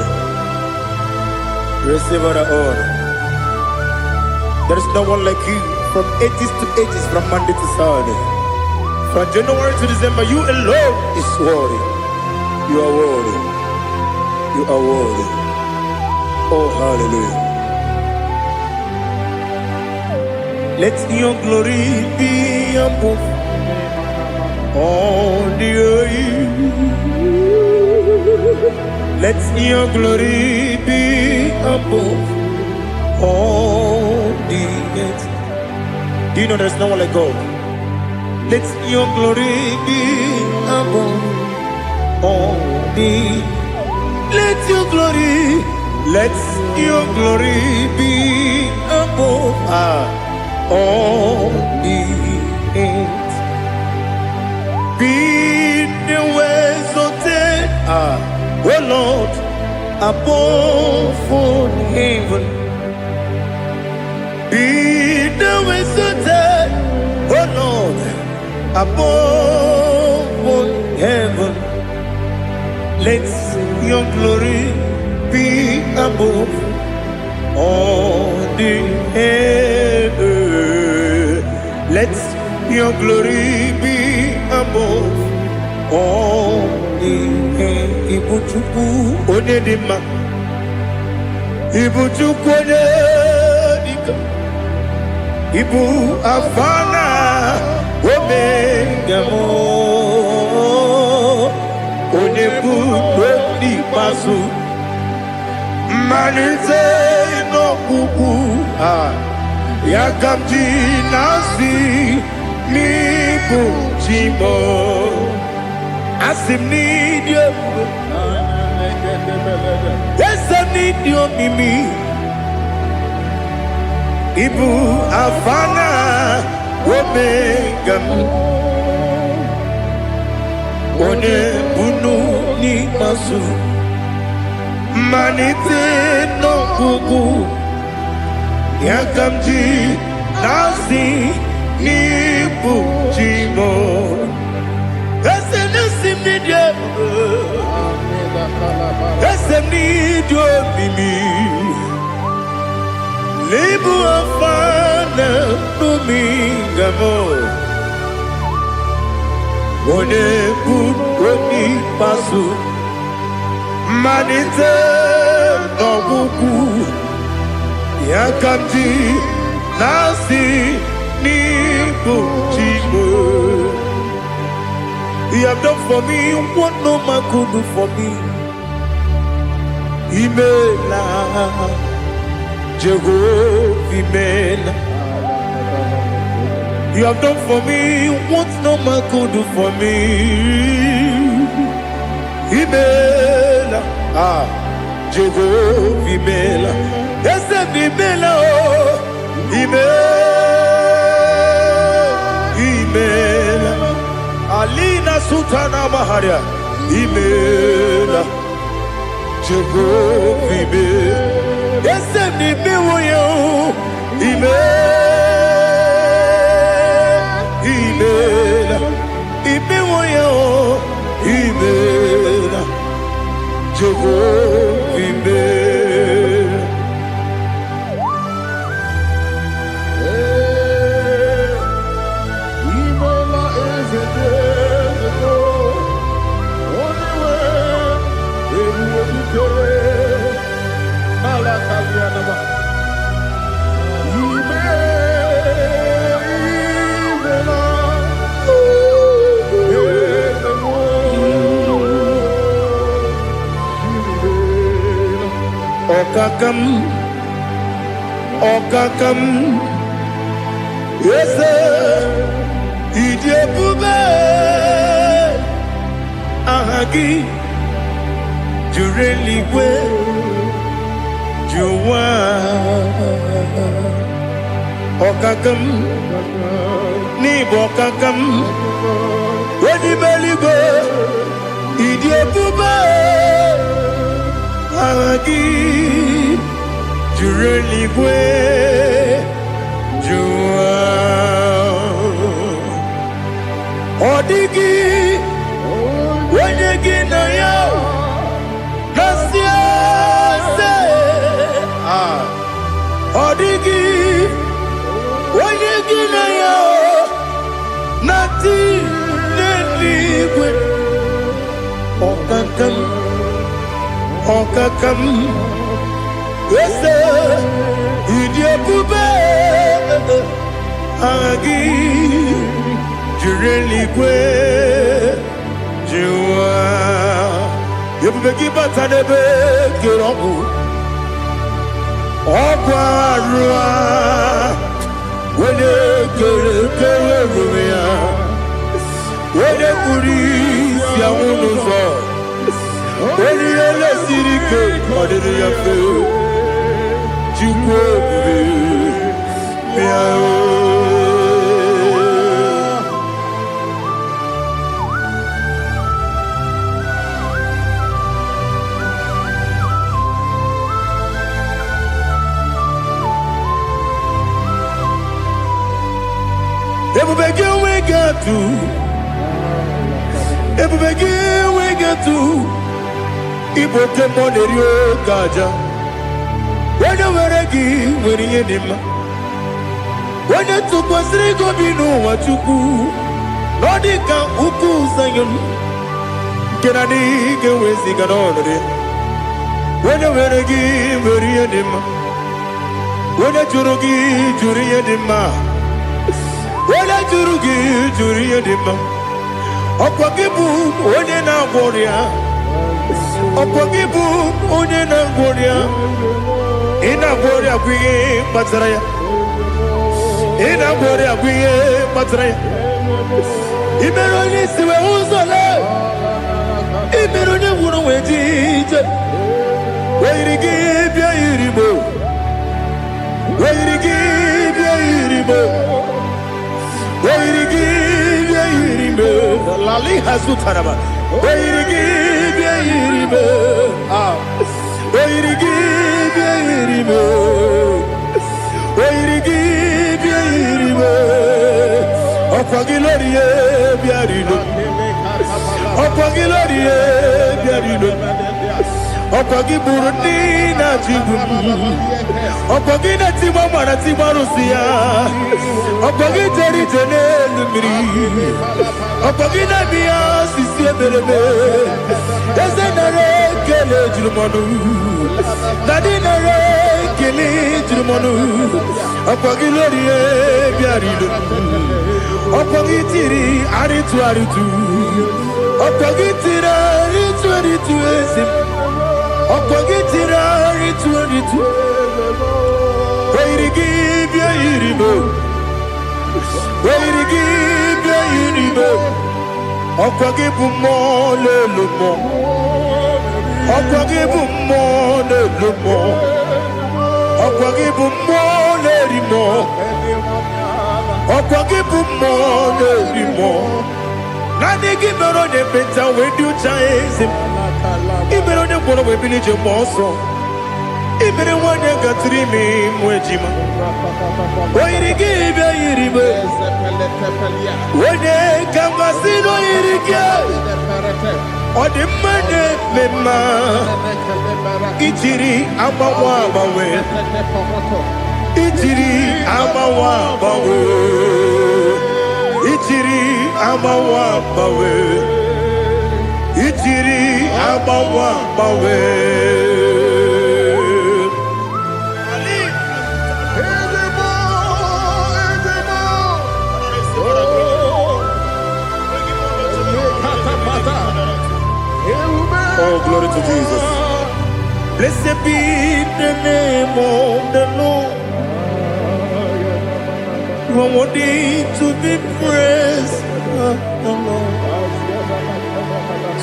receive all the honor. There is no one like you. From ages to ages, from Monday to Saturday, from January to December, you alone is worthy. You are worthy. You are worthy. Oh, hallelujah. Let your glory be above all the earth. Let your glory be above all the earth. Do you know there's no one like God? Let your glory be above all the. Let your glory be above all the earth. Be the exalted, oh Lord, above all heaven. Be the exalted, oh Lord, above all heaven. Let your glory be above all the earth. Your glory be above all the Ibuchuku Onedima Ibuchuku Onedika Ibu Afana Omega Mo Onebu Dodi Pasu Manite no Kuku Yakamji Nasi Mibu Jimo Asim need you Yes I need you Mimi Ibu Afana Omega One Bunu Ni Masu Manite no Kuku Yakamji Nasi Nibu Jimo Ese Nasi Media Ese Nidio Mimi Libu Afana Numingamo One Buni Pasu Manite Nobuku Yakamji Nasi Nibu Jimo. You have done for me what no man could do for me. Imela Jehovah Imela. You have done for me what no man could do for me. Imela Jehovah Imela. Yes, Imela Imela Alina Sultana Maharia Imela Jehovah Imela Yes, Imela Imela Imela Jehovah Imela Okakam Yes Idiebube Ahagi Jureligwe Juwa Okakam Nibo Okakam Wedibeligwe Idiebube Ahagi Jureligwe Juwa Odigi Wenyegi na yo Nasia se Odigi Wenyegi na yo Nati Neligwe Okakam Okakam Ese Idiebube Agi Jureligwe Juwa Yebubeki Batanebe Kirobu Okwarua Wene Kere Rumia Wene Kuri Siamunuzo Wene Ele Sirike Odere Yafe Jukwe Miao Ebubegi we get to Ibote Monerio Gaja Wena Weregi Winnie Nima onye tụkwasịrị gị obi n'ụwa Chukwu na ọ dị ka ukwu Zayọn nke na-adịghị ga-eweziga n'ọnọdụ ya. Onye were gị were ihe dị mma, onye jụrụ gị jụrụ ihe dị mma, onye jụrụ gị jụrụ ihe dị mma. Ọkwa gị bụ onye na-agwọ ọrịa, ọkwa gị bụ onye na-agwọ ọrịa. Ị na-agwọ ọrịa bụ ihe kpatara ya, ị na-agwọ ọrịa bụ ihe kpatara ya. I mere onye isi wee ụzọ lee, I mere onye nwụrụ wee dị ije. Oyiri gị bịa yiri Igbo, oyiri gị bịa yiri Igbo, oyiri gị bịa yiri Igbo. Lali hazụtaraba, oyiri gị bịa yiri Igbo, oyiri gị bịa yiri Igbo, oyiri gị bịa yiri Igbo. Ọkwa gị lori ye bịa rilo, ọkwa gị lori ye bịa rilo. Ọkwa gị bụrụ ndị na-achịgbu m, ọkwa gị na-etigba mara tigba arụsị ya, ọkwa gị jere ije n'elu mmiri, ọkwa gị na-eme ya osisi emereme. Eze nara ekele juru m ọnụ, na dị nara ekele juru m ọnụ. Ọkwa gị lori ihe bịara ilo, ọkwa gị tiri arịtụ arịtụ, ọkwa gị tiri arịtụ arịtụ eze m. Ọkwa gị tiri arịtụ arịtụ, oyiri gị bịa yiri Igbo, oyiri gị bịa yiri Igbo. Ọkwa gị bụ mmụọ n'elu mmụọ, ọkwa gị bụ mmụọ n'elu mmụọ, ọkwa gị bụ mmụọ n'eri mmụọ, ọkwa gị bụ mmụọ n'eri mmụọ. Naanị gị mere onye ekpenta wee dị ụcha eze m. I mere onye gwọrọ wee bili ije gba ọsọ, I mere nwanyị gatụrụ ime mụ ejima. Oyiri gị bịa yiri Igbo, onye ka mmasị n'oyiri gị. Ọ dị mma na-eme mma, ijiri agbanwe agbanwe, ijiri agbanwe agbanwe, ijiri agbanwe agbanwe, ijiri agbanwe agbanwe. Oh, glory to Jesus. Blessed be the name of the Lord. You are worthy to be praised, the Lord.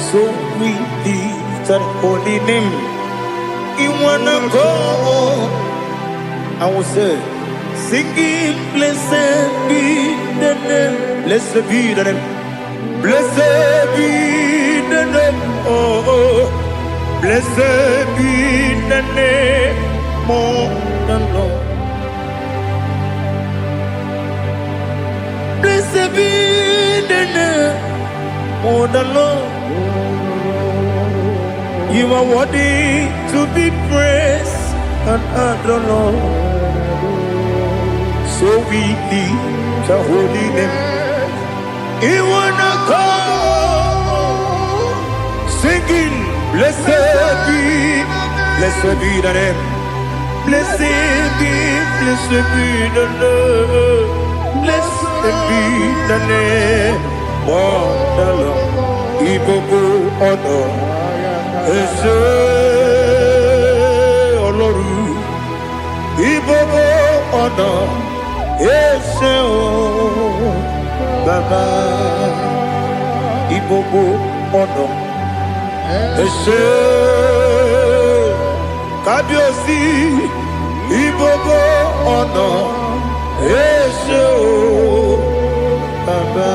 So we lift that holy name. You wanna go? I will say, singing, blessed be the name, blessed be the name, blessed be the name, oh, blessed be the name of the Lord. Blessed be the name of the Lord. You are worthy to be praised and adored. So we lift the holy name. You wanna go singing, blessed be the name, blessed be the Lord, blessed be the name of the Lord. Ibobo honor, Ese Oloru. Ibobo honor, Ese O Baba. Ibobo honor, Ese Kabiosi. Ibobo honor, Ese O Baba.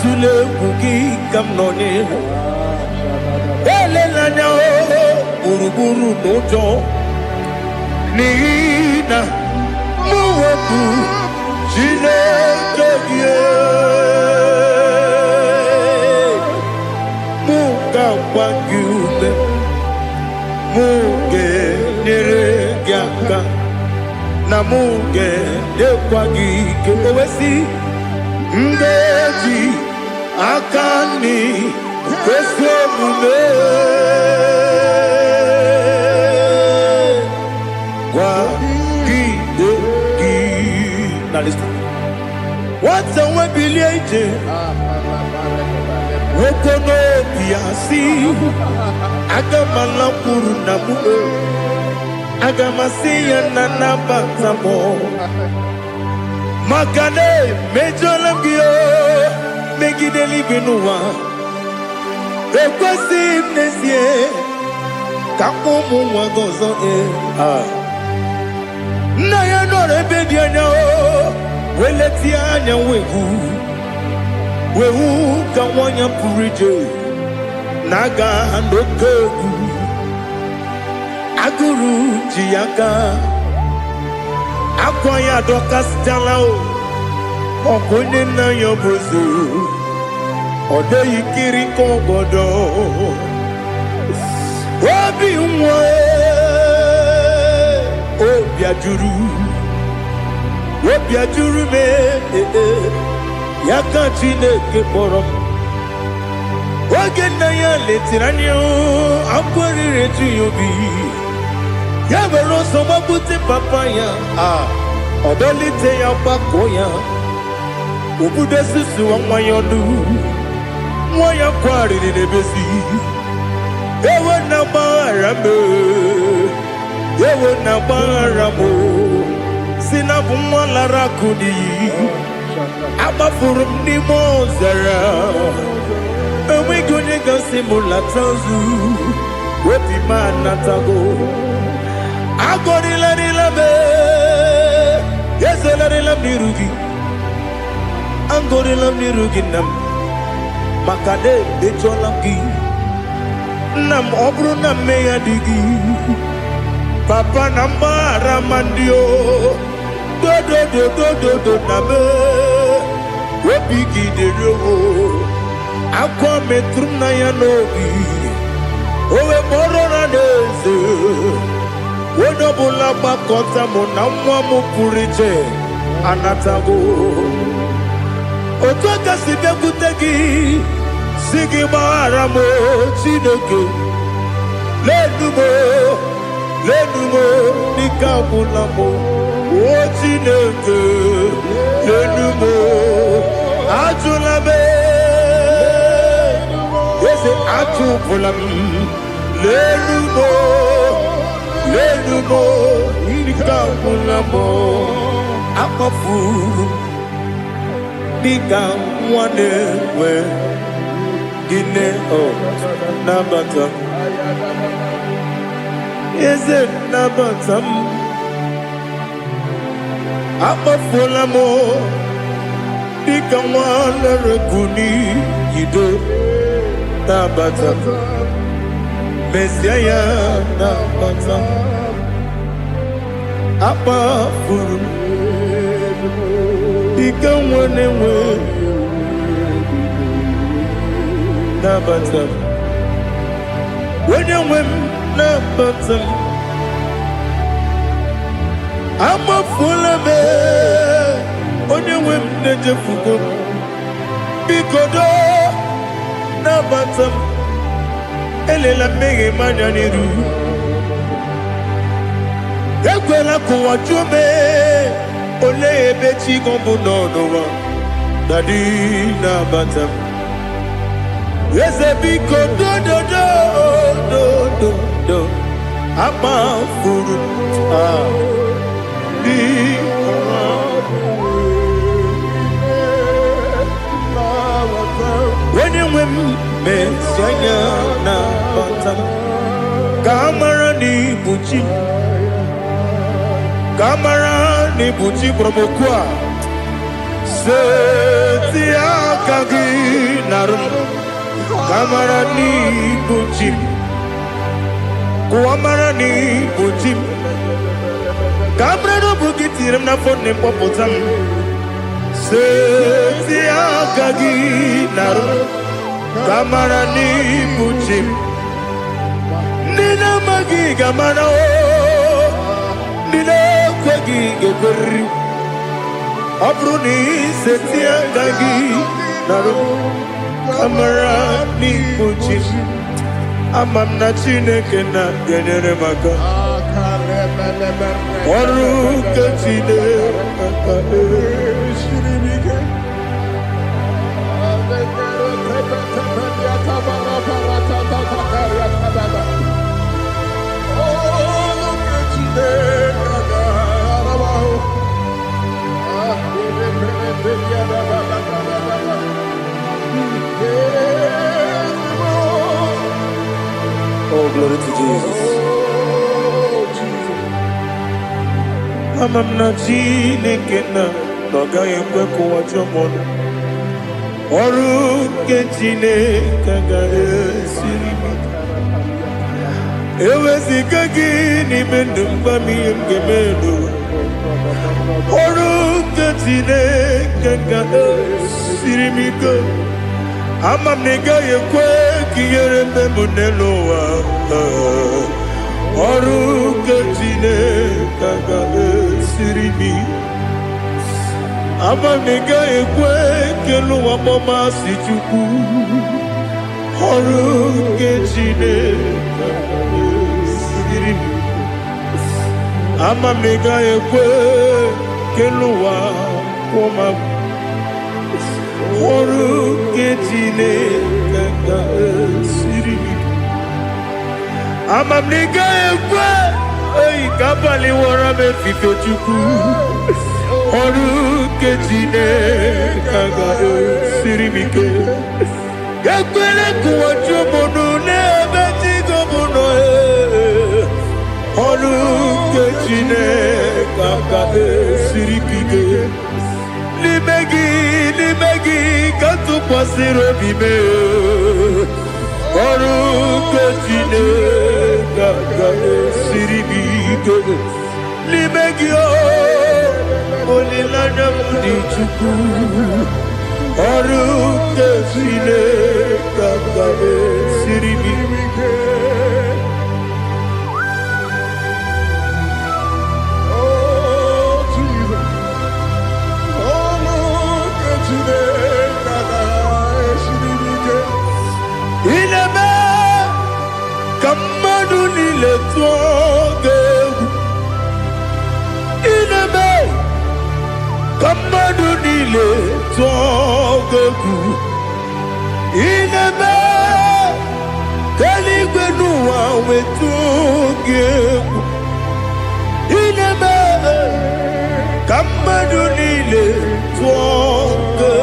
Tule kuki kamnoni ele lanya buruburu nojo nina muwebu chile kege Wakwanyume Muge Neregiaka Na Muge Nekwagike Owesi Ngeji Akani Kwesomume Wagideki. Now listen. What's a webiliate? Wokono biasi. Agamala kurunamu. Agamasiya nanabatamo. Makane mejolamgio. Megideli benua. Ekwasi nesie. Kamumu wagozo na ya no rebedi anya o weleti anya wehu ka wanya purije naga ndoku aguru jiaka akwanya dokastala o okonye na yobozu odo yikiri kogodo obi nwa obiajuru me yaka Chineke kpọrọ m oge nna ya letiri anya akwarịrị eju ya obi ya were ọsọ gbapute papa ya ọdọlite ya gbakọ ya obodo susu nwa ya ọnụ nwa ya kwarịrị n'ebezi ewe na gbaghara m ewe na gbaghara m si na bụ nwa lara kudi agbafuru m n'ime ọzara enweghị onye gasị m lata nzu obi m anatago agọrịlarịla m ezelarịla m n'iru gị agọrịla m n'iru gị nna m maka na echọla m gị nna m ọ bụrụ na mmehie adịghị papa na mgbaghara ma ndị o dodododododo na me obi gị dere o akwa metụrụ m na ya n'obi o wee kpọrọ na n'eze onye ọbụla gbakọta mụ na nwa m pụrụ iche anatago otu aka si bịakwute gị si gị gbaghara m Chineke lenumo dịka agwụla m o Chineke lenumo ajụla m eze atụpụla m lenumo dịka agwụla m akpọfuru dịka nwa na-enwe gịnị nabata eze nabata m akpafuola m dịka nwa na-ereguni yido nabata mesia ya nabata akpafuru dịka nwa na-enwe nabata onye nwe m nabata amafuola m onye nwe m na-ejefugo m biko do nabata m elela mmehie m anya n'iru ekwela ka ụwa jụọ m olee ebe chi gọ bụ n'ụwa dadi nabata m eze biko do amafuru onye nwe m mesianya na bata ka amara n'ibu chi ka amara n'ibu chi kpọrọmokwu a seti aka gị narụ kamara n'ibu chi kuamara n'ibu chi kamara n'obu gị tiri m n'afọ na mkpọpụta m seti aka gị narụ Gamara ni muchim. Nina magi gamara o. Nina kwagi geberi. Abruni setia gagi. Naru. Gamara ni muchim. Amam na chineke na genere maka. Oru kachine maka. Oh, glory to Jesus. Amam na chineke na noga ekwe kuwa chomono. Oru ke chineke ga esiri mi. Ewezi kagi ni mendumba mi mgemelo. Oru ke chineke ga esiri mi go. Amam nega yekwe kiyere memunelo wa. Oru ke chineke ga esiri mi. Amam nega yekwe kelu wa mama si chuku. Oru ke chineke ga esiri mi. Amam nega yekwe kelu wa mama. Oru ke chineke ga esiri mi. Amam nega yekwe kabali wara me fifo chuku. Oru ke chineke ga esiri mi ke. Ekwele kuwa chomono nebe tigo mono. Oru ke chineke ga esiri mi ke. Limegi katu pasiro bime. Oru ke chineke ga esiri mi ke. Limegi olilana mudi chuku. Oru ke chineke ga esiri mi ke. Ineme kamadu nile tuoge. Ineme kamadu nile tuoge. Ineme kaligwenu wawe tuoge. Ineme kamadu nile tuoge.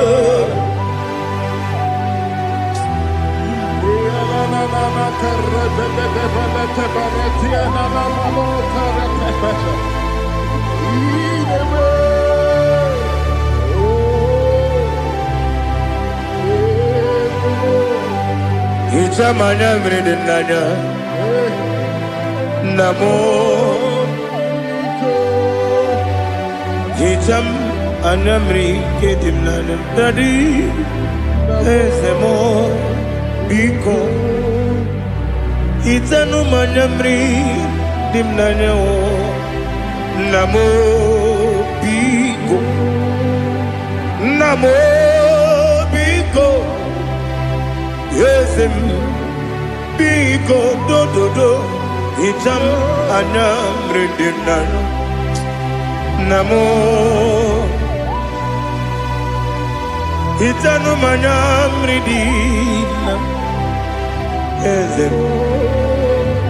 Ichamanya mridinanya namo. Icham anamri kedimnana tadi esemo biko. Itanu manamri dimnanya o namo biko. Namo biko. Yesem biko do do do. Icham anamri dimnanya namo. Itanu manamri dimnanya. Yesem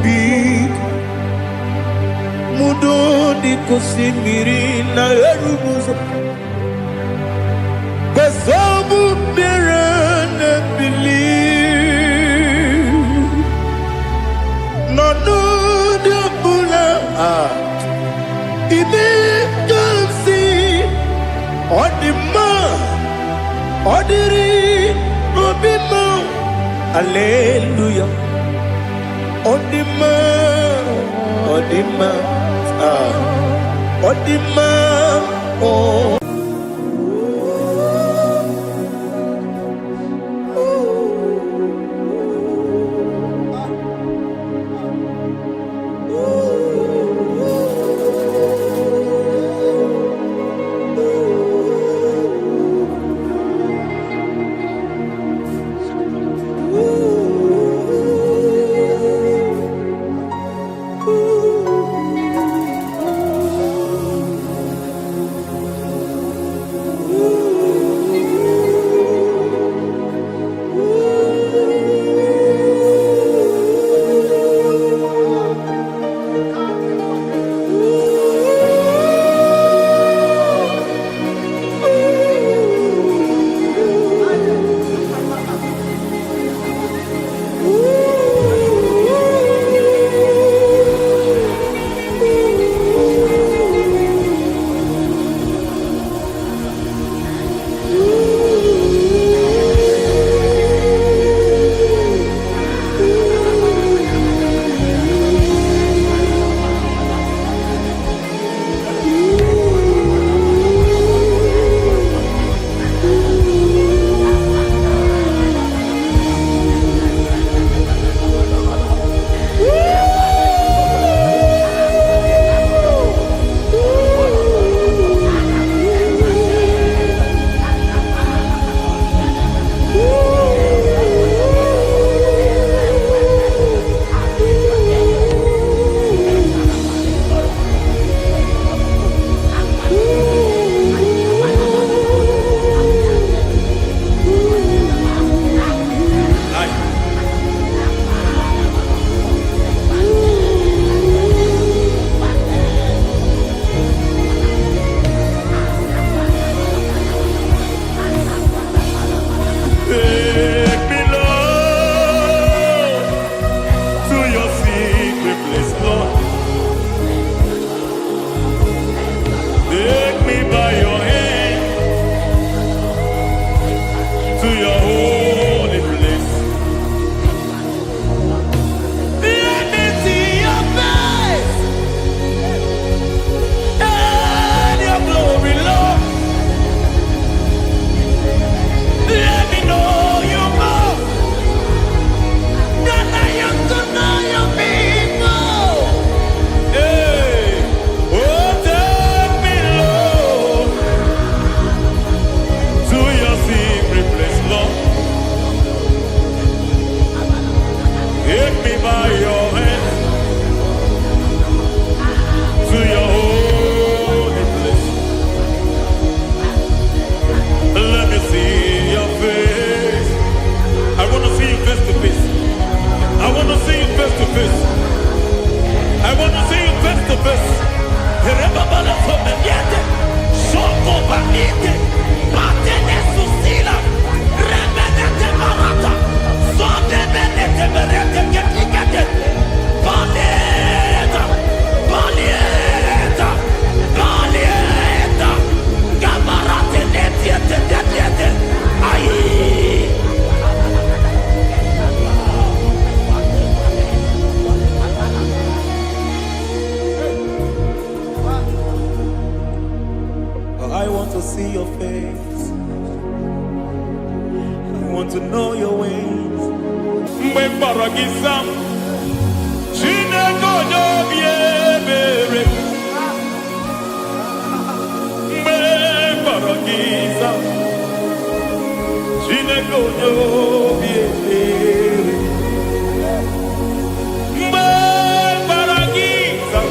biko. Mudo di kusimiri na erumuzo. Besobu birane believe. No de bula. Ibe kamsi. Odima. Odiri. Obima. Hallelujah. Odima. Odima. Odima. Oh. ways. I want to know your ways. Mgbe mkpọrọ gị sam, Chineke onye obi ebere. Mgbe mkpọrọ gị sam, Chineke onye obi ebere. Mgbe mkpọrọ gị sam,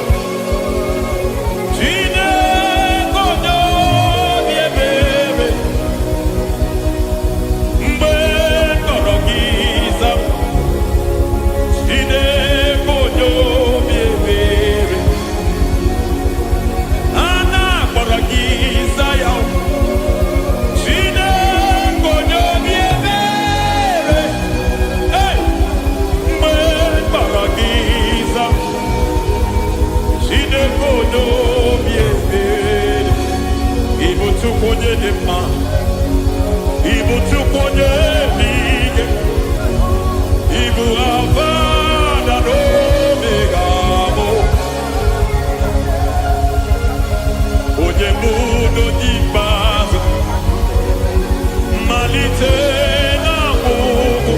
Chineke onye obi ebere. Mgbe mkpọrọ gị sam, Chineke onye obi ebere. A na-akpọrọ gị Zion, Chineke onye obi ebere. Hey! Mgbe mkpọrọ gị Zion, Chineke onye obi ebere. Ị bụ Chukwu onye dị mma, ị bụ Chukwu onye dị ike, ị bụ Alfa na Omega bụ onye mbụ n'onye ikpeazụ, mmalite na ọgwụgwụ,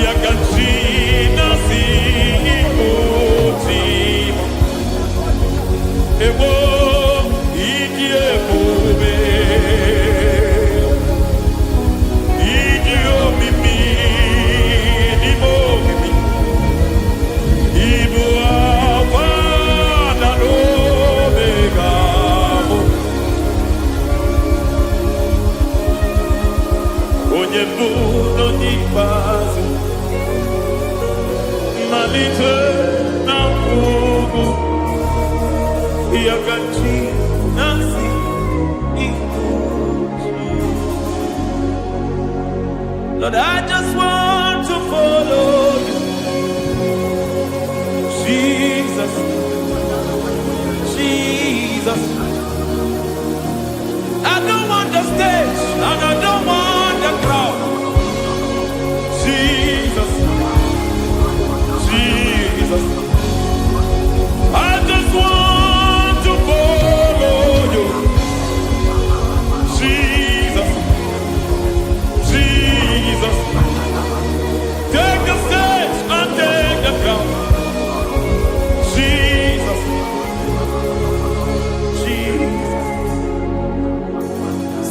ya ka chi na-asị Igbo Tima. Egbo ịdị ebube, ịdị omimi n'ime omimi, ịbụ Alfa na Omega bụ onye mbụ n'onye ikpeazụ, mmalite na ọgwụgwụ, ya ka chi na-asị Igbo Tima. Lord, I just want to follow you, Jesus, Jesus. I don't want the stage and I don't want the crowd. Jesus, Jesus. I just want to follow you, Jesus, Jesus. Take the stage and take the crown. Jesus, Jesus.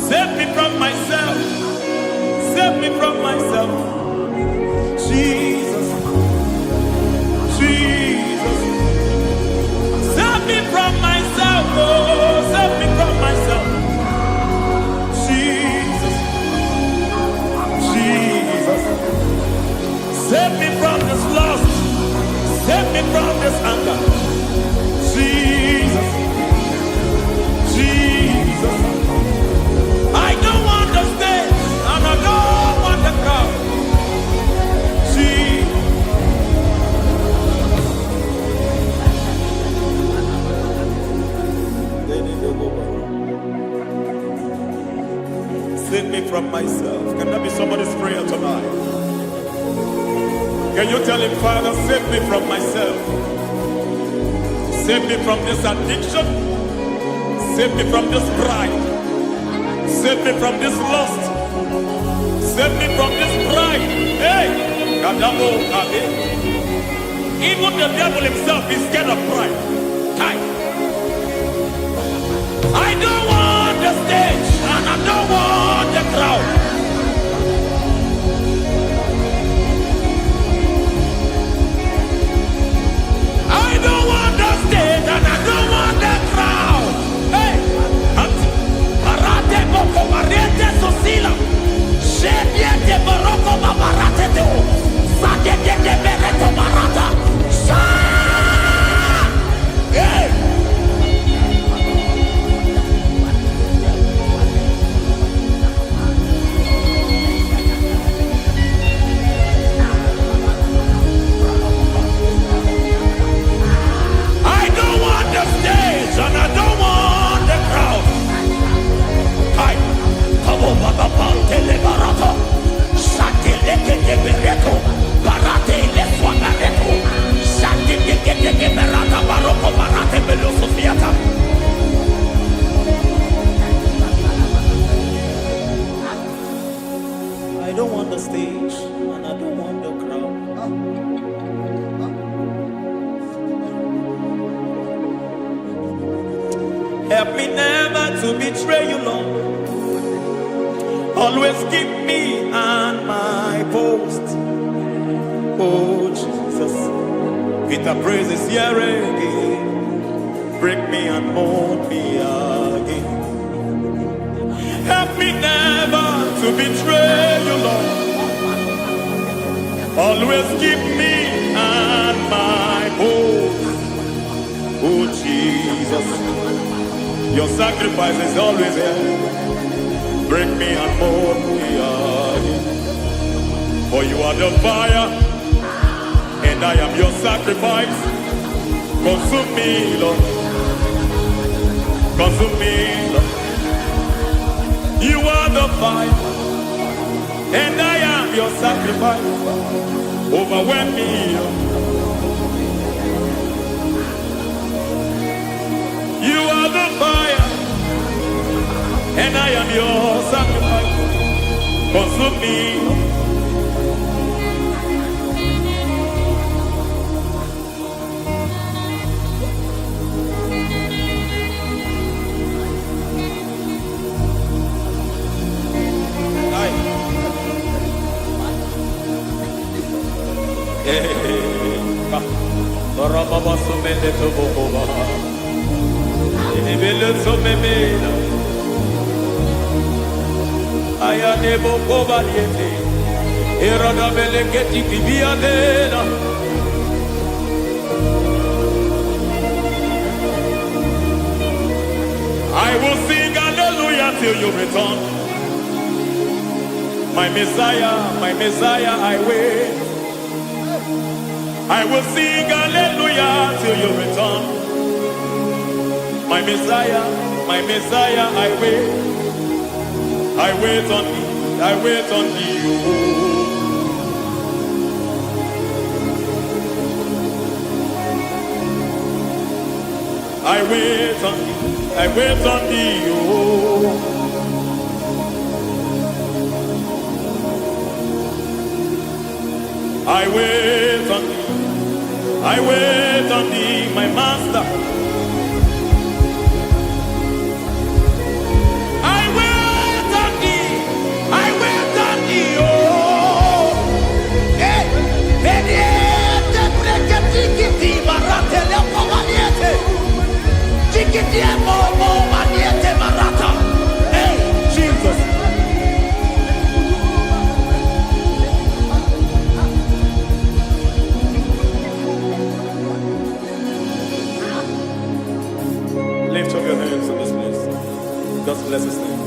Save me from myself. Save me from myself. Jesus, Jesus. Save me from myself. Oh, save me from myself. Jesus, Jesus. Save me from this lust. Save me from this anger. Jesus, Jesus. I don't want the stage and I don't want the crowd. Jesus. Save me from myself. Can that be somebody's prayer tonight? Can you tell him, Father, save me from myself. Save me from this addiction. Save me from this pride. Save me from this lust. Save me from this pride. Hey! Kadamo Kabe. Even the devil himself is scared of pride. Hi. I don't want the stage and I don't want the crowd. I don't want the stage and I don't want the crowd. Hey, Barate Boko Barete Sosila, Shediete Baroko Babarate Teo, Sadete Bereto Barata, Hey! the stage and I don't want the crowd. Help me never to betray you, Lord. Always keep me on my post. Oh Jesus, with the praises here again, break me and mold me again. Help me never to betray you, Lord. Always keep me on my post. Oh Jesus, your sacrifice is always here. Break me and mold me again. For you are the fire, and I am your sacrifice. Consume me, Lord. Consume me, Lord. You are the fire, and I am your sacrifice. Overwhelm me, Lord. You are the fire, and I am your sacrifice. Consume me, Lord. Baba sumele to boba, inibele sumemela. Aya nebo boba liete, erada bele keti kibia dela. I will sing hallelujah till you return. My Messiah, I wait. I will sing hallelujah till you return. My Messiah, I wait. I wait on thee, I wait on thee. I wait on thee, I wait on thee. Oh. I wait on thee. I wait on thee, my master. I wait on thee. I wait on thee, oh. Hey, mediete, breke tikiti, marate lepo maniete. Tikiti momo maniete marata. Hey, Jesus. Lift up your hands in this place. God bless his name.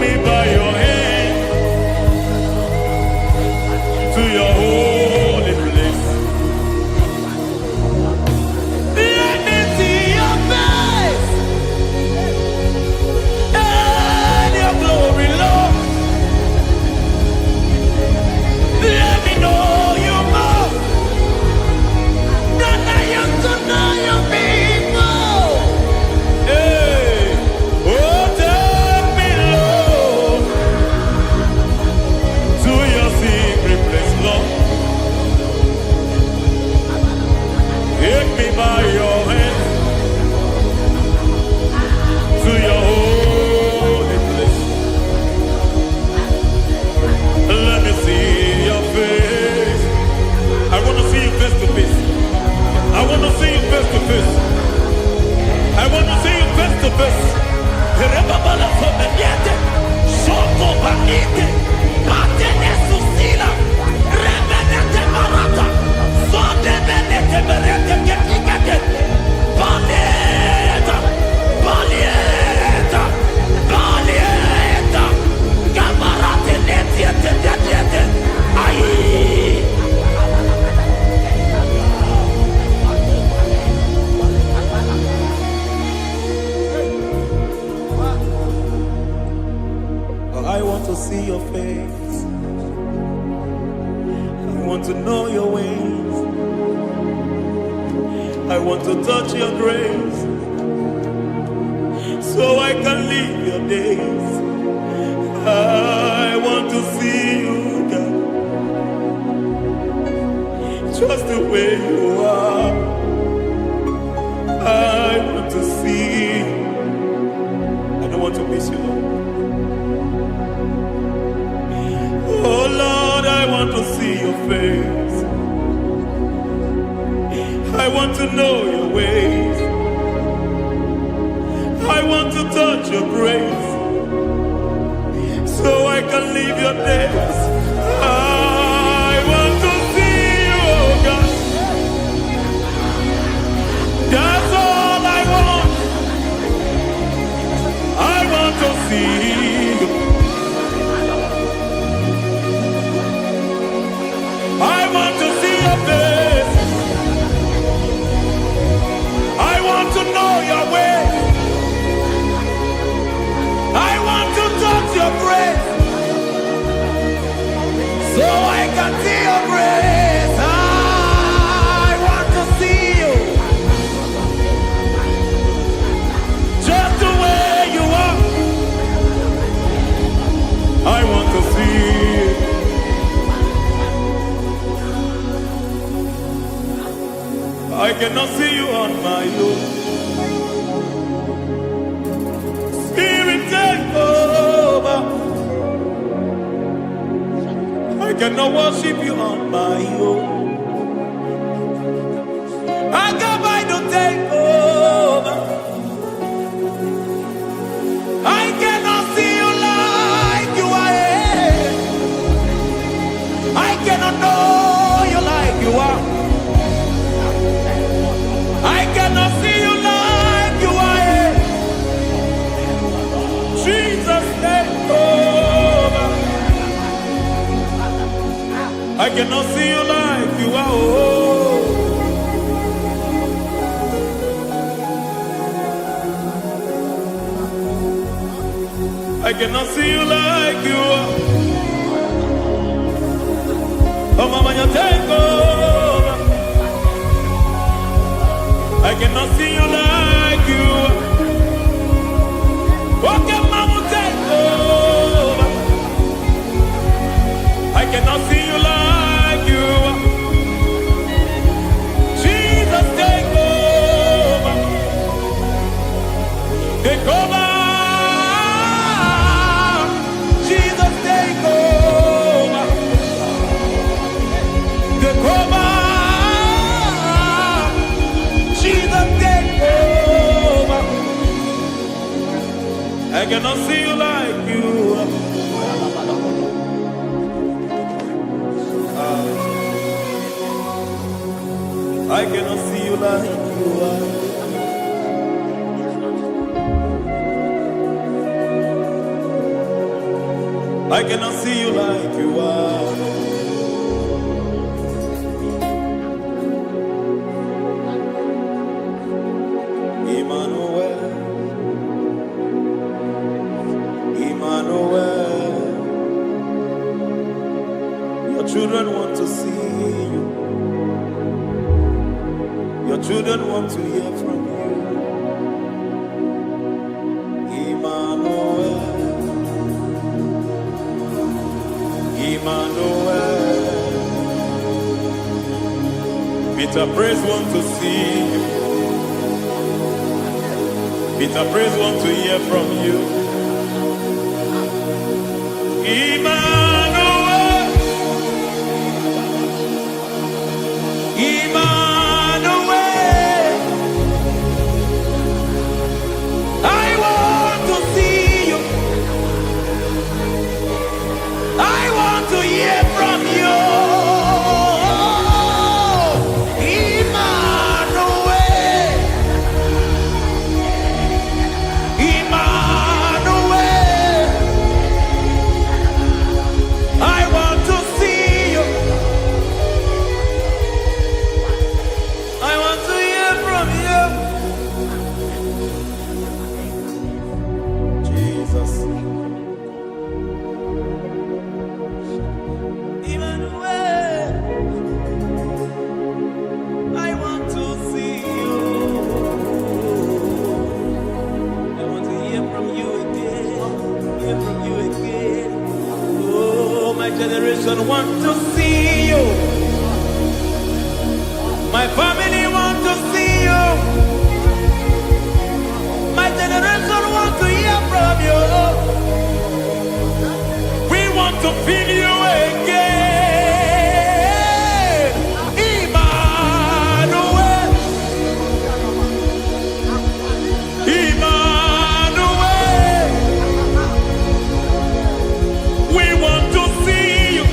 me by your hand to your holy place. Let me see your face and your glory, Lord. Let me know you more than I used to know you people. Hey, oh, take me, Lord, to your secret place, Lord. Take me by your hand to your holy place. Let me see your face. I want to see you face to face. I want to see you face to face. I want to see you face to face. Rebabala sometiente, soko bakite, matene susila, rebenete marata, sonde benete berete kekikake, balieta, balieta, balieta, gamarate netiete netiete, aye. I want to see your face. I want to know your ways. I want to touch your grace so I can live your days. I want to see you, God, just the way you are. I want to see you. I don't want to miss you, Lord. Oh Lord, I want to see your face. I want to know your ways. I want to touch your grace so I can live your days. I want to see you, oh God. That's all I want. I want to see you. I want to see your face. I want to know your way. I want to touch your grace so I can see your grace. I want to see you just the way you are. I want to see you. I cannot see you on my own. Spirit, take over. I cannot worship you on my own. I come by to take over. I cannot see you like you are. I cannot know you like you are. I cannot see you like you are. Jesus, take over. I cannot see you like you are. Oh. I cannot see you like you are. Oh, Mama, you take over. I cannot see you like you. Okay, Mama, take over. I cannot see you like you. Jesus, take over. Take over. Jesus, take over. Take over. I cannot see you like you. I cannot see you like you are. I cannot see you like you are. Emmanuel, Emmanuel, your children want to see you. Your children want to hear from you. Emmanuel, Emmanuel. Peter Praise want to see you. Peter Praise want to hear from you. Emmanuel, Emmanuel. I want to see you. I want to hear from you. Emmanuel, Emmanuel. I want to see you. I want to hear from you. Jesus. Emmanuel, I want to see you. I want to hear from you again. Hear from you again. Oh, my generation want to see you. My family want to see you. My generation want to hear from you. We want to feel you again. Emmanuel, Emmanuel. We want to see you.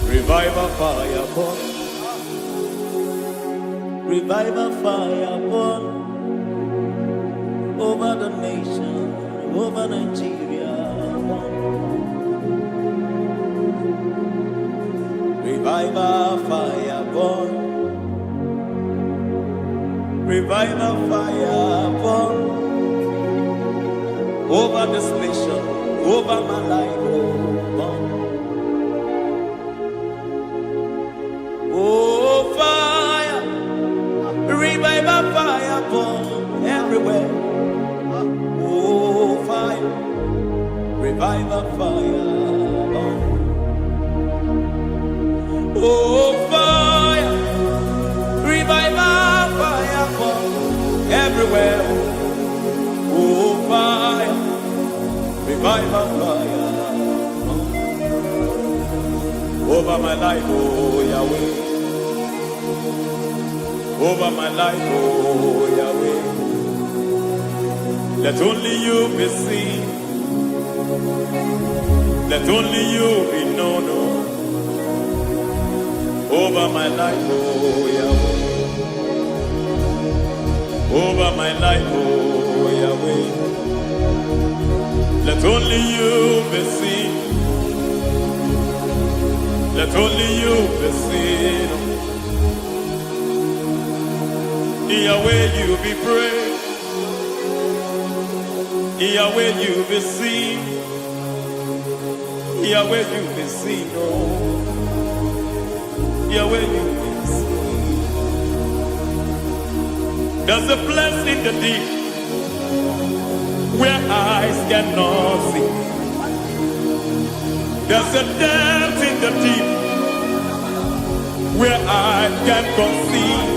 Revival fire burn. Revival fire burn over the nation, over Nigeria. Revival fire burn. Revival fire burn over this nation, over my life. Burn. Oh, fire, revival fire burn everywhere. Oh, fire, revival fire burn. Oh, fire, revival fire burn everywhere. Oh, fire, revival fire burn over my life, oh Yahweh. Over my life, oh Yahweh. Let only you be seen. Let only you be known. Over my life, oh Yahweh. Over my life, oh Yahweh. Let only you be seen. Let only you be seen. Yahweh, you be praised. Yahweh, you be seen. Yahweh, you be seen. Oh, Yahweh, you be seen. There's a place in the deep where eyes cannot see. There's a depth in the deep where I can conceive.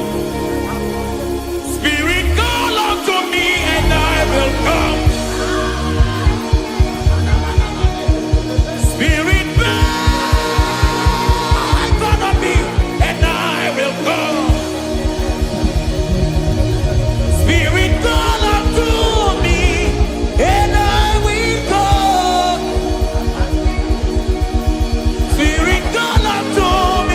Spirit, call unto me and I will come. Spirit, burn on me and I will come. Spirit, call unto me and I will come. Spirit, call unto me.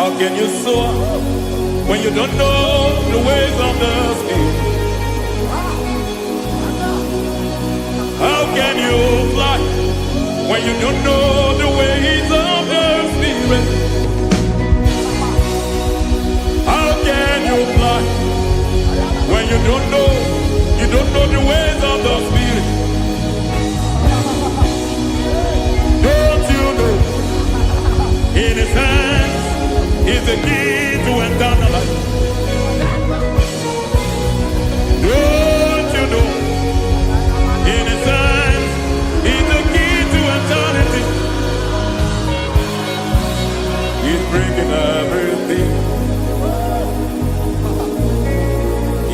How can you soar when you don't know the ways of the Spirit? How can you fly when you don't know the ways of the Spirit? How can you fly when you don't know the ways of the Spirit? Don't you know in His hands is the key to eternal life? Don't you know in His hands is the key to eternity? He's breaking everything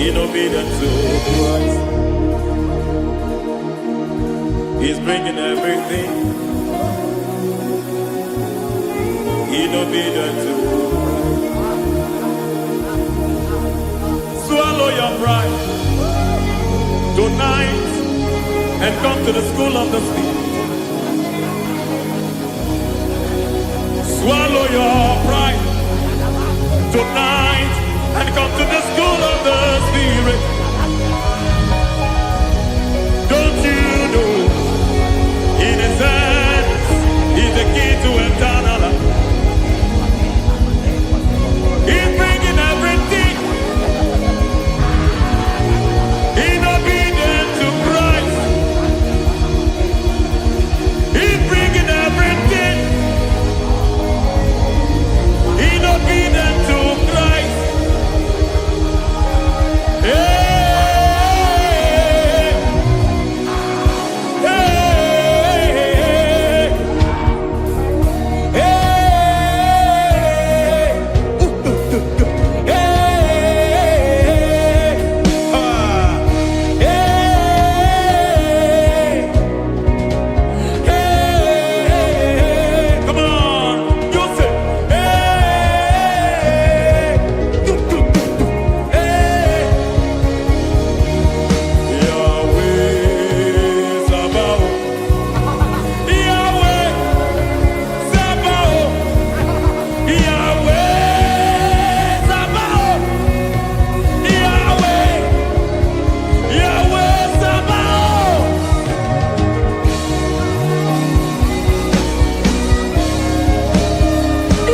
in obedience to Christ. He's breaking everything in obedience to Christ. Swallow your pride tonight and come to the school of the Spirit. Swallow your pride tonight and come to the school of the Spirit. Don't you know in His hands is the key to eternal life? He's bringing everything in obedience to Christ. He's bringing everything in obedience to Christ. Hey, hey, hey, hey, come on, you say, Yahweh Sabaoth, Yahweh Sabaoth, Yahweh Sabaoth, Yahweh, Yahweh Sabaoth.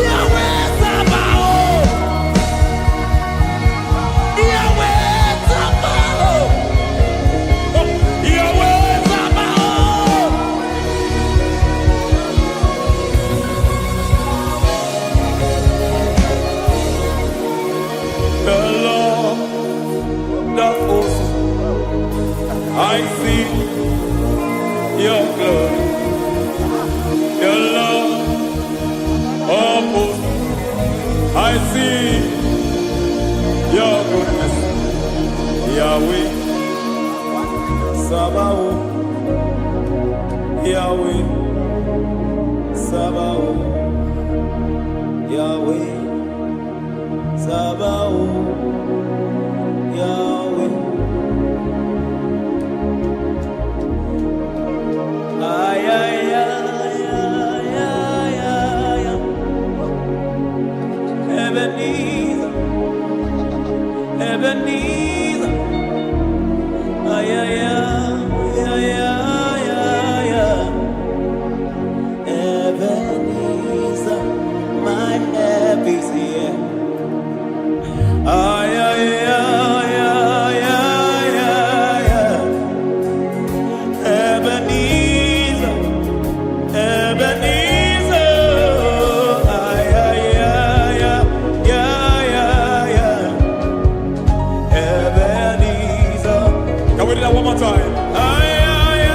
Yahweh Sabaoth, Yahweh Sabaoth, Yahweh Sabaoth. The Lord that hosts, I see your glory. The Lord of hosts, I see your goodness. Yahweh Sabaoth, Yahweh Sabaoth, Yahweh Sabaoth, Yahweh. Ay, ay, ay, ay, ay, ay, ay. Ebenezer, Ebenezer. Ay, ay, ay, ay, ay, ay, ay. Ebenezer, my help is here. Ay, ay, ay, ay, ay, ay, ay. Ebenezer, Ebenezer. Ay, ay, ay, ay, ay, ay, ay. Ebenezer. Can we do that one more time? Ay, ay, ay,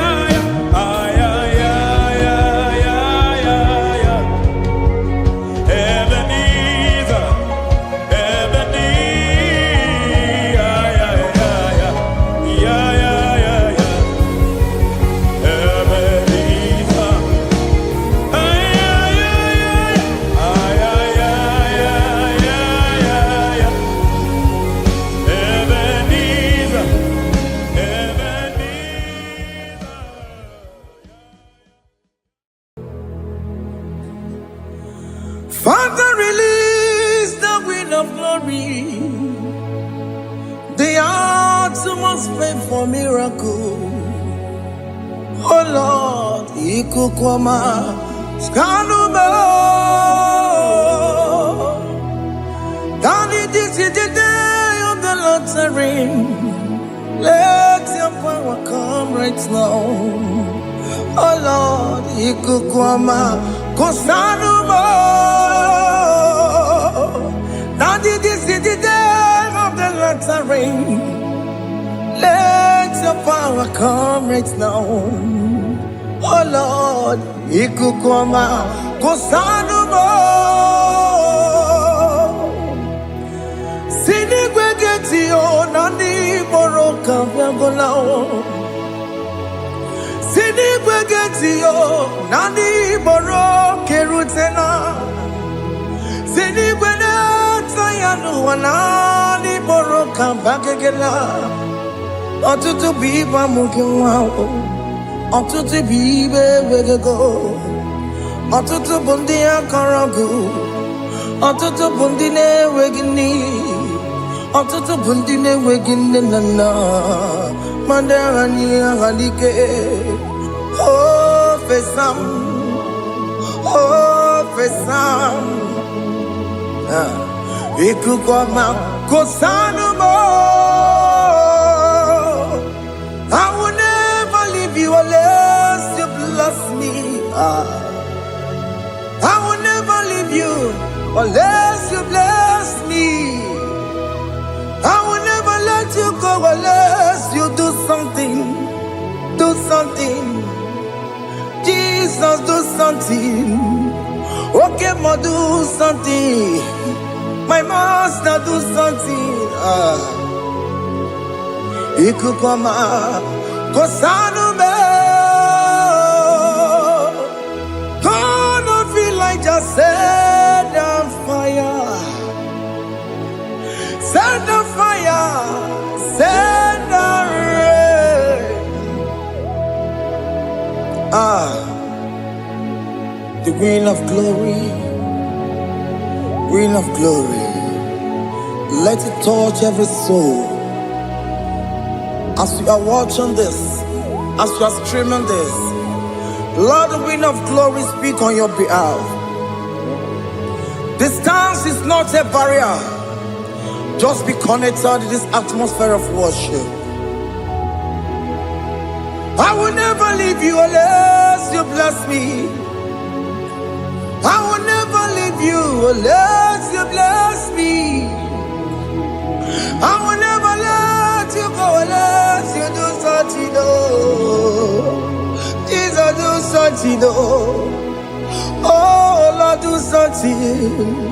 for miracle. Oh Lord, ikukwama skanuma. Daddy, this is the day of the Lord's ring. Let your power come right now. Oh Lord, ikukwama kosanuma. Daddy, this is the day of the Lord's ring. Let your power come right now. Oh Lord, ikukwama kosanuma. Sinigwegetio nani boroka vyangolao. Sinigwegetio nani boroke rutena. Sinigwena tayanu wanani boroka bagegela. Ọtụtụ bụ ibe amụghị nwa ahụ, ọtụtụ bụ ibe wegego, ọtụtụ bụ ndị akọrọ gụ, ọtụtụ bụ ndị na-enweghị nne, ọtụtụ bụ ndị na-enweghị nne na nna, ma ndị agha n'ihe agha n'ike. O fesam, o fesam, ikuku ọma kosanụ m. I will never leave you unless you bless me. I will never leave you unless you bless me. I will never let you go unless you do something. Do something. Jesus, do something. Okay, ma, do something. My master, do something. Ikukwama kosanume. Gonna feel like just set on fire. Set on fire. Set on rain. The wind of glory. Wind of glory. Let it touch every soul. As you are watching this, as you are streaming this, Lord, the wind of glory speak on your behalf. Distance is not a barrier. Just be connected to this atmosphere of worship. I will never leave you unless you bless me. I will never leave you unless you bless me. I will never let you go unless you do something. Jesus, do something. Oh Lord, do something.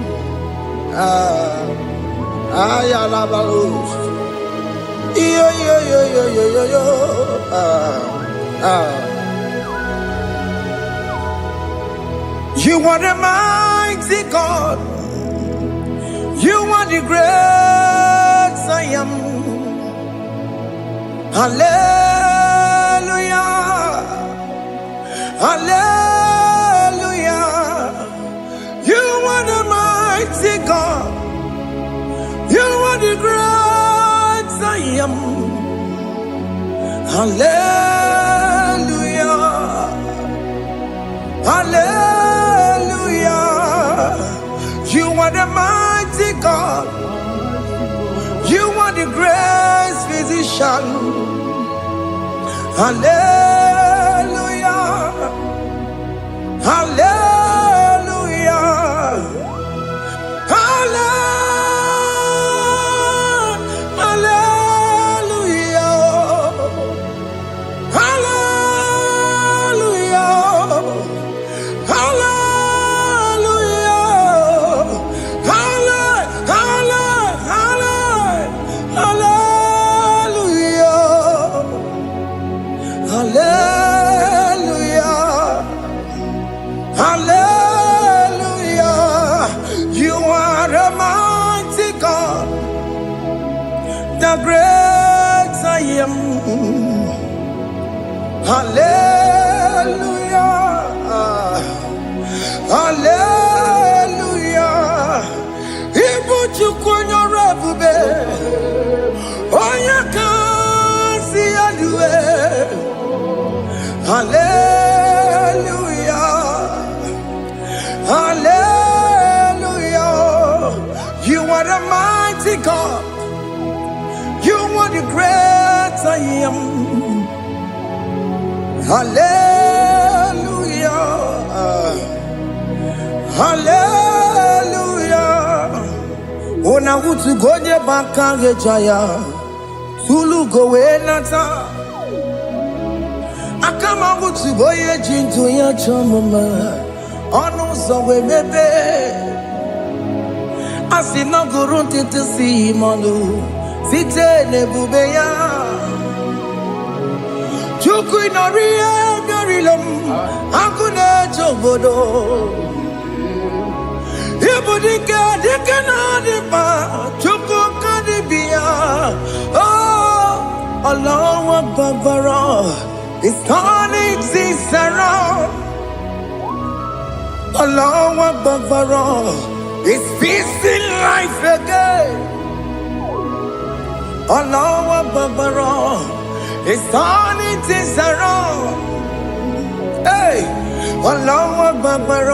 Ayalabalos. Yo. You are the mighty God. You are the great I am. Hallelujah. Hallelujah. You are the mighty God. You are the great I am. Hallelujah. Hallelujah. You are the mighty God. You are the great physician. Hallelujah. Hallelujah. The great I am. Hallelujah. Hallelujah. Ibu chukwu nyorebube. Oya kasi are the mighty God. You are the great I am. Hallelujah. Hallelujah. Ona utu gonye bakage jaya. Tulu gowe nata. Akama utu boye jintu ya chomama. Onu sowe mebe. Asina gurunti tisi manu. Site nebubeya. Chuku inoria garilum. Akune chobodo. Ibudika dikanadipa. Chuku kadibia. Oh, Allah Akbar. It's turning things around. Allah Akbar. It's peace in life again. Allah Akbar. It's turning things around. Hey, Allah Akbar.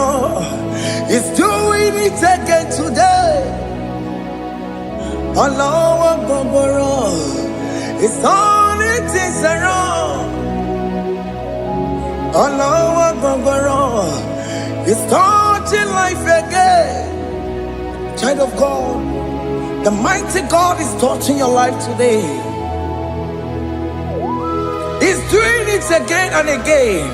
It's doing it again today. Allah Akbar. It's turning things around. Allah Akbar. It's touching life again. Child of God, the mighty God is touching your life today. He's doing it again and again.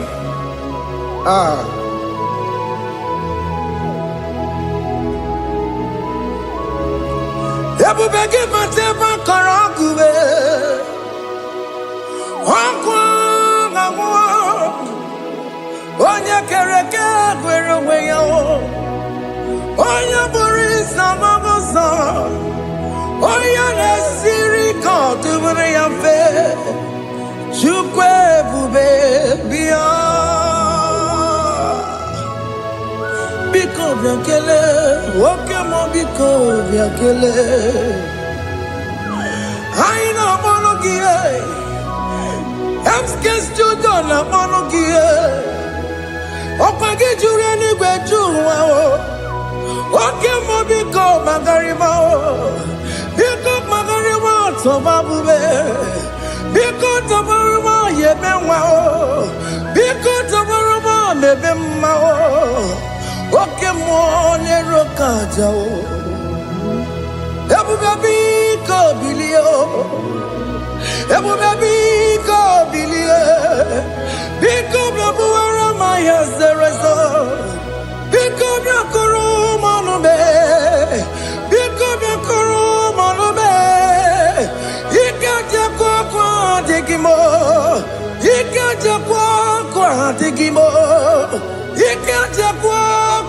Ebubege matema karagube. Wakwa ngwa. Onya kereke gwerewe yo. Onya burisa mabosa. Onya nesiri kotubure yafe. Chukwe bube biya. Biko biakele. Okemo biko biakele. Aina monogie. Emskes judo na monogie. Opagi jure ni gbejuwa o. Okemo biko magarima o. Biko magarima tobabube. Biko tobaruma yebenwa o. Biko tobaruma mebemma o. Okemo nero kaja o. Ebube biko bilio. Ebube biko bilie. Biko blabuara maya zerezo. Biko blakuru manube. Biko blakuru manube. Ikaja kwa digimo. Ikaja kwa digimo. Ikaja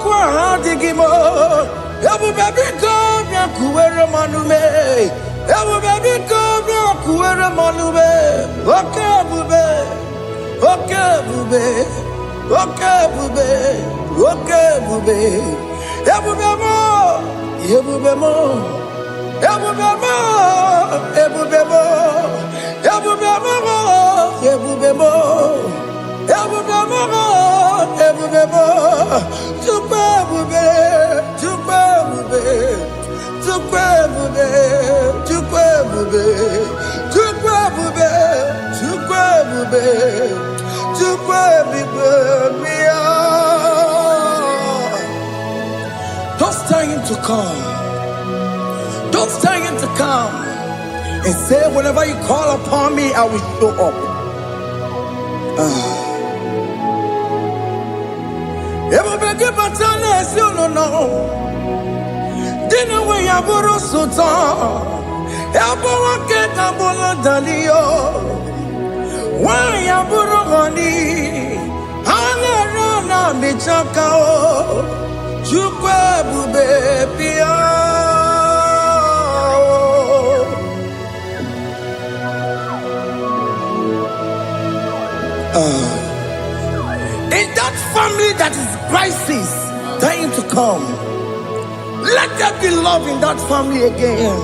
kwa digimo. Ebube biko blakuere manume. Ebube biko blakuere manume. Okebube. Okebube. Okebube. Okebube. Ebube mo. Ebube mo. Ebube mo. Ebube mo. Ebube mo. Ebube mo. Ebube mo. Ebube mo. Tukebube. Tukebube. Tukebube. Tukebube. Tukebube. Tukebube. Tukebube. Don't tell him to come. Don't tell him to come. And say, whenever you call upon me, I will show up. Everybody but unless you don't know. Dinner way I borrow so tall. Elbow get a bullet dalio. Why I borrow money? Hana rana michakao. Chukwe bube pia. In that family that is crisis, dying to come, let there be love in that family again.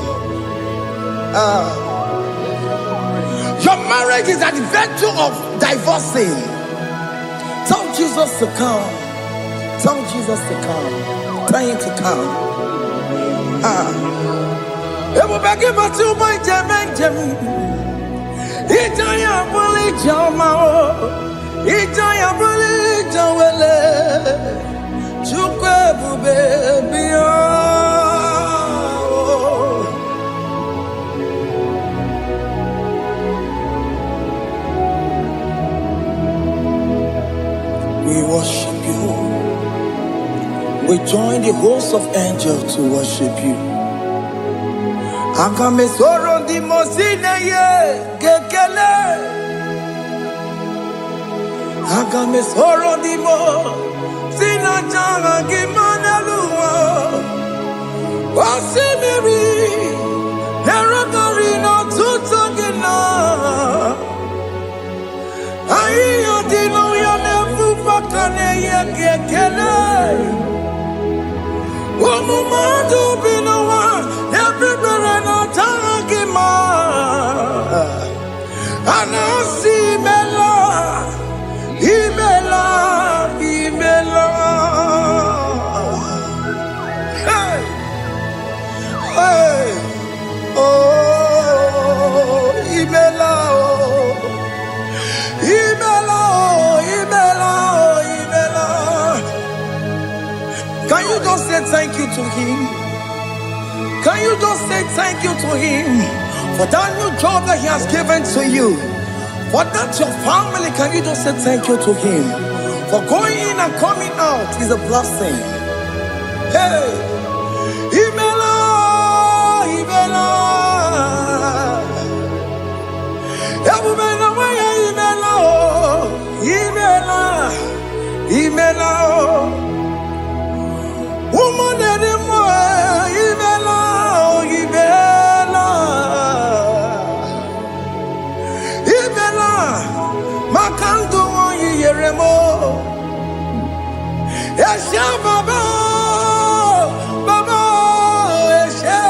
Your marriage is at the verge of divorcing. Tell Jesus to come. Tell Jesus to come. Tell him to come. Ebu bagi batu boy jam. Ijaya buli jamao. Ijaya buli jawele. Chukwe baby. We worship you. We join the host of angels to worship you. Akame soro di mosine ye kekele. Akame soro di mo sina janga gimana luwa. Wasimiri nerokari no tutogina. Ayo dino ya nefu fakane ye kekele. Omumadu binowa everybody no tangima. Anasi mela, imela. Hey, hey, oh, imela, imela. Can you just say thank you to him? Can you just say thank you to him for that new job that he has given to you? For that your family, can you just say thank you to him? For going in and coming out is a blessing. Hey, Imela, Imela, Imela, Imela, woman anymore, Imela, Imela, Imela, Makandu Yeremo, Esha Baba, Baba, Esha,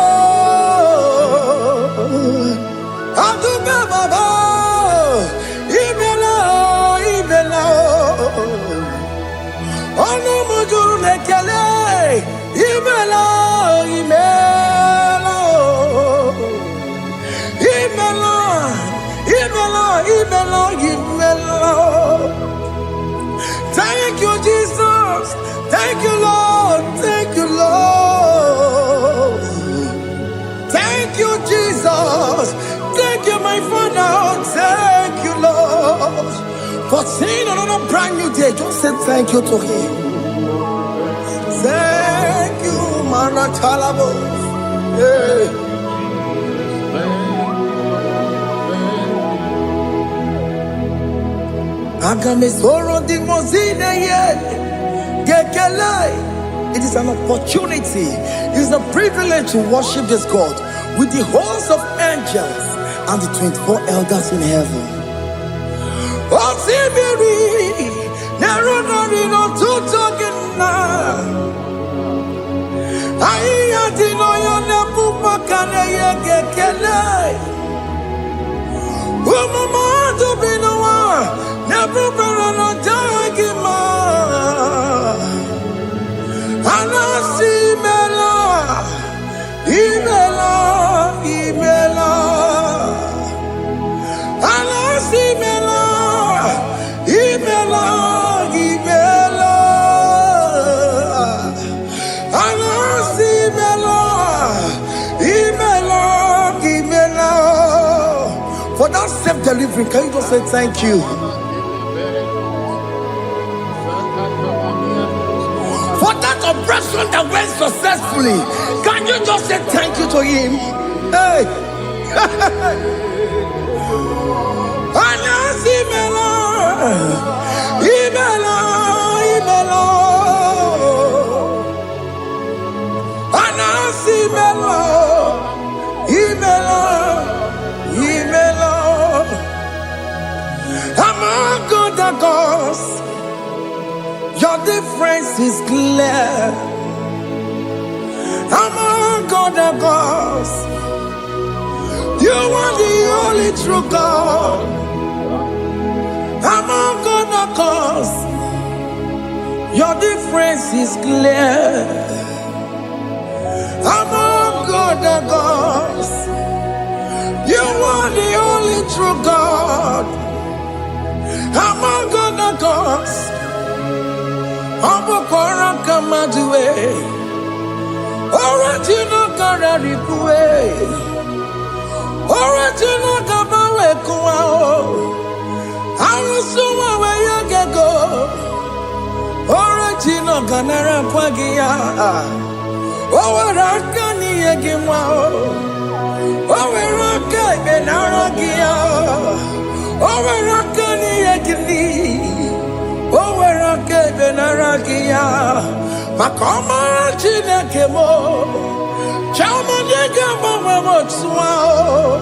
Aduba Baba, Imela, Imela. Ono mujuru nekele, imela, imela, imela, imela, imela, imela. Thank you, Jesus. Thank you, Lord. Thank you, Lord. Thank you, Jesus. Thank you, my Father. Thank you, Lord. For seeing another brand new day, just say thank you to him. Thank you, Manatalabo. Hey. It is an opportunity, it is a privilege to worship this God with the host of angels and the 24 elders in heaven. Osimiri, nerunari no tutogina. Aiya dino yone pupakane yegekele. Umamadu binowa, nebubera no jagima. Anasi mela, imela, imela. Anasi mela. Imela, Imela, Anasi Imela, Imela, Imela. For that self-delivery, can you just say thank you? For that operation that went successfully, can you just say thank you to him? Hey! Anasi Imela. Imela, Imela, Anasi Imela, Imela, Imela. Among other gods, your difference is clear. Among other gods, you are the only true God. Among other gods, your difference is clear. Among other gods, Obu kora kamadue. Original kararikue. Original kabawe kuao. Arusuwa we yagego. Original ganara kwagia. Owaraka ni yegimwao. Owaraka benaragia. Owaraka ni yegini. Owaraka benaragia. Makoma chinekemo. Chama yegamo wemotswao.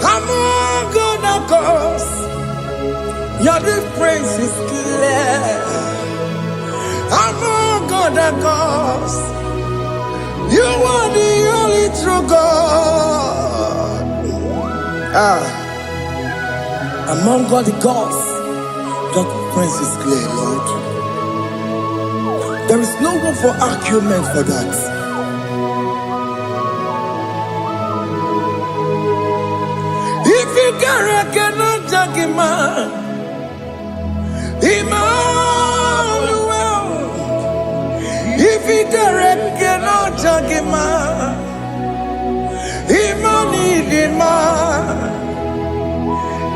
Come on, gonna cause. Your difference is clear. I'm all gonna cause. You are the only true God. Among all the gods, your difference is clear, Lord. There is no room for argument for that. If you cannot judge him, Emmanuel. If you cannot judge him, Emmanuel.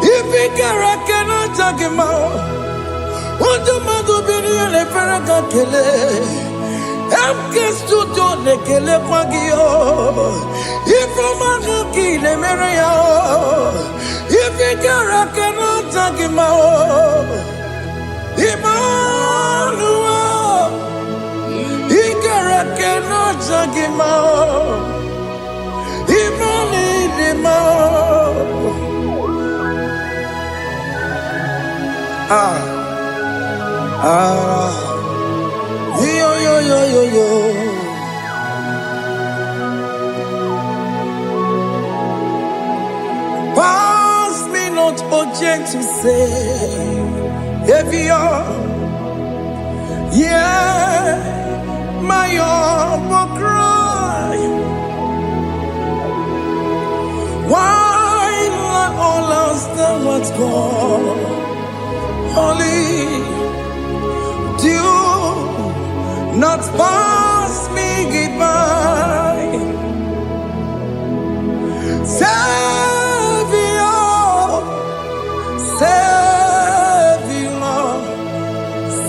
If you cannot judge him, what do you do? Be the Ferragakele. Emke studio le kele kwagio. If I'm a kile mereya. If you cannot judge him, Emmanuel, Ikara cannot judge him out. Yo. Pass me not, oh gentle Savior. Yeah, my humble cry. Why let all else than what's gone? Only do not pass me goodbye.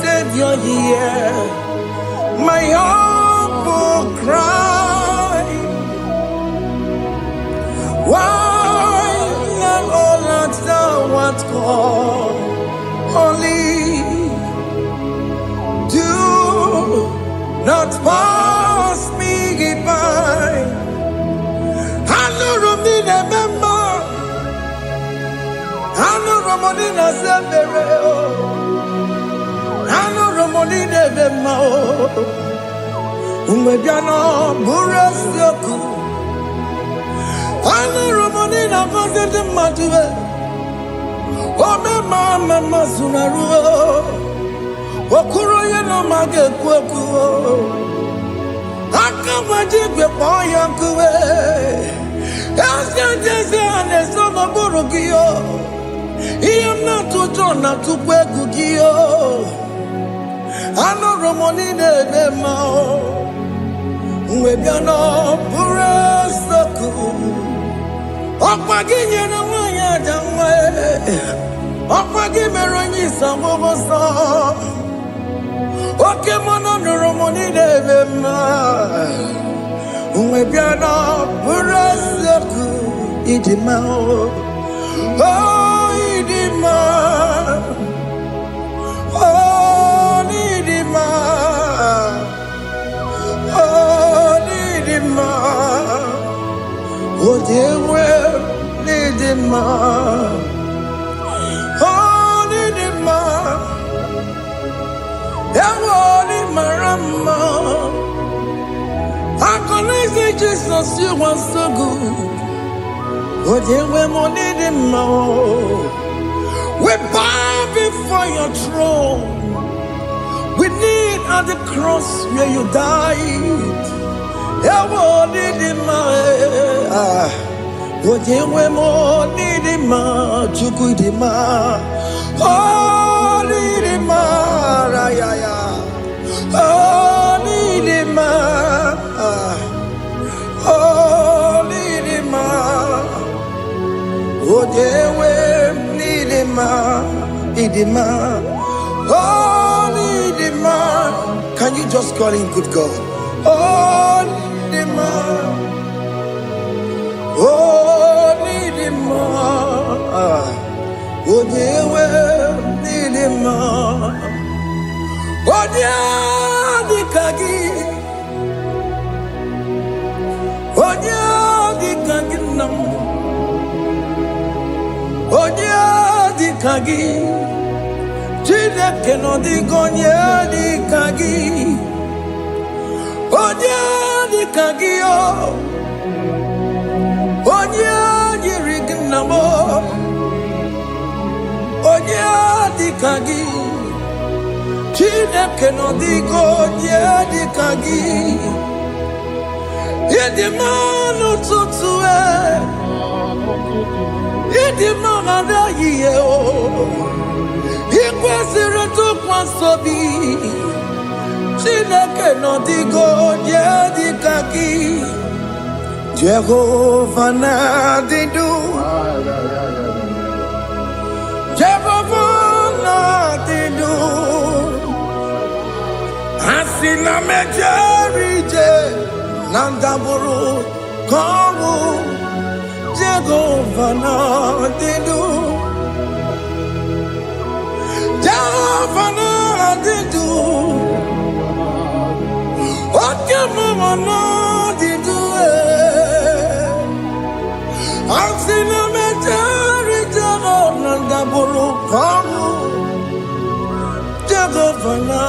Savior, yeah, my humble cry. Why let all that thou art gone? Only do not pass me by. I know Romina member. I know Romonina Severo. I know Romonina member. Umediano Burasioku. I know Romonina Vaset Matue. Oh, mama sunaru. Okuro yeno mage kweku. Akawaji be boyankuwe. Jese ane sono burugio. Iyam na tutona tukwekugio. Ano romoni nebe mao. Mwebiano burasoku. Okpagi nyene wanya jamwe. Okpagi meronyi samomosa. Oke mono romoni nebe mao. Mwebiano burasoku. Idimao. Oh, idima. Oh, idima. Oh, idima. Oh, dewe, idima. Oh, idima. Ewo imarama. I can say Jesus, you are so good. Oh, dewe, idima. We bow before your throne. We kneel at the cross where you died. Ewo idima. Ojewe mo nidima, chukudima, oh nidima, rayaya. Nidima, Nidima, Odewe, Nidima, Nidima, Nidima. Can you just call him good God? Nidima, Nidima, Odewe, Nidima, Onyadikagi, Onyadikagi nam, Onyadikagi, Chineke no digo Onyadikagi, Onyadikagi o, Onyadikagi namo, Onyadikagi. Chineke no digo Onyadikagi, Yedima no tutue, Yedima gada yiye o, Ikwesire tukwasobi, Chineke no digo Onyadikagi, Jehovah na didu, Jehovah na didu. Asina mejerije nandaburu kowu Jehovah na didu, Jehovah na didu, Okemama na didu. Asina mejerije nandaburu kowu Jehovah na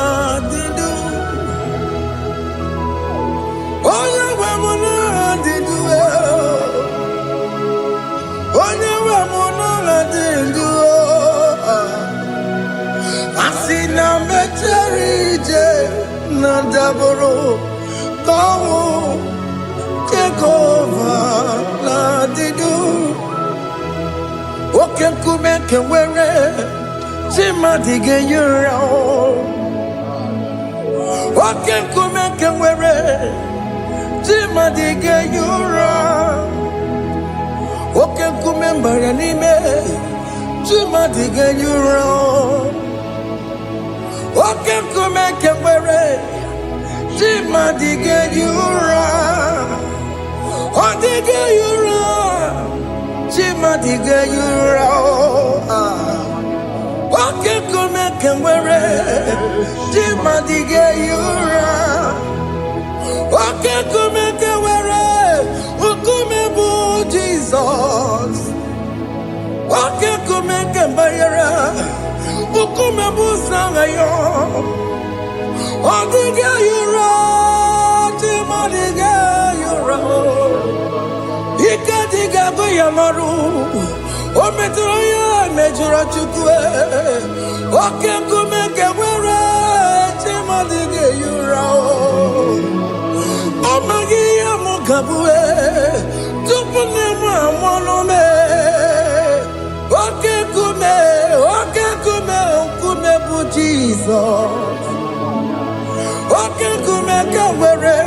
didu. Onye we mo na didu, onye we mo na didu. Asina mecherije na daboro kowu Jehovah na didu. Oke nkume kewere chimadige yura. Oke nkume kewere Chimadige yura, Oke nkume mbara n'ime, Chimadige yura, Oke nkume kewere, Chimadige yura, Odige yura, Chimadige yura, Oke nkume kewere, Chimadige yura. Oke kumeke were, ukume bu Jesus. Oke kumeke bayera, ukume bu sangayo. Odige yura, Chimadige yura. Ike diga goyamaru, ometro ya mejura chukwe. Oke kumeke were, Chimadige yura. Amagia mukabue, tupune mwamonome. Oke kume bu Jesus. Oke kume kawere,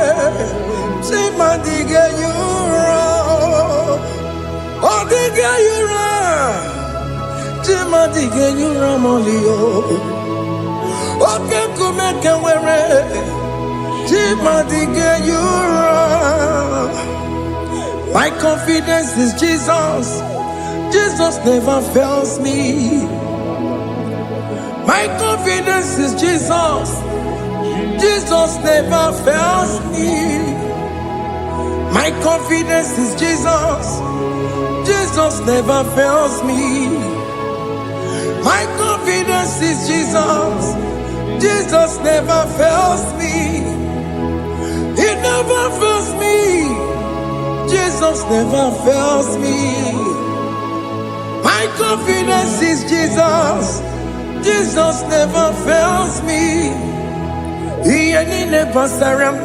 Chimadige yura. Odige yura, Chimadige yura molio. Oke kume kawere, Chimadige yura. My confidence is Jesus. Jesus never fails me. My confidence is Jesus. Jesus never fails me. My confidence is Jesus. Jesus never fails me. My confidence is Jesus. Jesus never fails me. He never fails me. Jesus never fails me. My confidence is Jesus. Jesus never fails me. He ain't never saram.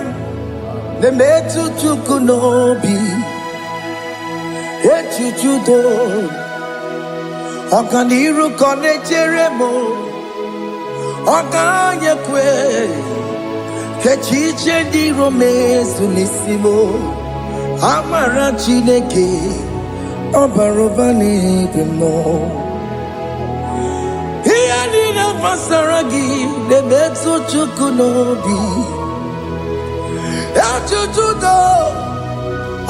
The metu tukunobi. Echuchudo. Okaniru kone cheremo. Okanye kwe. Kechiche di romezu nisimo amara Chineke ọbarụba n'ebe nọ. Ihe niile gbasara gị na-emetụ Chukwu n'obi. Echuchudo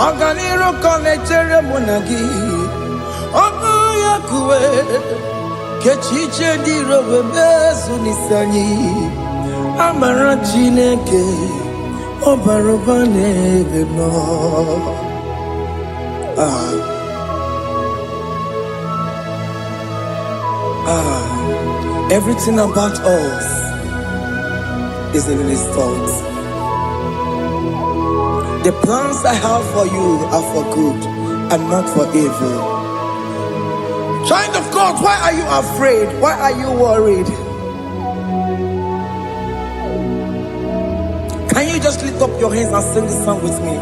ọganiru ka na-echere mụ na gị. Ọbụ ya kuwe kechiche dị romezu n'isi anyị. Amara Chineke ọbarụba n'ebe nọ. Everything about us is in His thoughts. The plans I have for you are for good and not for evil. Child of God, why are you afraid? Why are you worried? Can you just lift up your hands and sing this song with me?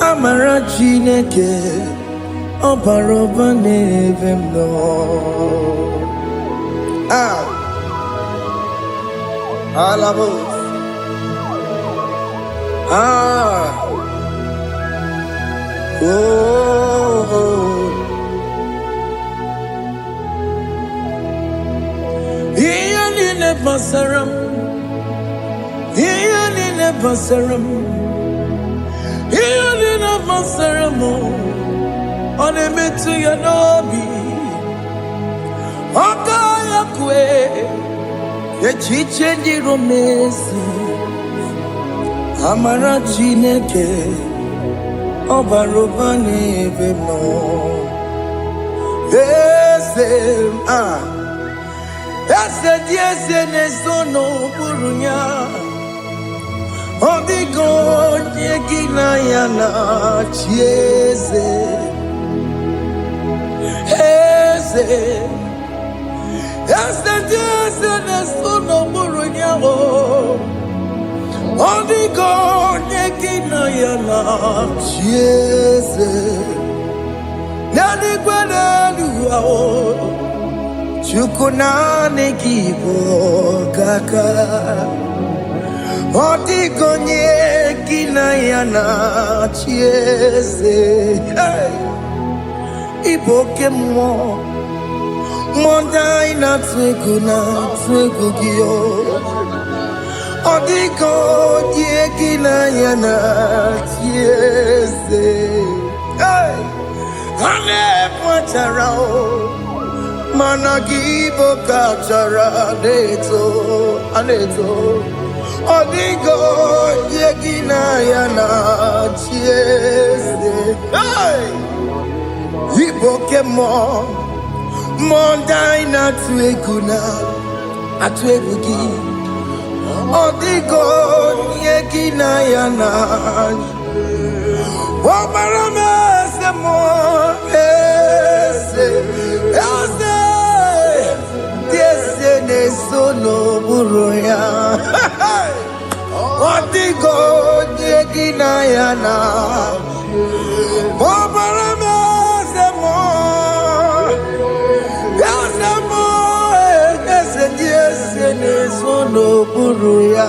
Amara Chineke ọbarụba n'ebe m nọ. Alabos. Ihe niile gbasara m, ihe niile gbasara m, ihe niile gbasara m, ọ na-emetụ ya n'obi. Ọ ga ya kwe echiche dị romezu amara Chineke ọbarụba n'ebe m nọ. Eze dị eze na-eso n'okpuru ya. Ọ dịghị onye gị na ya na-achị eze. Eze dị eze na-eso n'okpuru ya. Ọ dịghị onye gị na ya na-achị eze. N'eluigwe n'elu ahụ, Chukwu naanị gị bụ ọkaka. Ọ dịghị onye gị na ya na-achị eze. Ị bụ oke mmụọ, mmụọ ndị anyị na-atụ egwu gị. Ọ dịghị onye gị na ya na-achị eze. Ha na-ekpachara mana gị bụ ka chara na-eto. Ọ dịghị onye gị na ya na-achị eze. Ị bụ oke mmụọ, mmụọ ndị anyị na-atụ egwu gị. Ọ dịghị onye gị na ya na-achị. Ọbara m eze mmụọ, eze dị eze na-eso n'okpuru ya. Ọ dịghị onye gị na ya na-achị. Ọbara m eze mmụọ, eze dị eze na-eso n'okpuru ya.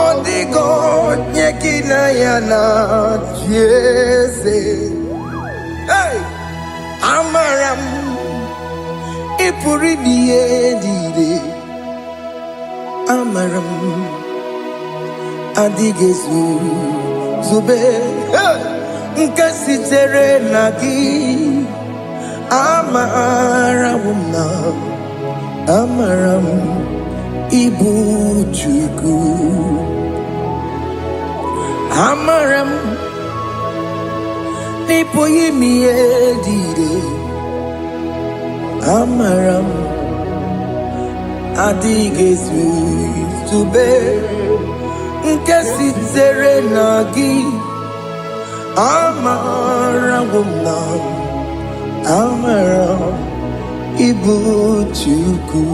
Ọ dịghị onye gị na ya na-achị eze. Amara m ị pụrụ ime ihe niile. Amara m adịghị zube nke sitere na gị. Amara m ịbụ Chukwu. Amara m n'ịpụghị ime ihe niile. Amara m adịghị zube nke sitere na gị. Amara m ibu chuku.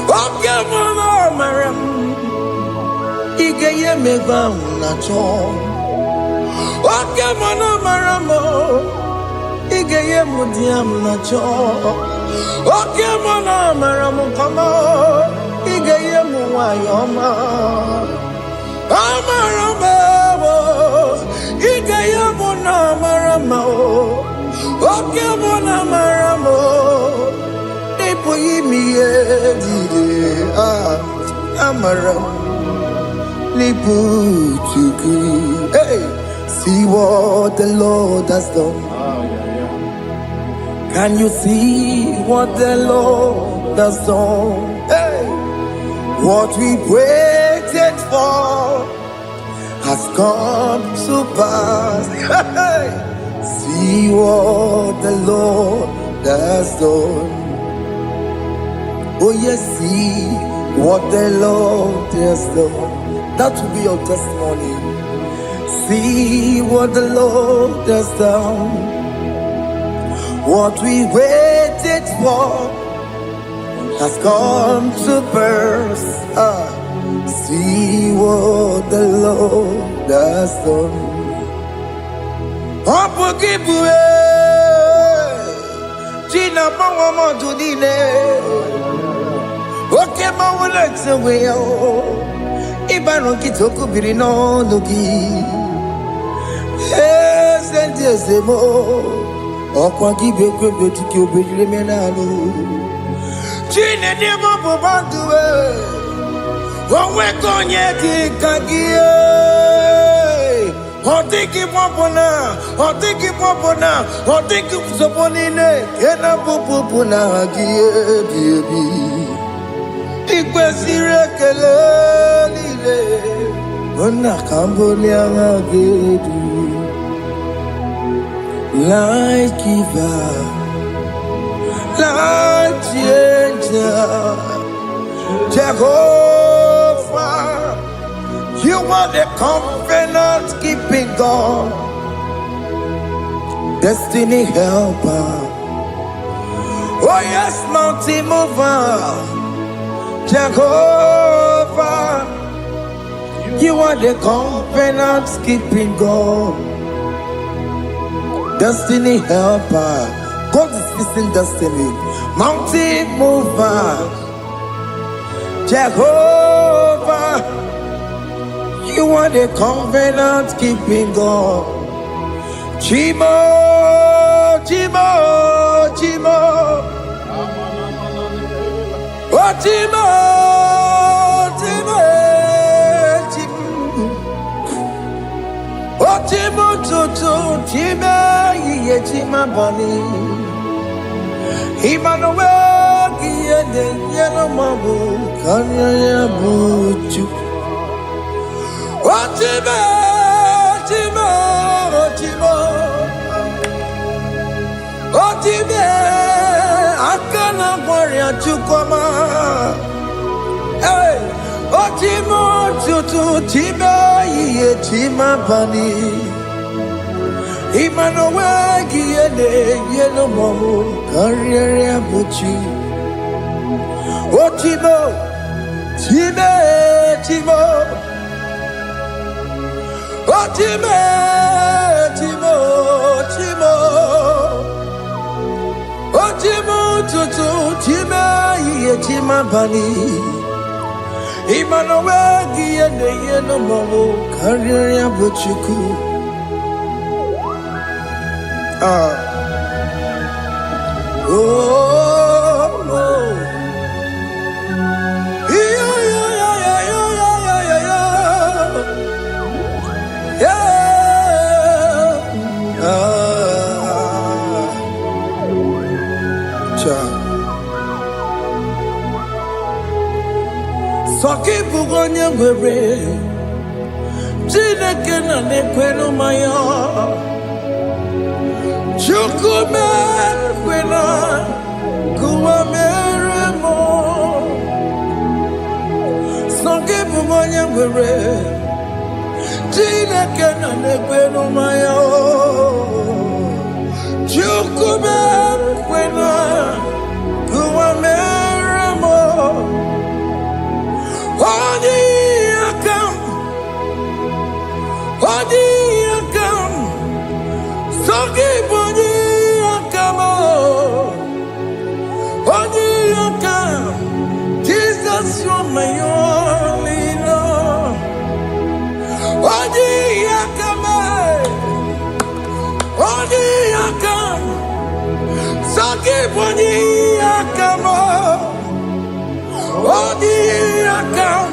Oke mwana maram, ige ye megba na cho. Oke mwana maramo, ige ye mudiam na cho. Oke mwana maramo kama, ige ye muwayoma. Amaramo, ige ye mwana maramo. Oke mwana maramo. Amaram Hey, see what the Lord has done. Can you see what the Lord has done? Hey, what we waited for has come to pass. Hey, see what the Lord has done. Oh yes, see what the Lord has done. That will be your testimony. See what the Lord has done. What we waited for has come to pass. See what the Lord has done. Gina Mama Judine. Okay, my words away. Ibano Kitoku Birino Nugi. Yes, and yes, the more. Okwa give a good to kill Bimenano. Gina never Bobandu. One week on Yaki Kagia. Or take him up on her, or take him up on her, or take him upon in it. Can I pupuna, baby? Ikwesire kelele ona kambolia ngagedu like giver like changer Jehovah, you are the covenant keeping God, destiny helper. Oh yes, mountain mover. Jehovah, you are the covenant keeping God, destiny helper. God is fixing destiny, mountain mover. Jehovah, you are the covenant keeping God. Chimo, Chimo, Chimo. Oh, Timo, Timo, Timo. Oh, Timo, Toto, Timo, Yechima Bani. Emmanuel, Yede, Yellow Mabu, Kanya Buchu. Oh, Timo, Timo, Timo. Oh, Timo. Akana warrior chukoma. Hey, Otimo tutu tiba ye tima bani. Emmanuel giyene yeno momo karriere buchi. Otimo, time, timo. Otime, timo, timo. Otimo tutu tima ye tima bani. Emmanuel giyene yeno momo karriere buchiku. Oh, oh. Soki bugonye were Chineke na nekwenu maya Chukume kwena kuwa mere mo Soki bugonye were Chineke na nekwenu maya Chukube kwena kuwameramo Odi akam Sogi bodi akamo Odi akam Jesus you're my only Lord Odi akam Sogi bodi akamo Odi akam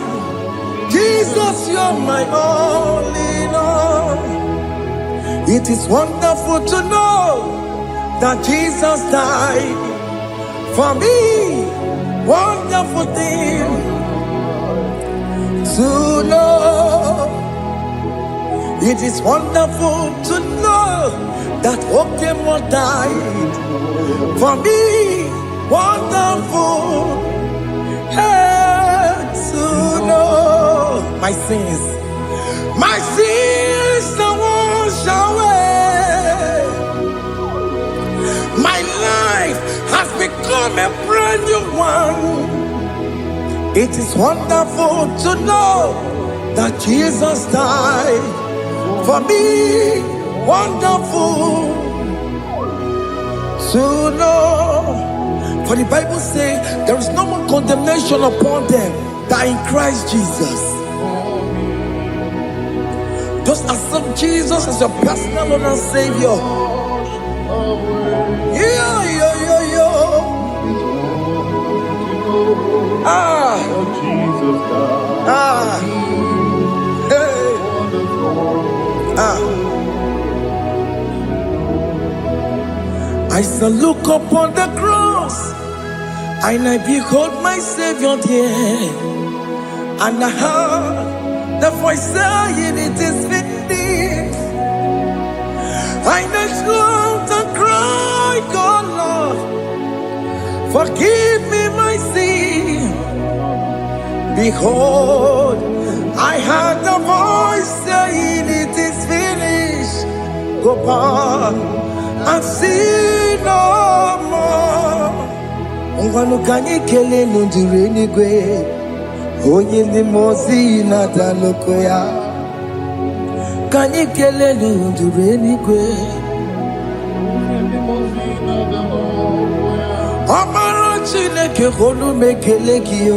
Jesus, you're my only Lord. It is wonderful to know that Jesus died for me. Wonderful thing to know. It is wonderful to know that Okemo died for me. Wonderful to know. My sins are washed away. My life has become a brand new one. It is wonderful to know that Jesus died for me. Wonderful to know. For the Bible says there is no more condemnation upon them that are in Christ Jesus. Just accept Jesus as your personal Lord and Savior. Yeah. I shall look upon the cross and I behold my Savior there, and I heard the voice saying it is finished. I knelt and cried, God Lord, forgive me my sin. Behold, I heard the voice saying it is finished. Go back and sin no more. Ungwanu kanyi kele nundure nigwe Onye ndi mozi na daloko ya Kanyi kele nundure nigwe Amara Chineke konu mekele kiyo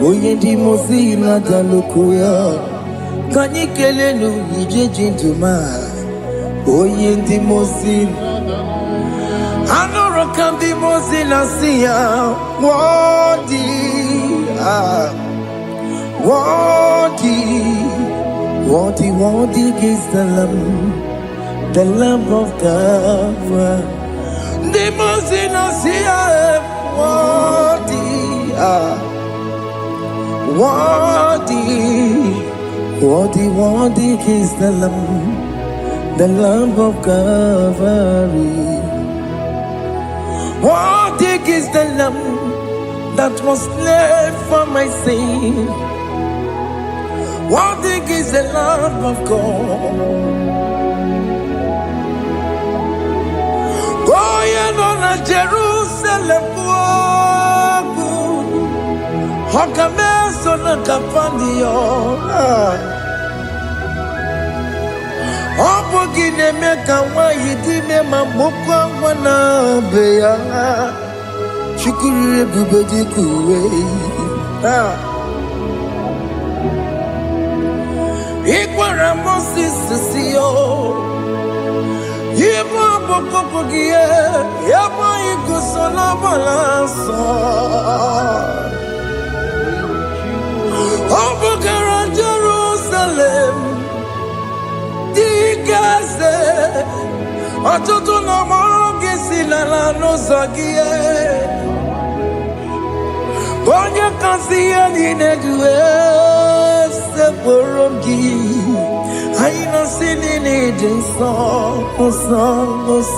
Onye ndi mozi na daloko ya Kanyi kele nundure jinduma Onye ndi mozi Anoro kandi mozi na siya Worthy is the Lamb of God. The mozi na siya worthy is the Lamb of Calvary. Worthy is the Lamb that was slain for my sin. Worthy is the Lamb of God. Going on a Jerusalem walk. Hakames on a Capandio. Opogine meka wa yidime mamukwa wana beya. Shukuru bubedi kuwe. Ikwara Moses siyo. Yebo bokopogie. Yebo igusola balanso. Opogara Jerusalem. Dikaze. Atutu na moge silala no zagie. Bonye kansiya ninedwe se porogi. Aina sinini jinson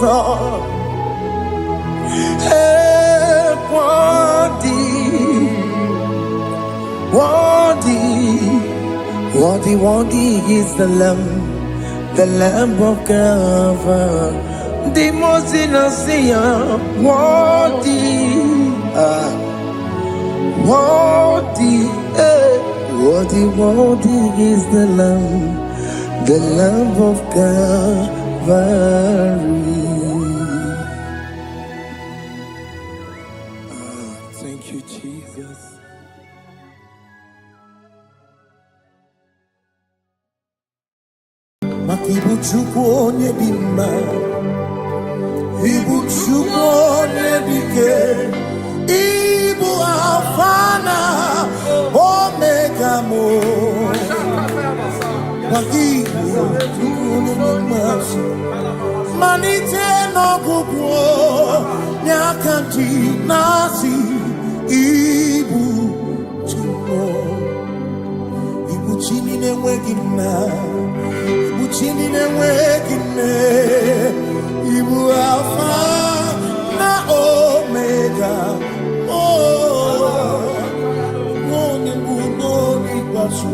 song. Hey, worthy is the Lamb of God. the most innocent, worthy, worthy, worthy is the Lamb of Calvary. Thank you, Jesus. Makibuchukwu onye dị mma, Ibuchukwu onye dike, Ibu Alfa na Omega mo. Makibuchukwu onye dị mma, malite n'ọgwụgwụ nyakanti nasi. Ibu chini n'enweghị nna, Ibu chini n'enweghị nne, Ibu Alfa na Omega. Onye bụ n'ikpeazụ,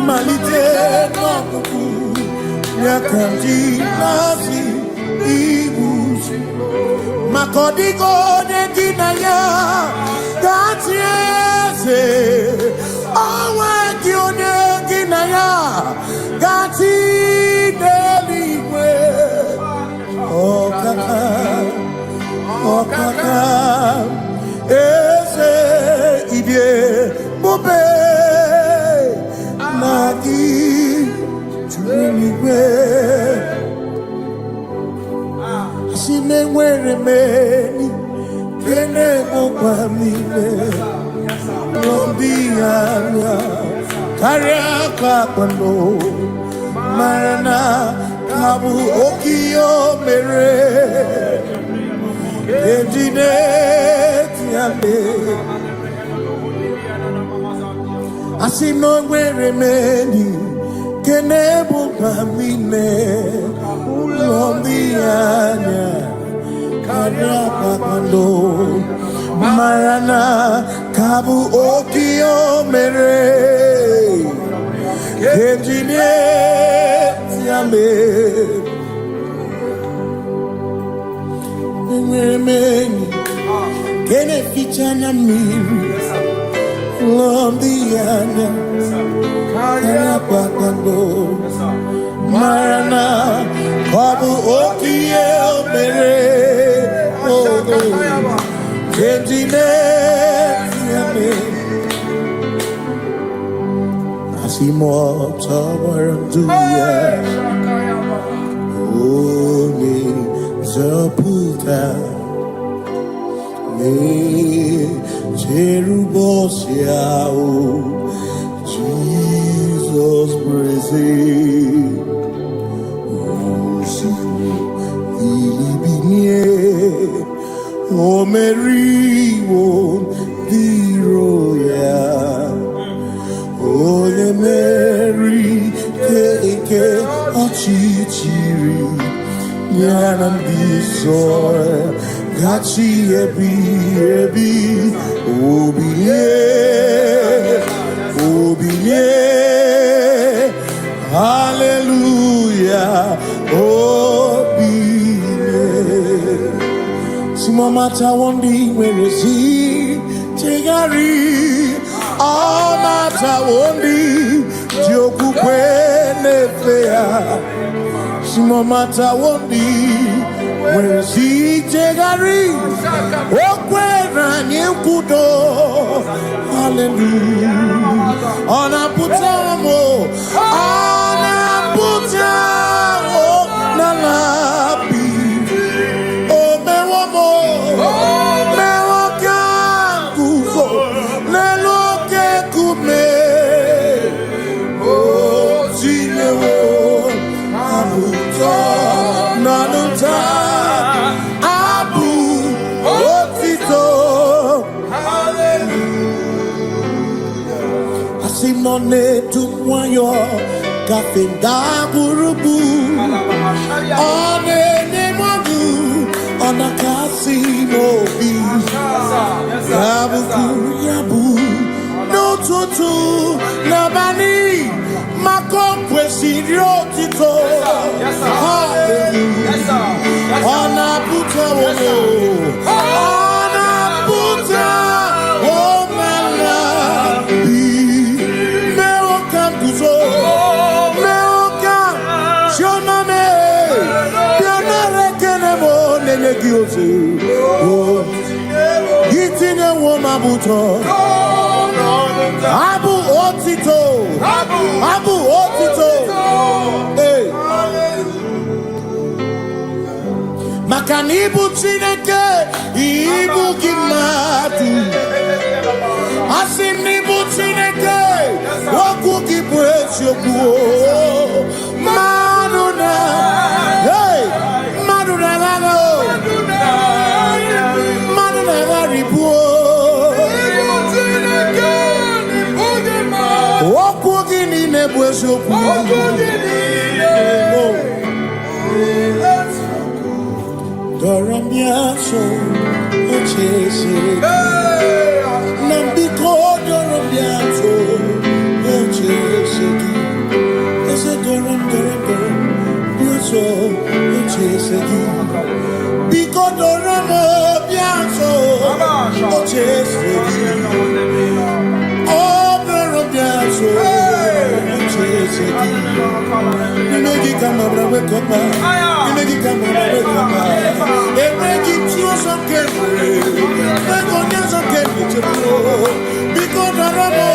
malite n'ọgwụgwụ ya ka ndị na-asị Ibu. Maka ọ dịghị onye gị na ya ga-atị eze, onwe gị onye gị na ya ga-atị n'eluigwe. Ọkaka eze ibie bube na gị juru eluigwe. Si me nwere meni kene bokwa mime lombi anya karịa kwakpando marana kabu okiyo mere ejine tiame. Asi no nwere meni kene bokwa mime lombi anya karịa kwakpando marana kabu okiyo mere ejine tiame. Mweni kene fichana miri lombiana karịa kwakpando marana kabu okiyo mere ejine tiame. Asimo tabaranduya Oni zaputa Me Jerubosiao Jesus praise Osu Ilibinye O Mary won't be royal. Oh, the Mary, Keke, Achichiri, Yanam Bisoy, Gachi, Ebi, Obiye, Hallelujah, Obiye. Simomata wondi weresi tegari amata wondi joku kwene fea. Simomata wondi weresi tegari okwera nyekudo. Hallelujah. Ona putamo nalabi. Simone tukwayo kafenda burubu one nemodu ona kasi mobi yabu no tutu nabani makompwe sirio tito. Hallelujah. Onaputa wono. Onaputa womala. Meoka kuzo. Meoka shoname. Pianare kenemo nenegiozu. Gitine womabuto. Abu otito. Abu otito. Hey. Makanibu chineke ibu kimatu. Asinibu chineke waku kibwesyoku. Maduna. Hey. Maduna gano. Maduna garibu. Waku gini nebwesyoku. Doramiaso, ochese. Nambiko doramiaso, ochese. Ese doram, biaso, ochese. Biko doramiaso, ochese. Oh, doramiaso, ochese. Nimegi kama brawe koma. Nimegi kama brawe koma. Emegi chioso kemre. Megonya so kemre chemo. Biko daramo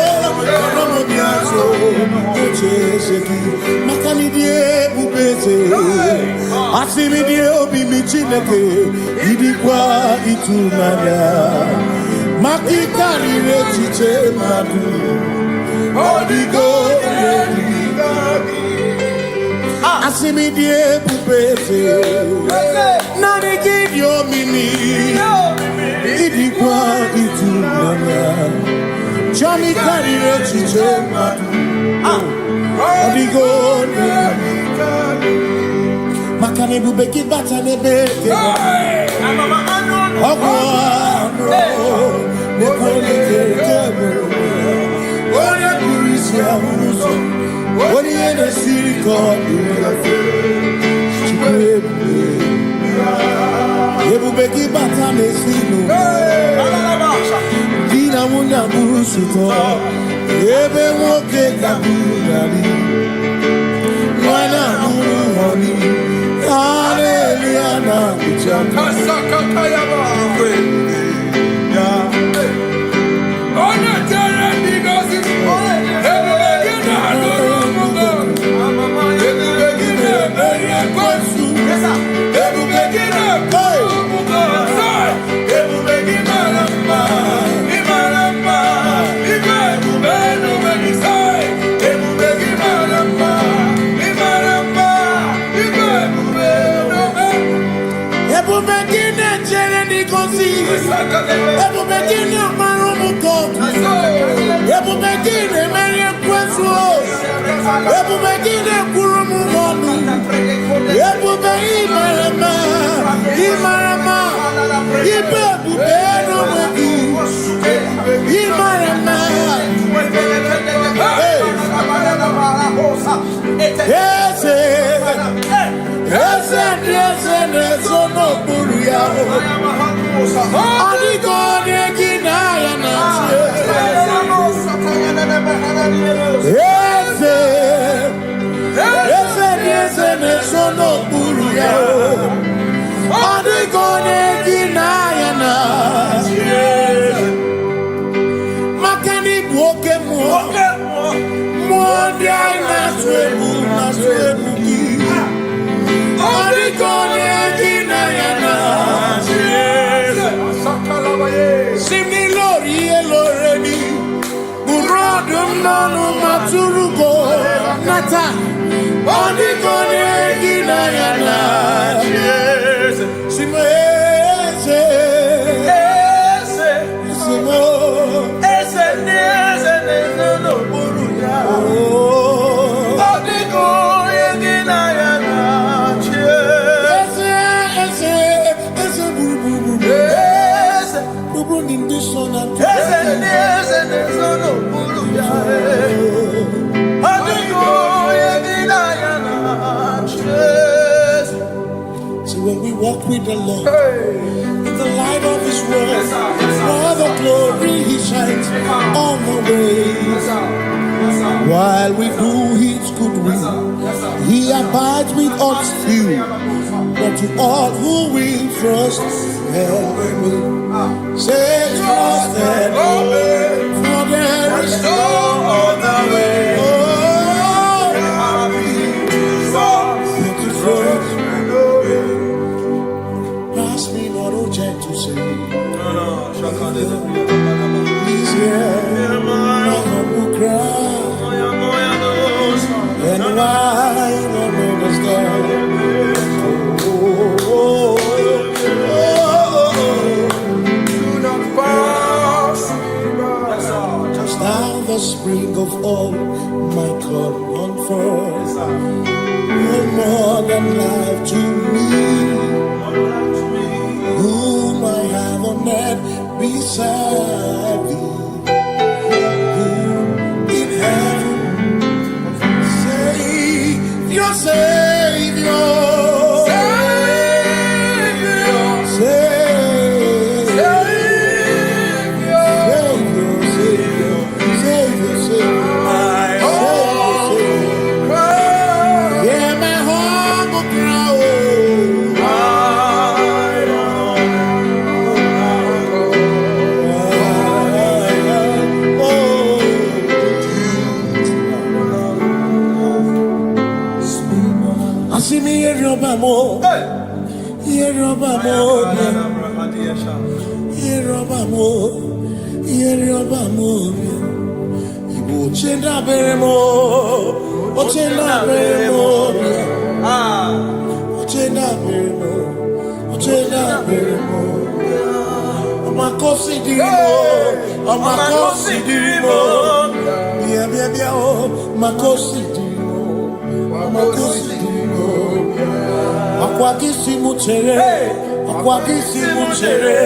biaso. Ocheseki. Makani die bubeze. Asimi die obi michineke. Idikwa itumanya. Makikari rechiche madu. Odigo Asimi die pupese Nani kidio mini Idikwa itunanga Chami karire chiche matu Odigo Makane bubeki bata nebeke Ogwano Nekone kekebe Oye kurisia unuso Oni ene siriko Ebubeki bata mesino Dina munya busuto Ebe woke kabunari Mwana muhoni Hallelujah na kuchama Kasaka kayaba. Ona tere bigozi. with the Lord. In the light of His word, for the glory He shines on the way. While we do His good will, He abides with us still. But to all who will trust and obey, say trust and obey, for there is no other way. Oh, to trust and obey. Pass me not, oh gentle say. He's here, my humble cry. And why not understand? Do not pass just now the spring of all my come on forth. No more than life to me, whom I have on earth beside thee. Your Savior, yeah, my humble crown. See me here, Robamo. Here, Robamo. Here, Robamo. Here, Robamo. Ibu chenda beremo. Ochenda beremo. Ochenda beremo. Ochenda beremo. Amakosi dirimo. Amakosi dirimo. Bia bia bia oh. Makosi dirimo. Amakosi dirimo. Akwagisi muchere, akwagisi muchere,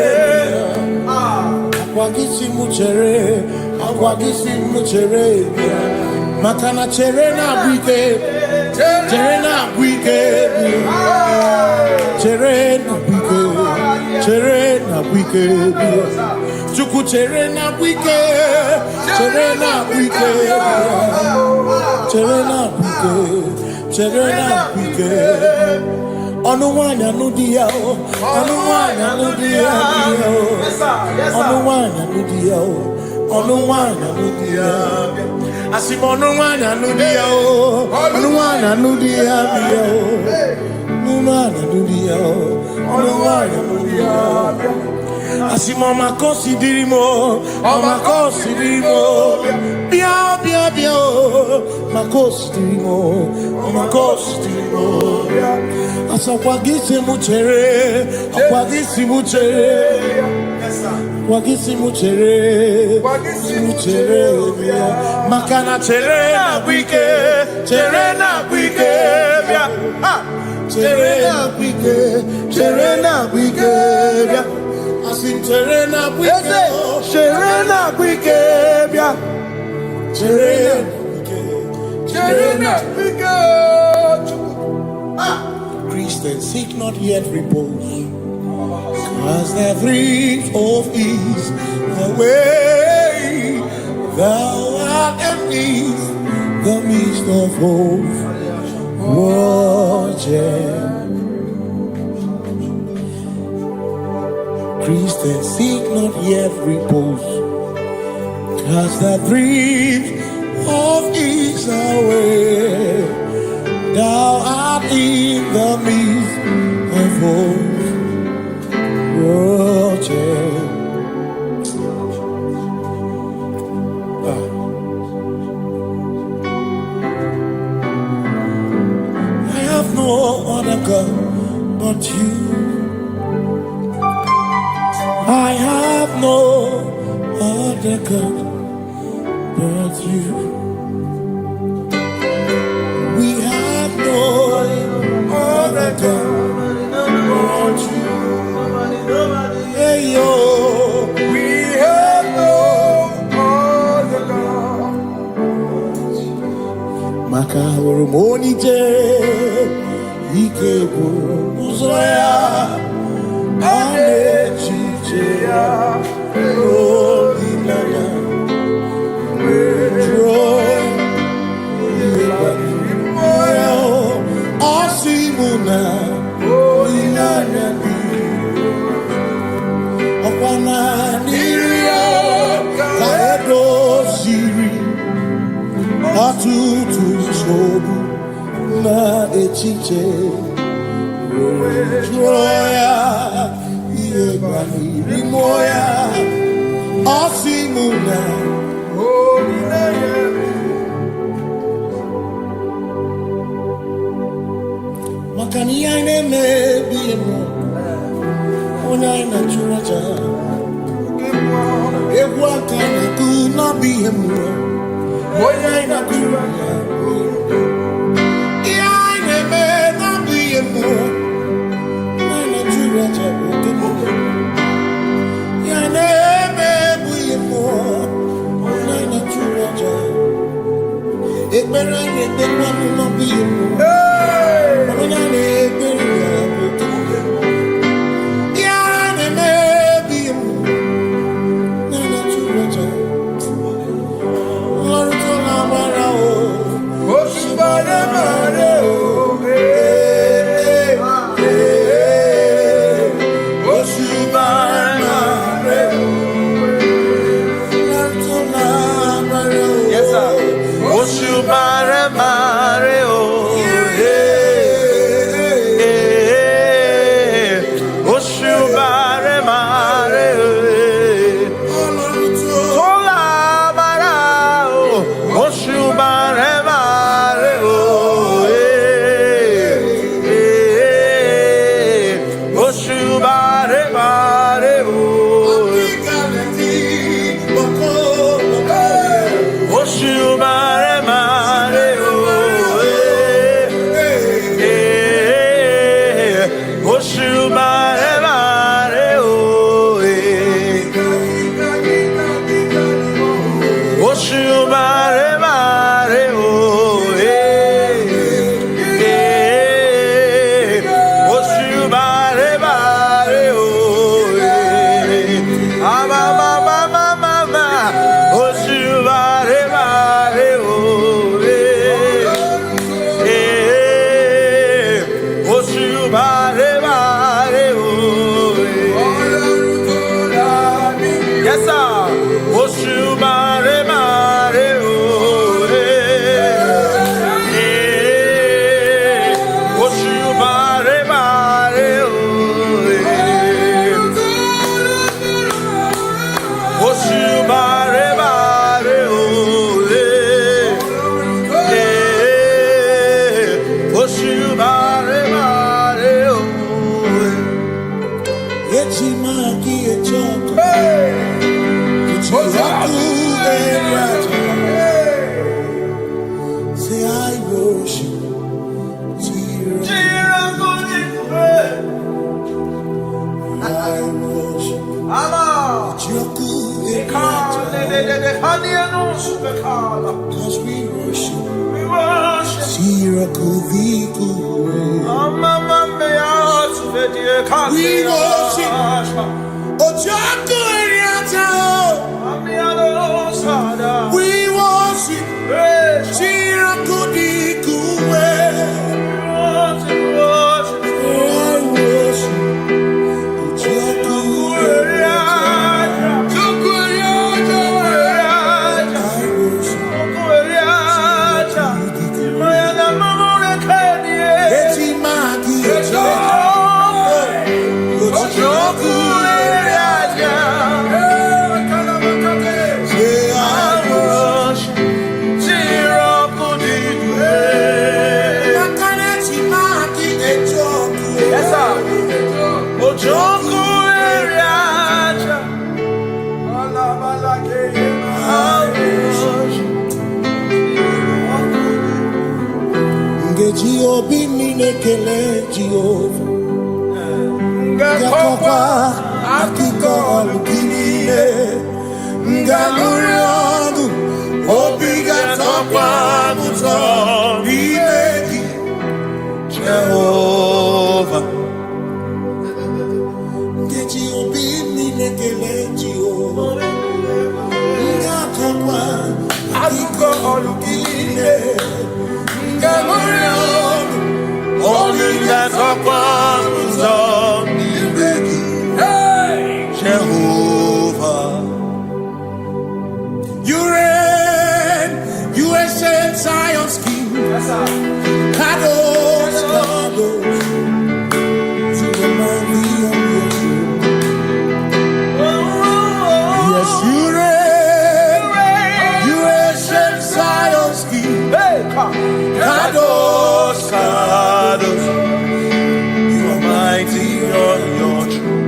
akwagisi muchere, akwagisi muchere. Makana chere na bwike, chere na bwike, chere na bwike, chere na bwike. Chuku chere na bwike, chere na bwike, chere na bwike, chere na bwike. Onuwanya nudia, onuwanya nudia, onuwanya nudia, onuwanya nudia. Asim onuwanya nudia, onuwanya nudia, onuwanya nudia, onuwanya nudia. Asim omakosi dirimo, omakosi dirimo, bia bia bia, makosi dirimo, omakosi dirimo. Asakwagisi muchere, akwagisi muchere, akwagisi muchere, muchere. Makana chere na bwike, chere na bwike, chere na bwike, chere na bwike. Asim chere na bwike, chere na bwike, chere na bwike, chere na bwike. Christians seek not yet repose, cause the dreams of ease away. Thou art empty the midst of hope. Watching. Christians seek not yet repose, cause the dreams of ease away. Thou art in the midst of hope. I have no other God but you. I have no other God but you. We have no other God but you. Hey yo, we have no other God. Maka hormoni je, ike bụ ụzọ ya ọ na-echiche ya olileanya jụọ ya ọ sị mụ na olileanya dị ọkwa na n'iru ya ka edoziri ọtụtụ nsogbu na echiche jụọ ya ihe gbaniri mmụọ ya ọ sị mụ na olileanya maka na ihe anyị na-emebi mmụọ onye anyị na-achụrụ aja egwu aka na-ekwu n'ọbụ ihe mmụọ onye anyị na-achụrụ aja ihe anyị na-eme n'ọbụ ihe mmụọ onye anyị na-achụrụ aja bụ oke mmụọ ihe anyị na-eme bụ ihe mmụọ onye anyị na-achụrụ aja ekpere anyị na-ekpekwa n'ọbụ ihe mmụọ onye anyị na-ekpere ya bụ oke mmụọ Cause we worship, we worship, Ojaku Eriata, we worship, Chirakudiku, Kele Jehovah, Gakokwa akiko olukile, Ngalurionu, Obiga tokwa muto, Ilegi Jehovah. Jehovah, you reign, you ancient Zion's King. Kadosh, Kadosh, to the mighty on your throne. Yes, you reign, you ancient Zion's King. Kadosh, Kadosh, you are mighty on your throne.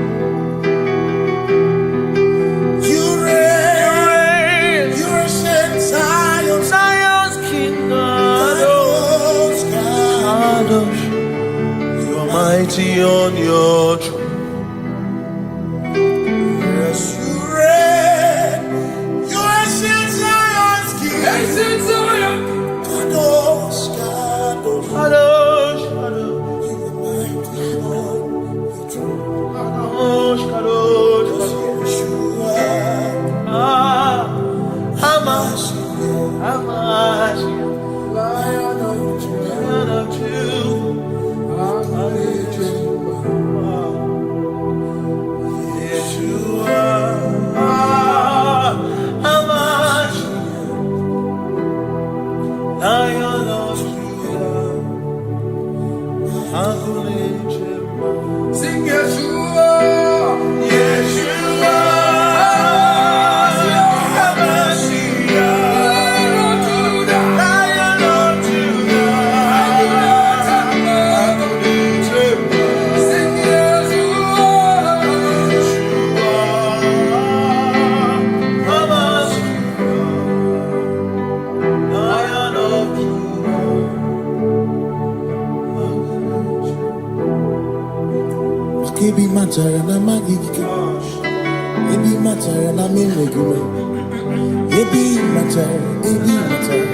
Mighty on your throne. Yes, you reign. You ancient Zion's King. Ancient Zion. Kadosh, Kadosh, Kadosh, Kadosh. You are mighty on your throne. Kadosh, Kadosh, Kadosh. Yeshua. Hamash, Lion of Judah. Lion of Judah. Sing Yeshua, Yeshua, Lion of Judah, sing Ebi matara na magigike, ebi matara na menwegume, ebi matara, ebi matara,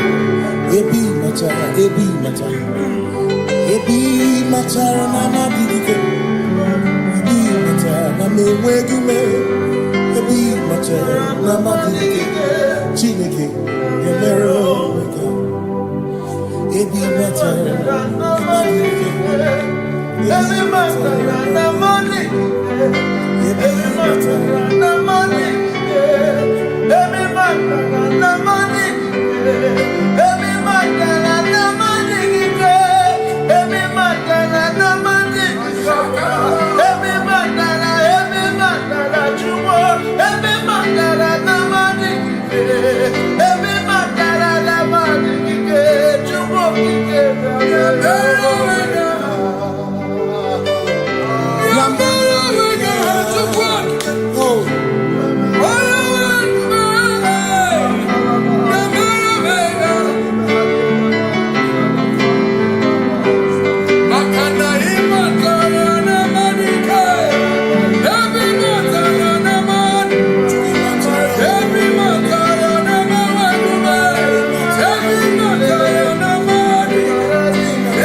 ebi matara, ebi matara, ebi matara na magigike, ebi matara na menwegume, ebi matara na magigike, Chineke emere omega, ebi matara na magigike. Every matter na money, every matter na money, every matter na money, every matter na money, every matter na money, every matter jumo, every matter na money, every matter na money, jumo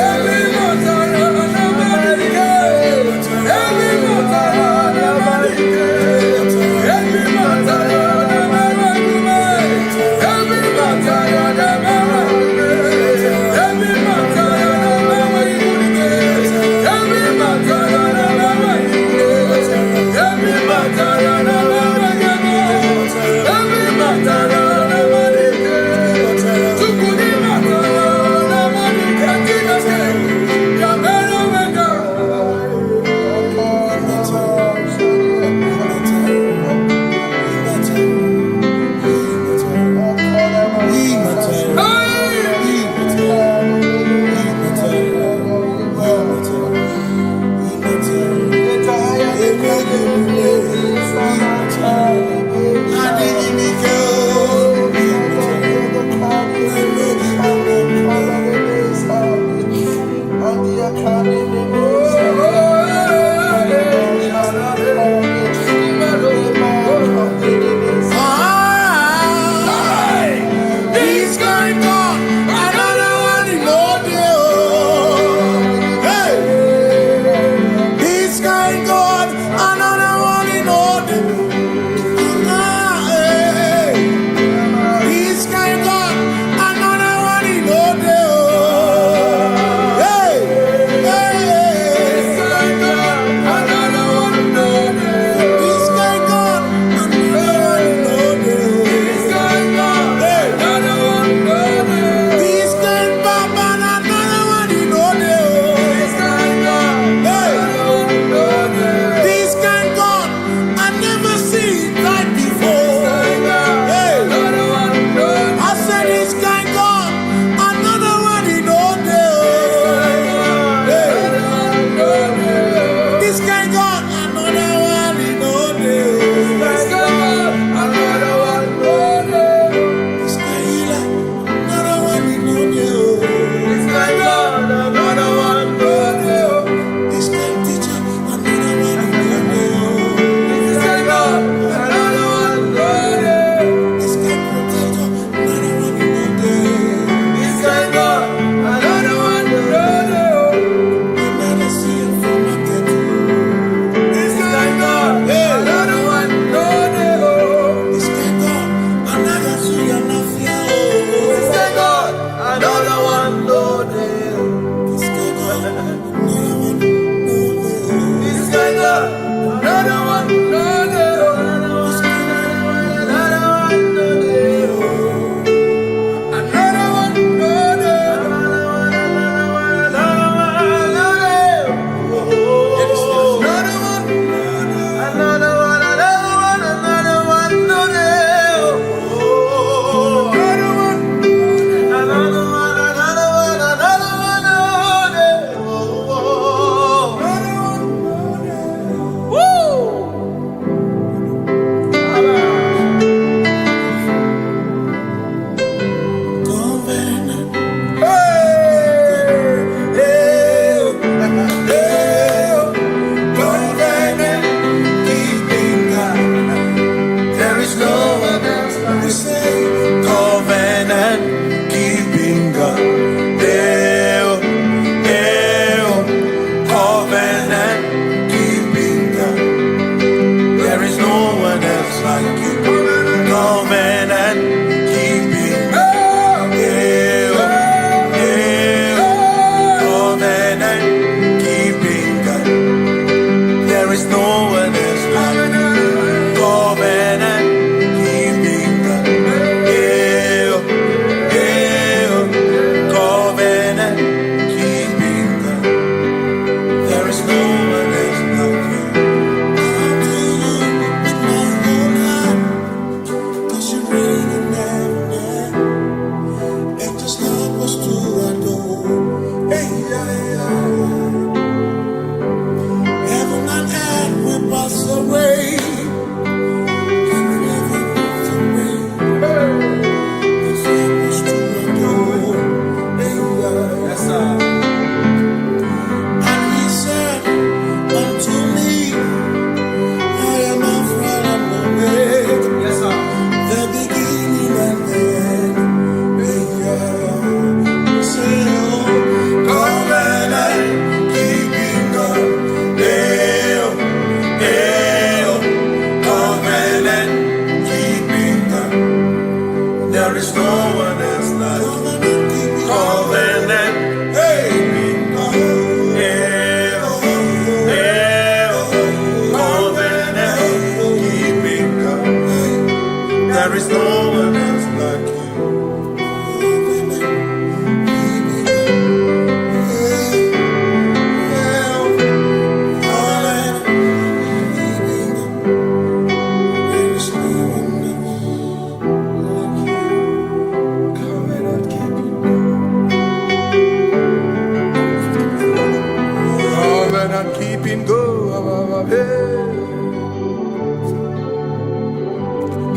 Every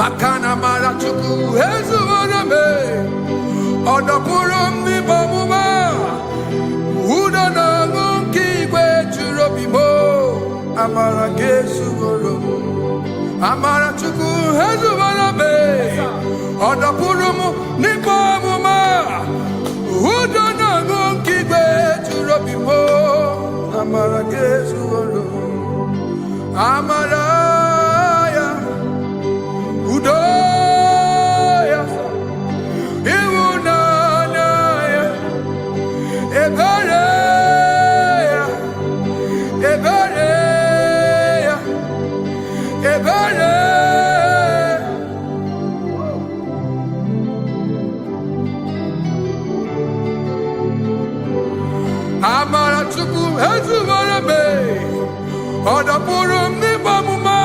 Makana mara chuku hezu waname Odapurum di bomuma Uda na ngunki kwe churobimo Amara gesu gorum Amara chuku hezu waname Odapurum di bomuma Uda na ngunki kwe churobimo Amara gesu gorum Amara Udoya, Iwunanaya, Ebereya, Ebereya, Ebereya. Amara chuku hezu warame, Odapurum ni bamuma.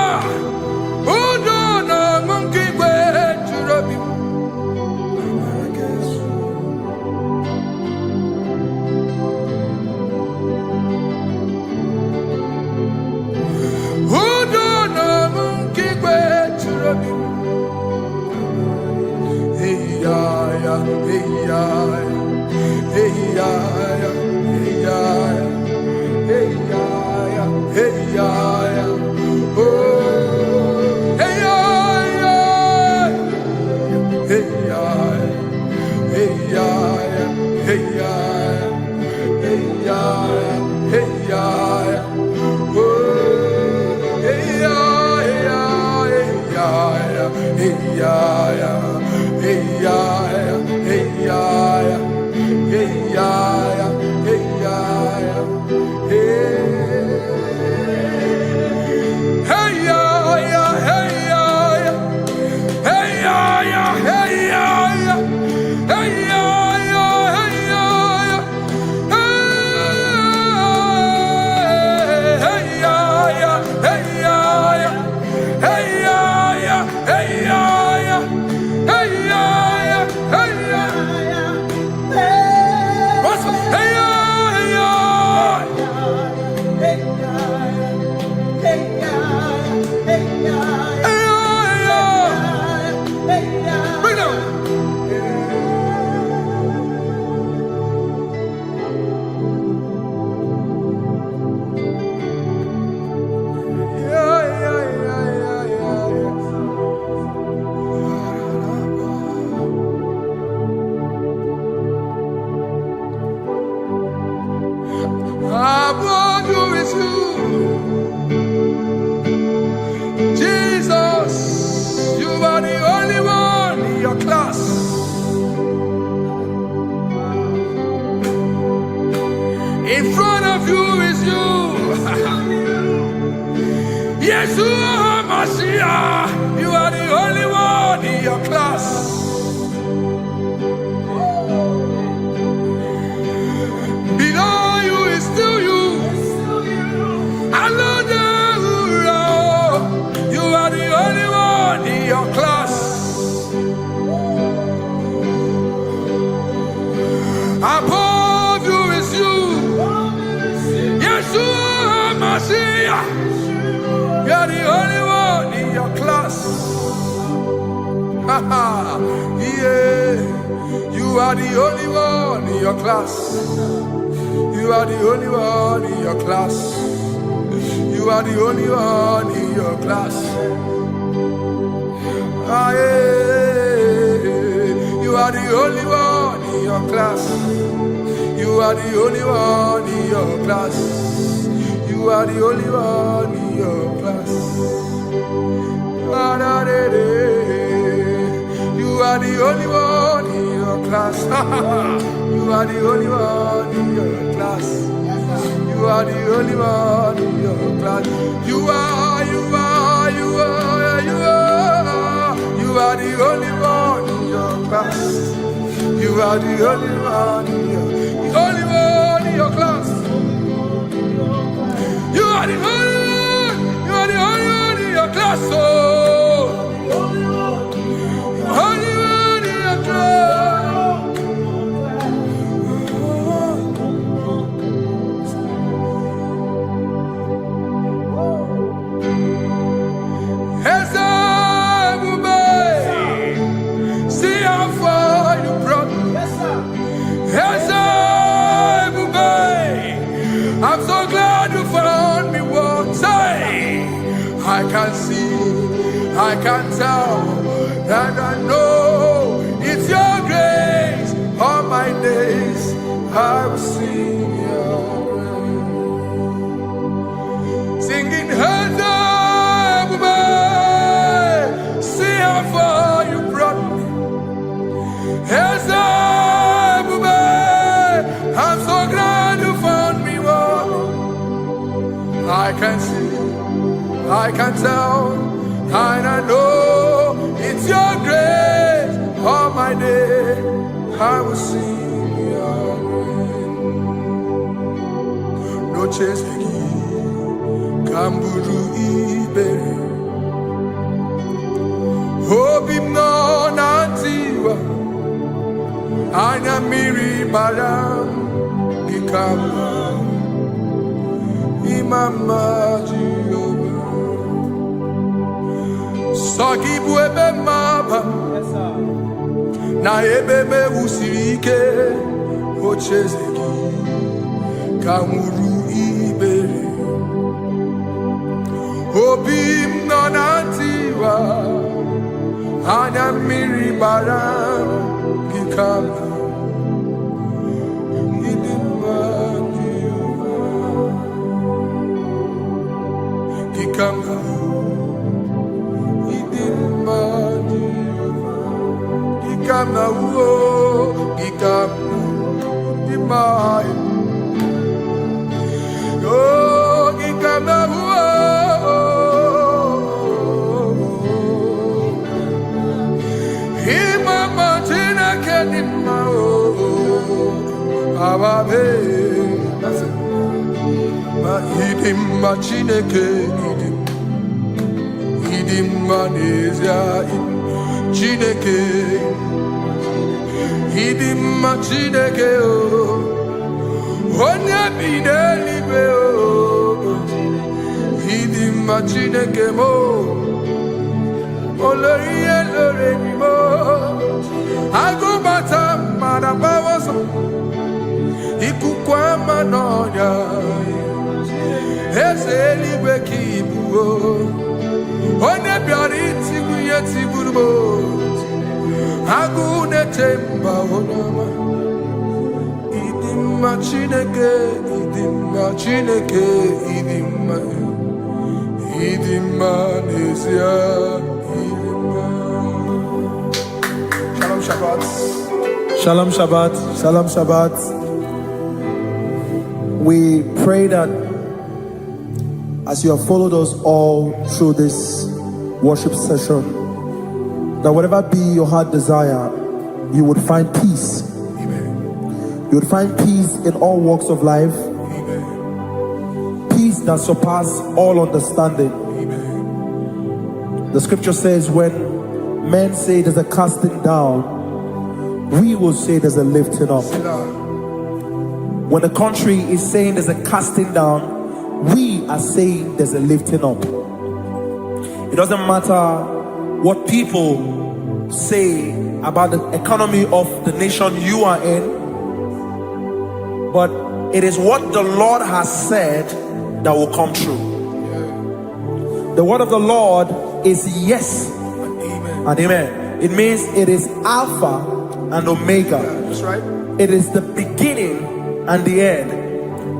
Yeah. Above you is you. Jesus, you are the only one in your class. In front of you is you. Yeshua Mashiach, you are the only one in your class. Below you is still you. Hallelujah, you are the only one in your class. Above you is you. Yeshua Mashiach, you are the only one in your class. Yeah, you are the only one in your class. You are the only one in your class. You are the only one in your class. Ah, yeah. You are the only one in your class. You are the only one in your class. You are the only one in your class. You are the only one in your class. You are the only one in your class. You are the only one in your class. You are the only one in your class. You are the only one in your class. You are the only one in your class. Oh, only one in your class. See how far you brought me. I'm so glad you found me once. I can see, I can tell, and I know it's your grace. All my days I will sing your grace. Singing hands up, see how far you brought me. Hands up, I'm so glad you found me one. I can see, I can tell, and I know it's your grace. All my day I will sing your grace. No chase again, Kamburu Iberi. Hope him no nantiwa, Anya Miri Baram, Gikama, Imama Jehovah. Saki buebe mapa, na ebebe usirike, ochezeki, Kamuru Iberi. Obim nonantiwa, Anya Miri Baram, Gikama. Chineke idim manezia Chineke idim Chineke o onye bi n'eluigwe o idim Chineke mo olori elore ni mo agụbata mara bawaso ikukwa manonya Eze eluigwe ka ibu o onye bịara itigbu ihe tigburu m agụ na-eche mba onye ọma ịdị mma idimma Chineke, idimma Chineke, idimma, idimma n'ezie, idimma. Shalom Shabbat. Shalom Shabbat. Shalom Shabbat. We pray that as you have followed us all through this worship session, that whatever be your heart desire, you would find peace. Amen. You would find peace in all walks of life. Amen. Peace that surpasses all understanding. Amen. The scripture says when men say there's a casting down, we will say there's a lifting up. When the country is saying there's a casting down, we are saying there's a lifting up. It doesn't matter what people say about the economy of the nation you are in, but it is what the Lord has said that will come true. The word of the Lord is yes and amen. It means it is Alpha and Omega. That's right. It is the beginning and the end,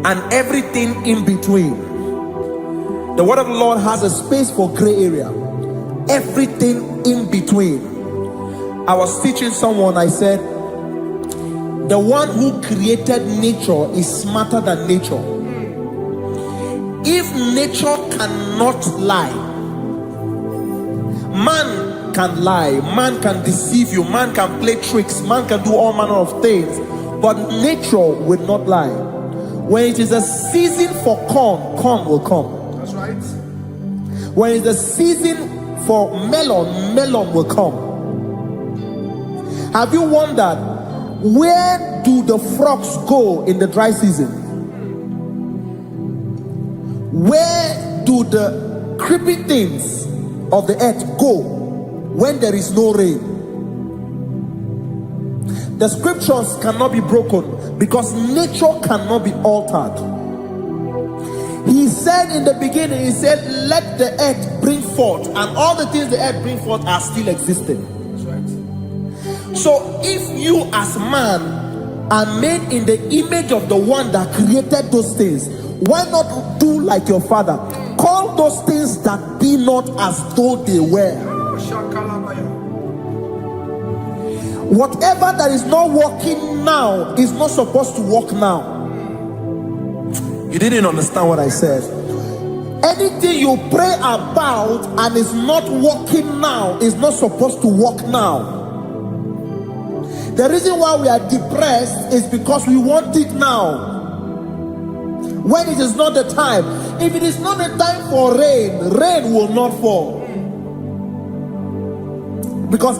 and everything in between. The word of the Lord has a space for gray area. Everything in between. I was teaching someone, I said, the one who created nature is smarter than nature. If nature cannot lie, man can lie, man can deceive you, man can play tricks, man can do all manner of things, but nature will not lie. When it is a season for corn, corn will come. That's right. When it's a season for melon, melon will come. Have you wondered, where do the frogs go in the dry season? Where do the creepy things of the earth go when there is no rain? The scriptures cannot be broken because nature cannot be altered. He said in the beginning, he said, let the earth bring forth, and all the things the earth bring forth are still existing. That's right. So if you as man are made in the image of the one that created those things, why not do like your father? Call those things that be not as though they were. Whatever that is not working now is not supposed to work now. You didn't understand what I said. Anything you pray about and is not working now is not supposed to work now. The reason why we are depressed is because we want it now, when it is not the time. If it is not the time for rain, rain will not fall, because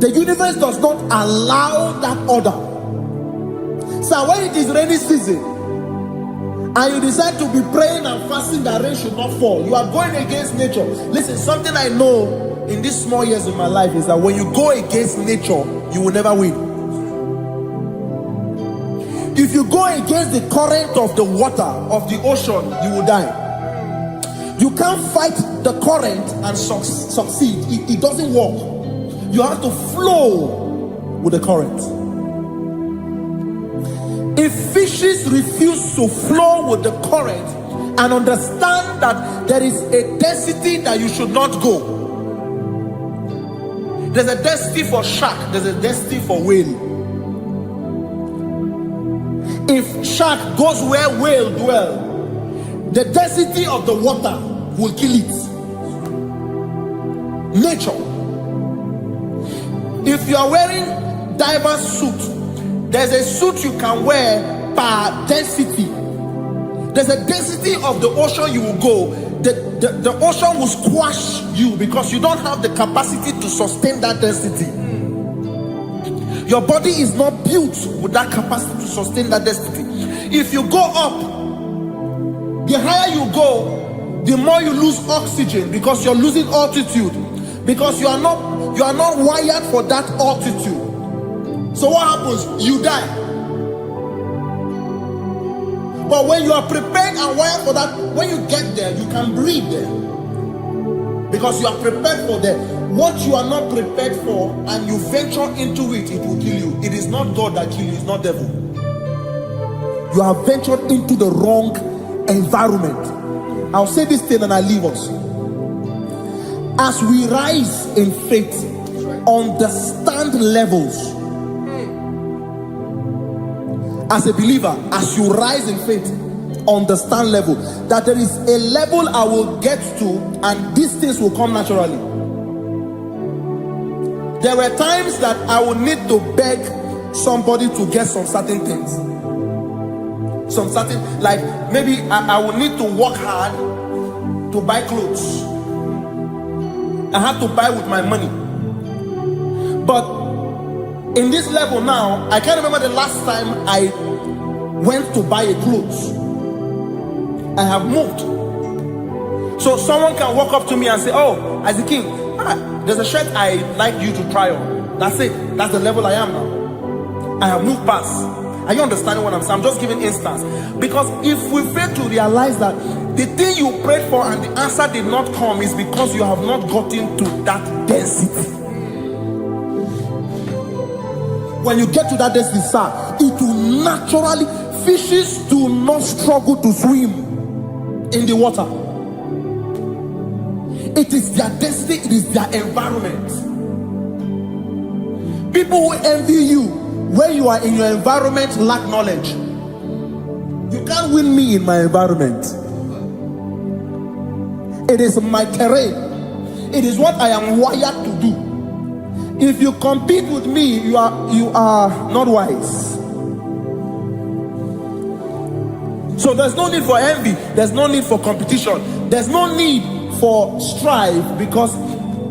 the universe does not allow that order. So when it is rainy season and you decide to be praying and fasting that rain should not fall, you are going against nature. Listen, something I know in these small years of my life is that when you go against nature, you will never win. If you go against the current of the water of the ocean, you will die. You can't fight the current and succeed. It doesn't work. You have to flow with the current. If fishes refuse to flow with the current and understand that there is a density that you should not go, there's a density for shark, there's a density for whale. If shark goes where whale dwell, the density of the water will kill it. Nature. If you are wearing diver's suit, there's a suit you can wear per density. There's a density of the ocean you will go. The ocean will squash you because you don't have the capacity to sustain that density. Your body is not built with that capacity to sustain that density. If you go up, the higher you go, the more you lose oxygen because you're losing altitude, because you are not wired for that altitude. So what happens? You die. But when you are prepared and wired for that, when you get there, you can breathe there, because you are prepared for that. What you are not prepared for and you venture into it, it will kill you. It is not God that kills you, it's not devil. you have ventured into the wrong environment. I'll say this thing and I leave us. As we rise in faith, understand levels. As a believer, as you rise in faith, understand level. That there is a level I will get to, and these things will come naturally. There were times that I would need to beg somebody to get some certain things. Like maybe I would need to work hard to buy clothes. I have to buy with my money. But in this level now, I can't remember the last time I went to buy a clothes. I have moved. So someone can walk up to me and say, oh, as a king, there's a shirt I'd like you to try on. That's it. That's the level I am now. I have moved past. Are you understanding what I'm saying? I'm just giving instance. Because if we fail to realize that the thing you prayed for and the answer did not come is because you have not gotten to that density. When you get to that density, sir, it will naturally, fishes do not struggle to swim in the water. It is their density, it is their environment. People who envy you when you are in your environment lack knowledge. You can't win me in my environment. It is my terrain. It is what I am wired to do. If you compete with me, you are not wise. So there's no need for envy. There's no need for competition. There's no need for strife, because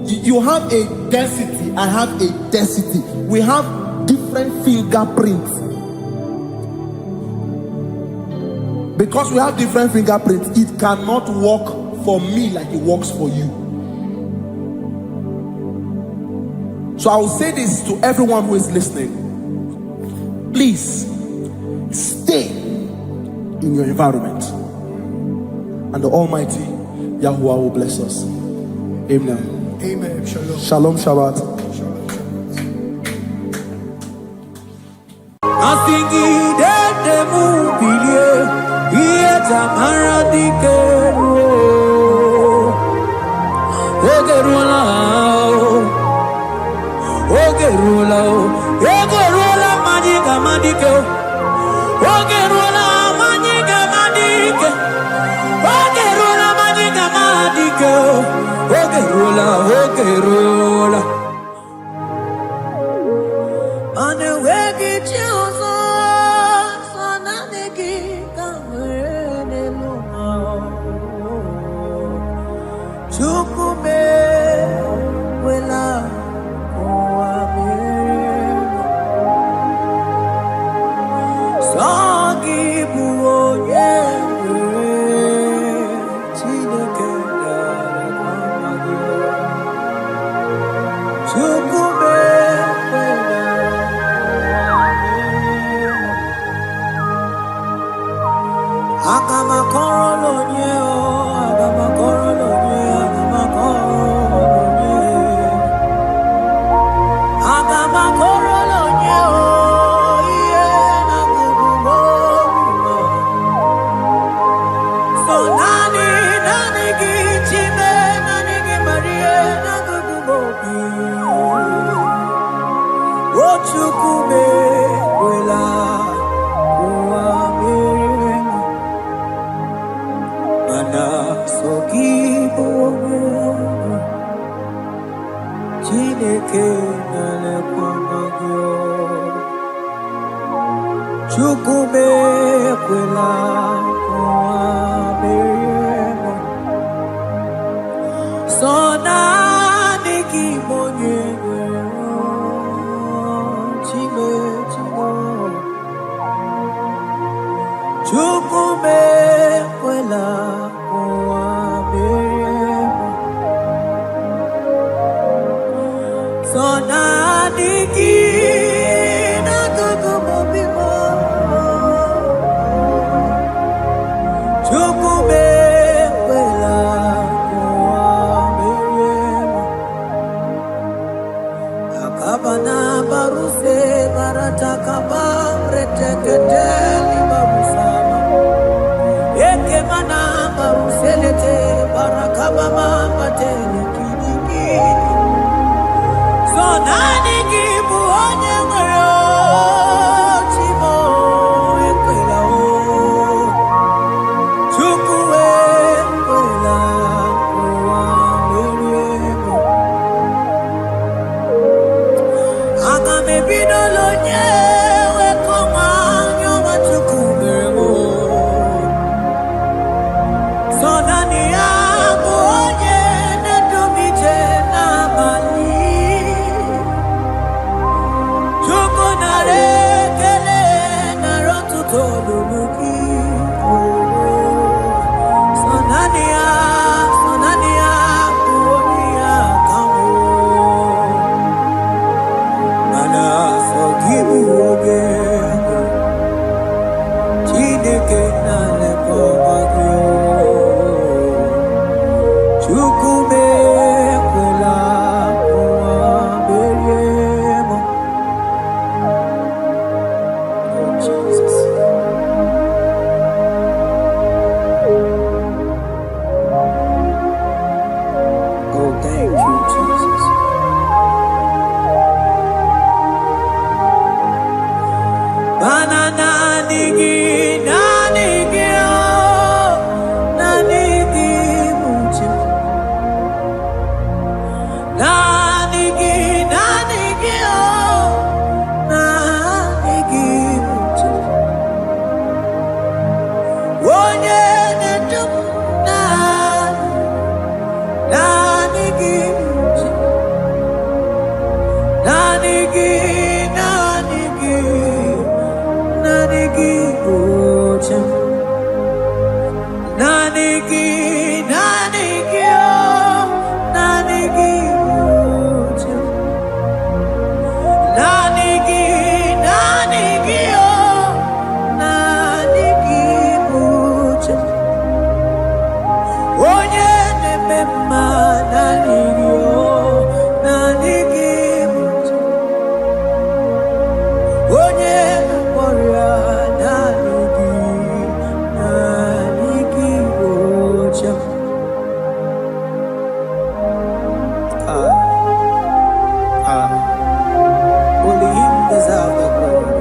you have a density. I have a density. We have different fingerprints. Because we have different fingerprints, it cannot work for me like it works for you. So I will say this to everyone who is listening. Please stay in your environment, and the Almighty Yahuwah will bless us. Amen. Amen. Shalom. Shalom Shabbat. Baruse barataka ba reteketeli babusa Chineke na-alekọ gị Chukwume ekwela ụwa merie m. Oh Jesus. Oh, thank you, Jesus. Banana nigi oh, nanigi mucho. Nanigi oh, nanigi mucho. Onye netum nanigi mucho. Nanigi mucho. Nanigi oh, nanigi mucho. Nanigi oh, nanigi mucho. Onye nemema nanigi oh, nanigi mucho. Onye warrior only him deserve the glory.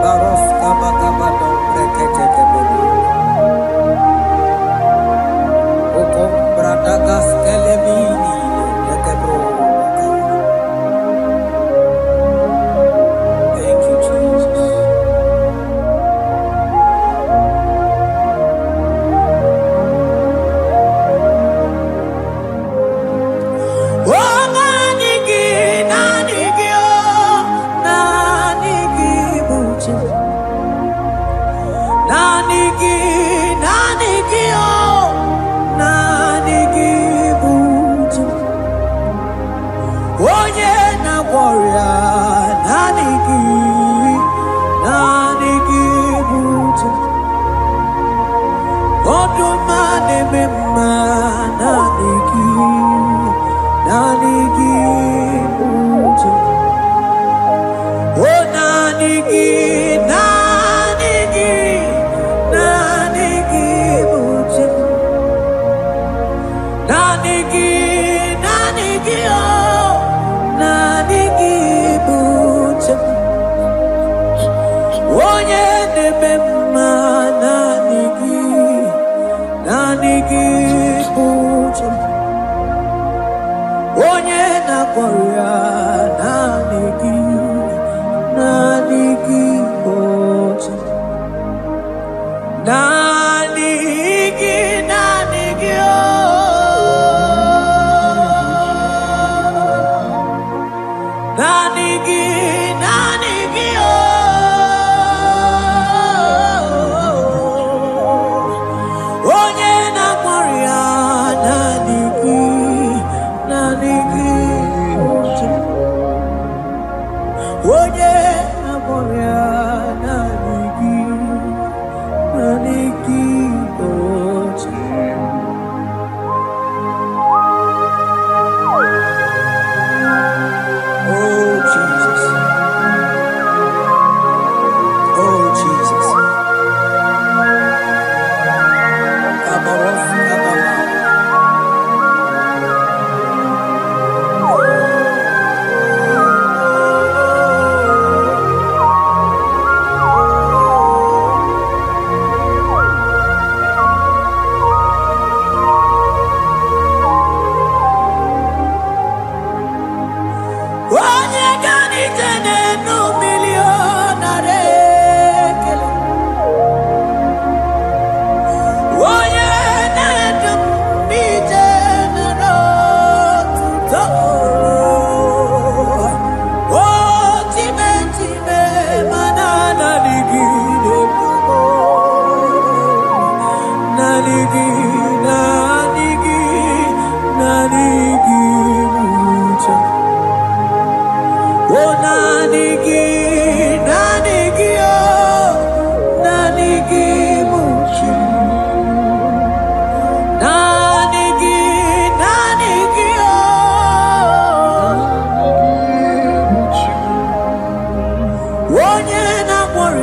Barof kabakabado brekete bebe. Okom bradagas kelemini lekebro. Thank you, Jesus.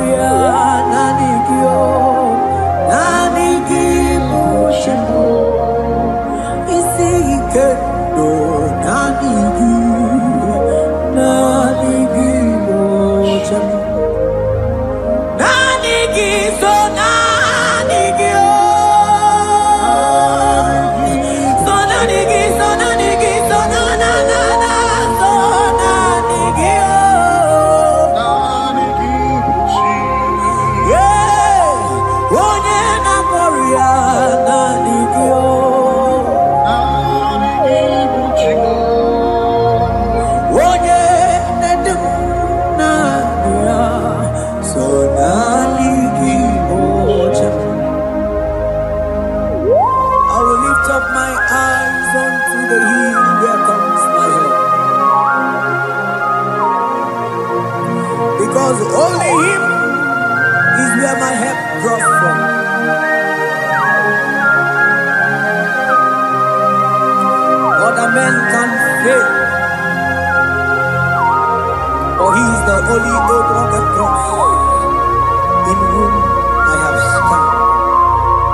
moria nanigio nanigi moshimo isike do nanigi moshimo nanigi so nanigio so nanigi so nanigi so na na na na so nanigio because only Him is where my help draws from. Other men can fail, for He is the only hope of the cross, in whom I have stand.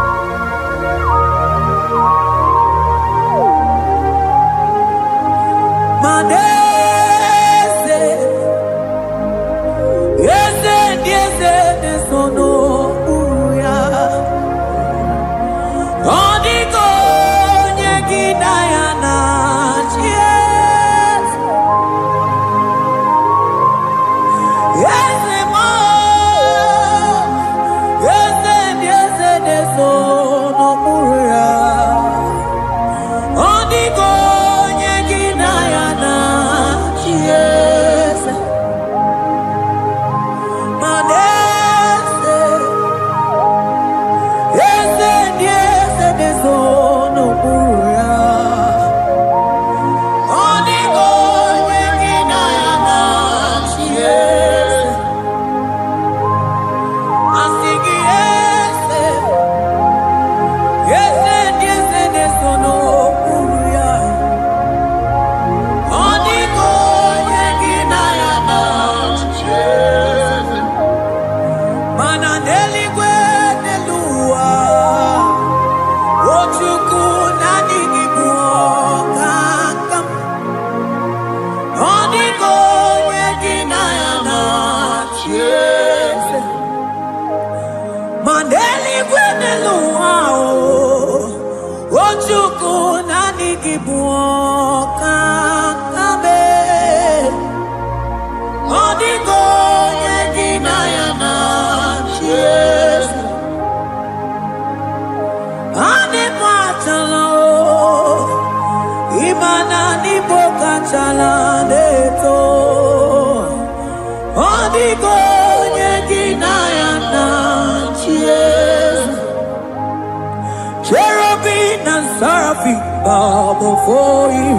Cherubim and seraphim bow before you.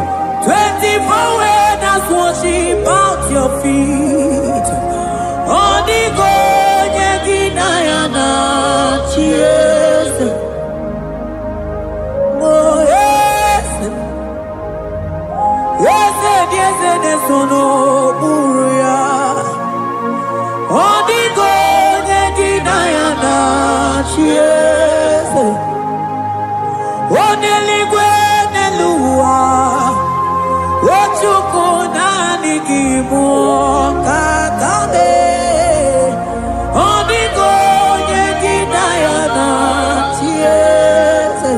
24 elders worship at your feet. Odigo yeginayana cheers. Oh yes, yes, yes, yes, no buria. Odigo yeginayana cheers. Oneligwe nelua, ochuku nani kibu kakabe. Odigo yegidayana tiese.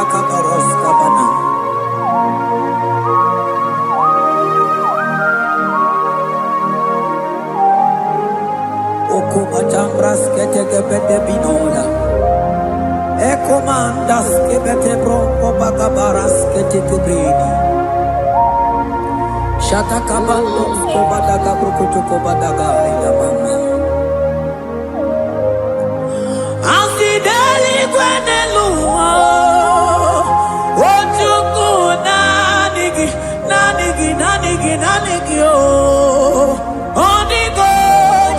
Akabaros kabana. Okubachambras ketekebete binola. Ekomandas kebete broko bagabaras ketekubrini. Shatakabandos kobadaga brukutuko badaga ilamama. Asideli kwenelua. Ochuku nanigi, nanigi, nanigi, nanigi oh. Odigo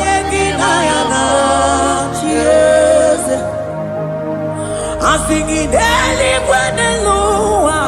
yeginayana cheers. Asingideli kwenelua.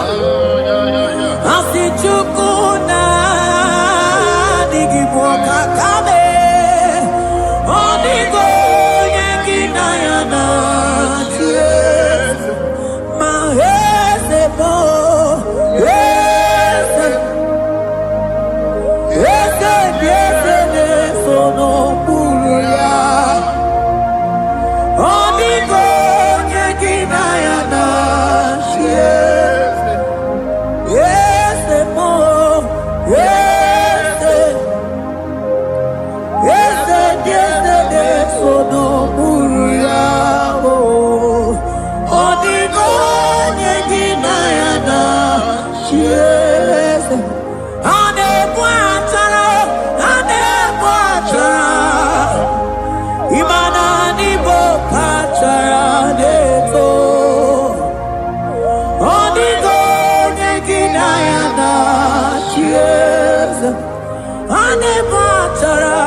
Chiesa, anekwatara, imana nibo patara neto, onigo neginayana. Chiesa, anekwatara,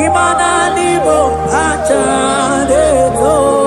imana nibo patara neto.